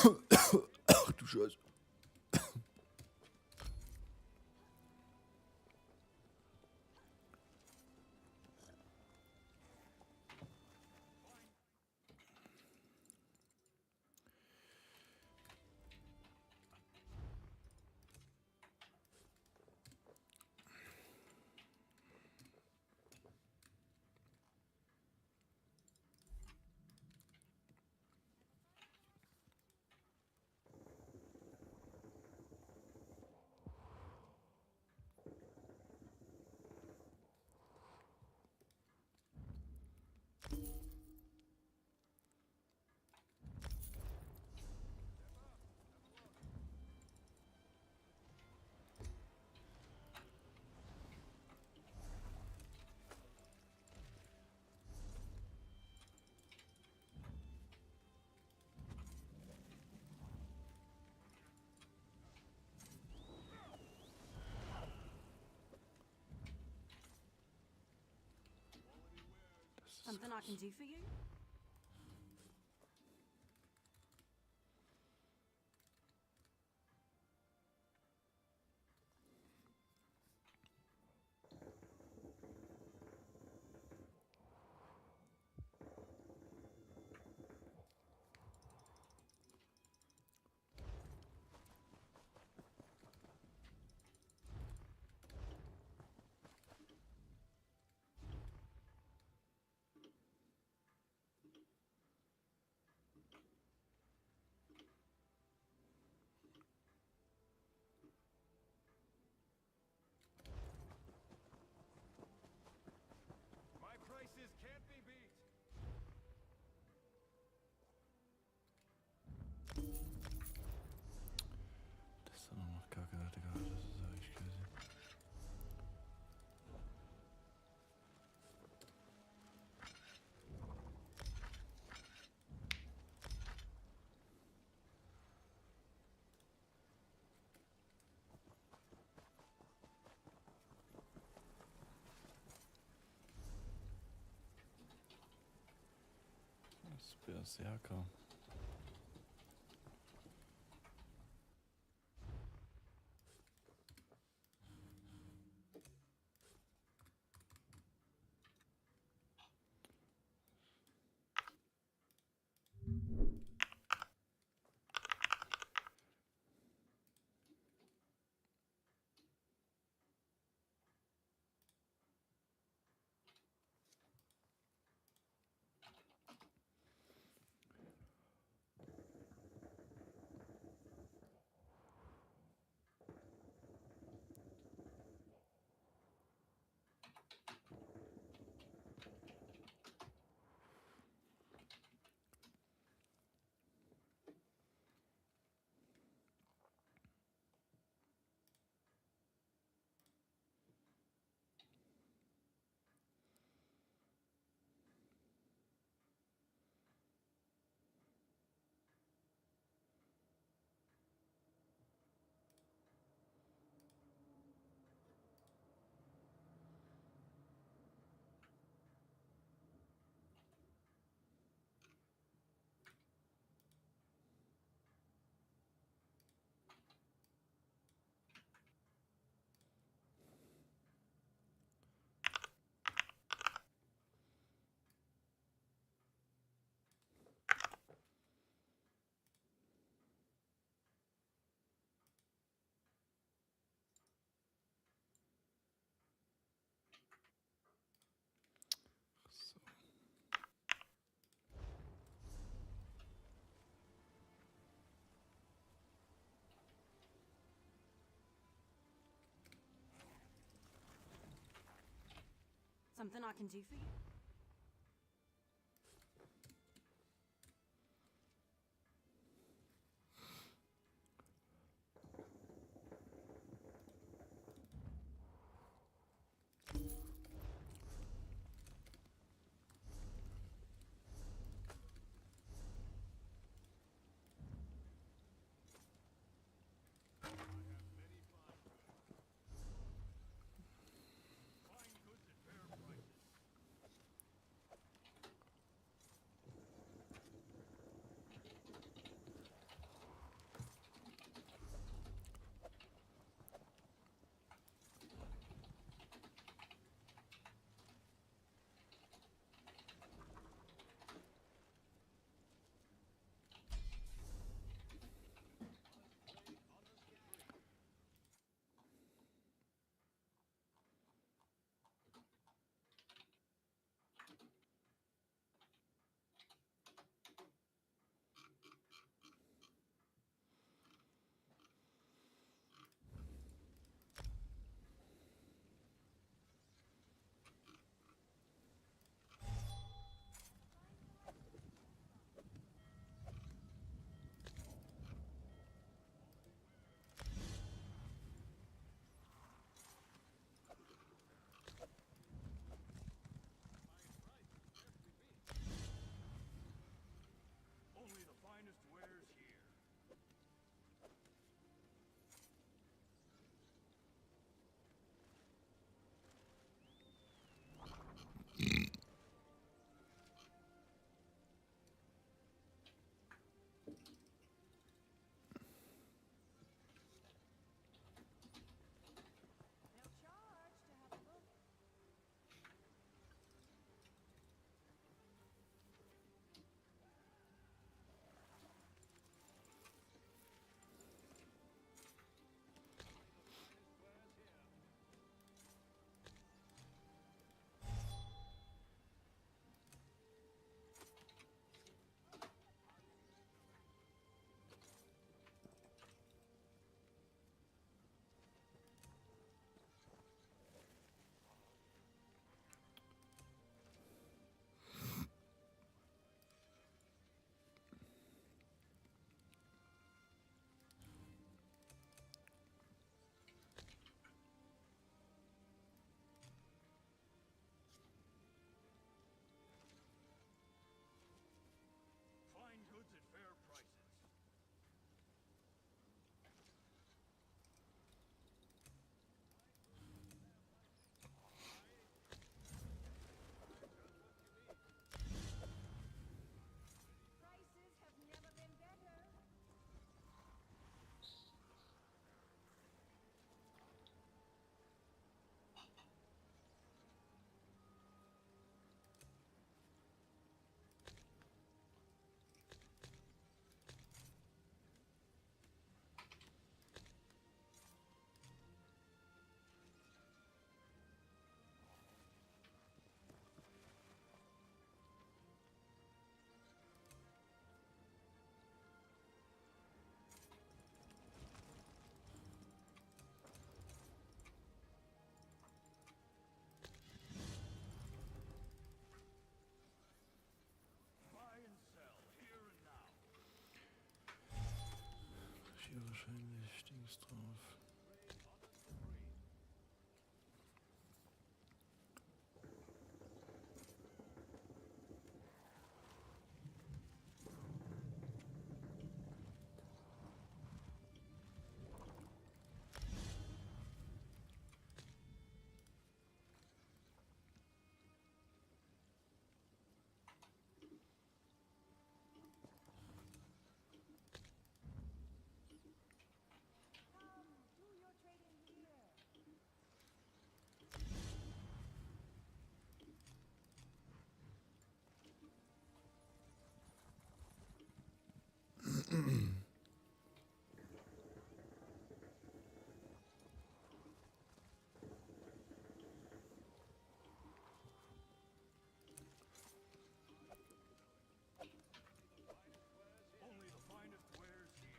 Ach du Scheiße. Something I can do for you? My prices can't be beat. Das ist dann noch Kacke, Digga. Das ist ja echt crazy. Das Berserker. Something I can do for you? wahrscheinlich. Dings drauf. Only the finest wares here.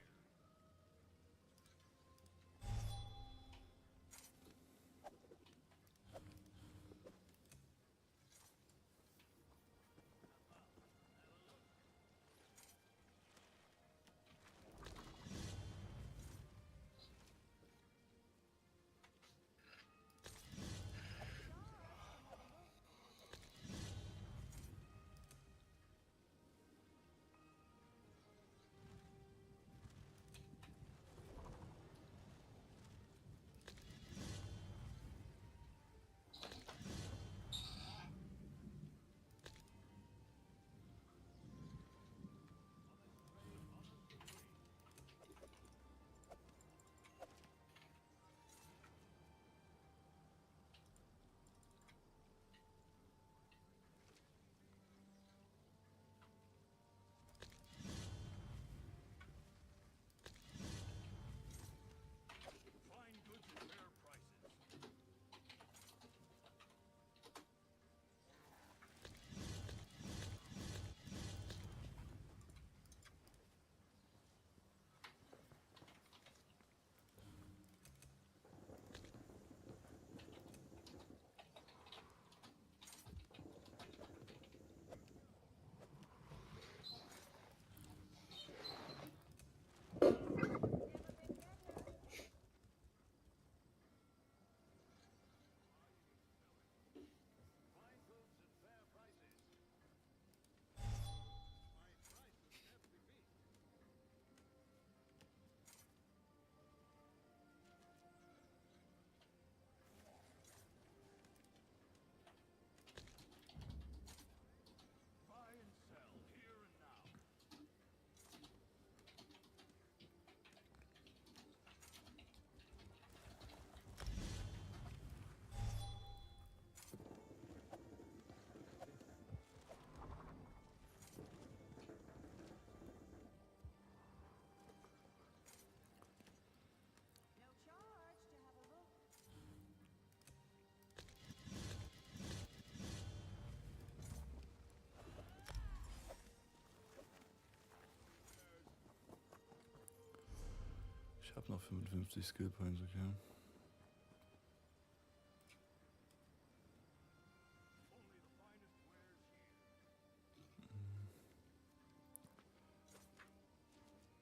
Fine goods at fair prices. Fine goods at fair prices. My prices can't be beat. Buy and sell here and now. No charge to have a look. Ich habe noch 55 Skill Points, okay. Only the finest wares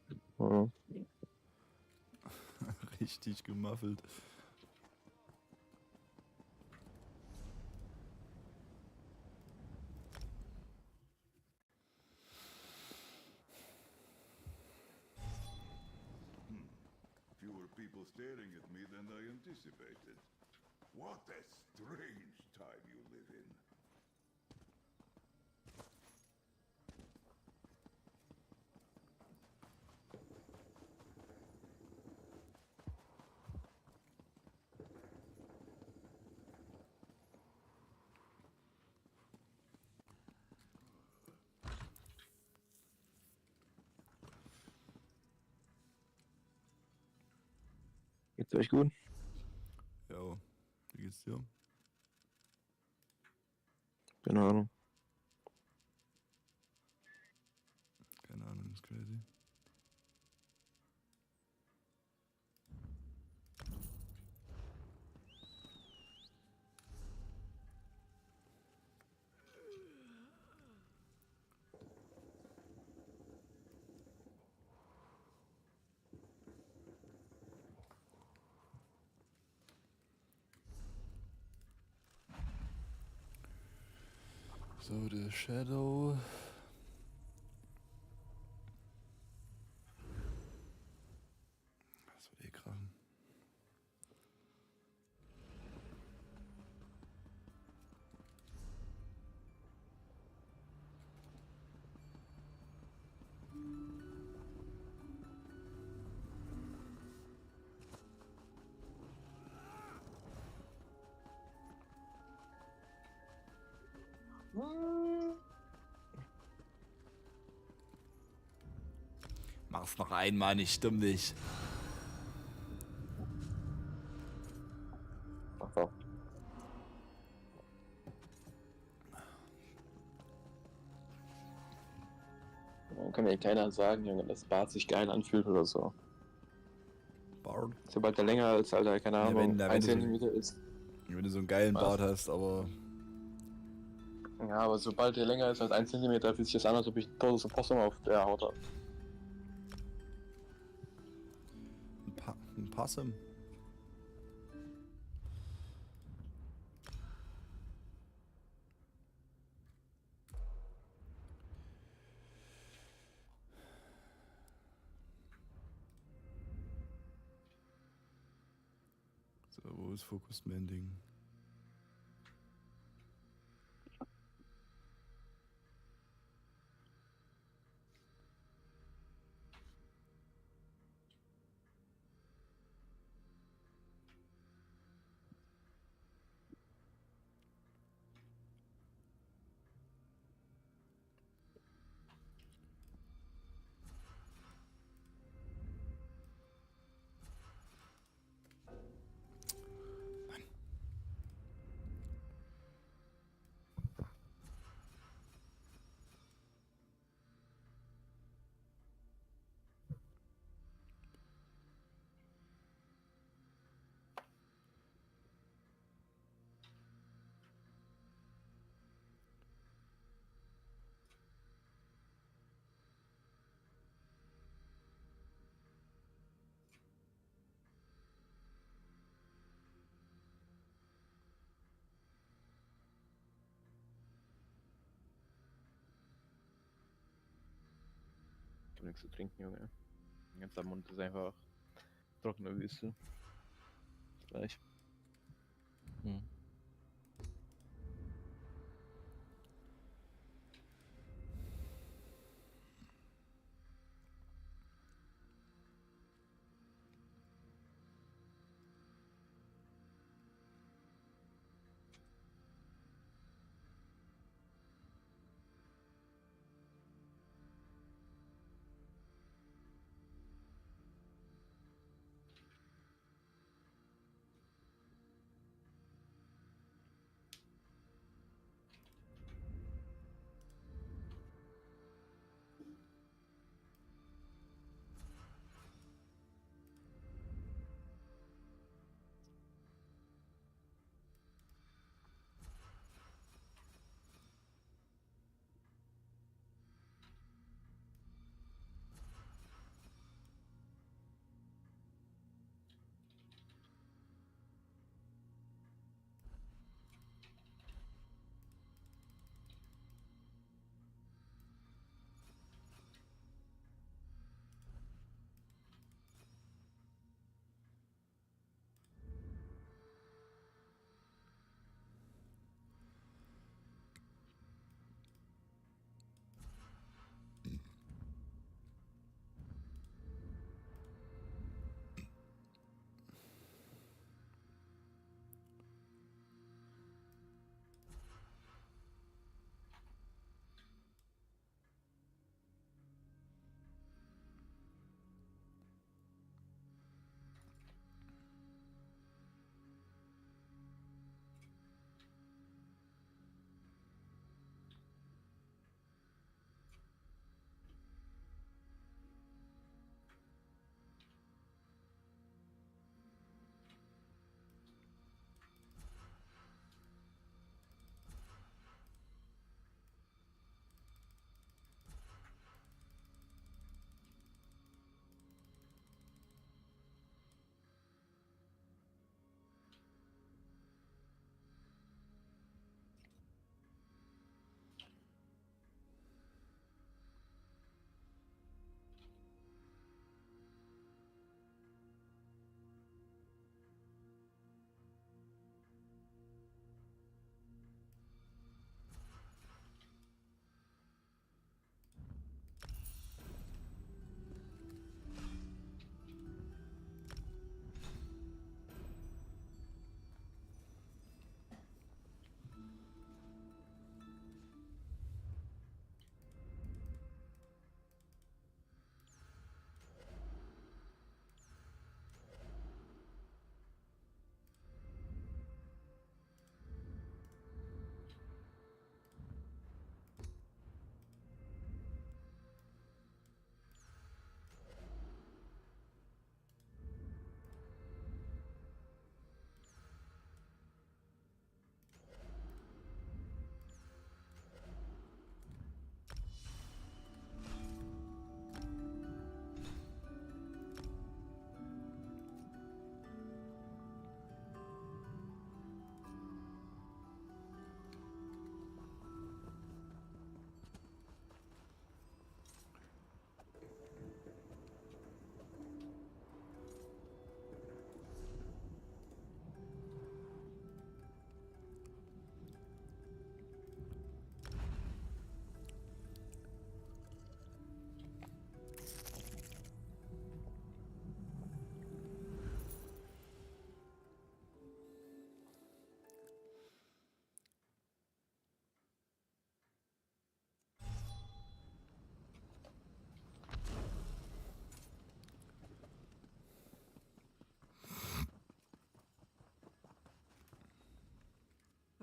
here. Oh. Richtig gemuffelt. Fewer people staring at me than I anticipated. What a strange time you live in. Geht's euch gut? Ja, wie geht's dir? Keine Ahnung. Keine Ahnung, ist crazy. So, der Shadow. Das wird eh krachen. Mach's noch einmal, nicht stumm dich. Ach so. Dann kann mir keiner sagen, Junge, dass Bart sich geil anfühlt oder so. Bart? Sobald der länger ist, Alter, keine Ja, Ahnung, wenn 1 du so, Zentimeter ist. wenn du so einen geilen Was? Bart hast, aber Ja, aber sobald der länger ist als 1 Zentimeter, fühlt sich das an, als ob ich ein totes Opossum auf der Haut habe. ein Possum. So, wo ist Focus Mending? Ich hab nichts zu trinken, Junge. Mein ganzer Mund ist einfach trockene Wüste. Bis gleich.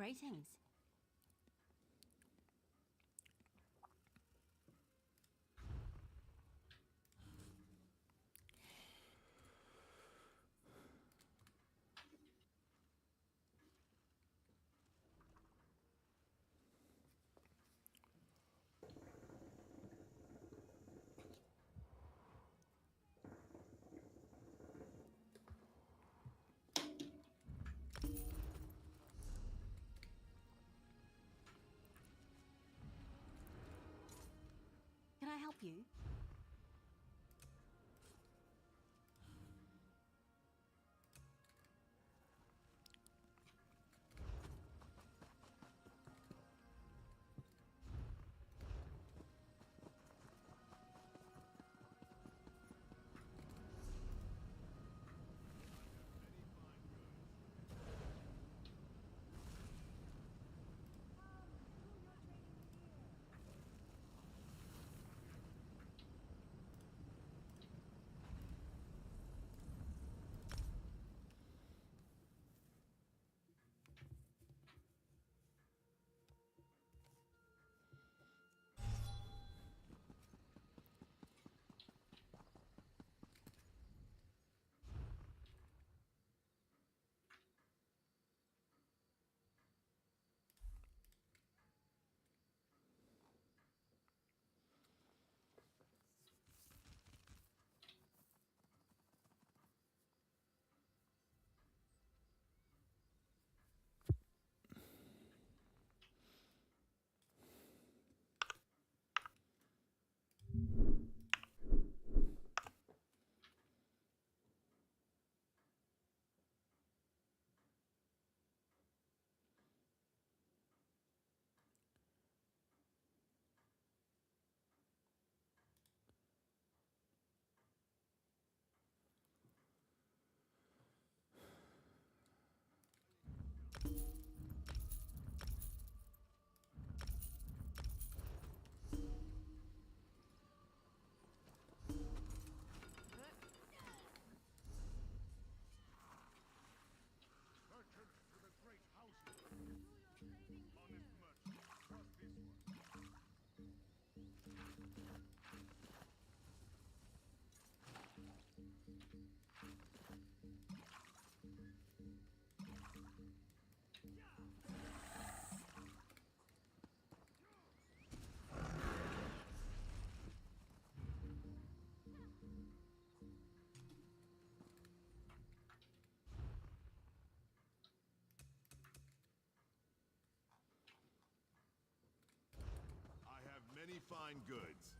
Greetings. Can I help you? I have many fine goods.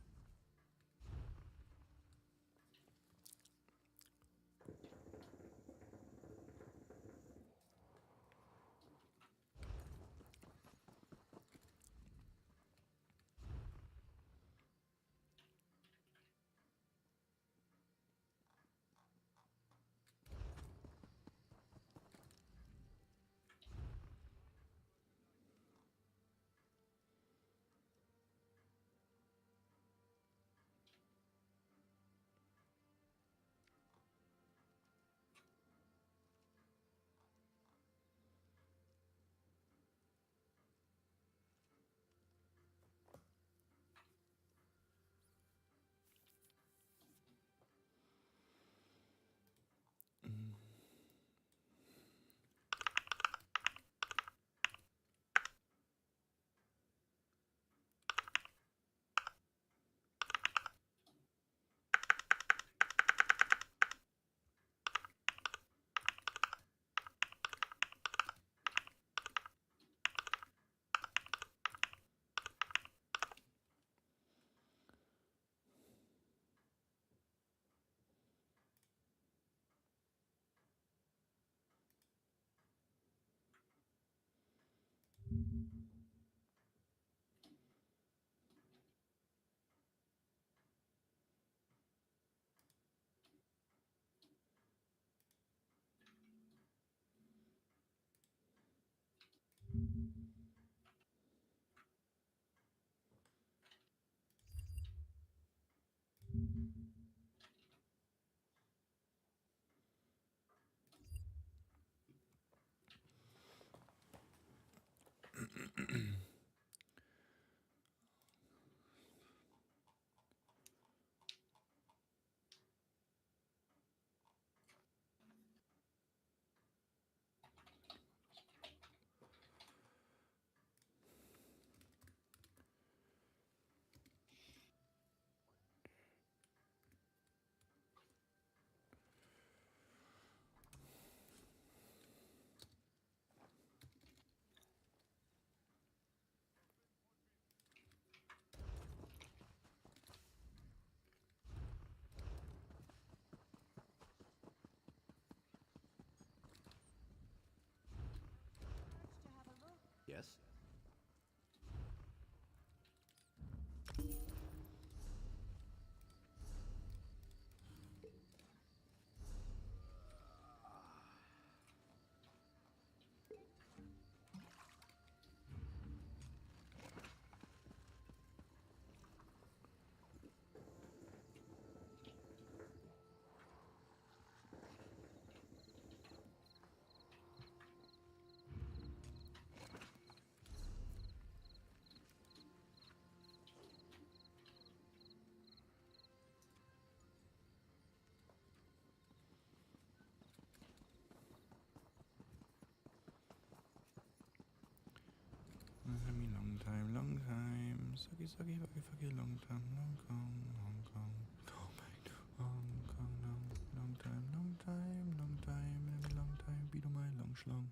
long time. Sucky, sucky, fucky, fucky, long time, long Kong, Hong Kong. Go back to Hong Kong, long time, long time, long time, long time. Be to my long schlong.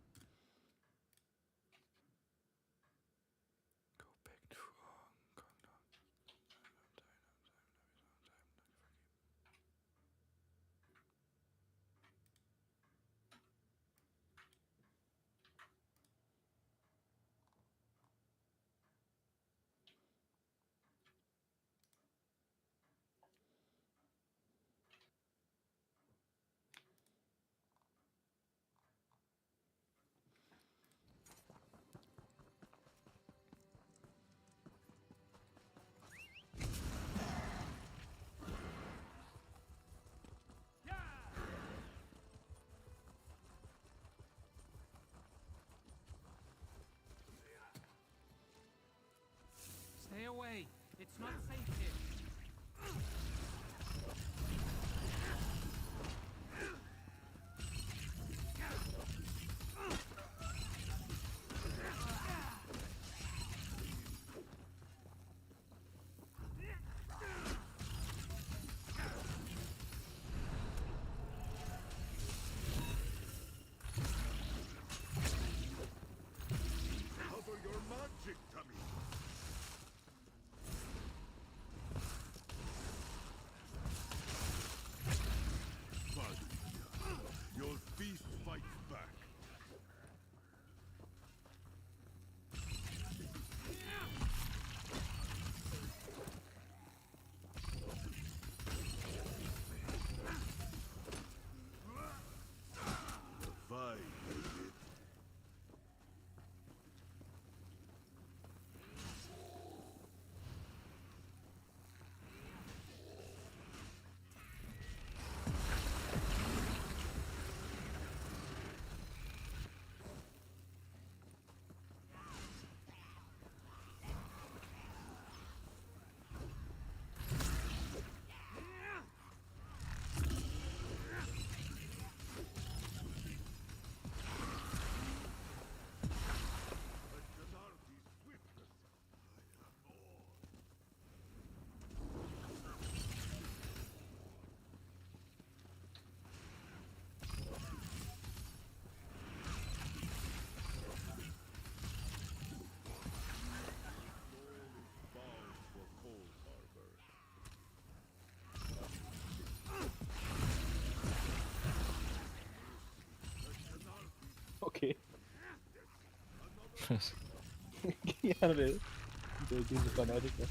Go back to Hong Kong, long time, long time, long time, Stay away. It's not safe here. Cover your magic, Tummy. Your beast fights back. Fine, it. Okay. Ja, diese Fanatiker.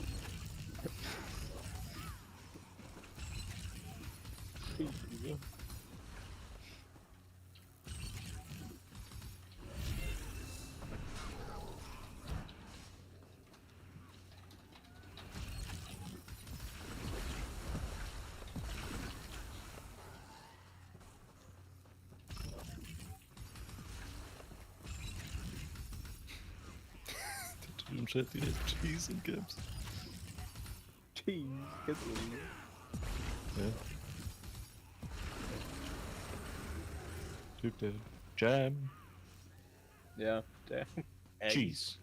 Riesige. Im Chat direkt Cheese und Caps. Cheese, kennst du das? Ja. Typ der Jam. Ja, der. Cheese.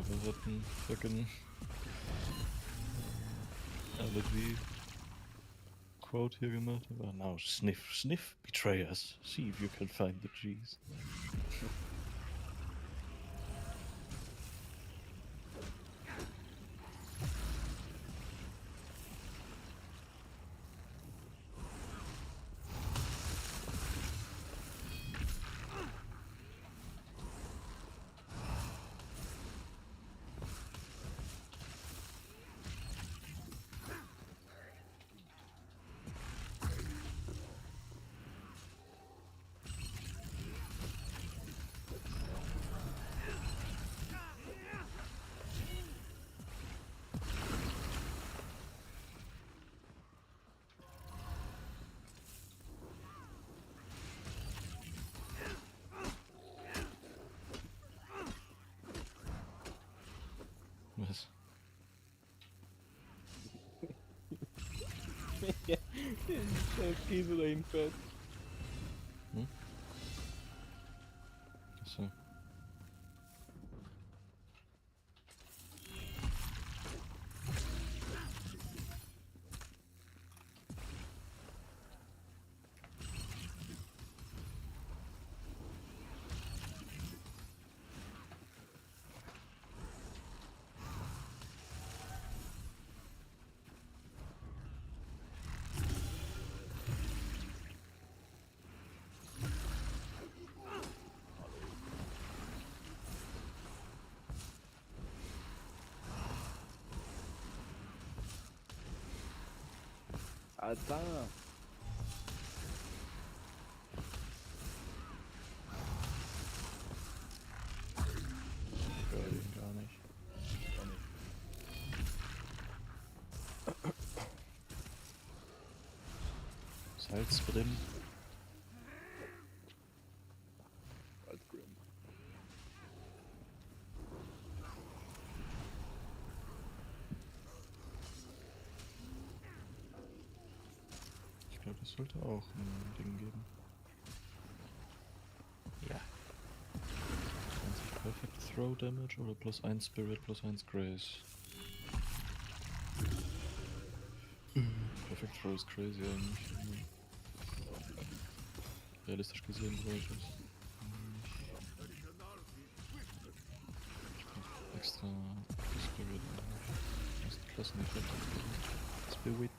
verraten, fucking LV Quote hier gemacht. Aber now sniff, sniff, betray us. See if you can find the cheese. Was? Ja, scheiß Käse dahin fährt. Hm? Achso. Alter. Ich höre ihn gar nicht. Salz drin. Ich glaube, das sollte auch ein Ding geben. Ja. 20 Perfect Throw Damage oder +1 Spirit, +1 Grace. Perfect Throw ist crazy eigentlich. Realistisch gesehen wollte ich es. Extra Spirit. Das ist Klasseneffekt. Spirit.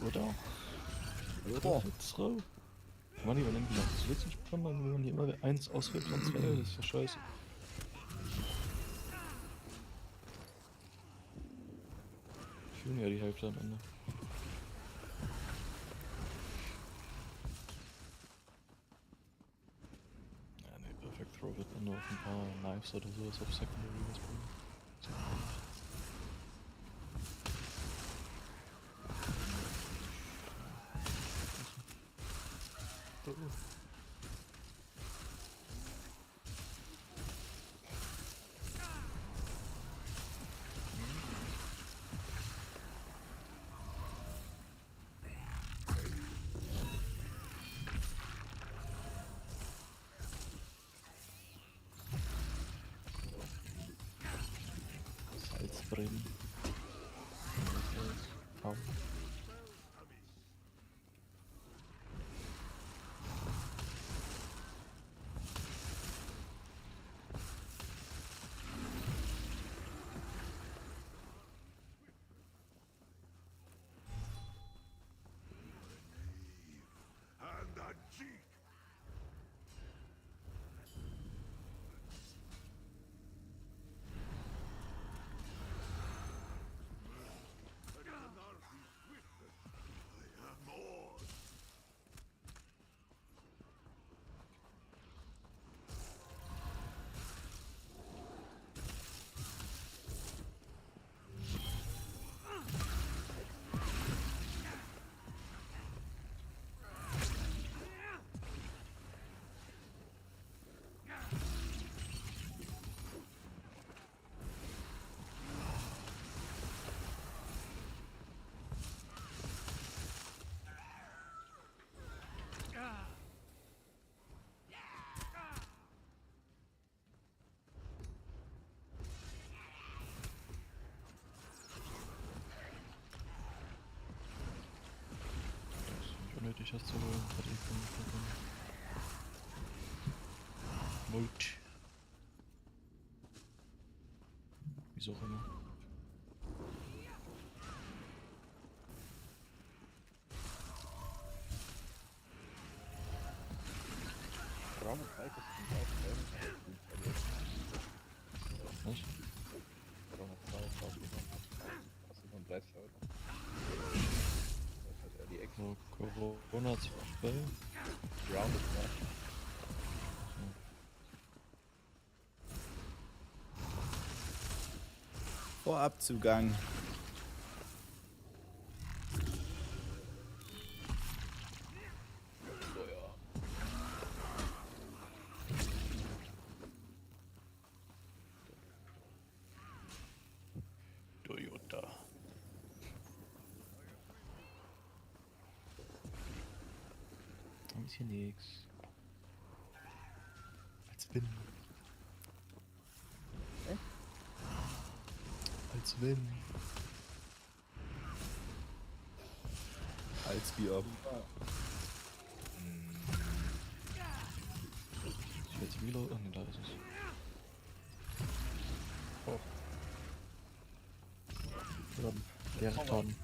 Oder? Perfect Throw. Mann, die übernehmen gemacht. Das wird nicht kommen, wenn man hier immer 1 auswählt von 2. Das ist doch scheiße. Ich will ja die Hälfte am Ende. Ja, ne, Perfect Throw wird dann nur auf ein paar Knives oder sowas auf Secondary was bringen. Salz brennen. Au. And a cheek. Dich hast du wohl gerade Mult. Wieso auch immer. Braune Zeit ist ein Was? Braune Zeit, was ist so ein Dreißer, oder? Das ist halt eher die Ecke. So, Corona 2. Brown ist da. Vorabzugang. So, ja. Toyota. Da ist hier nix. Als wenn. Als wenn. Als wie ob. Ich will jetzt reload. Ach ne, da ist es. Oh. Leere Tonnen.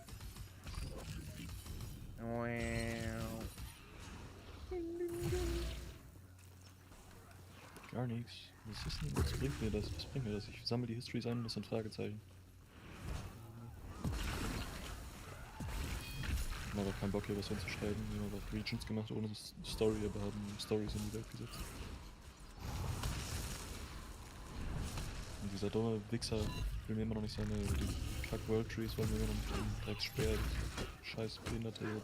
Gar nichts. Was ist denn? Was bringt mir das? Was bringt mir das? Ich sammle die Histories ein und das sind Fragezeichen. Ich habe aber keinen Bock hier was hinzuschreiben. Wir haben einfach Regions gemacht ohne Story, aber haben Stories in die Welt gesetzt. Und dieser dumme Wichser will mir immer noch nicht seine die Kack World Trees, wollen wir immer noch nicht den Drecks Speer, die scheiß behinderte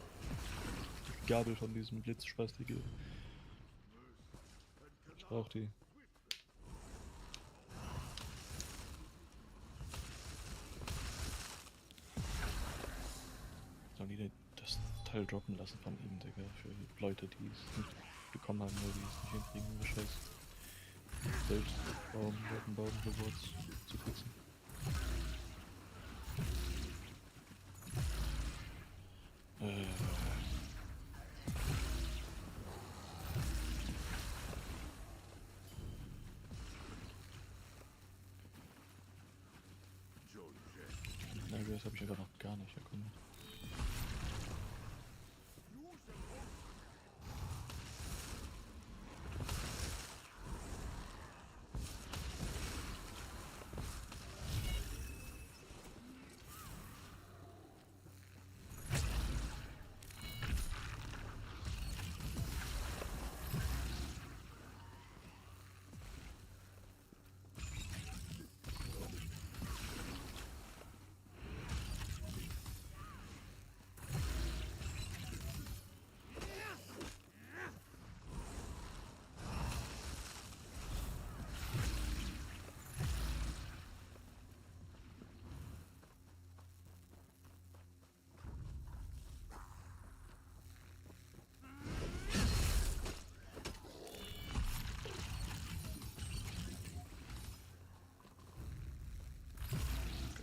Gabel von diesem Blitzspastik. Ich brauch die. Sollen die das Teil droppen lassen von ihm, Digga, für Leute, die es nicht bekommen haben, weil die es nicht hinkriegen, ihre scheiß Weltraum, Rewards zu fixen. Na, das habe ich einfach noch gar nicht erkundet.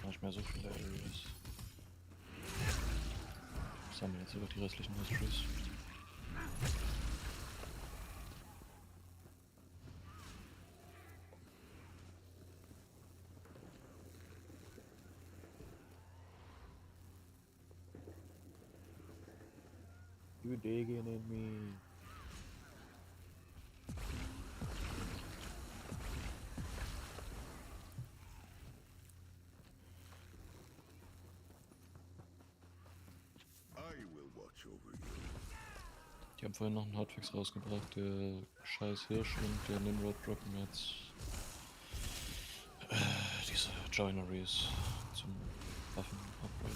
Gar nicht mehr so viele Areas. Ich sammle jetzt sogar die restlichen Histories. You digging in me? I will watch over you. Die haben vorhin noch einen Hotfix rausgebracht, der scheiß Hirsch und der Nimrod droppen jetzt diese Joineries zum Waffen-Upgrade.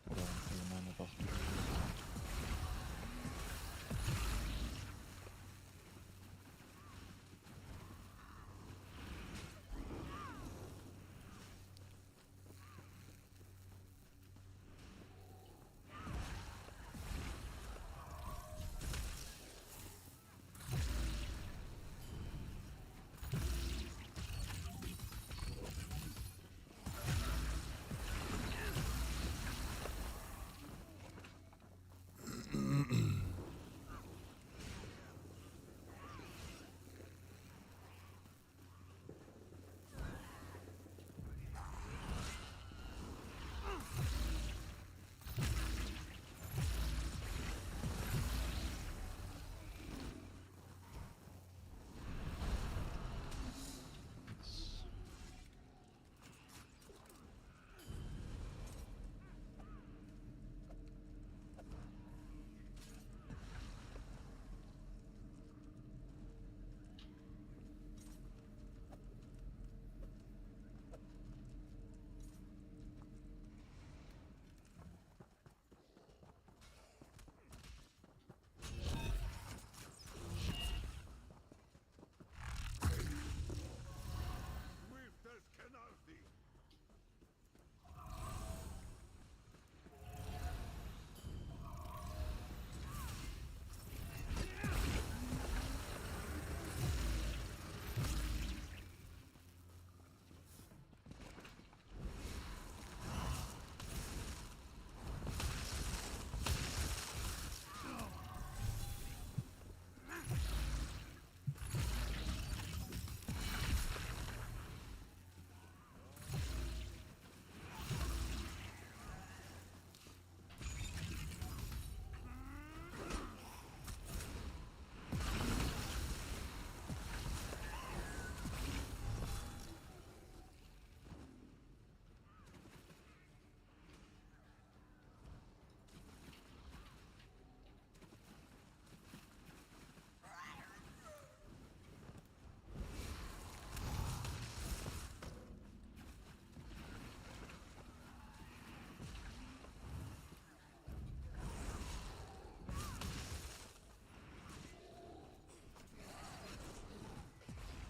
Oder allgemeine Waffen.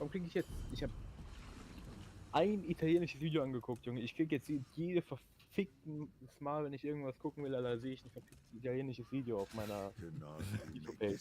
Warum kriege ich jetzt... Ich habe ein italienisches Video angeguckt, Junge. Ich krieg jetzt jede verfickten Mal, wenn ich irgendwas gucken will, da sehe ich ein verficktes italienisches Video auf meiner YouTube-Page.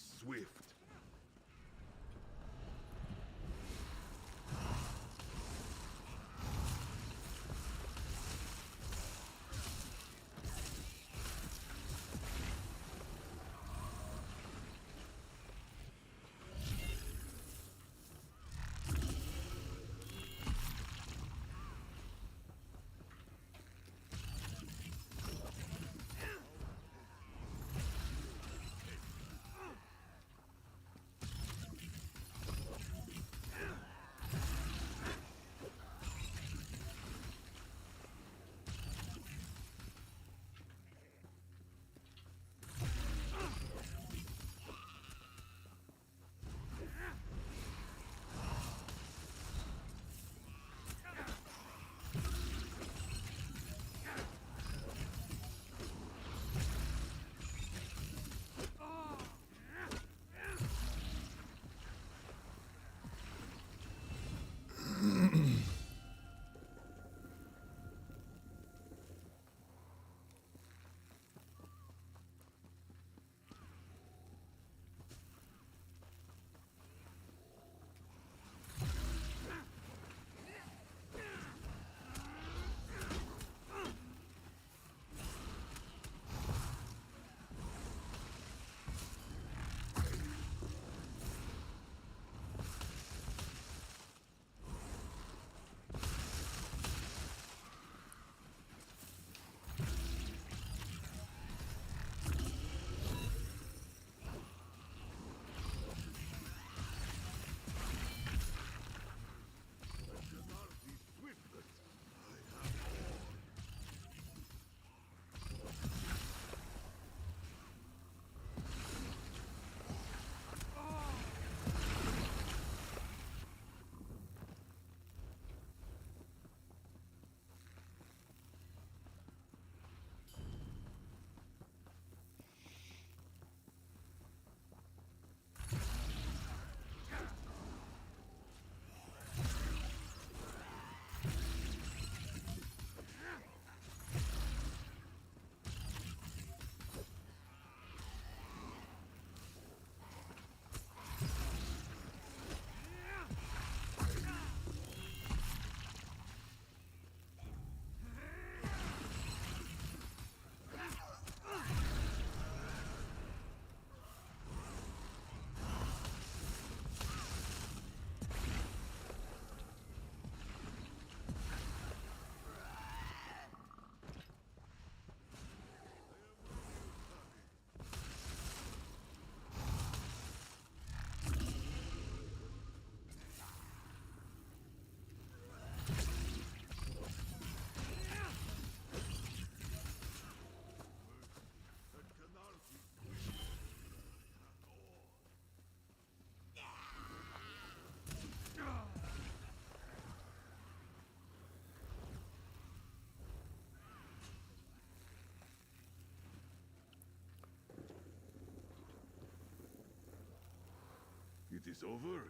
It is over?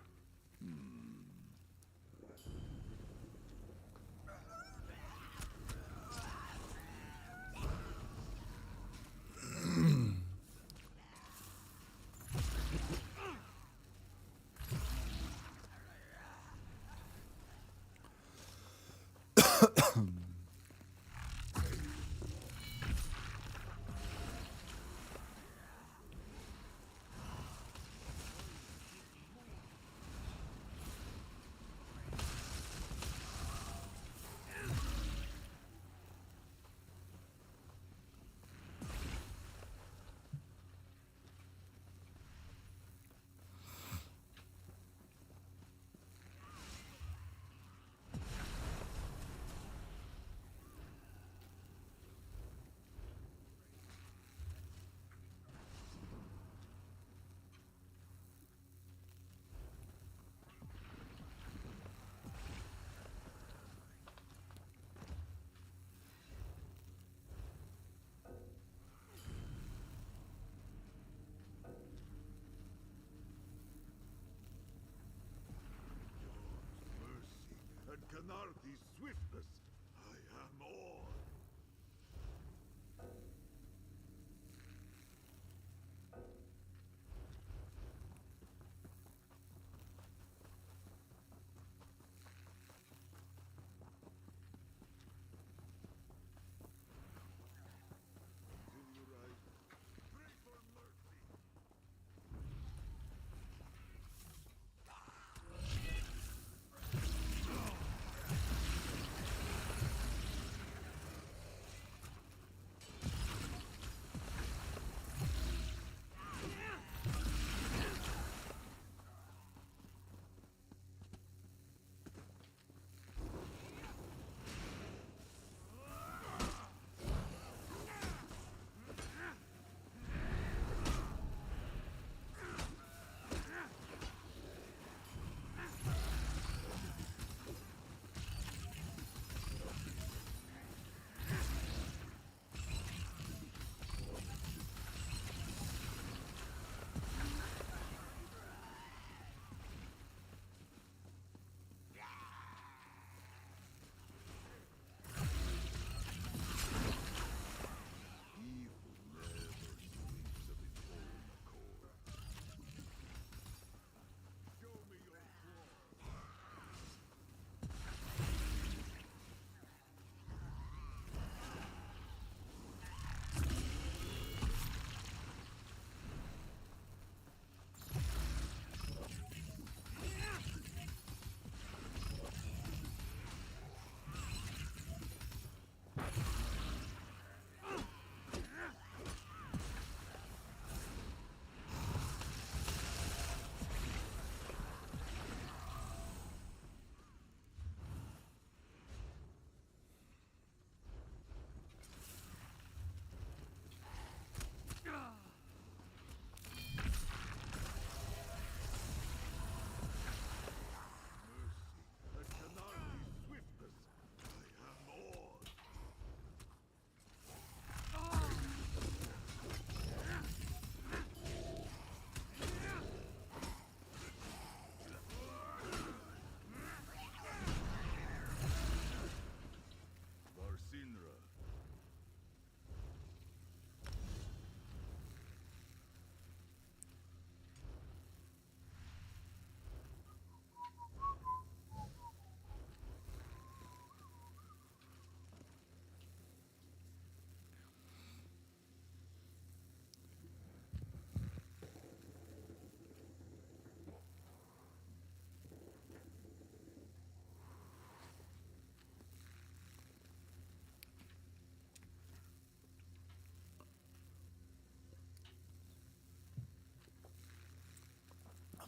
Canardi's swiftness, I am awed.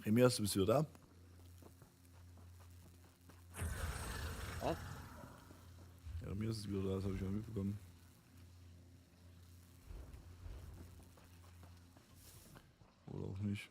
Remias, du bist wieder da? Was? Ja, Remias ist wieder da, das habe ich mal mitbekommen. Oder auch nicht.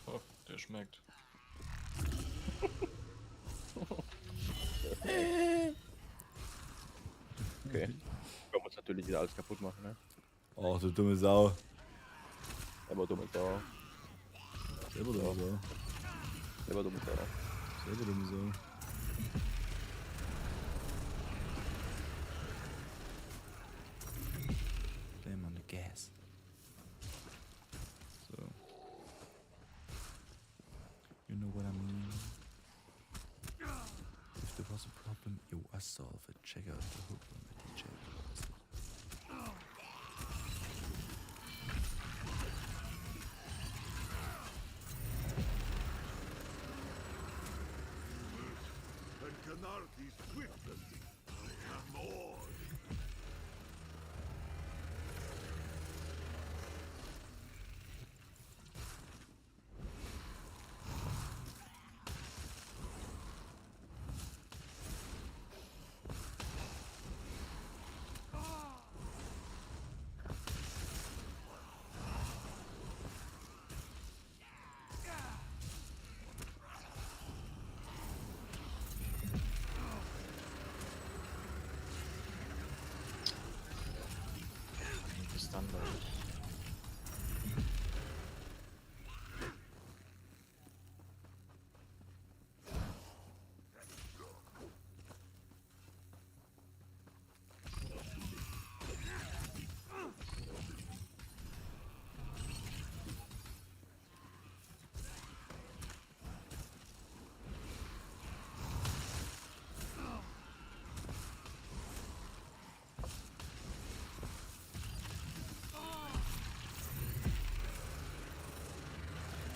Oh, der schmeckt. Okay. Man muss natürlich wieder alles kaputt machen, ne? Oh, du dumme Sau. Selber dumme Sau. Selber dumme Sau. Selber dumme Sau. Selber dumme Sau. Blame on the gas. So. You know what I mean? If there was a problem, yo, I solve it. Check out the hook on the DJ. And Canardi Swiftly. I am more. Standard.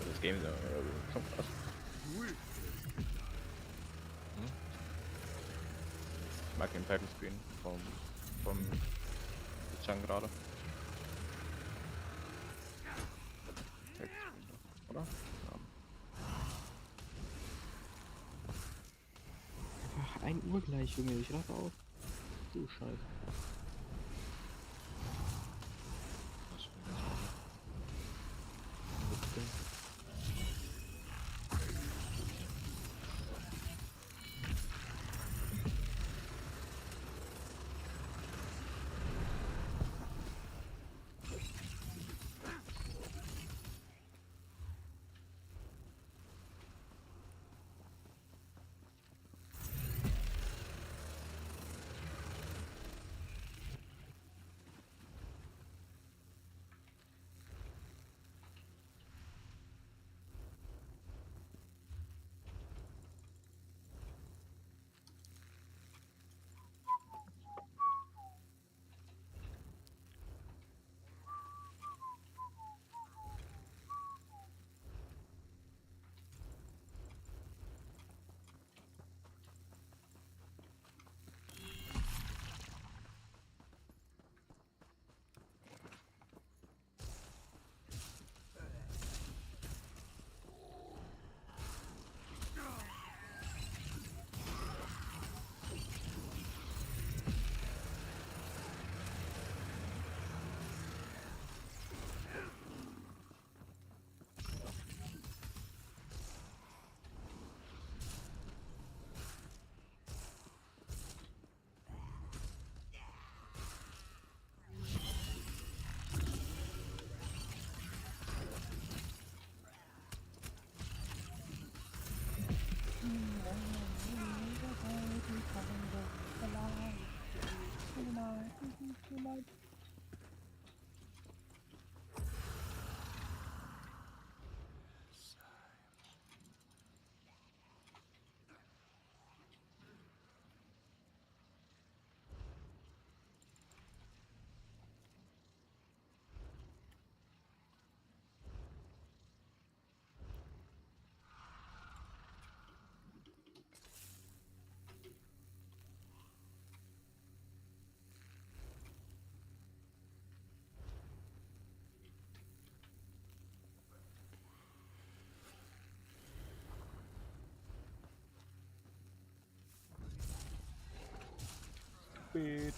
Das Game ist ja schon krass. Ich mag den Title Screen vom Chang gerade. Oder? Ja. Ach, 1 Uhr gleich, Junge, ich raff auf. Du Scheiße. Spät.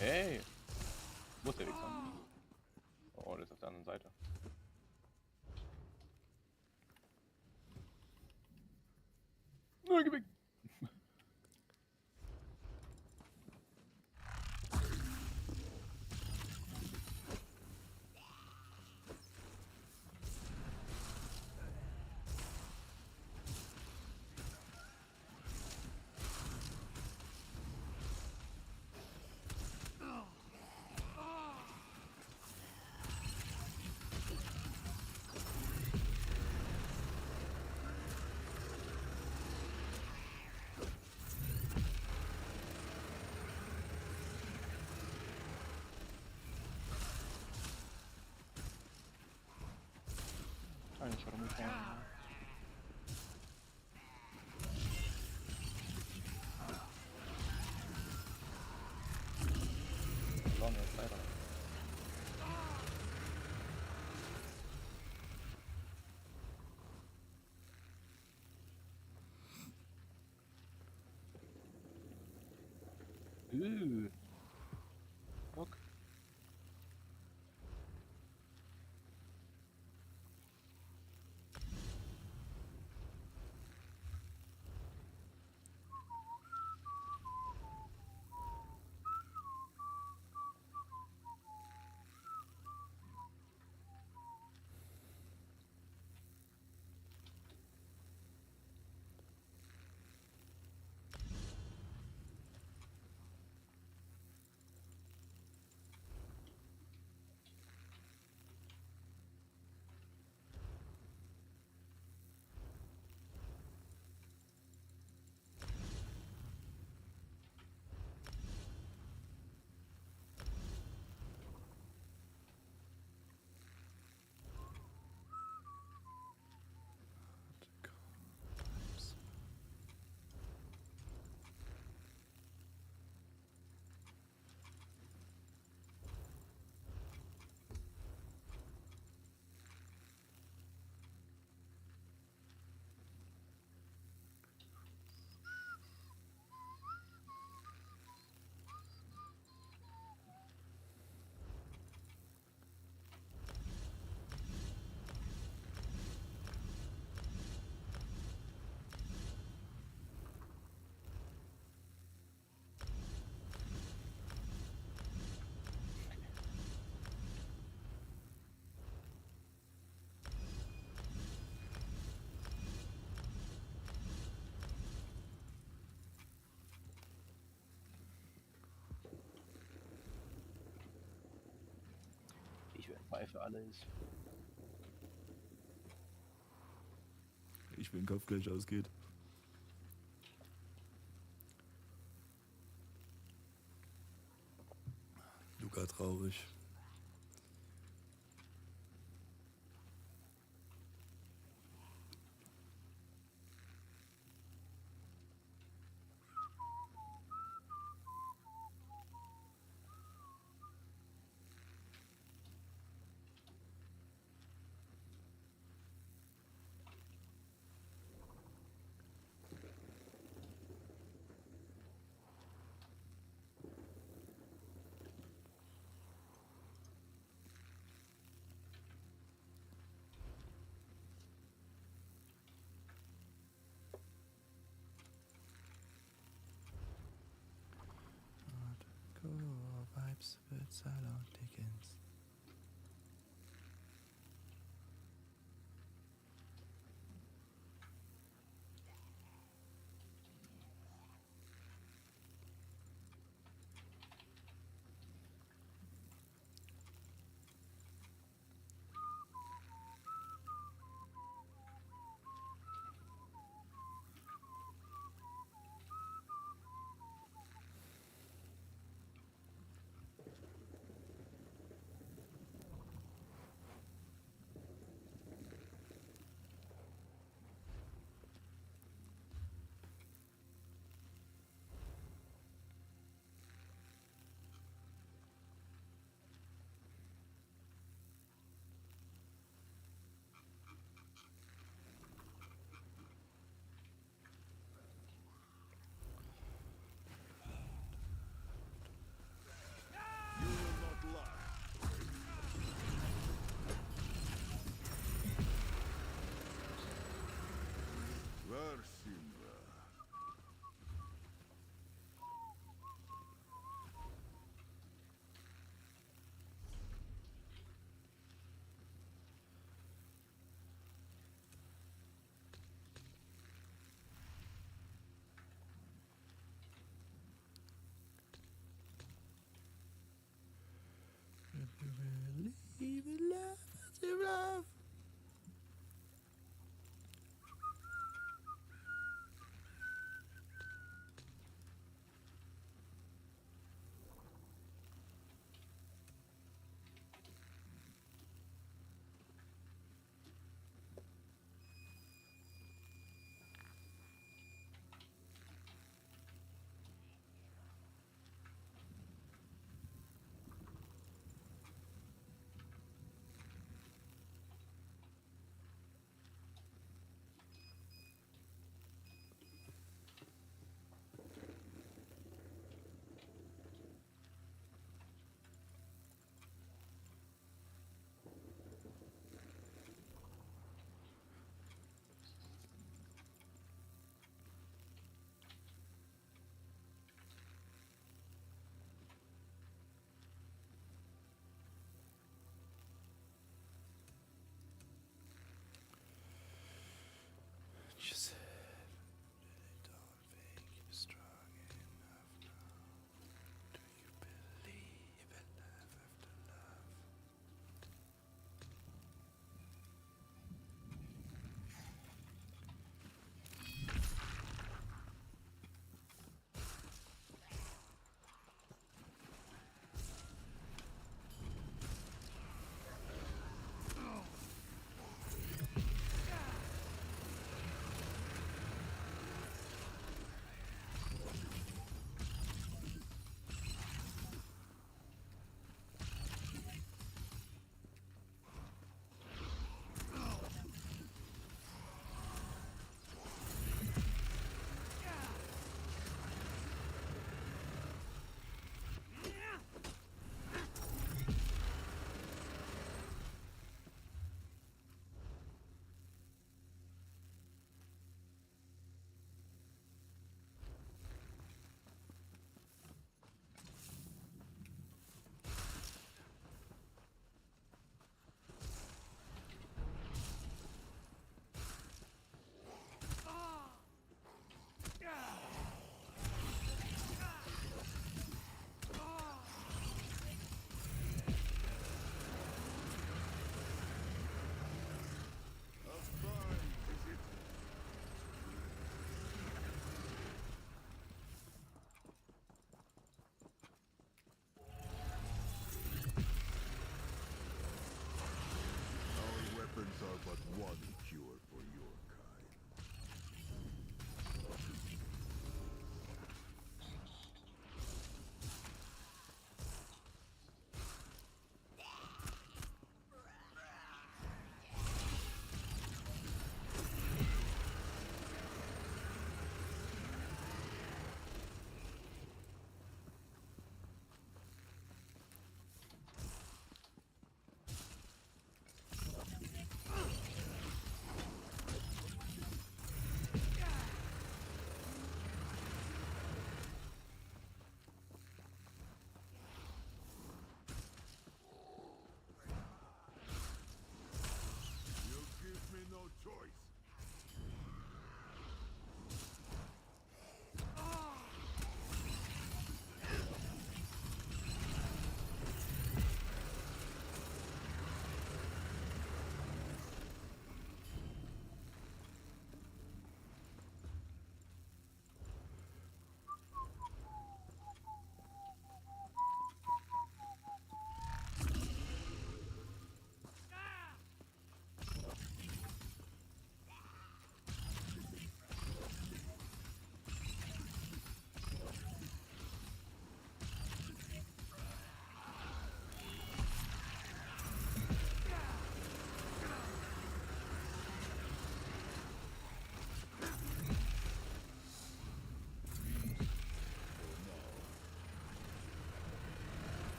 Hey! Wo ist der Wichser? Oh, der ist auf der anderen Seite. Nein, geh weg! Eigentlich war er mit vorne. Verloren jetzt leider. Fuck. Ich werde frei für alles. Ich will, den Kopf gleich ausgeht. Luca traurig. Hardcore vibes with Salon Dickens. Believe in love, in love.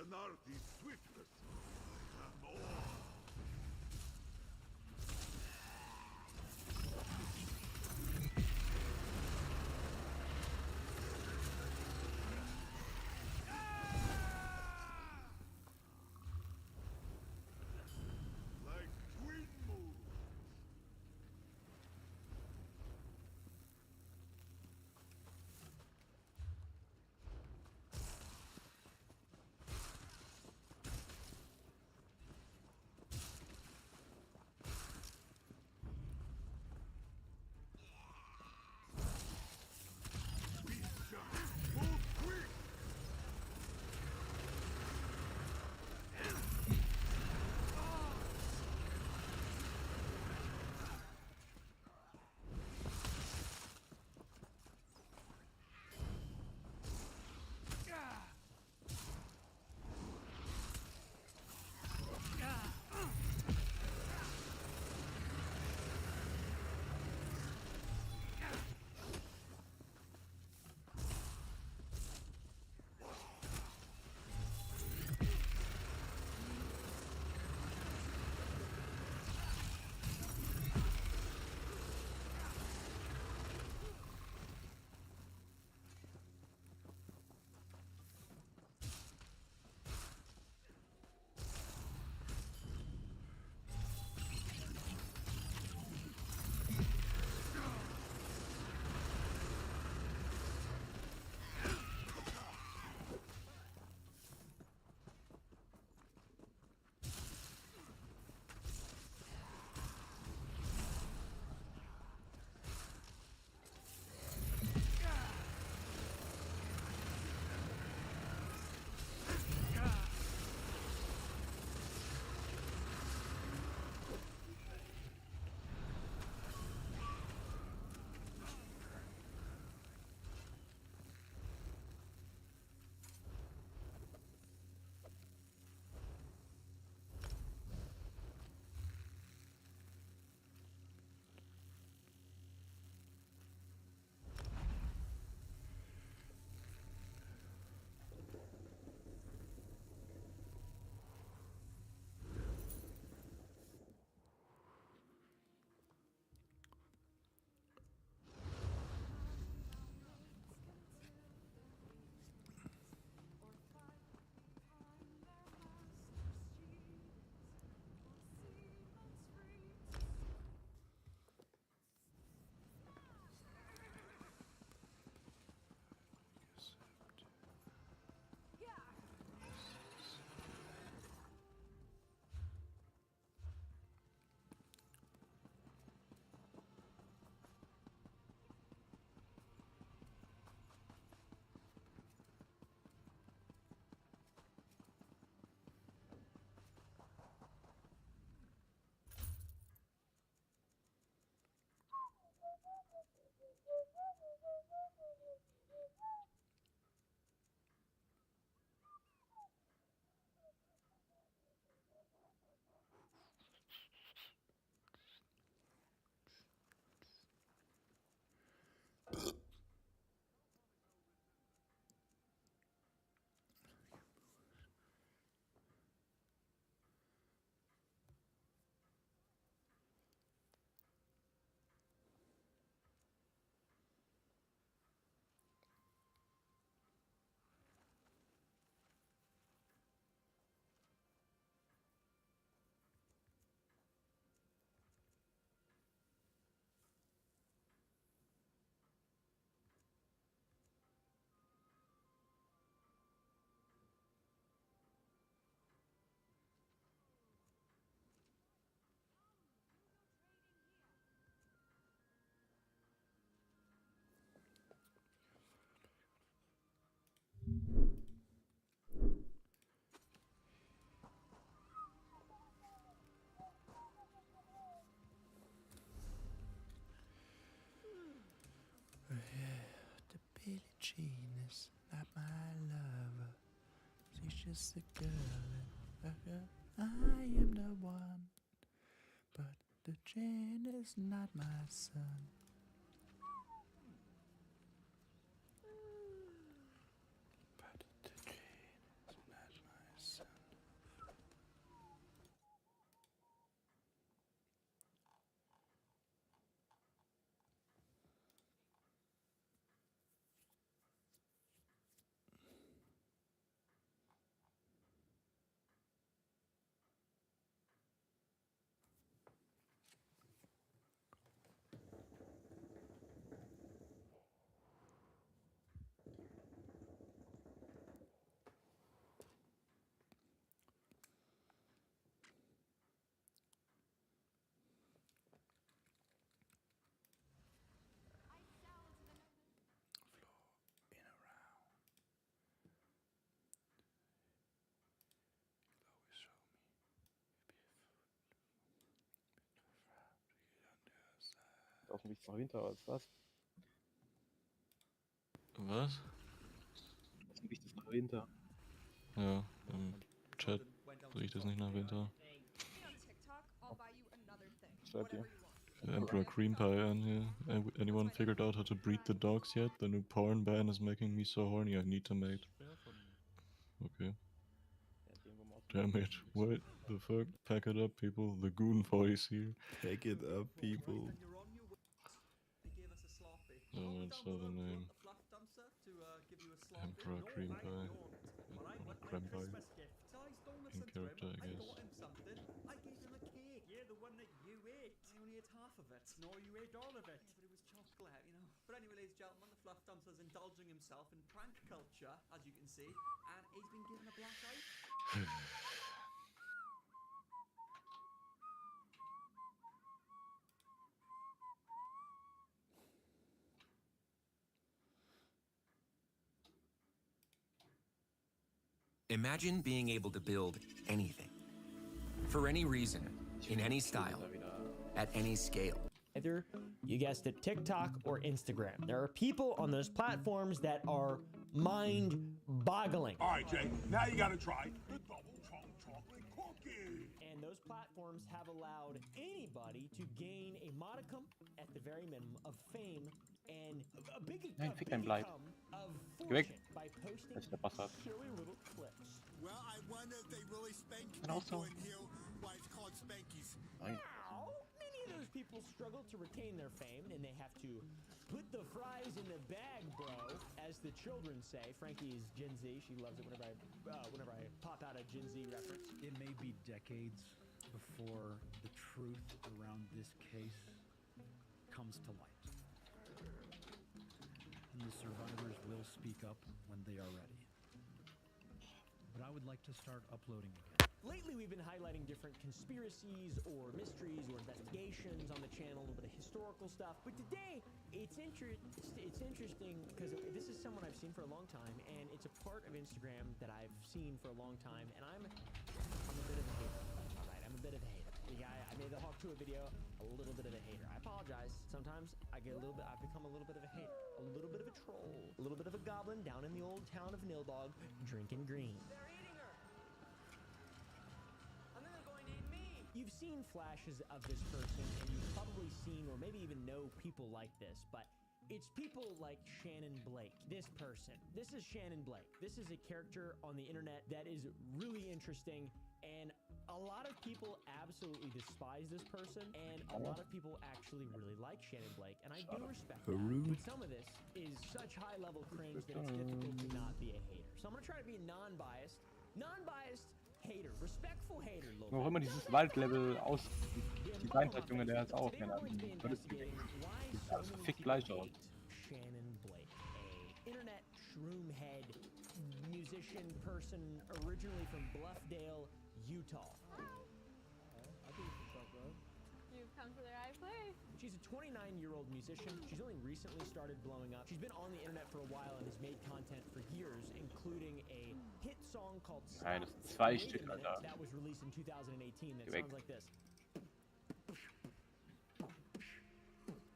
Anarthi's swiftness. I am awe. Like wind moves. The Billie Jean is not my lover. She's just a girl, I am the one. But the Jane is not my son. But the Jane is not my auf dem Weg nach Winter, was ist das? Was? Auf dem Weg nach Winter. Ja, im Chat riecht es nicht nach Winter. Schreibt ihr? Emperor Cream Pie on here. Anyone figured out how to breed the dogs yet? The new porn ban is making me so horny, I need to mate. Okay. Damn it. What the fuck? Pack it up, people. The goon voice here. Pack it up, people. Oh, what's the other name? Emperor Cream Pie. Cream Pie. In character, I guess. I gave him a cake. Yeah, the one that you ate. I only ate half of it. No, you ate all of it. Yeah, but it was chocolate, you know. But anyway, ladies and gentlemen, the Fluff Dumpster's indulging himself in prank culture, as you can see, and he's been given a black eye. Imagine being able to build anything, for any reason, in any style, at any scale. Either, you guessed it, TikTok or Instagram. There are people on those platforms that are mind-boggling. All right, Jay, now you gotta try the double chunk chocolate cookie. And those platforms have allowed anybody to gain a modicum, at the very minimum, of fame and a big Fick dein Bleib. of Geh weg. fortune by posting Das ist der Bastard. silly little clips. Well, I wonder if they really spank And also- people in here why it's called spankies. Nein. Now, many of those people struggle to retain their fame, and they have to put the fries in the bag, bro, as the children say. Frankie is Gen Z. She loves it whenever I pop out a Gen Z reference. It may be decades before the truth around this case comes to light. And the survivors will speak up when they are ready. But I would like to start uploading again. Lately, we've been highlighting different conspiracies or mysteries or investigations on the channel, a little bit of historical stuff. But today, it's interesting because this is someone I've seen for a long time, and it's a part of Instagram that I've seen for a long time, and I'm a bit of a hater. All right, I'm a bit of a hater. The guy, I made the Hawk 2 video, a little bit of a hater. I apologize. Sometimes I've become a little bit of a hater, a little bit of a troll, a little bit of a goblin down in the old town of Nilbog, drinking green. You've seen flashes of this person, and you've probably seen or maybe even know people like this, but it's people like Shannon Blake. This person. This is Shannon Blake. This is a character on the internet that is really interesting, and a lot of people absolutely despise this person, and a lot of people actually really like Shannon Blake, and I do respect that. But some of this is such high-level cringe that it's difficult to not be a hater. So I'm gonna try to be non-biased hater, respectful hater. Wo auch immer dieses Waldlevel designt hat, Junge, der ist auch keine Ahnung. Das fickt gleich aus. Shannon Blake, a internet shroomhead musician person originally from Bluffdale, Utah. You've come to the right place. She's a 29-year-old musician. She's only recently started blowing up. She's been on the internet for a while and has made content for years, including a hit song called Nein, das sind zwei Stück, Alter. that was released in 2018 that Geh weg. sounds like this.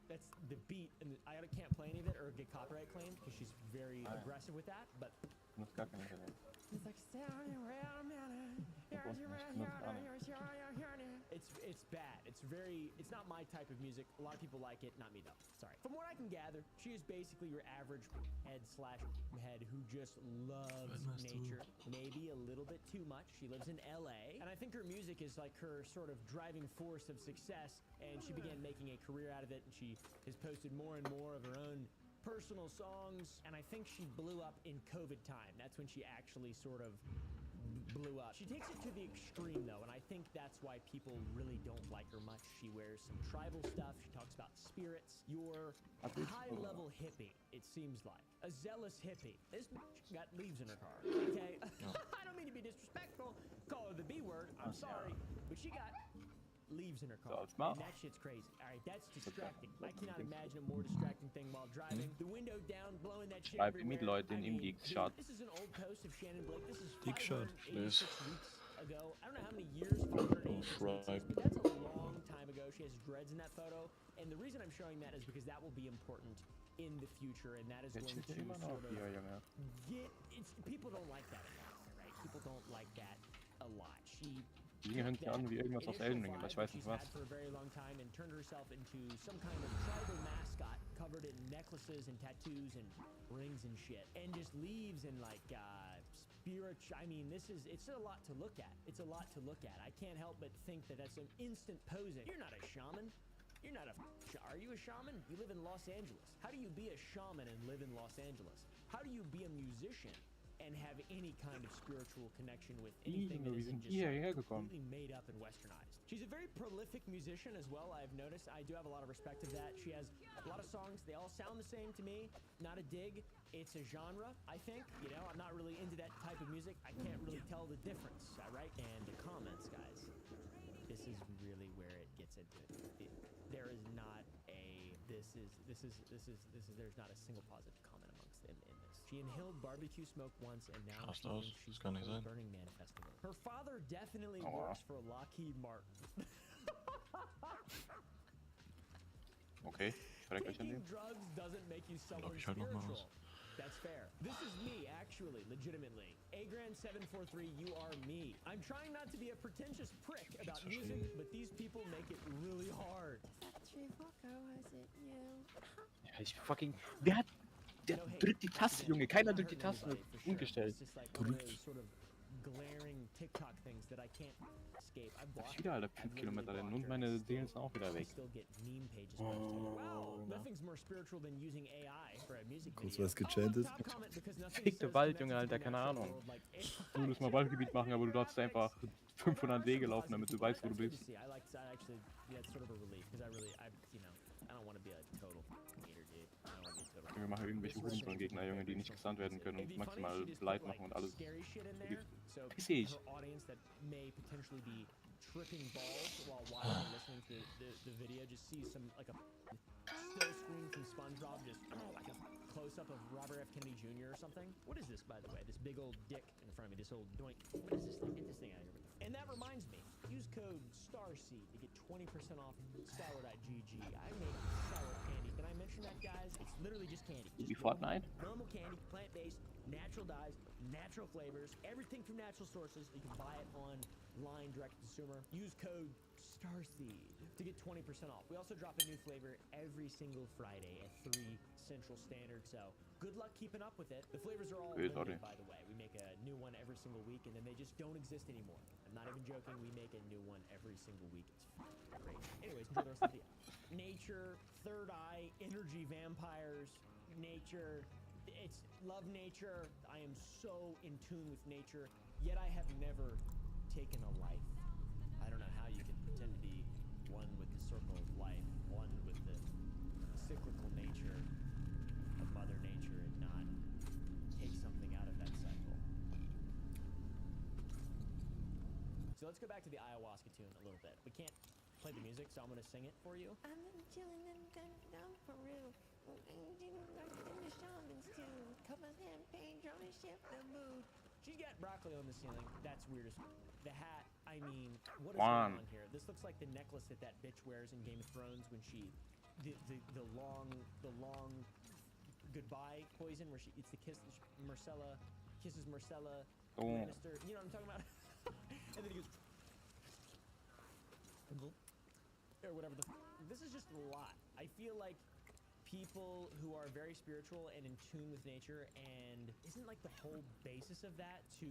That's the beat, and I can't play any of it or get copyright claimed because she's very aggressive with that, but Das gar kein Internet. it's like it's bad. It's not my type of music. A lot of people like it, not me though. Sorry. From what I can gather, she is basically your average head who just loves nature, maybe a little bit too much. She lives in LA, and I think her music is like her sort of driving force of success, and she began making a career out of it, and she has posted more and more of her own personal songs, and I think she blew up in COVID time. That's when she actually sort of blew up. She takes it to the extreme though, and I think that's why people really don't like her much. She wears some tribal stuff. She talks about spirits. You're a high-level hippie, it seems like. A zealous hippie. This bitch got leaves in her car, okay? I don't mean to be disrespectful. Call her the B word. I'm sorry. But she got leaves in her car. And that shit's crazy. All right, that's distracting. I cannot imagine a more distracting thing while driving. The window down, blowing that shit Schreib everywhere. mit Leuten in ihm Shot. This is an old post of Shannon Blake. This is Dick shot. 586 weeks ago. I don't know how many years, 586 weeks, but that's a long time ago. She has dreads in that photo, And the reason I'm showing that is because that will be important in the future, and that is Jetzt going steht to er immer noch sort of hier, Junge. people don't like that enough, right? People don't like that a lot. She Die hören sich an wie irgendwas aus Elden Ring, aber ich weiß nicht was. for a very long time and turned herself into some kind of tribal mascot covered in necklaces and tattoos and rings and shit, and just leaves in like spiritual. I mean, it's a lot to look at. It's a lot to look at. I can't help but think that that's some instant posing. You're not a shaman. You're not a. Are you a shaman? You live in Los Angeles. How do you be a shaman and live in Los Angeles? How do you be a musician and have any kind of spiritual connection with anything that isn't just completely made up and westernized? She's a very prolific musician as well, I've noticed. I do have a lot of respect of that. She has a lot of songs. They all sound the same to me. Not a dig. It's a genre, I think. You know, I'm not really into that type of music. I can't really tell the difference, right? And the comments, guys. This is really where it gets into it. There is not a there's not a single positive comment amongst them in this. She inhaled barbecue smoke once and now she thinks she's the Burning manifesting it. Her father definitely works for Lockheed Martin. Okay, Taking drugs doesn't make you someone spiritual. That's fair. This is me, actually, legitimately. Agran743, you are me. I'm trying not to be a pretentious prick about music, but these people make it really hard. Ja, ich fucking... Der drückt die Taste, Junge. Keiner drückt die Taste. Umgestellt. Drückt. Glaring TikTok things that I can't escape. Ich wieder, Alter, 5 Kilometer hin und meine Seelen sind auch wieder weg. Wow, nothing's more spiritual than using AI for a music Kurz video. was gechantet. Fickte Wald, Junge, Alter, keine Ahnung. Du musst mal Waldgebiet machen, aber du darfst einfach 500 Wege laufen, damit du weißt, wo du bist. I actually, that's sort of a relief, because I don't want to be a total hater, dude. I don't want to be a total. Wir machen irgendwelche Hurensohn-Gegner, Junge, die nicht gestunt werden können und maximal Leid machen und alles. Piss ich. Audience that may potentially be tripping balls while watching and listening to the video just sees some like a still screen from SpongeBob, just like a close-up of Robert F. Kennedy Jr. or something. What is this, by the way? This big old dick in front of me, this old doink. What is this thing? Get this thing out of here. And that reminds me, use code STARSEED to get 20% off sour.gg. I make sour candy. Did I mention that, guys? It's literally just candy. Wie Fortnite? Normal candy, plant-based, natural dyes, natural flavors, everything from natural sources. You can buy it online, direct to consumer. Use code STARSEED to get 20% off. We also drop a new flavor every single Friday at 3 Central Standard, so good luck keeping up with it. The flavors are all limited, by the way. We make a new one every single week, and then they just don't exist anymore. I'm not even joking. We make a new one every single week. It's great. Anyways, enjoy the rest of the nature, third eye, energy vampires, nature. It's love nature. I am so in tune with nature, yet I have never taken a life. I don't know how you can pretend to be one with the circle of life, one with the cyclical nature of Mother Nature, and not take something out of that cycle. So let's go back to the ayahuasca tune a little bit. We can't play the music, so I'm gonna sing it for you. I'm chilling and down for real. In the shaman's tune. Come on, campaign, trying to shift the mood. She's got broccoli on the ceiling. That's weird as the hat. I mean, what is going on here? This looks like the necklace that bitch wears in Game of Thrones when she, the long goodbye poison where it's the kiss. Marcella kisses Marcella Lannister. You know what I'm talking about? And then he goes, or whatever. This is just a lot. I feel like people who are very spiritual and in tune with nature, and isn't like the whole basis of that to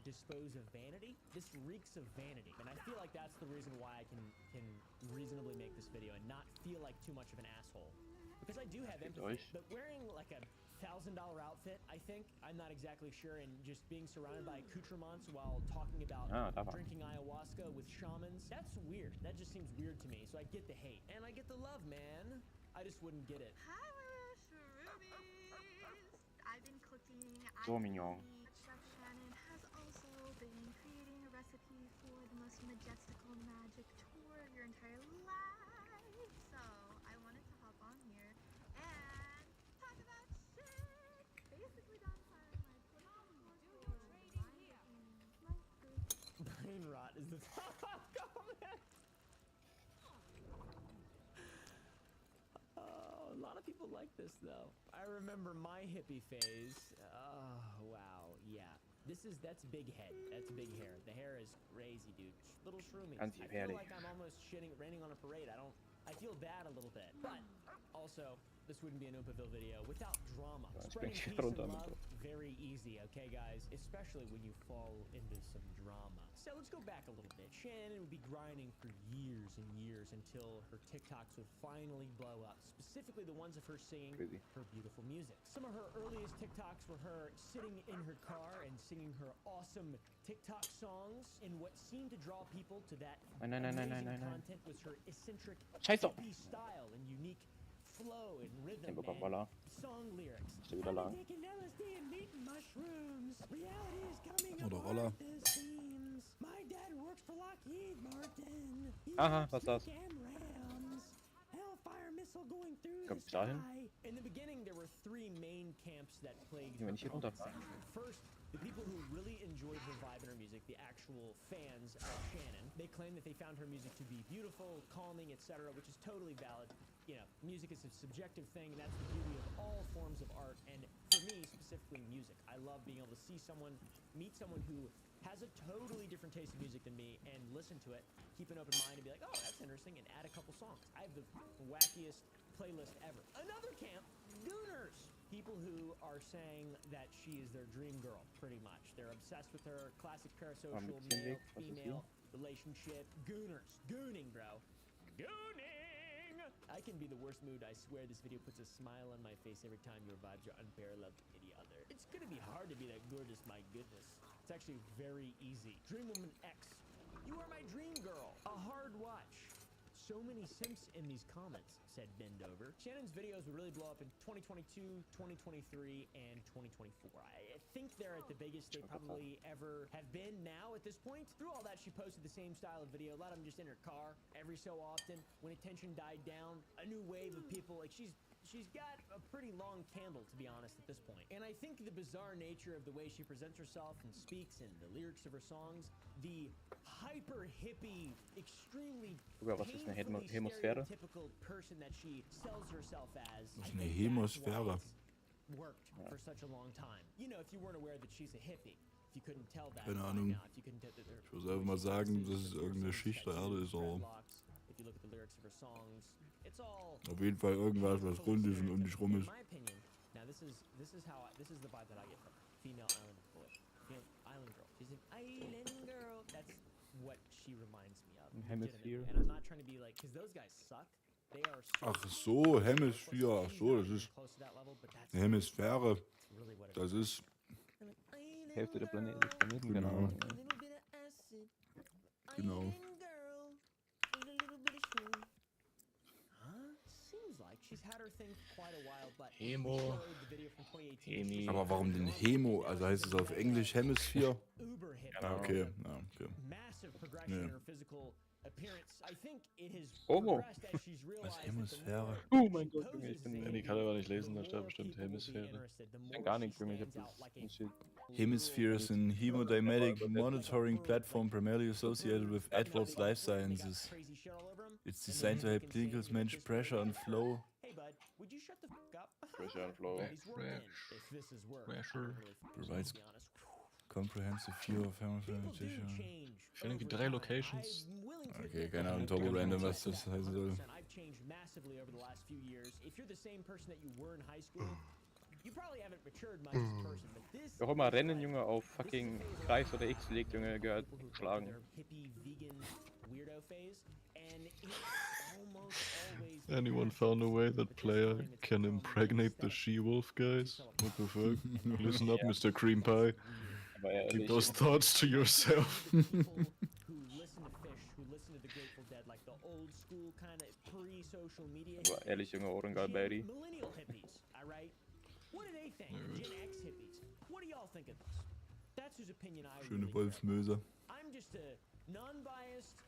dispose of vanity? This reeks of vanity, and I feel like that's the reason why I can reasonably make this video and not feel like too much of an asshole, because I do have empathy. But wearing like a $1,000 outfit, I think, I'm not exactly sure, and just being surrounded by accoutrements while talking about drinking ayahuasca with shamans, that's weird. That just seems weird to me. So I get the hate and I get the love, man. I just wouldn't get it. Hi, Rubies. I've been cooking. So mignon. Chef Shannon has also been creating a recipe for the most majestical magic tour of your entire life. So I wanted to hop on here and talk about shit. Basically, done my phenomenal Brain rot is the top comment. people like this though. I remember my hippie phase. Oh wow, yeah. That's big head. That's big hair. The hair is crazy, dude. Little shroomies. I feel like I'm almost raining on a parade. I feel bad a little bit, but also this wouldn't be an Oopaville video without drama. Spreading peace and love, very easy, okay guys? Especially when you fall into some drama. So let's go back a little bit. Shannon would be grinding for years and years until her TikToks would finally blow up. Specifically the ones of her singing her beautiful music. Some of her earliest TikToks were her sitting in her car and singing her awesome TikTok songs. And what seemed to draw people to that amazing content was her eccentric hippie style and unique flow and rhythm and song lyrics. Oder Roller. My dad works for Lockheed Martin. Aha, was ist das? Hellfire missile going through Kommt dahin? In the beginning, there were three main camps that plagued Wenn ich hier runterfahre. First, the people who really enjoyed her vibe and her music, the actual fans of Shannon, they claim that they found her music to be beautiful, calming, etc., which is totally valid. You know, music is a subjective thing, and that's the beauty of all forms of art, and for me, specifically music. I love being able to see someone, meet someone who has a totally different taste of music than me, and listen to it, keep an open mind, and be like, oh, that's interesting, and add a couple songs. I have the wackiest playlist ever. Another camp, Gooners. People who are saying that she is their dream girl, pretty much. They're obsessed with her, classic parasocial male-female relationship. Gooners. Gooning, bro. Gooning! I can be the worst mood. I swear this video puts a smile on my face every time your vibes are unparalleled to any other. It's gonna be hard to be that gorgeous, my goodness. It's actually very easy. Dream Woman X. You are my dream girl. A hard watch. So many simps in these comments, said Bendover. Shannon's videos would really blow up in 2022, 2023, and 2024. I think they're at the biggest they probably ever have been now at this point. Through all that, she posted the same style of video. A lot of them just in her car every so often. When attention died down, a new wave of people, like she's got a pretty long candle, to be honest, at this point. And I think the bizarre nature of the way she presents herself and speaks and the lyrics of her songs, the hyper hippie, extremely stereotypical person that she sells herself as. Was ist eine Hemosphäre? Worked for such a long time. You know, if you weren't aware that she's a hippie, if you couldn't tell that. Keine Ahnung. Ich würde einfach mal sagen, dass es irgendeine Schicht der Erde ist, aber If you look at the lyrics of her songs, it's all auf jeden Fall irgendwas, was rund ist und um dich rum ist. my opinion. Now this is the vibe that I get from her. Female island boy. Island girl. She's an island girl. That's what she reminds me of. Hemisphere. And I'm not trying to be like, because those guys suck. They are so Ach so, Hemisphäre. Ach so, das ist close to that level, but that's eine Hemisphäre. really what it Das ist Hälfte des Planeten, genau. Genau. Seems like she's had her thing for quite a while, but Hemo. the video from 2018 Hemi. Aber warum denn Hemo? Also heißt es auf Englisch Hemisphere? uber hip. Ah, okay. Ja, okay. Massive progression Nee. in her physical appearance. I think it has Homo. progressed as she's Was realized Hemisphäre? Oh mein Gott, Junge, ich bin Die kann aber nicht lesen, da steht bestimmt Hemisphäre. gar nichts, Junge, ich hab das shit. Hemisphere is an hemodynamic monitoring platform primarily associated with Edwards Life Sciences. It's designed to help clinicians manage pressure and flow. Hey bud, would you shut the fuck up? Pressure and flow. He's working. If this is work, Pressure. Provides comprehensive view of hemodynamic. Ich finde irgendwie 3 Locations. Okay, keine Ahnung, Turbo Random, was das heißen soll. I've changed massively over the last few years. If you're the same person that you were in high school, you probably haven't matured much as a person, but this Auch immer Rennen, Junge, auf fucking Kreis oder X legt, Junge, gehört geschlagen. hippie vegan weirdo phase, and it's almost always Anyone found a way that player can impregnate the she-wolf, guys? What the fuck? Listen up, Mr. Cream Pie. Aber Keep ehrlich, those thoughts to yourself. who listen to Fish, who listen to the Grateful Dead, like the old school kind of pre-social media. aber ehrlich, Junge, Orengal Berry. Millennial hippies, alright? What do they think? Gen X hippies. What do y'all think of this? That's whose opinion I Schöne really care. Wolfsmöse. I'm just a non-biased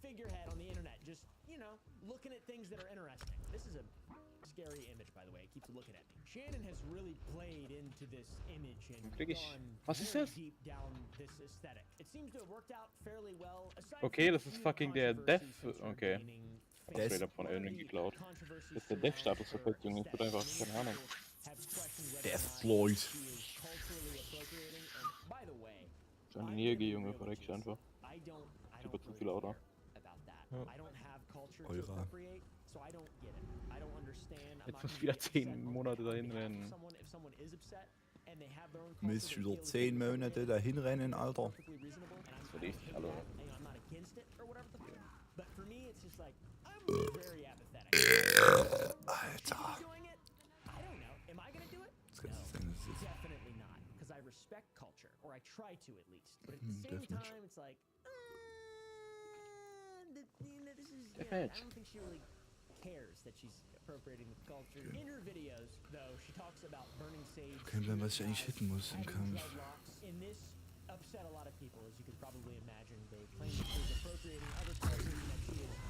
figurehead on the internet, just, you know, looking at things that are interesting. This is a scary image, by the way. It keeps looking at me. Shannon has really played into this image and Krieg ich. gone Was ist very das? deep down this aesthetic. It seems to have worked out fairly well. Aside Okay, from a das ist few fucking der controversies Death. since her Okay. gaining straight up von Elden geklaut. Das ist der Dev-Status verpackt, Junge. Ich würde einfach, keine Ahnung. Deathbloid. Ich an die Nähe gehe, Junge, verreck ich einfach. Super zu viel Auto. Eura. Jetzt muss ich wieder 10 Monate dahin rennen. Müsst wieder 10 Monate dahin rennen, Alter. Das will ich, hallo. Alter. Kein Plan, was ich eigentlich hitten muss im Kampf. Upset a lot of people, as you could probably imagine. They claim that she's appropriating other cultures and that she is a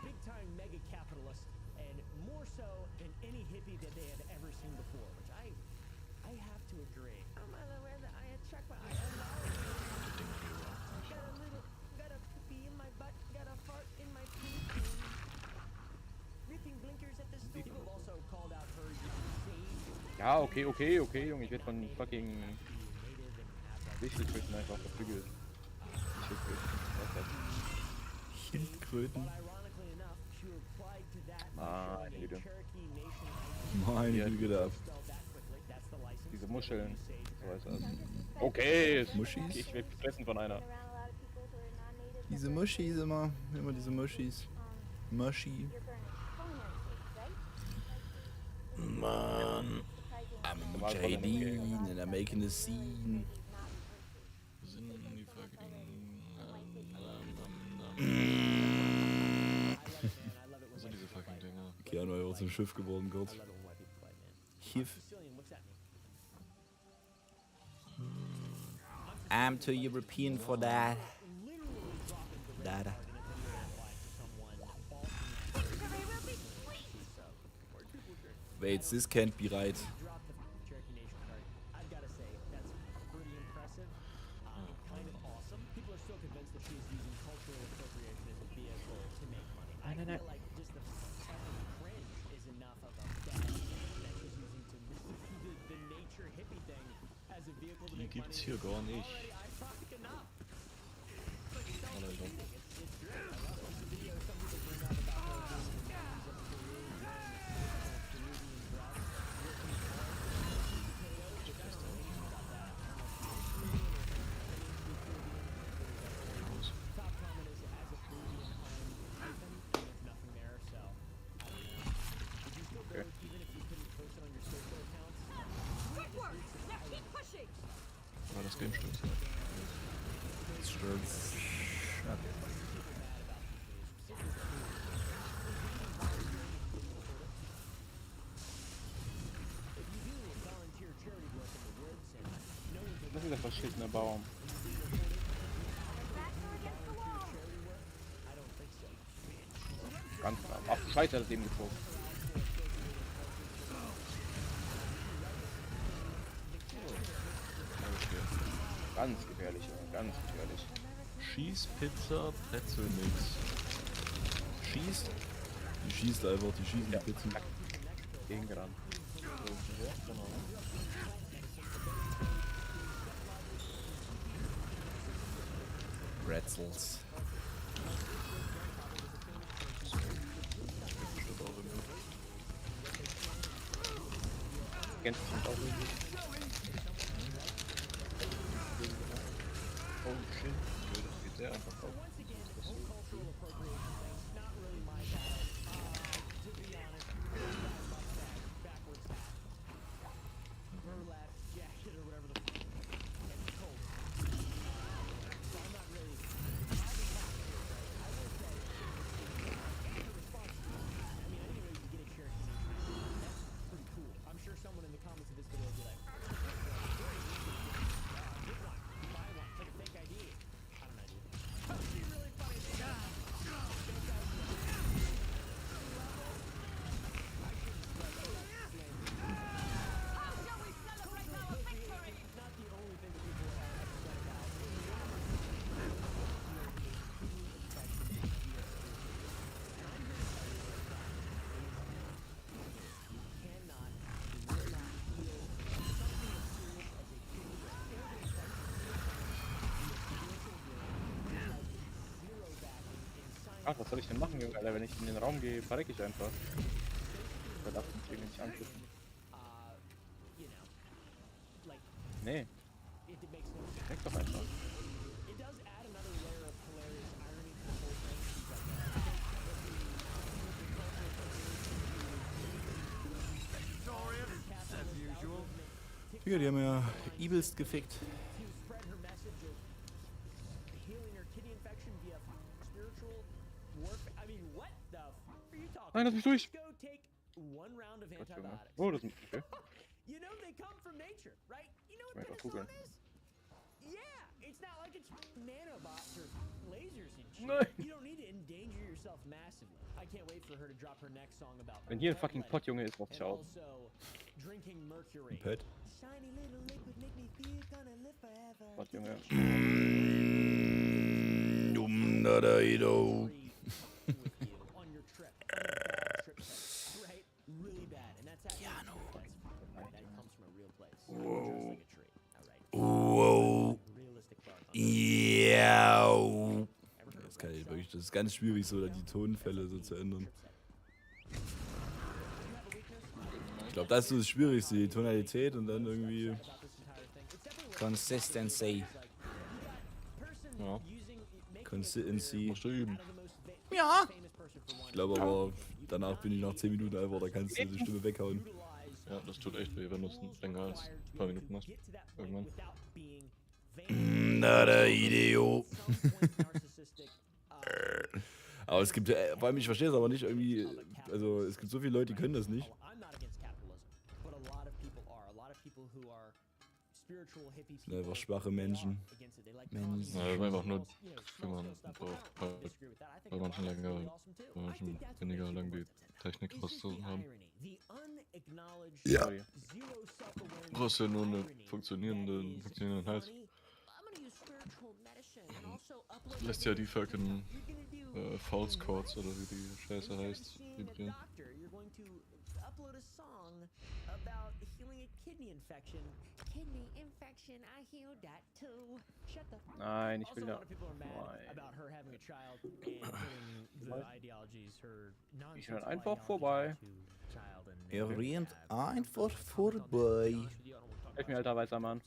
big-time mega capitalist, and more so than any hippie that they have ever seen before, which I have to agree. I'm unaware that I had checked my got a pee in my butt, got a fart in my pee, ripping blinkers at the store. People have also called out her sage. Ja, okay, Junge. Ich werde von fucking Schildkröten einfach verprügelt. Schildkröten? Meine Güte. Meine Güte. Diese Muscheln. So heißt das. Okay, Muschis? Ich werde gefressen von einer. Diese Muschis immer diese Muschis. Muschi. Man. I'm a mujahideen and I'm making a scene. Was sind diese fucking Dinger? Keanu einfach zum Schiff geworden, Gott. Schiff. I'm too European for that. Dada. Wait, this can't be right. Nein. Die gibt's hier gar nicht. Aber das Game stimmt. Das stimmt. Das ist der verschissene Baum. Ganz klar. Ach, Scheiße, hat es eben gezogen. Ganz gefährlich, ganz gefährlich. Schießpizza, Pretzelmix. Schießt? Die schießt einfach, die schießen die Pizzen. Gegen ran. Pretzels. Kennst du das auch irgendwie? Oh shit, das geht sehr einfach auf. Ach, was soll ich denn machen, Junge? Alter, wenn ich in den Raum gehe, verreck ich einfach. Da darf mich irgendwie nicht anschließen. Nee. Verreck doch einfach. Digga, die haben ja übelst gefickt. Nein, lass mich durch! Oh, das ist okay. You know they come from nature, right? You know what Einfach penicillin googeln. is? Yeah, it's not like it's nanobots or lasers and shit. Nein. You don't need to endanger yourself massively. I can't wait for her to drop her next song about Wenn hier ein fucking Pott, Junge, ist, mach ich aus. also drinking mercury. Ein Pet. Shiny little liquid make me feel gonna live forever. Pott, Junge. Dumm da da ido. On your trip. Right? Really bad. And that's actually that comes from a real place. Whoa. Just like a tree. All right. Wow. Realistic thought. Ja. Das kann ich wirklich, das ist ganz schwierig, so die Tonfälle so zu ändern. Ich glaube, das ist so das Schwierigste, die Tonalität und dann irgendwie Consistency. Ja. Consistency. Musst du üben. Ja. Ich glaube aber, danach bin ich nach 10 Minuten einfach, da kannst du die Stimme weghauen. Ja, das tut echt weh, wenn du es länger als ein paar Minuten machst. Irgendwann. Na, der Ideo. Aber es gibt, vor allem ich verstehe es aber nicht irgendwie, also es gibt so viele Leute, die können das nicht. Das sind einfach schwache Menschen. Ja, einfach nur, wenn man braucht, bei manchen länger, bei manchen weniger lang die Technik rauszuhaben. Ja. Du brauchst ja nur einen funktionierenden Hals. Lässt ja die fucking False Chords oder wie die Scheiße heißt, vibrieren. Nein, ich will da. Ich renn einfach vorbei. Er rennt einfach vorbei. Hilf mir, alter weißer Mann.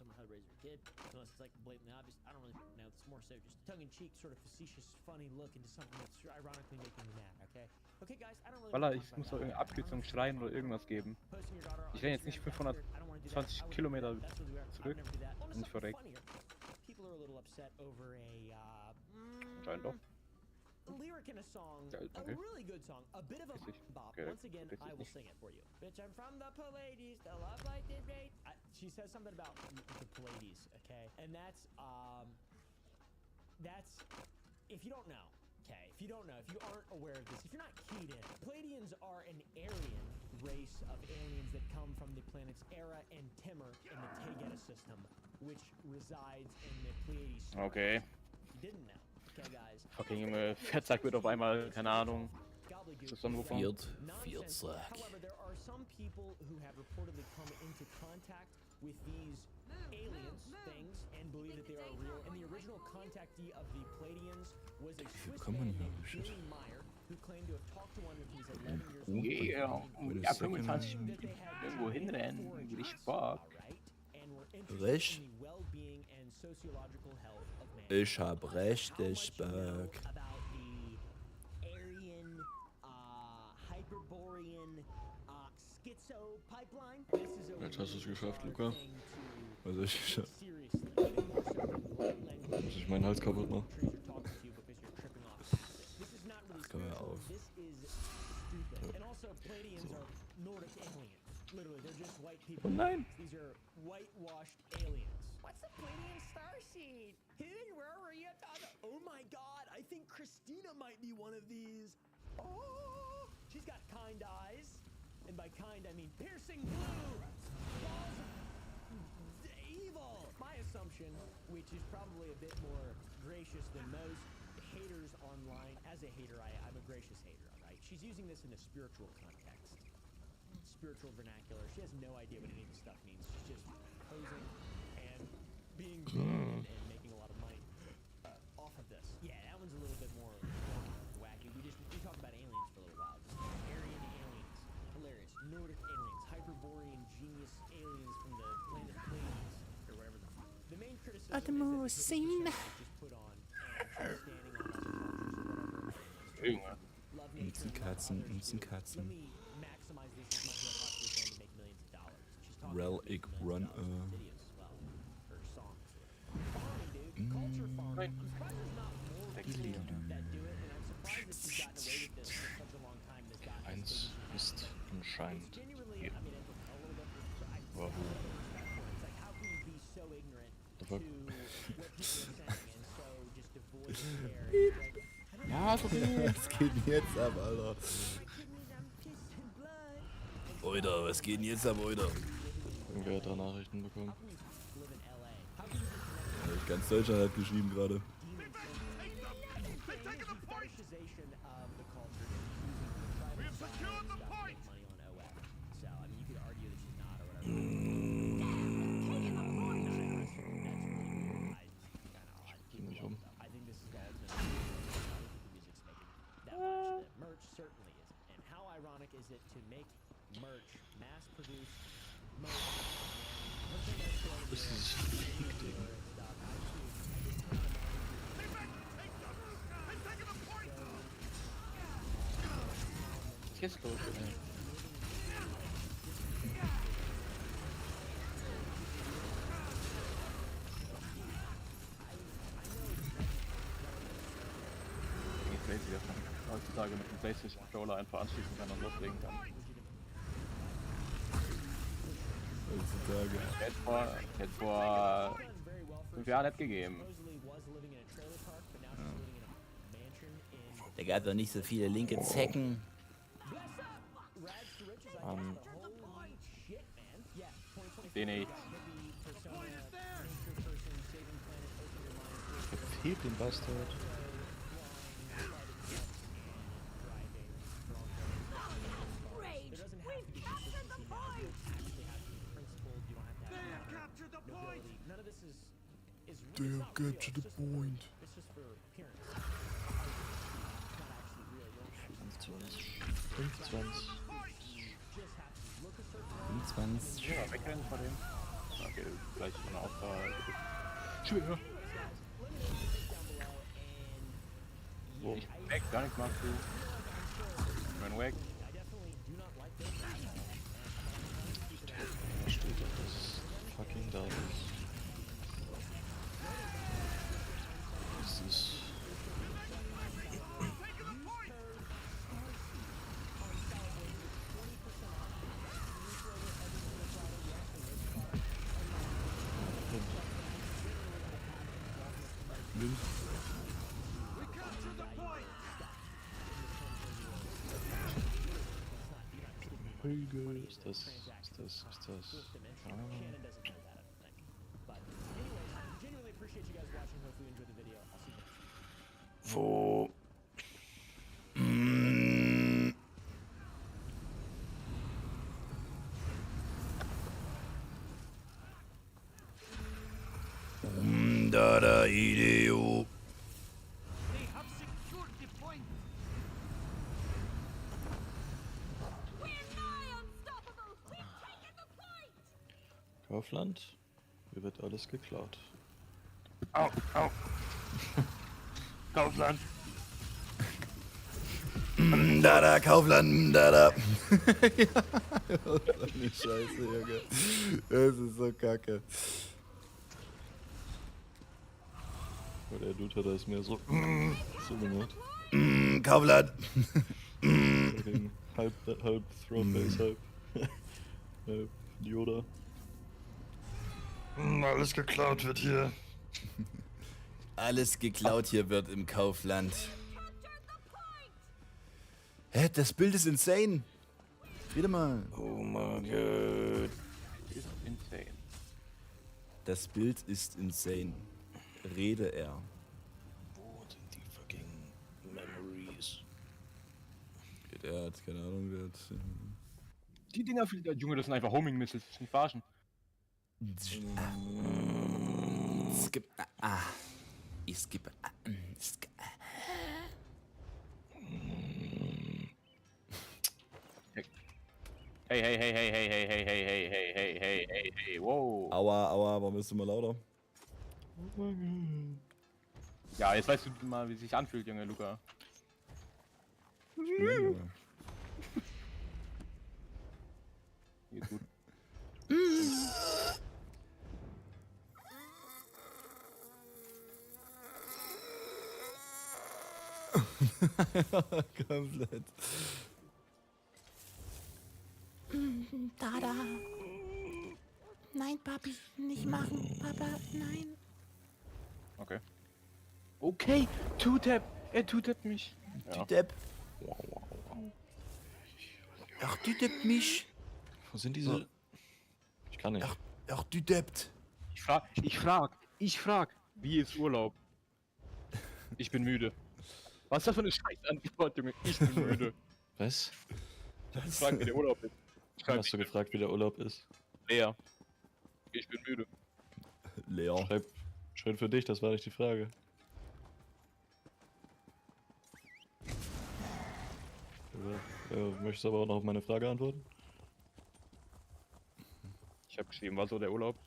Walla, ich muss doch irgendeine Abkürzung schreien oder irgendwas geben. Ich renne jetzt nicht 520 Kilometer zurück und ich verreck. Anscheinend doch. Lyric in a song, Ja, a okay. really good song, a bit of a bop. Okay, Once again, das ist I will nicht. sing it for you. Bitch, I'm from the Pallades, the love light did rate. She says something about the Pallades, okay? And that's, if you don't know, okay? If you don't know, if you aren't aware of this, if you're not keyed in, Palladians are an Aryan race of aliens that come from the planets Era and Timur in the Taygeta system, which resides in the Pleiades. Okay. You didn't know. Okay, guys. Fucking Fettsack wird auf einmal, keine Ahnung. Ist das Sonnenwurf? Fettsack. However, there are some people who have reportedly come into contact with these aliens things and believe that they are real. And the original contactee of the Pleiadians was a Swiss man named Billy Meyer, who claimed to have talked to one when he was 11 years old. Yeah, ja, 25 Minuten irgendwo hinrennen, würde ich Bock. Recht? Ich hab richtig Bock. Jetzt hast du es geschafft, Luca. Was hab ich geschafft? Dass ich meinen Hals kaputt mache. Ach, komm mal auf. Oh nein! These are whitewashed aliens. What's the Pleiadian star seed? Where were you? Oh my god, I think Christina might be one of these. Oh, she's got kind eyes. And by kind, I mean piercing blue. Balls of evil. My assumption, which is probably a bit more gracious than most haters online. As a hater, I'm a gracious hater, alright? She's using this in a spiritual context. Spiritual vernacular. She has no idea what any of this stuff means. She's just posing and being and making a lot of money off of this. Yeah, that one's a little bit more wacky. We mysterious aliens from the planet Pleiades, or whatever the main criticism At the most scene. just put on, and she's standing on other love nature and love others too. Let me maximize this as much as I possibly can to make millions of dollars. She's talking about Relic making Run. millions of dollars with videos as well, her songs. Farming, dude. Culture farming. I'm surprised there's not more people that do it, and I'm surprised that she's gotten away with this for such a long time. And has gotten as Eins big as ist anscheinend genuinely, hier. I mean, it's a little bit. Wow. It's like, how can you be so ignorant The to fuck? what people are saying and so just devoid of care? Ja, was geht denn jetzt ab, Alter? Oida, was geht denn jetzt ab, Oida? Irgendwer hat da Nachrichten bekommen. Ganz Deutschland hat geschrieben gerade. Merch certainly is. And how ironic is it to make merch, mass-produced merch? Das ist Fick-Ding. Was ist los? Dass man heutzutage mit dem PlayStation-Controller einfach anschließen kann und loslegen kann. Heutzutage. Hätte vor 5 Jahren nicht gegeben. Da gab doch nicht so viele linke Zecken. Den nicht. Verfehlt den Bastard. They have captured the point. 25. Ja, wegrennen vor dem. Okay, gleich von der Auswahl. Schwer. So, weg, gar nichts machst du. Run weg. Steht doch das fucking da ist. Das ist. Prügel, ist das. Ah. Wo? Da Ideo. They have secured the point. We're nigh unstoppable. We've taken the point. Kaufland, hier wird alles geklaut. Au, au. Kaufland. Da, Kaufland, da. Ja, eine Scheiße, Junge. Das ist so kacke. Weil der Dude hat das mehr so gemacht. Kaufland. halb Throneface, halb Yoda. Alles geklaut wird hier. Alles geklaut hier wird im Kaufland. Hä, das Bild ist insane. Rede mal. Oh mein Gott. Ist insane. Das Bild ist insane. Rede er. Wo sind die fucking Memories? Der hat, keine Ahnung, der hat... Die Dinger für die Junge, das sind einfach Homing-Missiles, das ist nicht verarschen. Hey, hey, hey, hey, hey, hey, hey, hey, hey, hey, hey, hey, hey, hey, wow. Aua, aua, warum bist du mal lauter? Ja, jetzt weißt du mal, wie es sich anfühlt, Junge, Luca. Geht gut. Komplett. Dada. Nein, Papi, nicht machen. Papa, nein. Okay. Okay, Two-Tap. Er Two-Tap mich. Ja. Two-Tap. Ach, du deppt mich. Wo sind diese... Ich kann nicht. Ach, du deppt. Ich frag, wie ist Urlaub? Ich bin müde. Was ist das für eine Scheißantwort, Junge? Ich bin müde. Was? Ich frag, wie der Urlaub ist. Hast du gefragt, wie der Urlaub ist? Leer. Ich bin müde. Leer. Schön für dich, das war nicht die Frage. Möchtest du aber auch noch auf meine Frage antworten? Ich habe geschrieben, war so der Urlaub?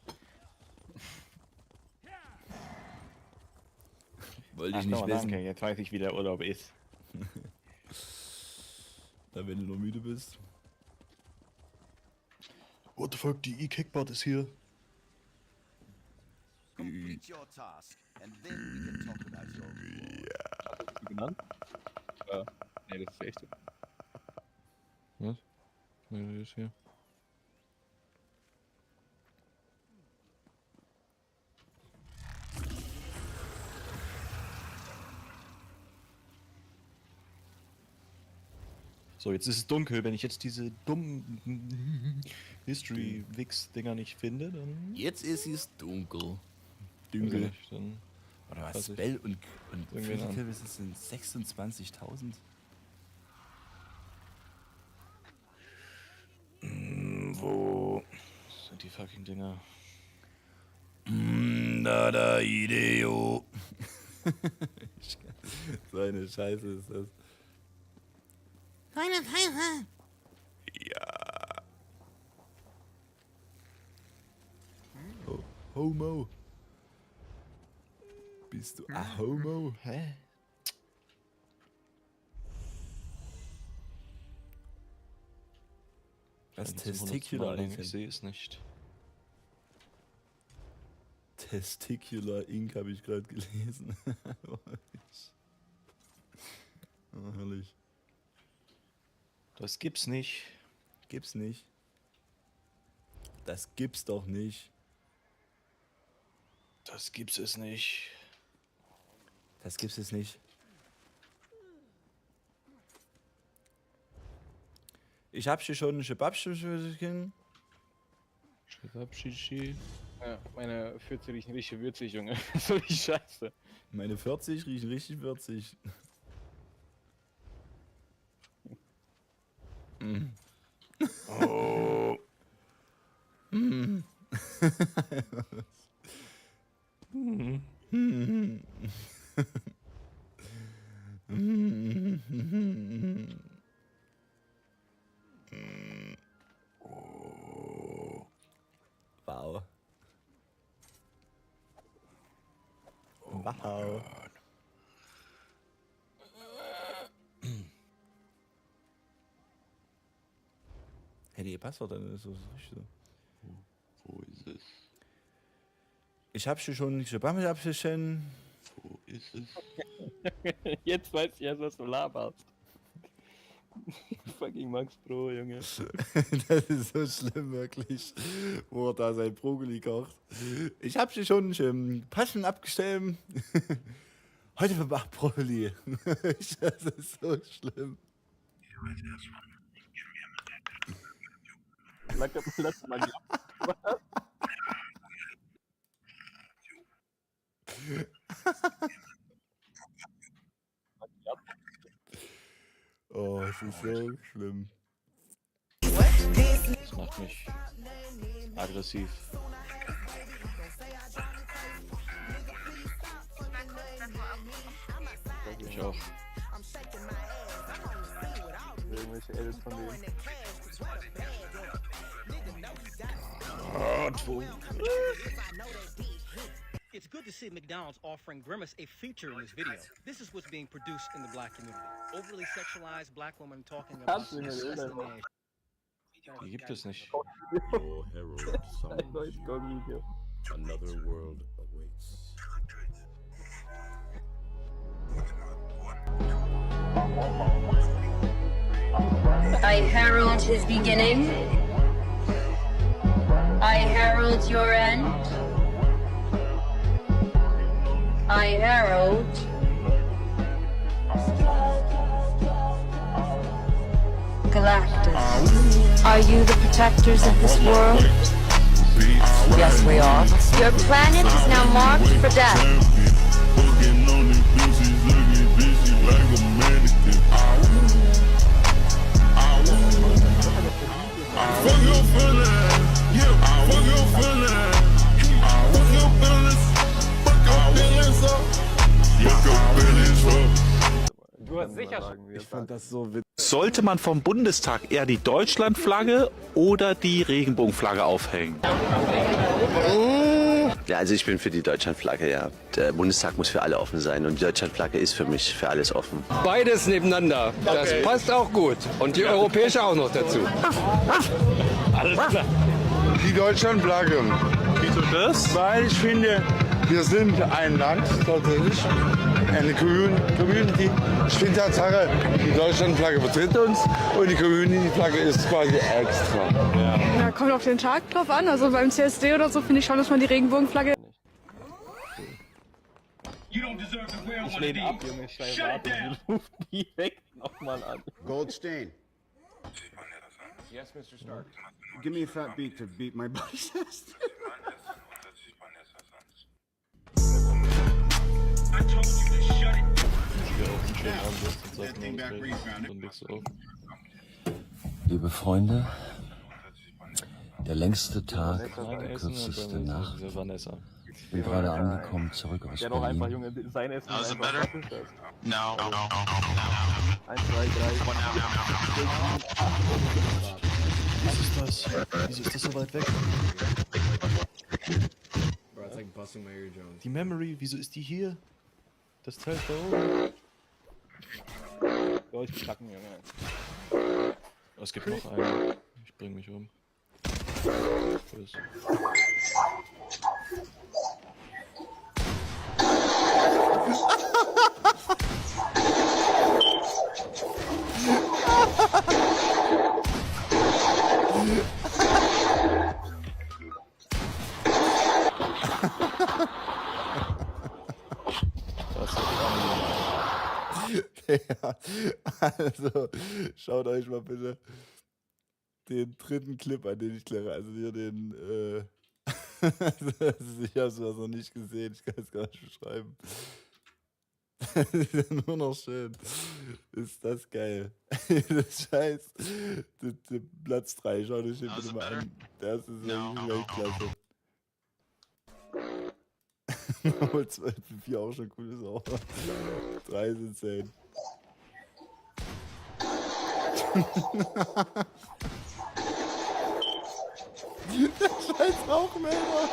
Wollte ich nicht wissen. Danke, jetzt weiß ich, wie der Urlaub ist. Na, wenn du nur müde bist. What the fuck, die E-Kickboard ist hier. Complete your task, and then we can talk about your Hast du sie genannt? Nee, das ist echt. Was? Nee, die ist hier. So, jetzt ist es dunkel. Wenn ich jetzt diese dummen History-Wix-Dinger nicht finde, dann... Jetzt ist es dunkel. Dunkel. Dann Oder was? weiß ich. Spell und wie Irgendwen viele an. Kills sind 26.000? Wo sind die fucking Dinger? Da, Ideo. So eine Scheiße ist das. Keine Scheiße. Ja. Oh, Homo. Bist du ein Homo? Hä? Was Wenn ich zum 100. Testicular Mal denke, Ink? Ich sehe es nicht. Testicular Ink habe ich gerade gelesen. Oh, herrlich. Das gibt's nicht. Gibt's nicht. Das gibt's doch nicht. Das gibt's es nicht. Das gibt's es nicht. Ich hab hier schon ein Schebabschischchen. Schebabschichi. Ja, meine 40 riechen richtig würzig, Junge. So die Scheiße. Meine 40 riechen richtig würzig. Mm. Oh. Mm. Wow. Wow. Hey, die Passwort, dann ist das richtig so. Wo ist es? Ich hab hier schon Schebabschischchen. Wo ist es? Jetzt weiß ich erst, was du laberst. Fucking Max Pro, Junge. Das ist so schlimm, wirklich. Wo er da sein Brokkoli kocht. Ich hab hier schon Paschen abgestellt. Heute für Brokkoli. Das ist so schlimm. Lass mal die Oh, es ist so schlimm. Das macht mich aggressiv. Ich auch. irgendwelche Edits von denen. It's good to see McDonald's offering Grimace a feature in this video. This is what's being produced in the black community. Overly sexualized black women talking about disgusting ass. Die gibt es nicht. Your herald summons you. Another world awaits. I herald his beginning. I herald your end. I herald Galactus. Are you the protectors of this world? Yes, we are. Your planet is now marked for death. Du hast sicher schon. Ich fand das so witzig. Sollte man vom Bundestag eher die Deutschlandflagge oder die Regenbogenflagge aufhängen? Ja, also ich bin für die Deutschlandflagge, ja. Der Bundestag muss für alle offen sein und die Deutschlandflagge ist für mich für alles offen. Beides nebeneinander, das passt auch gut. Und die europäische auch noch dazu. Alles klar. Die Deutschlandflagge. Wieso das? Weil ich finde, wir sind ein Land, tatsächlich, eine Community. Ich finde Tatsache, die Deutschlandflagge vertritt uns und die Community-Flagge ist quasi extra. Ja, kommt auf den Tag drauf an. Also beim CSD oder so finde ich schon, dass man die Regenbogenflagge. Ich lehne ab, Junge, ich ruf die weg nochmal an. Goldstein. Yes, Mr. Stark. Give me a fat beat to beat my body test. I told you to shut it. Dann legst du auf. Liebe Freunde, der längste Tag, die kürzeste Nacht. Ich bin gerade angekommen, zurück aus Ja, doch einfach, Berlin. Junge, sein Essen ist einfach doppelt. No. 1, 2, 3. Was ist das? Wieso ist das so weit weg? Bro, it's like busting my eardrums. Die Memory, wieso ist die hier? Das Teil da oben. Ja, ich bin kacken, Junge. Es gibt noch einen. Ich bring mich um. Tschüss. Ja, also, schaut euch mal bitte den dritten Clip an, den ich kläre. Also hier den, ich habe sowas noch nicht gesehen, ich kann es gar nicht beschreiben. Das ist ja nur noch schön. Ist das geil. Das Scheiß. Der Platz 3, schaut euch den bitte mal an. Das ist wirklich Weltklasse. Obwohl 4 auch schon cool ist, aber 3 sind 10. Der scheiß Rauchmelder.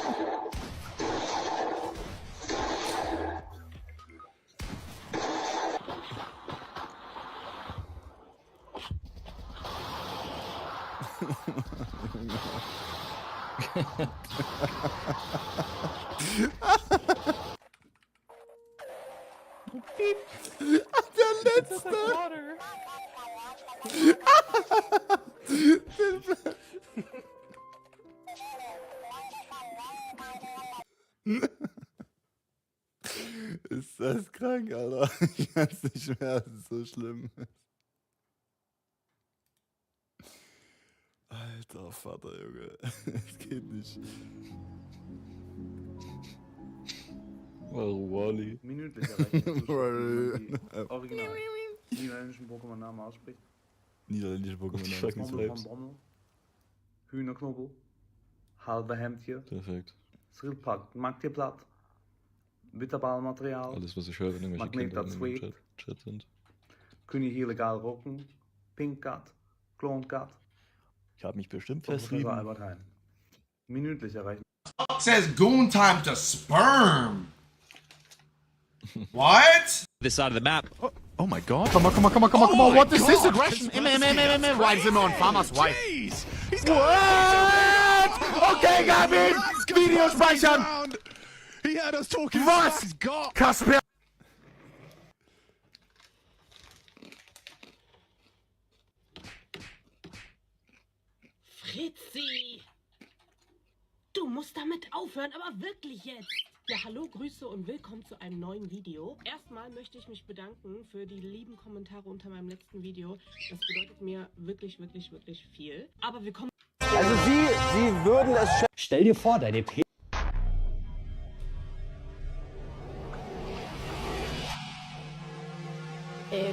Der letzte. Ist das krank, Alter? Ich kann's nicht mehr, das ist so schlimm. Alter Vater, Junge. Es geht nicht. Wally. Minütlich erreichen. Original. Niederländischen Pokémon-Namen ausspricht. Niederländische Pokémon-Namen. Knobbel van Bommel. Hühnerknobbel. Halbe Hemdje. Perfekt. Schildpad. Maakt je plat. Bitterballmateriaal. Alles, was ich höre, wenn irgendwelche Kinder in dem Chat sind. Kun je hier legaal rocken. Pink Cat. Clone Cat. Ich habe mich bestimmt Professor festlieben. Albert Hein. Minütlich erreichen. Says goon time to sperm. What? This side of the map. Oh my god. Come on. What is this aggression? Why is it on farmer's wife? What? Okay, Gavin! Video speichern! He had us talking. Was? Kasper! Fritzi! Du musst damit aufhören, aber wirklich jetzt! Ja, hallo, Grüße und willkommen zu einem neuen Video. Erstmal möchte ich mich bedanken für die lieben Kommentare unter meinem letzten Video. Das bedeutet mir wirklich, wirklich, wirklich viel. Aber wir kommen... Also Sie würden es... Stell dir vor, deine P...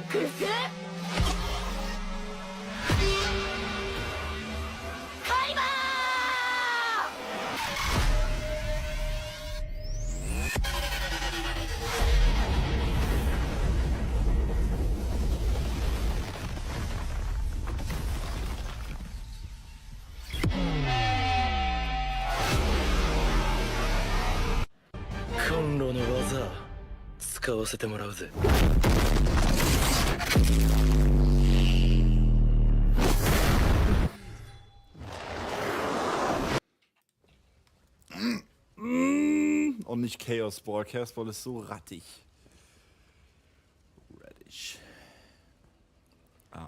Küsse? Und nicht Chaos Ball. Chaos Ball ist so rattig. Radish.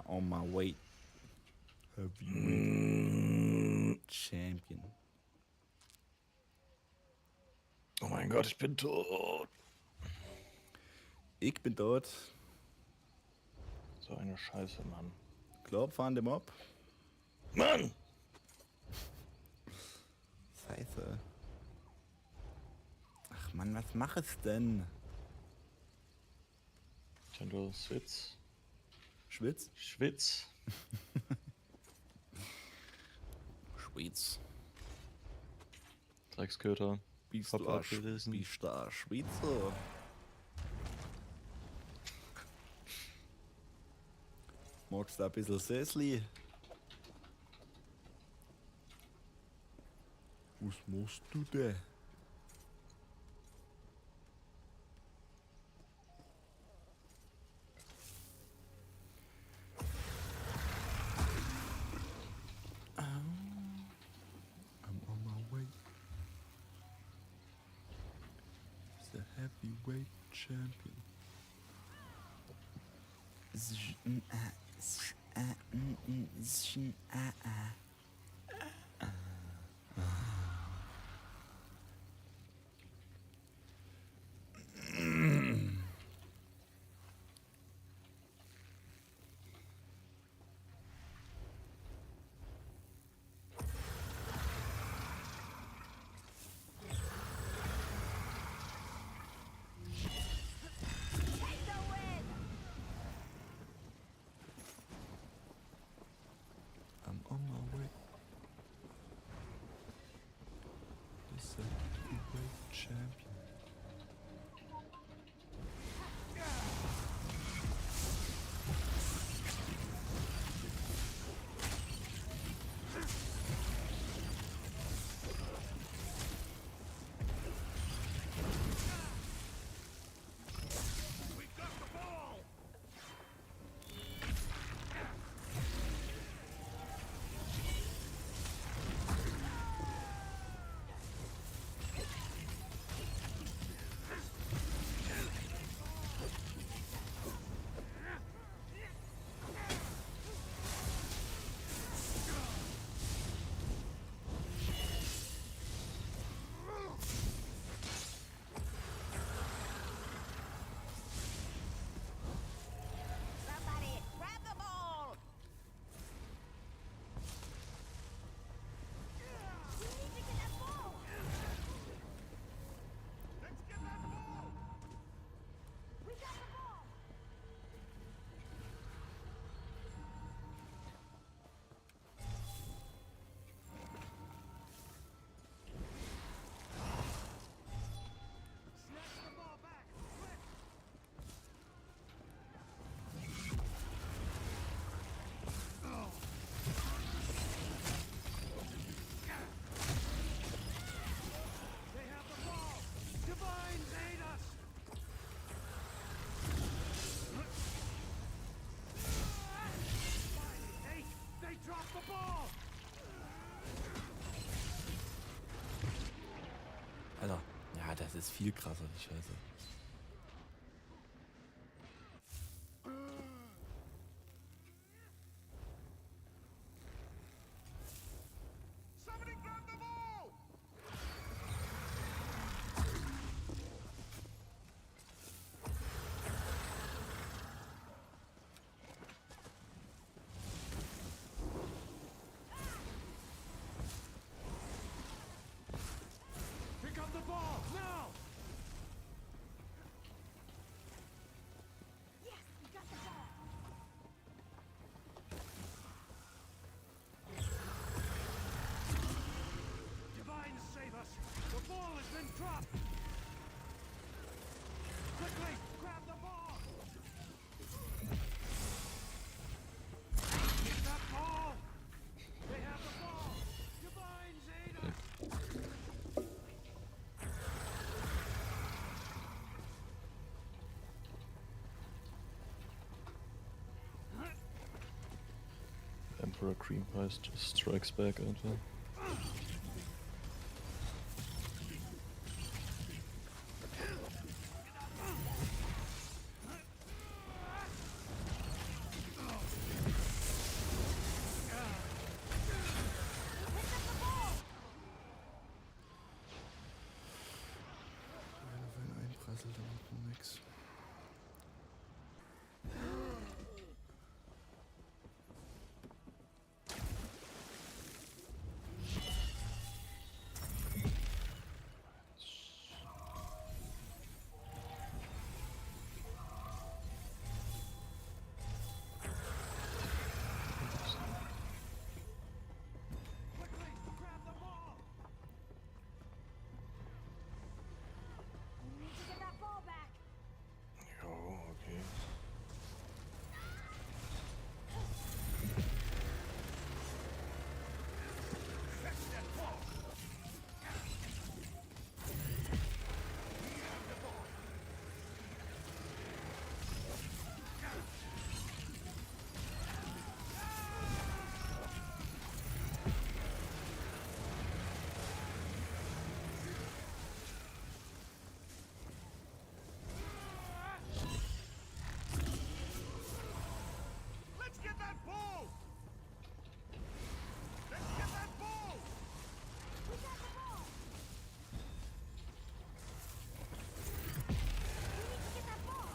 On my way. Heavyweight Champion. Oh mein Gott, ich bin tot. Ich bin tot. So eine Scheiße, Mann. Glaub, fahren dem ab. Mann! Scheiße. Ach Mann, was mach es denn? Nintendo Switz. Schwitz? Schwitz. Schwitz. Drecksköter. Biester Schwitzer. Magst du ein bisschen Sessli? Was machst du da? I'm on my way. The heavyweight champion. I'm on my way. viel krasser, die Scheiße. Pick up the ball, now! Yes, we got the ball. Divine save us! The ball has been dropped! Quickly, grab the ball! Get that ball! They have the ball! Divines aid us! Emperor Cream Pies just strikes back einfach. Wenn einprasselt, dann macht man nix. We need to get that ball back. Jo, okay. Let's get that ball! Let's get that ball! We got the ball. We need to get that ball.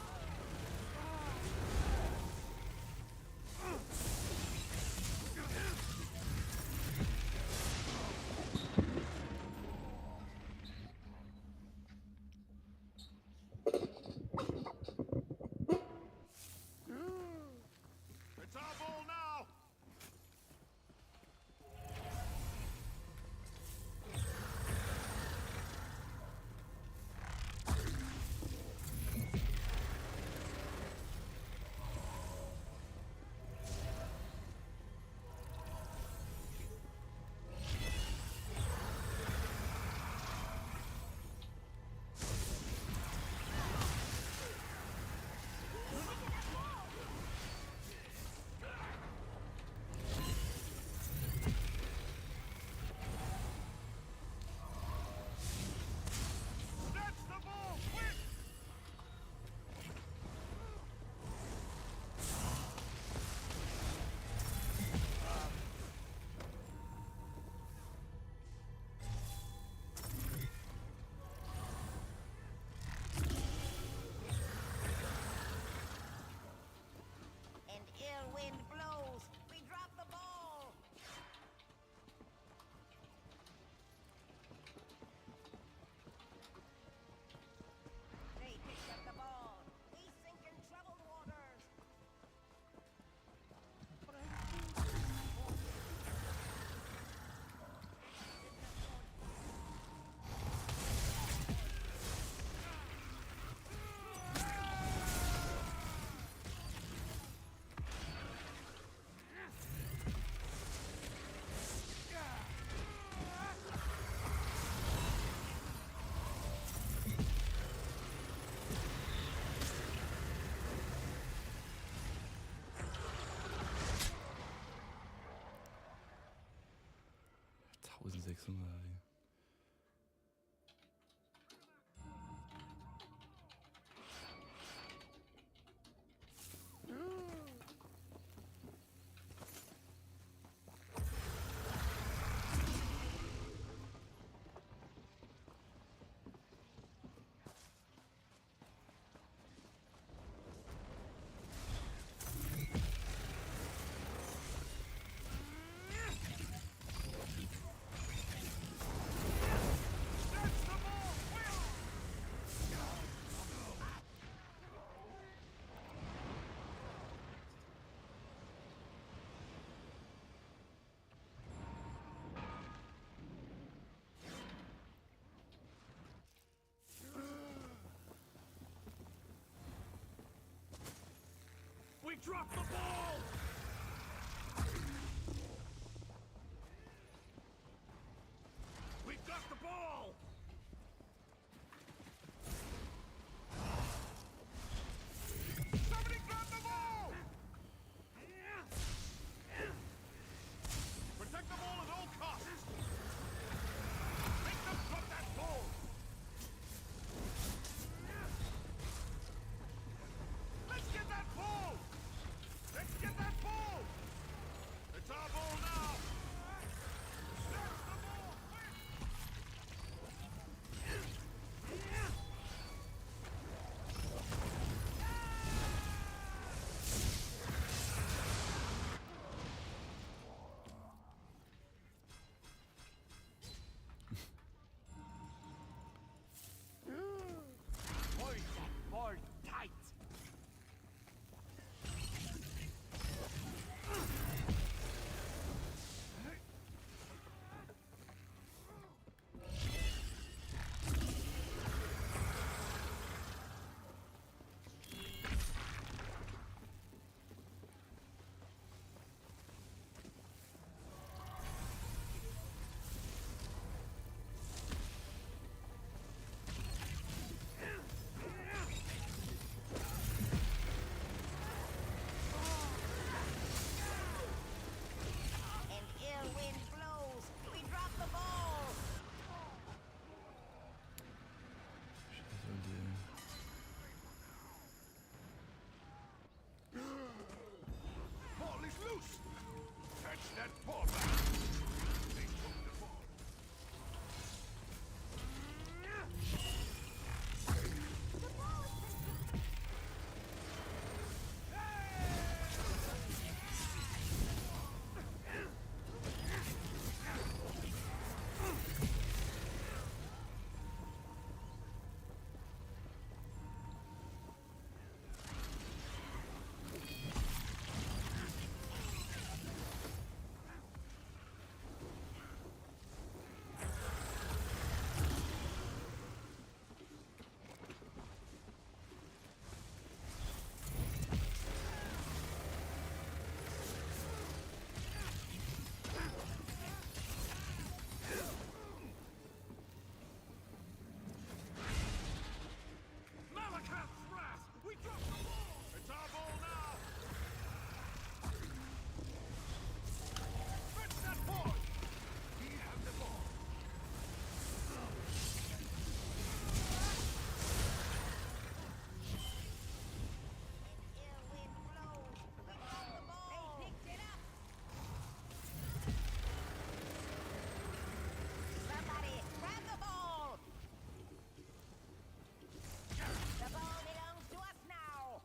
It's our ball now! That's the ball! Quick! And ill wind blows. We drop the ball. They picked up the ball. We sink in troubled waters. dropped the ball! We've got the ball! Somebody grab the ball! Protect the ball at all costs! Make them drop that ball! Let's get that ball! Let's get that ball! It's our ball now! That's the ball! Hold that ball tight! An ill wind blows. We drop the ball. Ball is loose! Catch that ball back! They took the ball. Malakath's wrath! We drop the ball! It's our ball now! Fetch that ball! We have the ball! Ill wind blows. We drop the ball. They picked it up. Somebody grab the ball. The ball belongs to us now.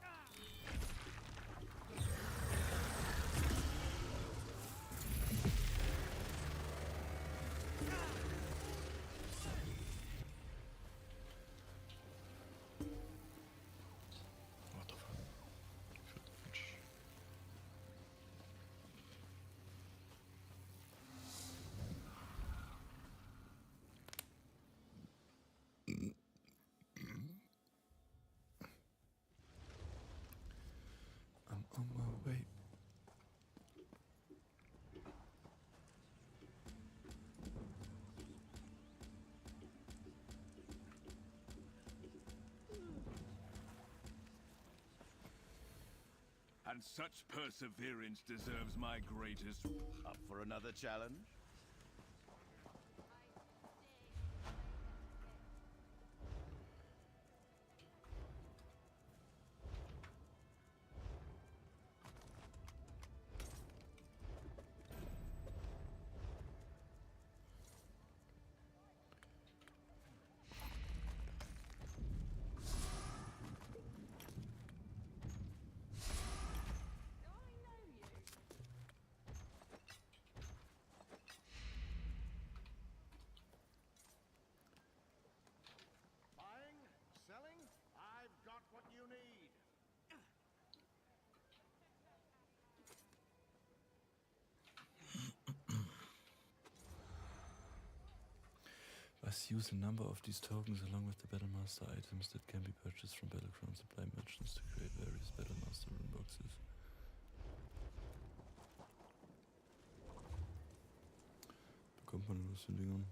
What the fuck? I'm on my way. And such perseverance deserves my greatest. Up for another challenge? Buying? Selling? I've got what you need. Must use a number of these tokens along with the Battlemaster items that can be purchased from Battleground supply merchants to create various Battlemaster rune boxes. kommt man denn aus den Dingern?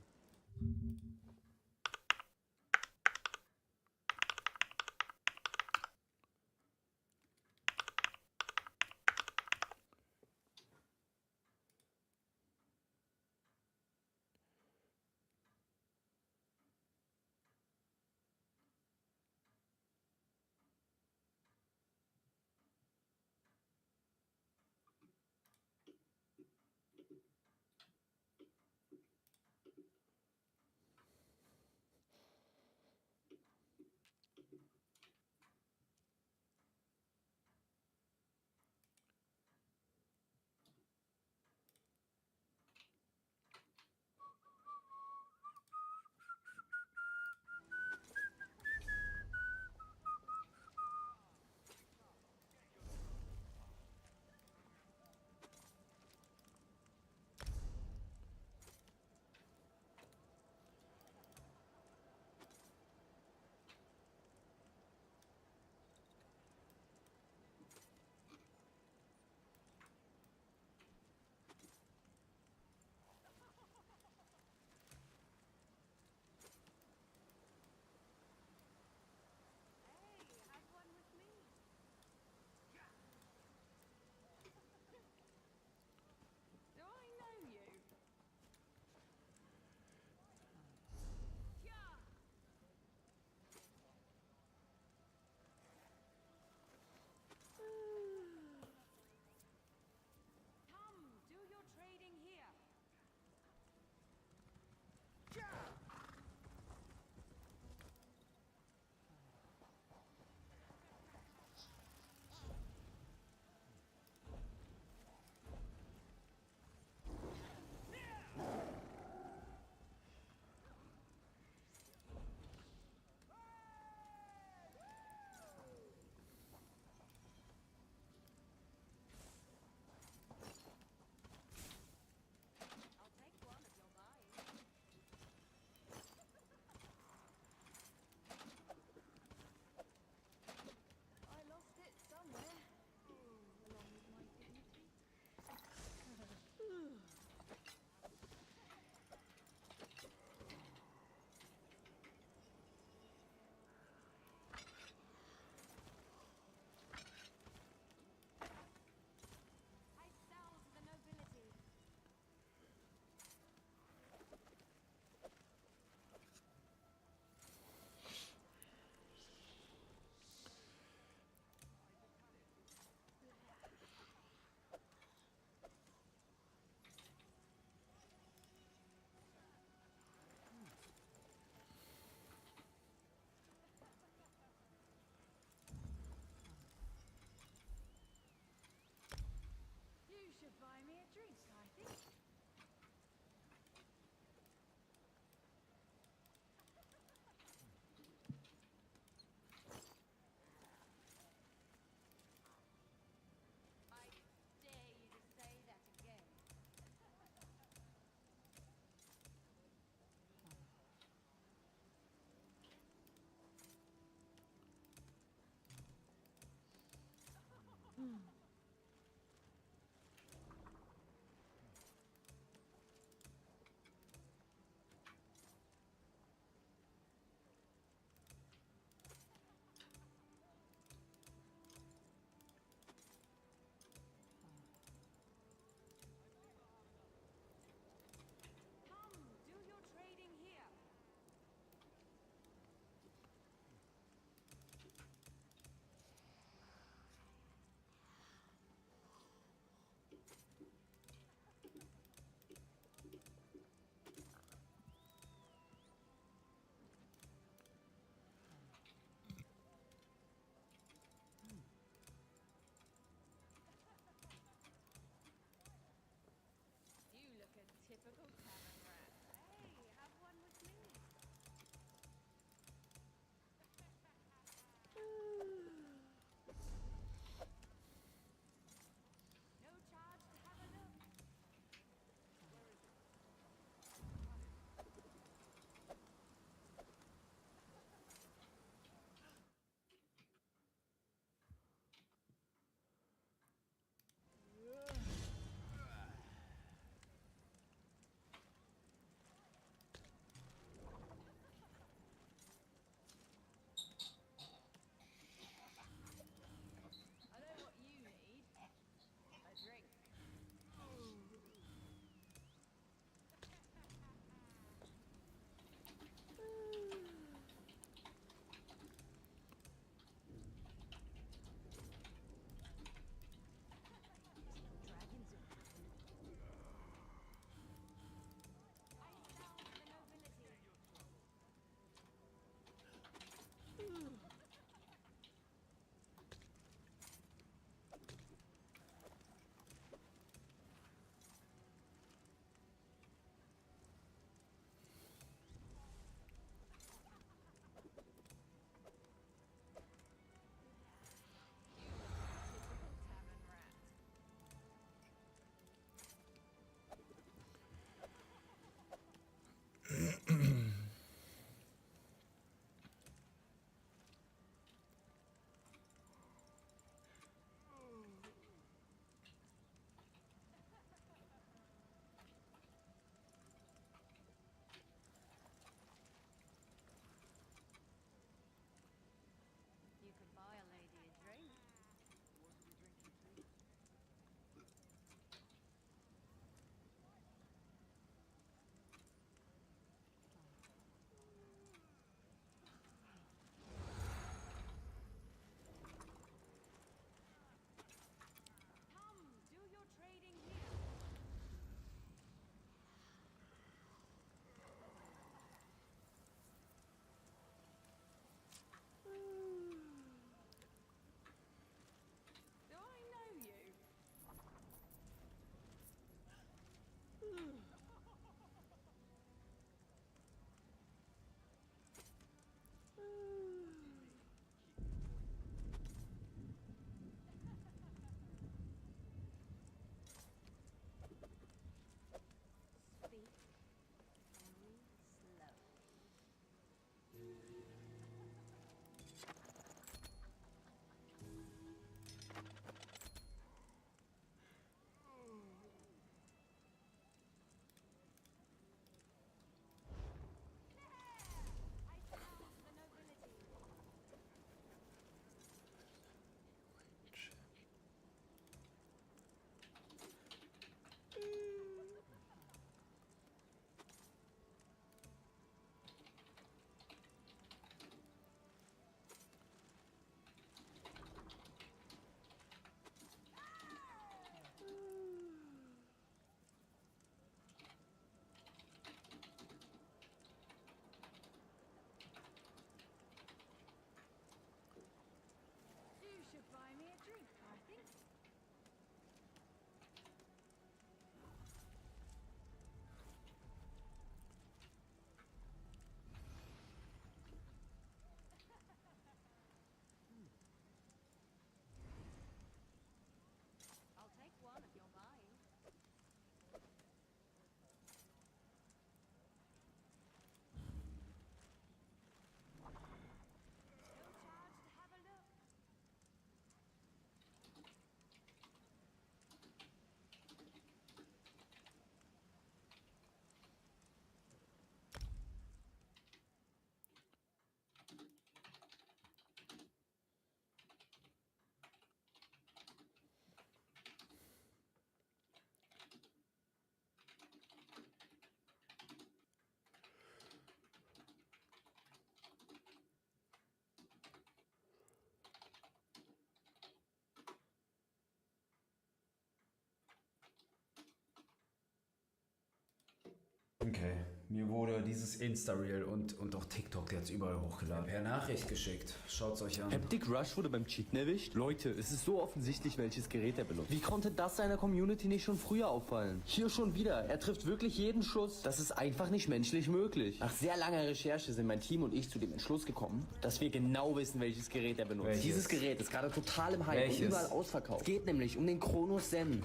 Mir wurde dieses Insta-Reel und auch TikTok jetzt überall hochgeladen. Per Nachricht geschickt. Schaut's euch an. Haptic Rush wurde beim Cheaten erwischt? Leute, es ist so offensichtlich, welches Gerät er benutzt. Wie konnte das seiner Community nicht schon früher auffallen? Hier schon wieder. Er trifft wirklich jeden Schuss. Das ist einfach nicht menschlich möglich. Nach sehr langer Recherche sind mein Team und ich zu dem Entschluss gekommen, dass wir genau wissen, welches Gerät er benutzt. Welches? Dieses Gerät ist gerade total im Hype und überall ausverkauft. Es geht nämlich um den Kronos Zen.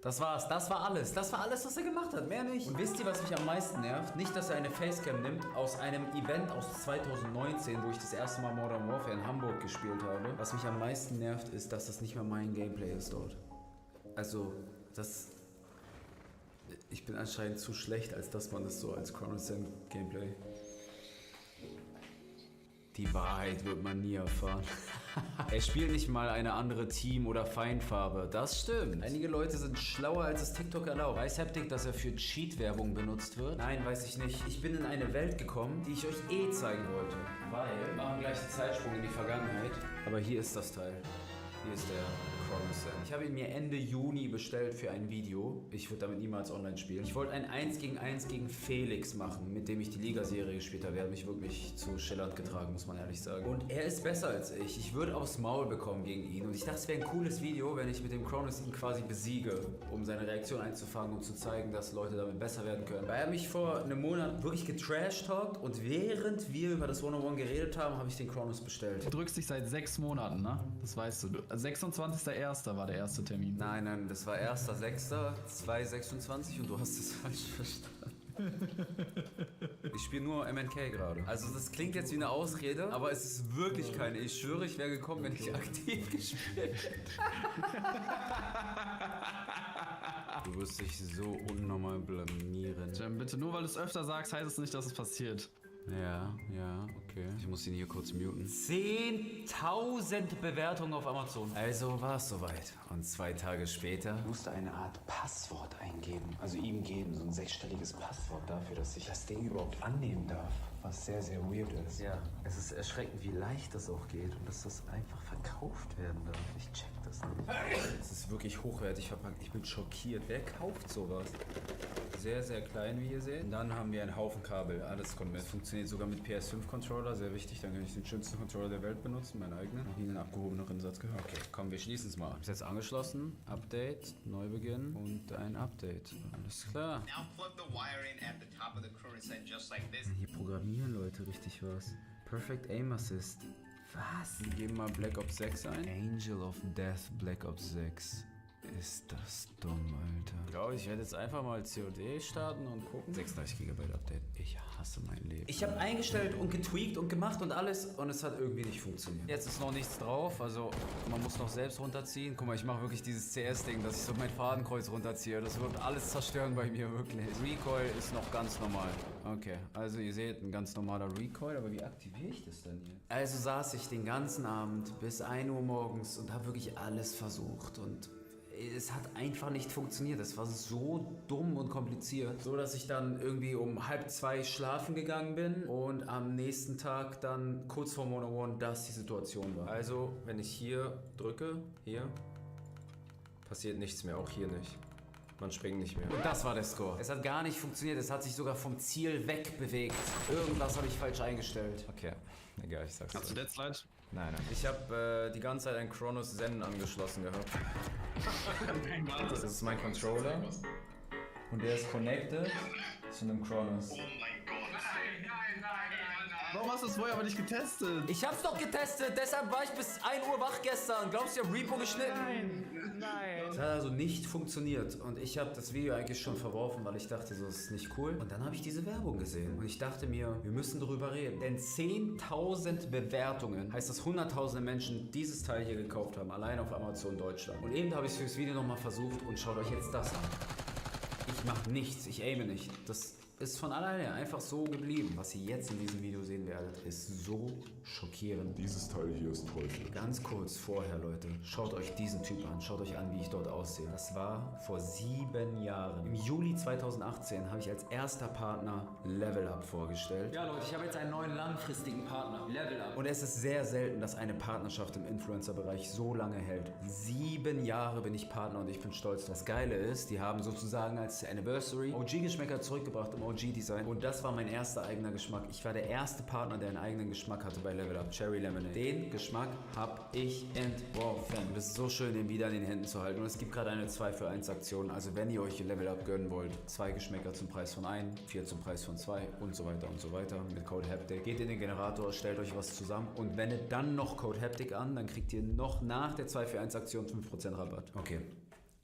Das war's, das war alles. Das war alles, was er gemacht hat, mehr nicht. Und wisst ihr, was mich am meisten nervt? Nicht, dass er eine Facecam nimmt aus einem Event aus 2019, wo ich das erste Mal Modern Warfare in Hamburg gespielt habe. Was mich am meisten nervt, ist, dass das nicht mehr mein Gameplay ist dort. Also, ich bin anscheinend zu schlecht, als dass man das so als Kronos Gameplay... Die Wahrheit wird man nie erfahren. Er spielt nicht mal eine andere Team- oder Feindfarbe. Das stimmt. Einige Leute sind schlauer, als es TikTok erlaubt. Weiß Haptic, dass er für Cheat-Werbung benutzt wird? Nein, weiß ich nicht. Ich bin in eine Welt gekommen, die ich euch zeigen wollte. Weil, wir machen gleich einen Zeitsprung in die Vergangenheit. Aber hier ist das Teil. Hier ist der Kronos Zen. Ich habe ihn mir Ende Juni bestellt für ein Video. Ich würde damit niemals online spielen. Ich wollte ein 1 gegen 1 gegen Felix machen, mit dem ich die Liga-Serie gespielt habe. Er hat mich wirklich zu schillernd getragen, muss man ehrlich sagen. Und er ist besser als ich. Ich würde aufs Maul bekommen gegen ihn. Und ich dachte, es wäre ein cooles Video, wenn ich mit dem Kronos ihn quasi besiege, um seine Reaktion einzufangen und zu zeigen, dass Leute damit besser werden können. Weil er mich vor einem Monat wirklich getrash-talkt und während wir über das 101 geredet haben, habe ich den Kronos bestellt. Du drückst dich seit 6 Monaten, ne? Das weißt du. 26.01. war der erste Termin. Nein, das war 1.6.2026 und du hast es falsch verstanden. Ich spiele nur MNK gerade. Also das klingt jetzt wie eine Ausrede, aber es ist wirklich keine. Ich schwöre, ich wäre gekommen, wenn ich aktiv gespielt hätte. Du wirst dich so unnormal blamieren. Jam, bitte, nur weil du es öfter sagst, heißt es nicht, dass es passiert. Ja, okay. Ich muss ihn hier kurz muten. 10.000 Bewertungen auf Amazon. Also war es soweit. Und 2 Tage später... Ich musste eine Art Passwort eingeben. Also ihm geben, so ein 6-stelliges Passwort dafür, dass ich das Ding überhaupt annehmen darf. Was sehr, sehr weird ist. Ja, es ist erschreckend, wie leicht das auch geht und dass das einfach verkauft werden darf. Ich check das nicht. Es ist wirklich hochwertig verpackt. Ich bin schockiert. Wer kauft sowas? Sehr, sehr klein, wie ihr seht. Und dann haben wir einen Haufen Kabel. Alles kommt mit. Funktioniert sogar mit PS5-Controller. Sehr wichtig. Dann kann ich den schönsten Controller der Welt benutzen, meinen eigenen. Noch nie einen abgehobeneren Satz gehört. Okay, komm, wir schließen es mal. Ist jetzt angeschlossen. Update, Neubeginn und ein Update. Alles klar. Hier programmieren Leute richtig was. Perfect Aim Assist. Was? Wir geben mal Black Ops 6 ein. Angel of Death Black Ops 6. Ist das dumm, Alter. Ich glaube, ich werde jetzt einfach mal COD starten und gucken. 36 GB Update. Ich hasse mein Leben. Ich habe eingestellt und getweakt und gemacht und alles und es hat irgendwie nicht funktioniert. Jetzt ist noch nichts drauf, also man muss noch selbst runterziehen. Guck mal, ich mache wirklich dieses CS-Ding, dass ich so mein Fadenkreuz runterziehe. Das wird alles zerstören bei mir, wirklich. Recoil ist noch ganz normal. Okay, also ihr seht, ein ganz normaler Recoil, aber wie aktiviere ich das denn hier? Also saß ich den ganzen Abend bis 1 Uhr morgens und habe wirklich alles versucht und es hat einfach nicht funktioniert. Es war so dumm und kompliziert. So, dass ich dann irgendwie um 1:30 schlafen gegangen bin und am nächsten Tag dann kurz vor 101 das die Situation war. Also, wenn ich hier drücke, hier, passiert nichts mehr. Auch hier nicht. Man springt nicht mehr. Und das war der Score. Es hat gar nicht funktioniert. Es hat sich sogar vom Ziel wegbewegt. Irgendwas habe ich falsch eingestellt. Okay, egal, ich sag's. Hast du Deadslide? Nein. Ich habe die ganze Zeit einen Kronos Zen angeschlossen gehabt. Das ist mein Controller. Und der ist connected zu einem Kronos. Oh mein Gott. Warum hast du es vorher aber nicht getestet? Ich hab's doch getestet, deshalb war ich bis 1 Uhr wach gestern. Glaubst du, ich hab Repo geschnitten? Nein. Es hat also nicht funktioniert. Und ich habe das Video eigentlich schon verworfen, weil ich dachte, so, das ist nicht cool. Und dann habe ich diese Werbung gesehen. Und ich dachte mir, wir müssen darüber reden. Denn 10.000 Bewertungen heißt, dass hunderttausende Menschen dieses Teil hier gekauft haben. Allein auf Amazon Deutschland. Und eben habe ich es fürs Video nochmal versucht und schaut euch jetzt das an. Ich mache nichts, ich aime nicht. Das ist von alleine einfach so geblieben. Was ihr jetzt in diesem Video sehen werdet, ist so schockierend. Dieses Teil hier ist teuflisch. Ganz kurz vorher, Leute, schaut euch diesen Typ an. Schaut euch an, wie ich dort aussehe. Das war vor 7 Jahren. Im Juli 2018 habe ich als erster Partner Level Up vorgestellt. Ja, Leute, ich habe jetzt einen neuen langfristigen Partner. Level Up. Und es ist sehr selten, dass eine Partnerschaft im Influencer-Bereich so lange hält. 7 Jahre bin ich Partner und ich bin stolz. Das Geile ist, die haben sozusagen als Anniversary OG-Geschmäcker zurückgebracht, um OG-Design. Und das war mein erster eigener Geschmack. Ich war der erste Partner, der einen eigenen Geschmack hatte bei Level Up. Cherry Lemonade. Den Geschmack hab ich entworfen. Und es ist so schön, den wieder in den Händen zu halten. Und es gibt gerade eine 2 für 1 Aktion. Also wenn ihr euch Level Up gönnen wollt, 2 Geschmäcker zum Preis von 1, 4 zum Preis von 2 und so weiter und so weiter. Mit Code Haptic. Geht in den Generator, stellt euch was zusammen und wendet dann noch Code Haptic an, dann kriegt ihr noch nach der 2 für 1 Aktion 5% Rabatt. Okay.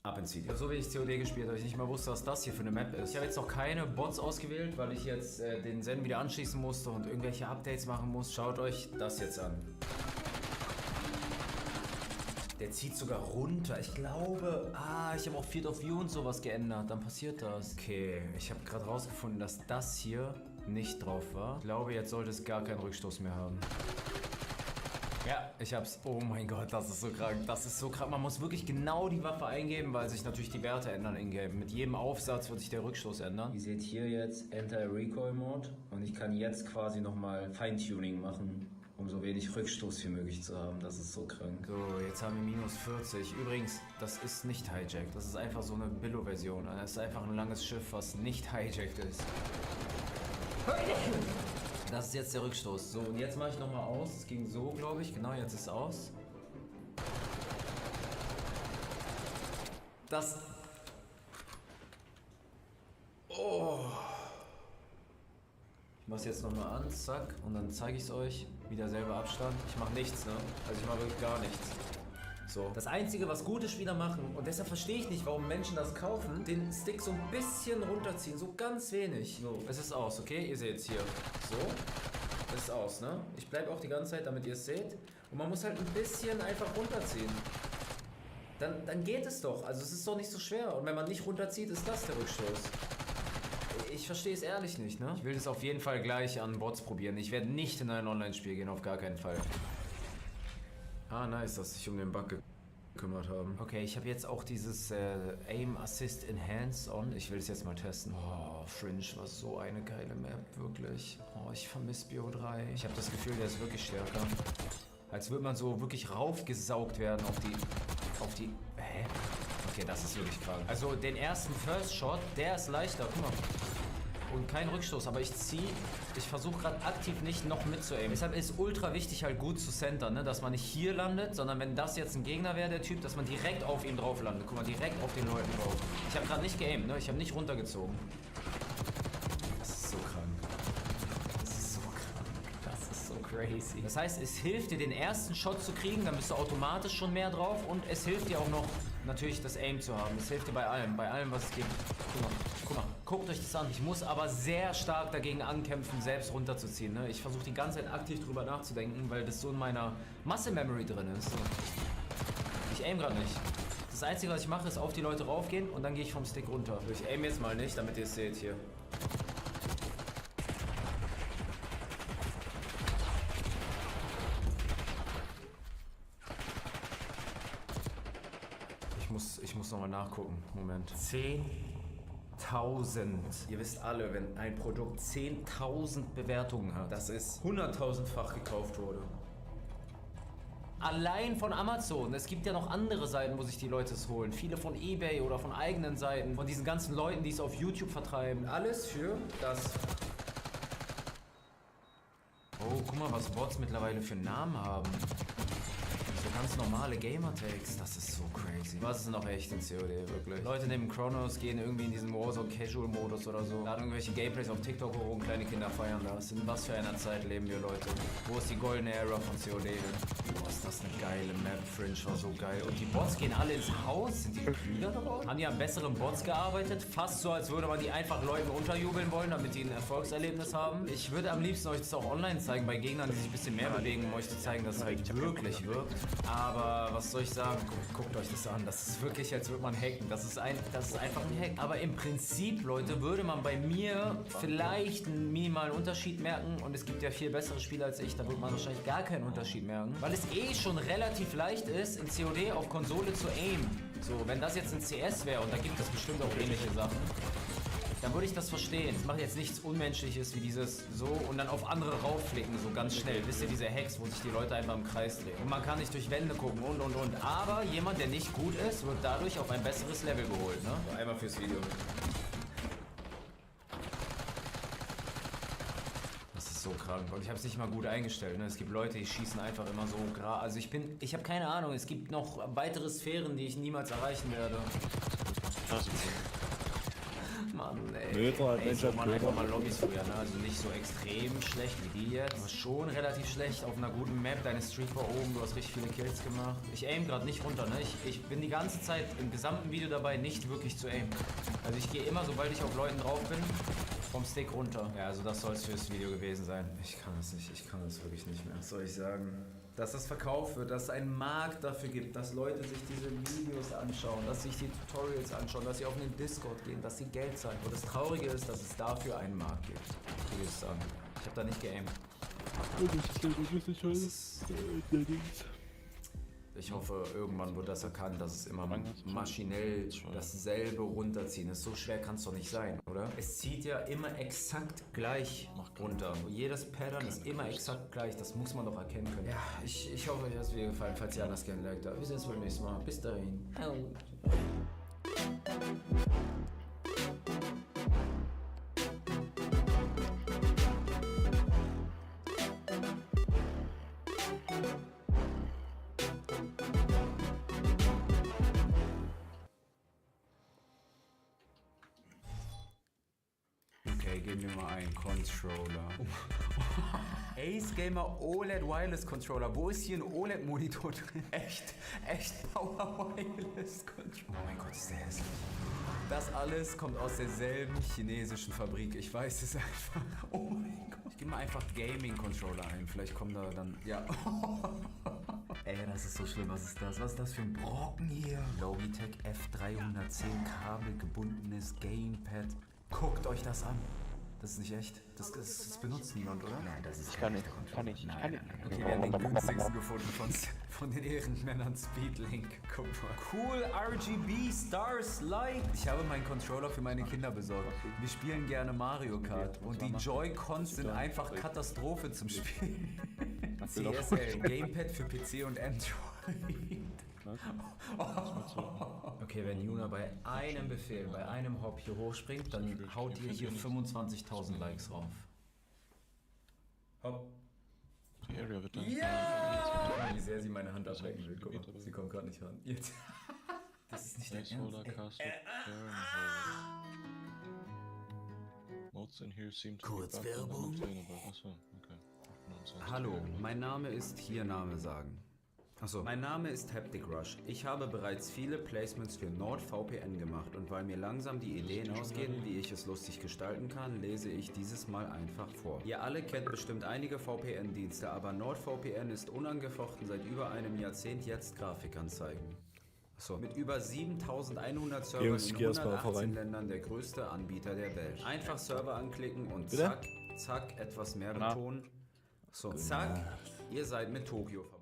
Ab ins Video. So wie ich COD gespielt habe, ich nicht mal wusste, was das hier für eine Map ist. Ich habe jetzt noch keine Bots ausgewählt, weil ich jetzt den Zen wieder anschließen musste und irgendwelche Updates machen muss. Schaut euch das jetzt an. Der zieht sogar runter. Ich glaube, ich habe auch Field of View und sowas geändert. Dann passiert das. Okay, ich habe gerade rausgefunden, dass das hier nicht drauf war. Ich glaube, jetzt sollte es gar keinen Rückstoß mehr haben. Ja, ich hab's. Oh mein Gott, das ist so krank. Das ist so krank. Man muss wirklich genau die Waffe eingeben, weil sich natürlich die Werte ändern in-game. Mit jedem Aufsatz wird sich der Rückstoß ändern. Ihr seht hier jetzt Enter Recoil Mode und ich kann jetzt quasi nochmal Feintuning machen, um so wenig Rückstoß wie möglich zu haben. Das ist so krank. So, jetzt haben wir minus 40. Übrigens, das ist nicht hijacked. Das ist einfach so eine Billo-Version. Das ist einfach ein langes Schiff, was nicht hijacked ist. Das ist jetzt der Rückstoß. So, und jetzt mache ich nochmal aus. Es ging so, glaube ich. Genau, jetzt ist es aus. Das... Oh. Ich mache es jetzt nochmal an, zack. Und dann zeige ich es euch. Wieder selber Abstand. Ich mache nichts, ne? Also ich mache wirklich gar nichts. So. Das Einzige, was gute Spieler machen, und deshalb verstehe ich nicht, warum Menschen das kaufen, den Stick so ein bisschen runterziehen, so ganz wenig. So, es ist aus, okay? Ihr seht es hier. So, es ist aus, ne? Ich bleibe auch die ganze Zeit, damit ihr es seht. Und man muss halt ein bisschen einfach runterziehen. Dann geht es doch. Also es ist doch nicht so schwer. Und wenn man nicht runterzieht, ist das der Rückstoß. Ich verstehe es ehrlich nicht, ne? Ich will das auf jeden Fall gleich an Bots probieren. Ich werde nicht in ein Online-Spiel gehen, auf gar keinen Fall. Ah, nice, dass sich um den Bug gekümmert haben. Okay, ich habe jetzt auch dieses Aim Assist Enhance on. Ich will es jetzt mal testen. Oh, Fringe war so eine geile Map, wirklich. Oh, ich vermisse Bio 3. Ich habe das Gefühl, der ist wirklich stärker. Als würde man so wirklich raufgesaugt werden auf die... Hä? Okay, das ist wirklich krank. Also den ersten First Shot, der ist leichter. Guck mal. Und kein Rückstoß, aber ich versuche gerade aktiv nicht noch mitzuaimen. Deshalb ist ultra wichtig halt gut zu centern, ne? Dass man nicht hier landet, sondern wenn das jetzt ein Gegner wäre, der Typ, dass man direkt auf ihn drauf landet. Guck mal, direkt auf den Leuten drauf. Ich habe gerade nicht geaimt, ne? Ich habe nicht runtergezogen. Das ist so krank. Das ist so krank. Das ist so crazy. Das heißt, es hilft dir, den ersten Shot zu kriegen, dann bist du automatisch schon mehr drauf und es hilft dir auch noch, natürlich das Aim zu haben. Es hilft dir bei allem, was es gibt. Guck mal, guckt euch das an. Ich muss aber sehr stark dagegen ankämpfen, selbst runterzuziehen. Ne? Ich versuche die ganze Zeit aktiv drüber nachzudenken, weil das so in meiner Muscle Memory drin ist. Ich aim gerade nicht. Das Einzige, was ich mache, ist auf die Leute raufgehen und dann gehe ich vom Stick runter. Ich aim jetzt mal nicht, damit ihr es seht hier. Ich muss nochmal nachgucken. Moment. 10.000. Ihr wisst alle, wenn ein Produkt 10.000 Bewertungen hat, dass es 100.000-fach gekauft wurde. Allein von Amazon. Es gibt ja noch andere Seiten, wo sich die Leute es holen. Viele von eBay oder von eigenen Seiten. Von diesen ganzen Leuten, die es auf YouTube vertreiben. Alles für das... Oh, guck mal, was Bots mittlerweile für Namen haben. So ganz normale Gamertags, das ist so crazy. Was ist noch echt in COD, wirklich? Leute nehmen Chronos, gehen irgendwie in diesen Warzone-Casual-Modus oder so, laden irgendwelche Gameplays auf TikTok hoch und kleine Kinder feiern das. In was für einer Zeit leben wir, Leute? Wo ist die goldene Era von COD hin? Boah, ist das eine geile Map. Fringe war so geil. Und die Bots gehen alle ins Haus. Sind die Krieger drauf? Haben die an besseren Bots gearbeitet? Fast so, als würde man die einfach Leuten unterjubeln wollen, damit die ein Erfolgserlebnis haben. Ich würde am liebsten euch das auch online zeigen, bei Gegnern, die sich ein bisschen mehr bewegen, um euch zu zeigen, dass es wirklich wirkt. Aber was soll ich sagen? Guckt euch das an. Das ist wirklich, als würde man hacken. Das ist einfach ein Hack. Aber im Prinzip, Leute, würde man bei mir vielleicht einen minimalen Unterschied merken. Und es gibt ja viel bessere Spieler als ich. Da würde man wahrscheinlich gar keinen Unterschied merken. Weil es schon relativ leicht ist, in COD auf Konsole zu aimen. So, wenn das jetzt in CS wäre, und da gibt es bestimmt auch ähnliche Sachen, dann würde ich das verstehen. Es macht jetzt nichts Unmenschliches wie dieses so und dann auf andere raufflicken, so ganz schnell. Wisst ihr, diese Hacks, wo sich die Leute einfach im Kreis drehen. Und man kann nicht durch Wände gucken und. Aber jemand, der nicht gut ist, wird dadurch auf ein besseres Level geholt, ne? Einmal fürs Video. so krank und ich habe es nicht mal gut eingestellt. Ne? Es gibt Leute, die schießen einfach immer so gerade. Also ich habe keine Ahnung. Es gibt noch weitere Sphären, die ich niemals erreichen werde. Mann, ey. So man einfach mal Lobbys früher, ne? Also nicht so extrem schlecht wie die jetzt. Aber schon relativ schlecht auf einer guten Map. Deine Streak war oben, du hast richtig viele Kills gemacht. Ich aim gerade nicht runter, ne? Ich bin die ganze Zeit im gesamten Video dabei, nicht wirklich zu aimen. Also ich gehe immer, sobald ich auf Leuten drauf bin, vom Stick runter. Ja, also das soll es fürs Video gewesen sein. Ich kann das nicht, ich kann das wirklich nicht mehr. Was soll ich sagen? Dass das verkauft wird, dass es einen Markt dafür gibt, dass Leute sich diese Videos anschauen, dass sich die Tutorials anschauen, dass sie auf den Discord gehen, dass sie Geld zahlen. Und das Traurige ist, dass es dafür einen Markt gibt. Ich will es sagen. Ich habe da nicht geaimt. Ich hoffe, irgendwann wird das erkannt, dass es immer maschinell dasselbe runterziehen ist. So schwer kann es doch nicht sein, oder? Es zieht ja immer exakt gleich runter. Jedes Pattern ist immer exakt gleich. Das muss man doch erkennen können. Ja, ich hoffe, euch hat es wieder gefallen. Falls ihr anders gerne liked habt. Wir sehen uns beim nächsten Mal. Bis dahin. Okay, geben wir mal einen Controller. Ace Gamer OLED Wireless Controller. Wo ist hier ein OLED-Monitor drin? Echt Power Wireless Controller. Oh mein Gott, ist der hässlich. Das alles kommt aus derselben chinesischen Fabrik. Ich weiß es einfach. Oh mein Gott. Ich gebe mal einfach Gaming-Controller ein. Vielleicht kommen da dann... Ja. Ey, das ist so schlimm. Was ist das? Was ist das für ein Brocken hier? Logitech F310 kabelgebundenes Gamepad. Guckt euch das an. Das ist nicht echt. Das benutzt niemand, oder? Nein, das ist kein echter Controller. Nein. Okay, wir haben den günstigsten gefunden von den Ehrenmännern Speedlink. Guck mal. Cool RGB Stars Light. Ich habe meinen Controller für meine Kinder besorgt. Wir spielen gerne Mario Kart und die Joy-Cons sind einfach Katastrophe zum Spielen. CSL, Gamepad für PC und Android. Okay, wenn Juna bei einem Befehl, bei einem Hop hier hochspringt, dann haut ihr hier 25.000 Likes rauf. Hopp. Die Area wird dann... Ja! Wie sehr sie meine Hand ablecken will. Guck mal, sie kommt gerade nicht ran. Jetzt. Das ist nicht der Ernst. Modes in here seem to Kurz Werbung. Hallo, mein Name ist hier Name sagen. Achso, mein Name ist Haptic Rush. Ich habe bereits viele Placements für NordVPN gemacht und weil mir langsam die Ideen ausgehen, wie ich es lustig gestalten kann, lese ich dieses Mal einfach vor. Ihr alle kennt bestimmt einige VPN-Dienste, aber NordVPN ist unangefochten seit über einem Jahrzehnt jetzt Grafikanzeigen. So, mit über 7100 Servern in 118 Ländern der größte Anbieter der Welt. Einfach Server anklicken und zack, zack, etwas mehr betonen. So, zack, ihr seid mit Tokio verbunden.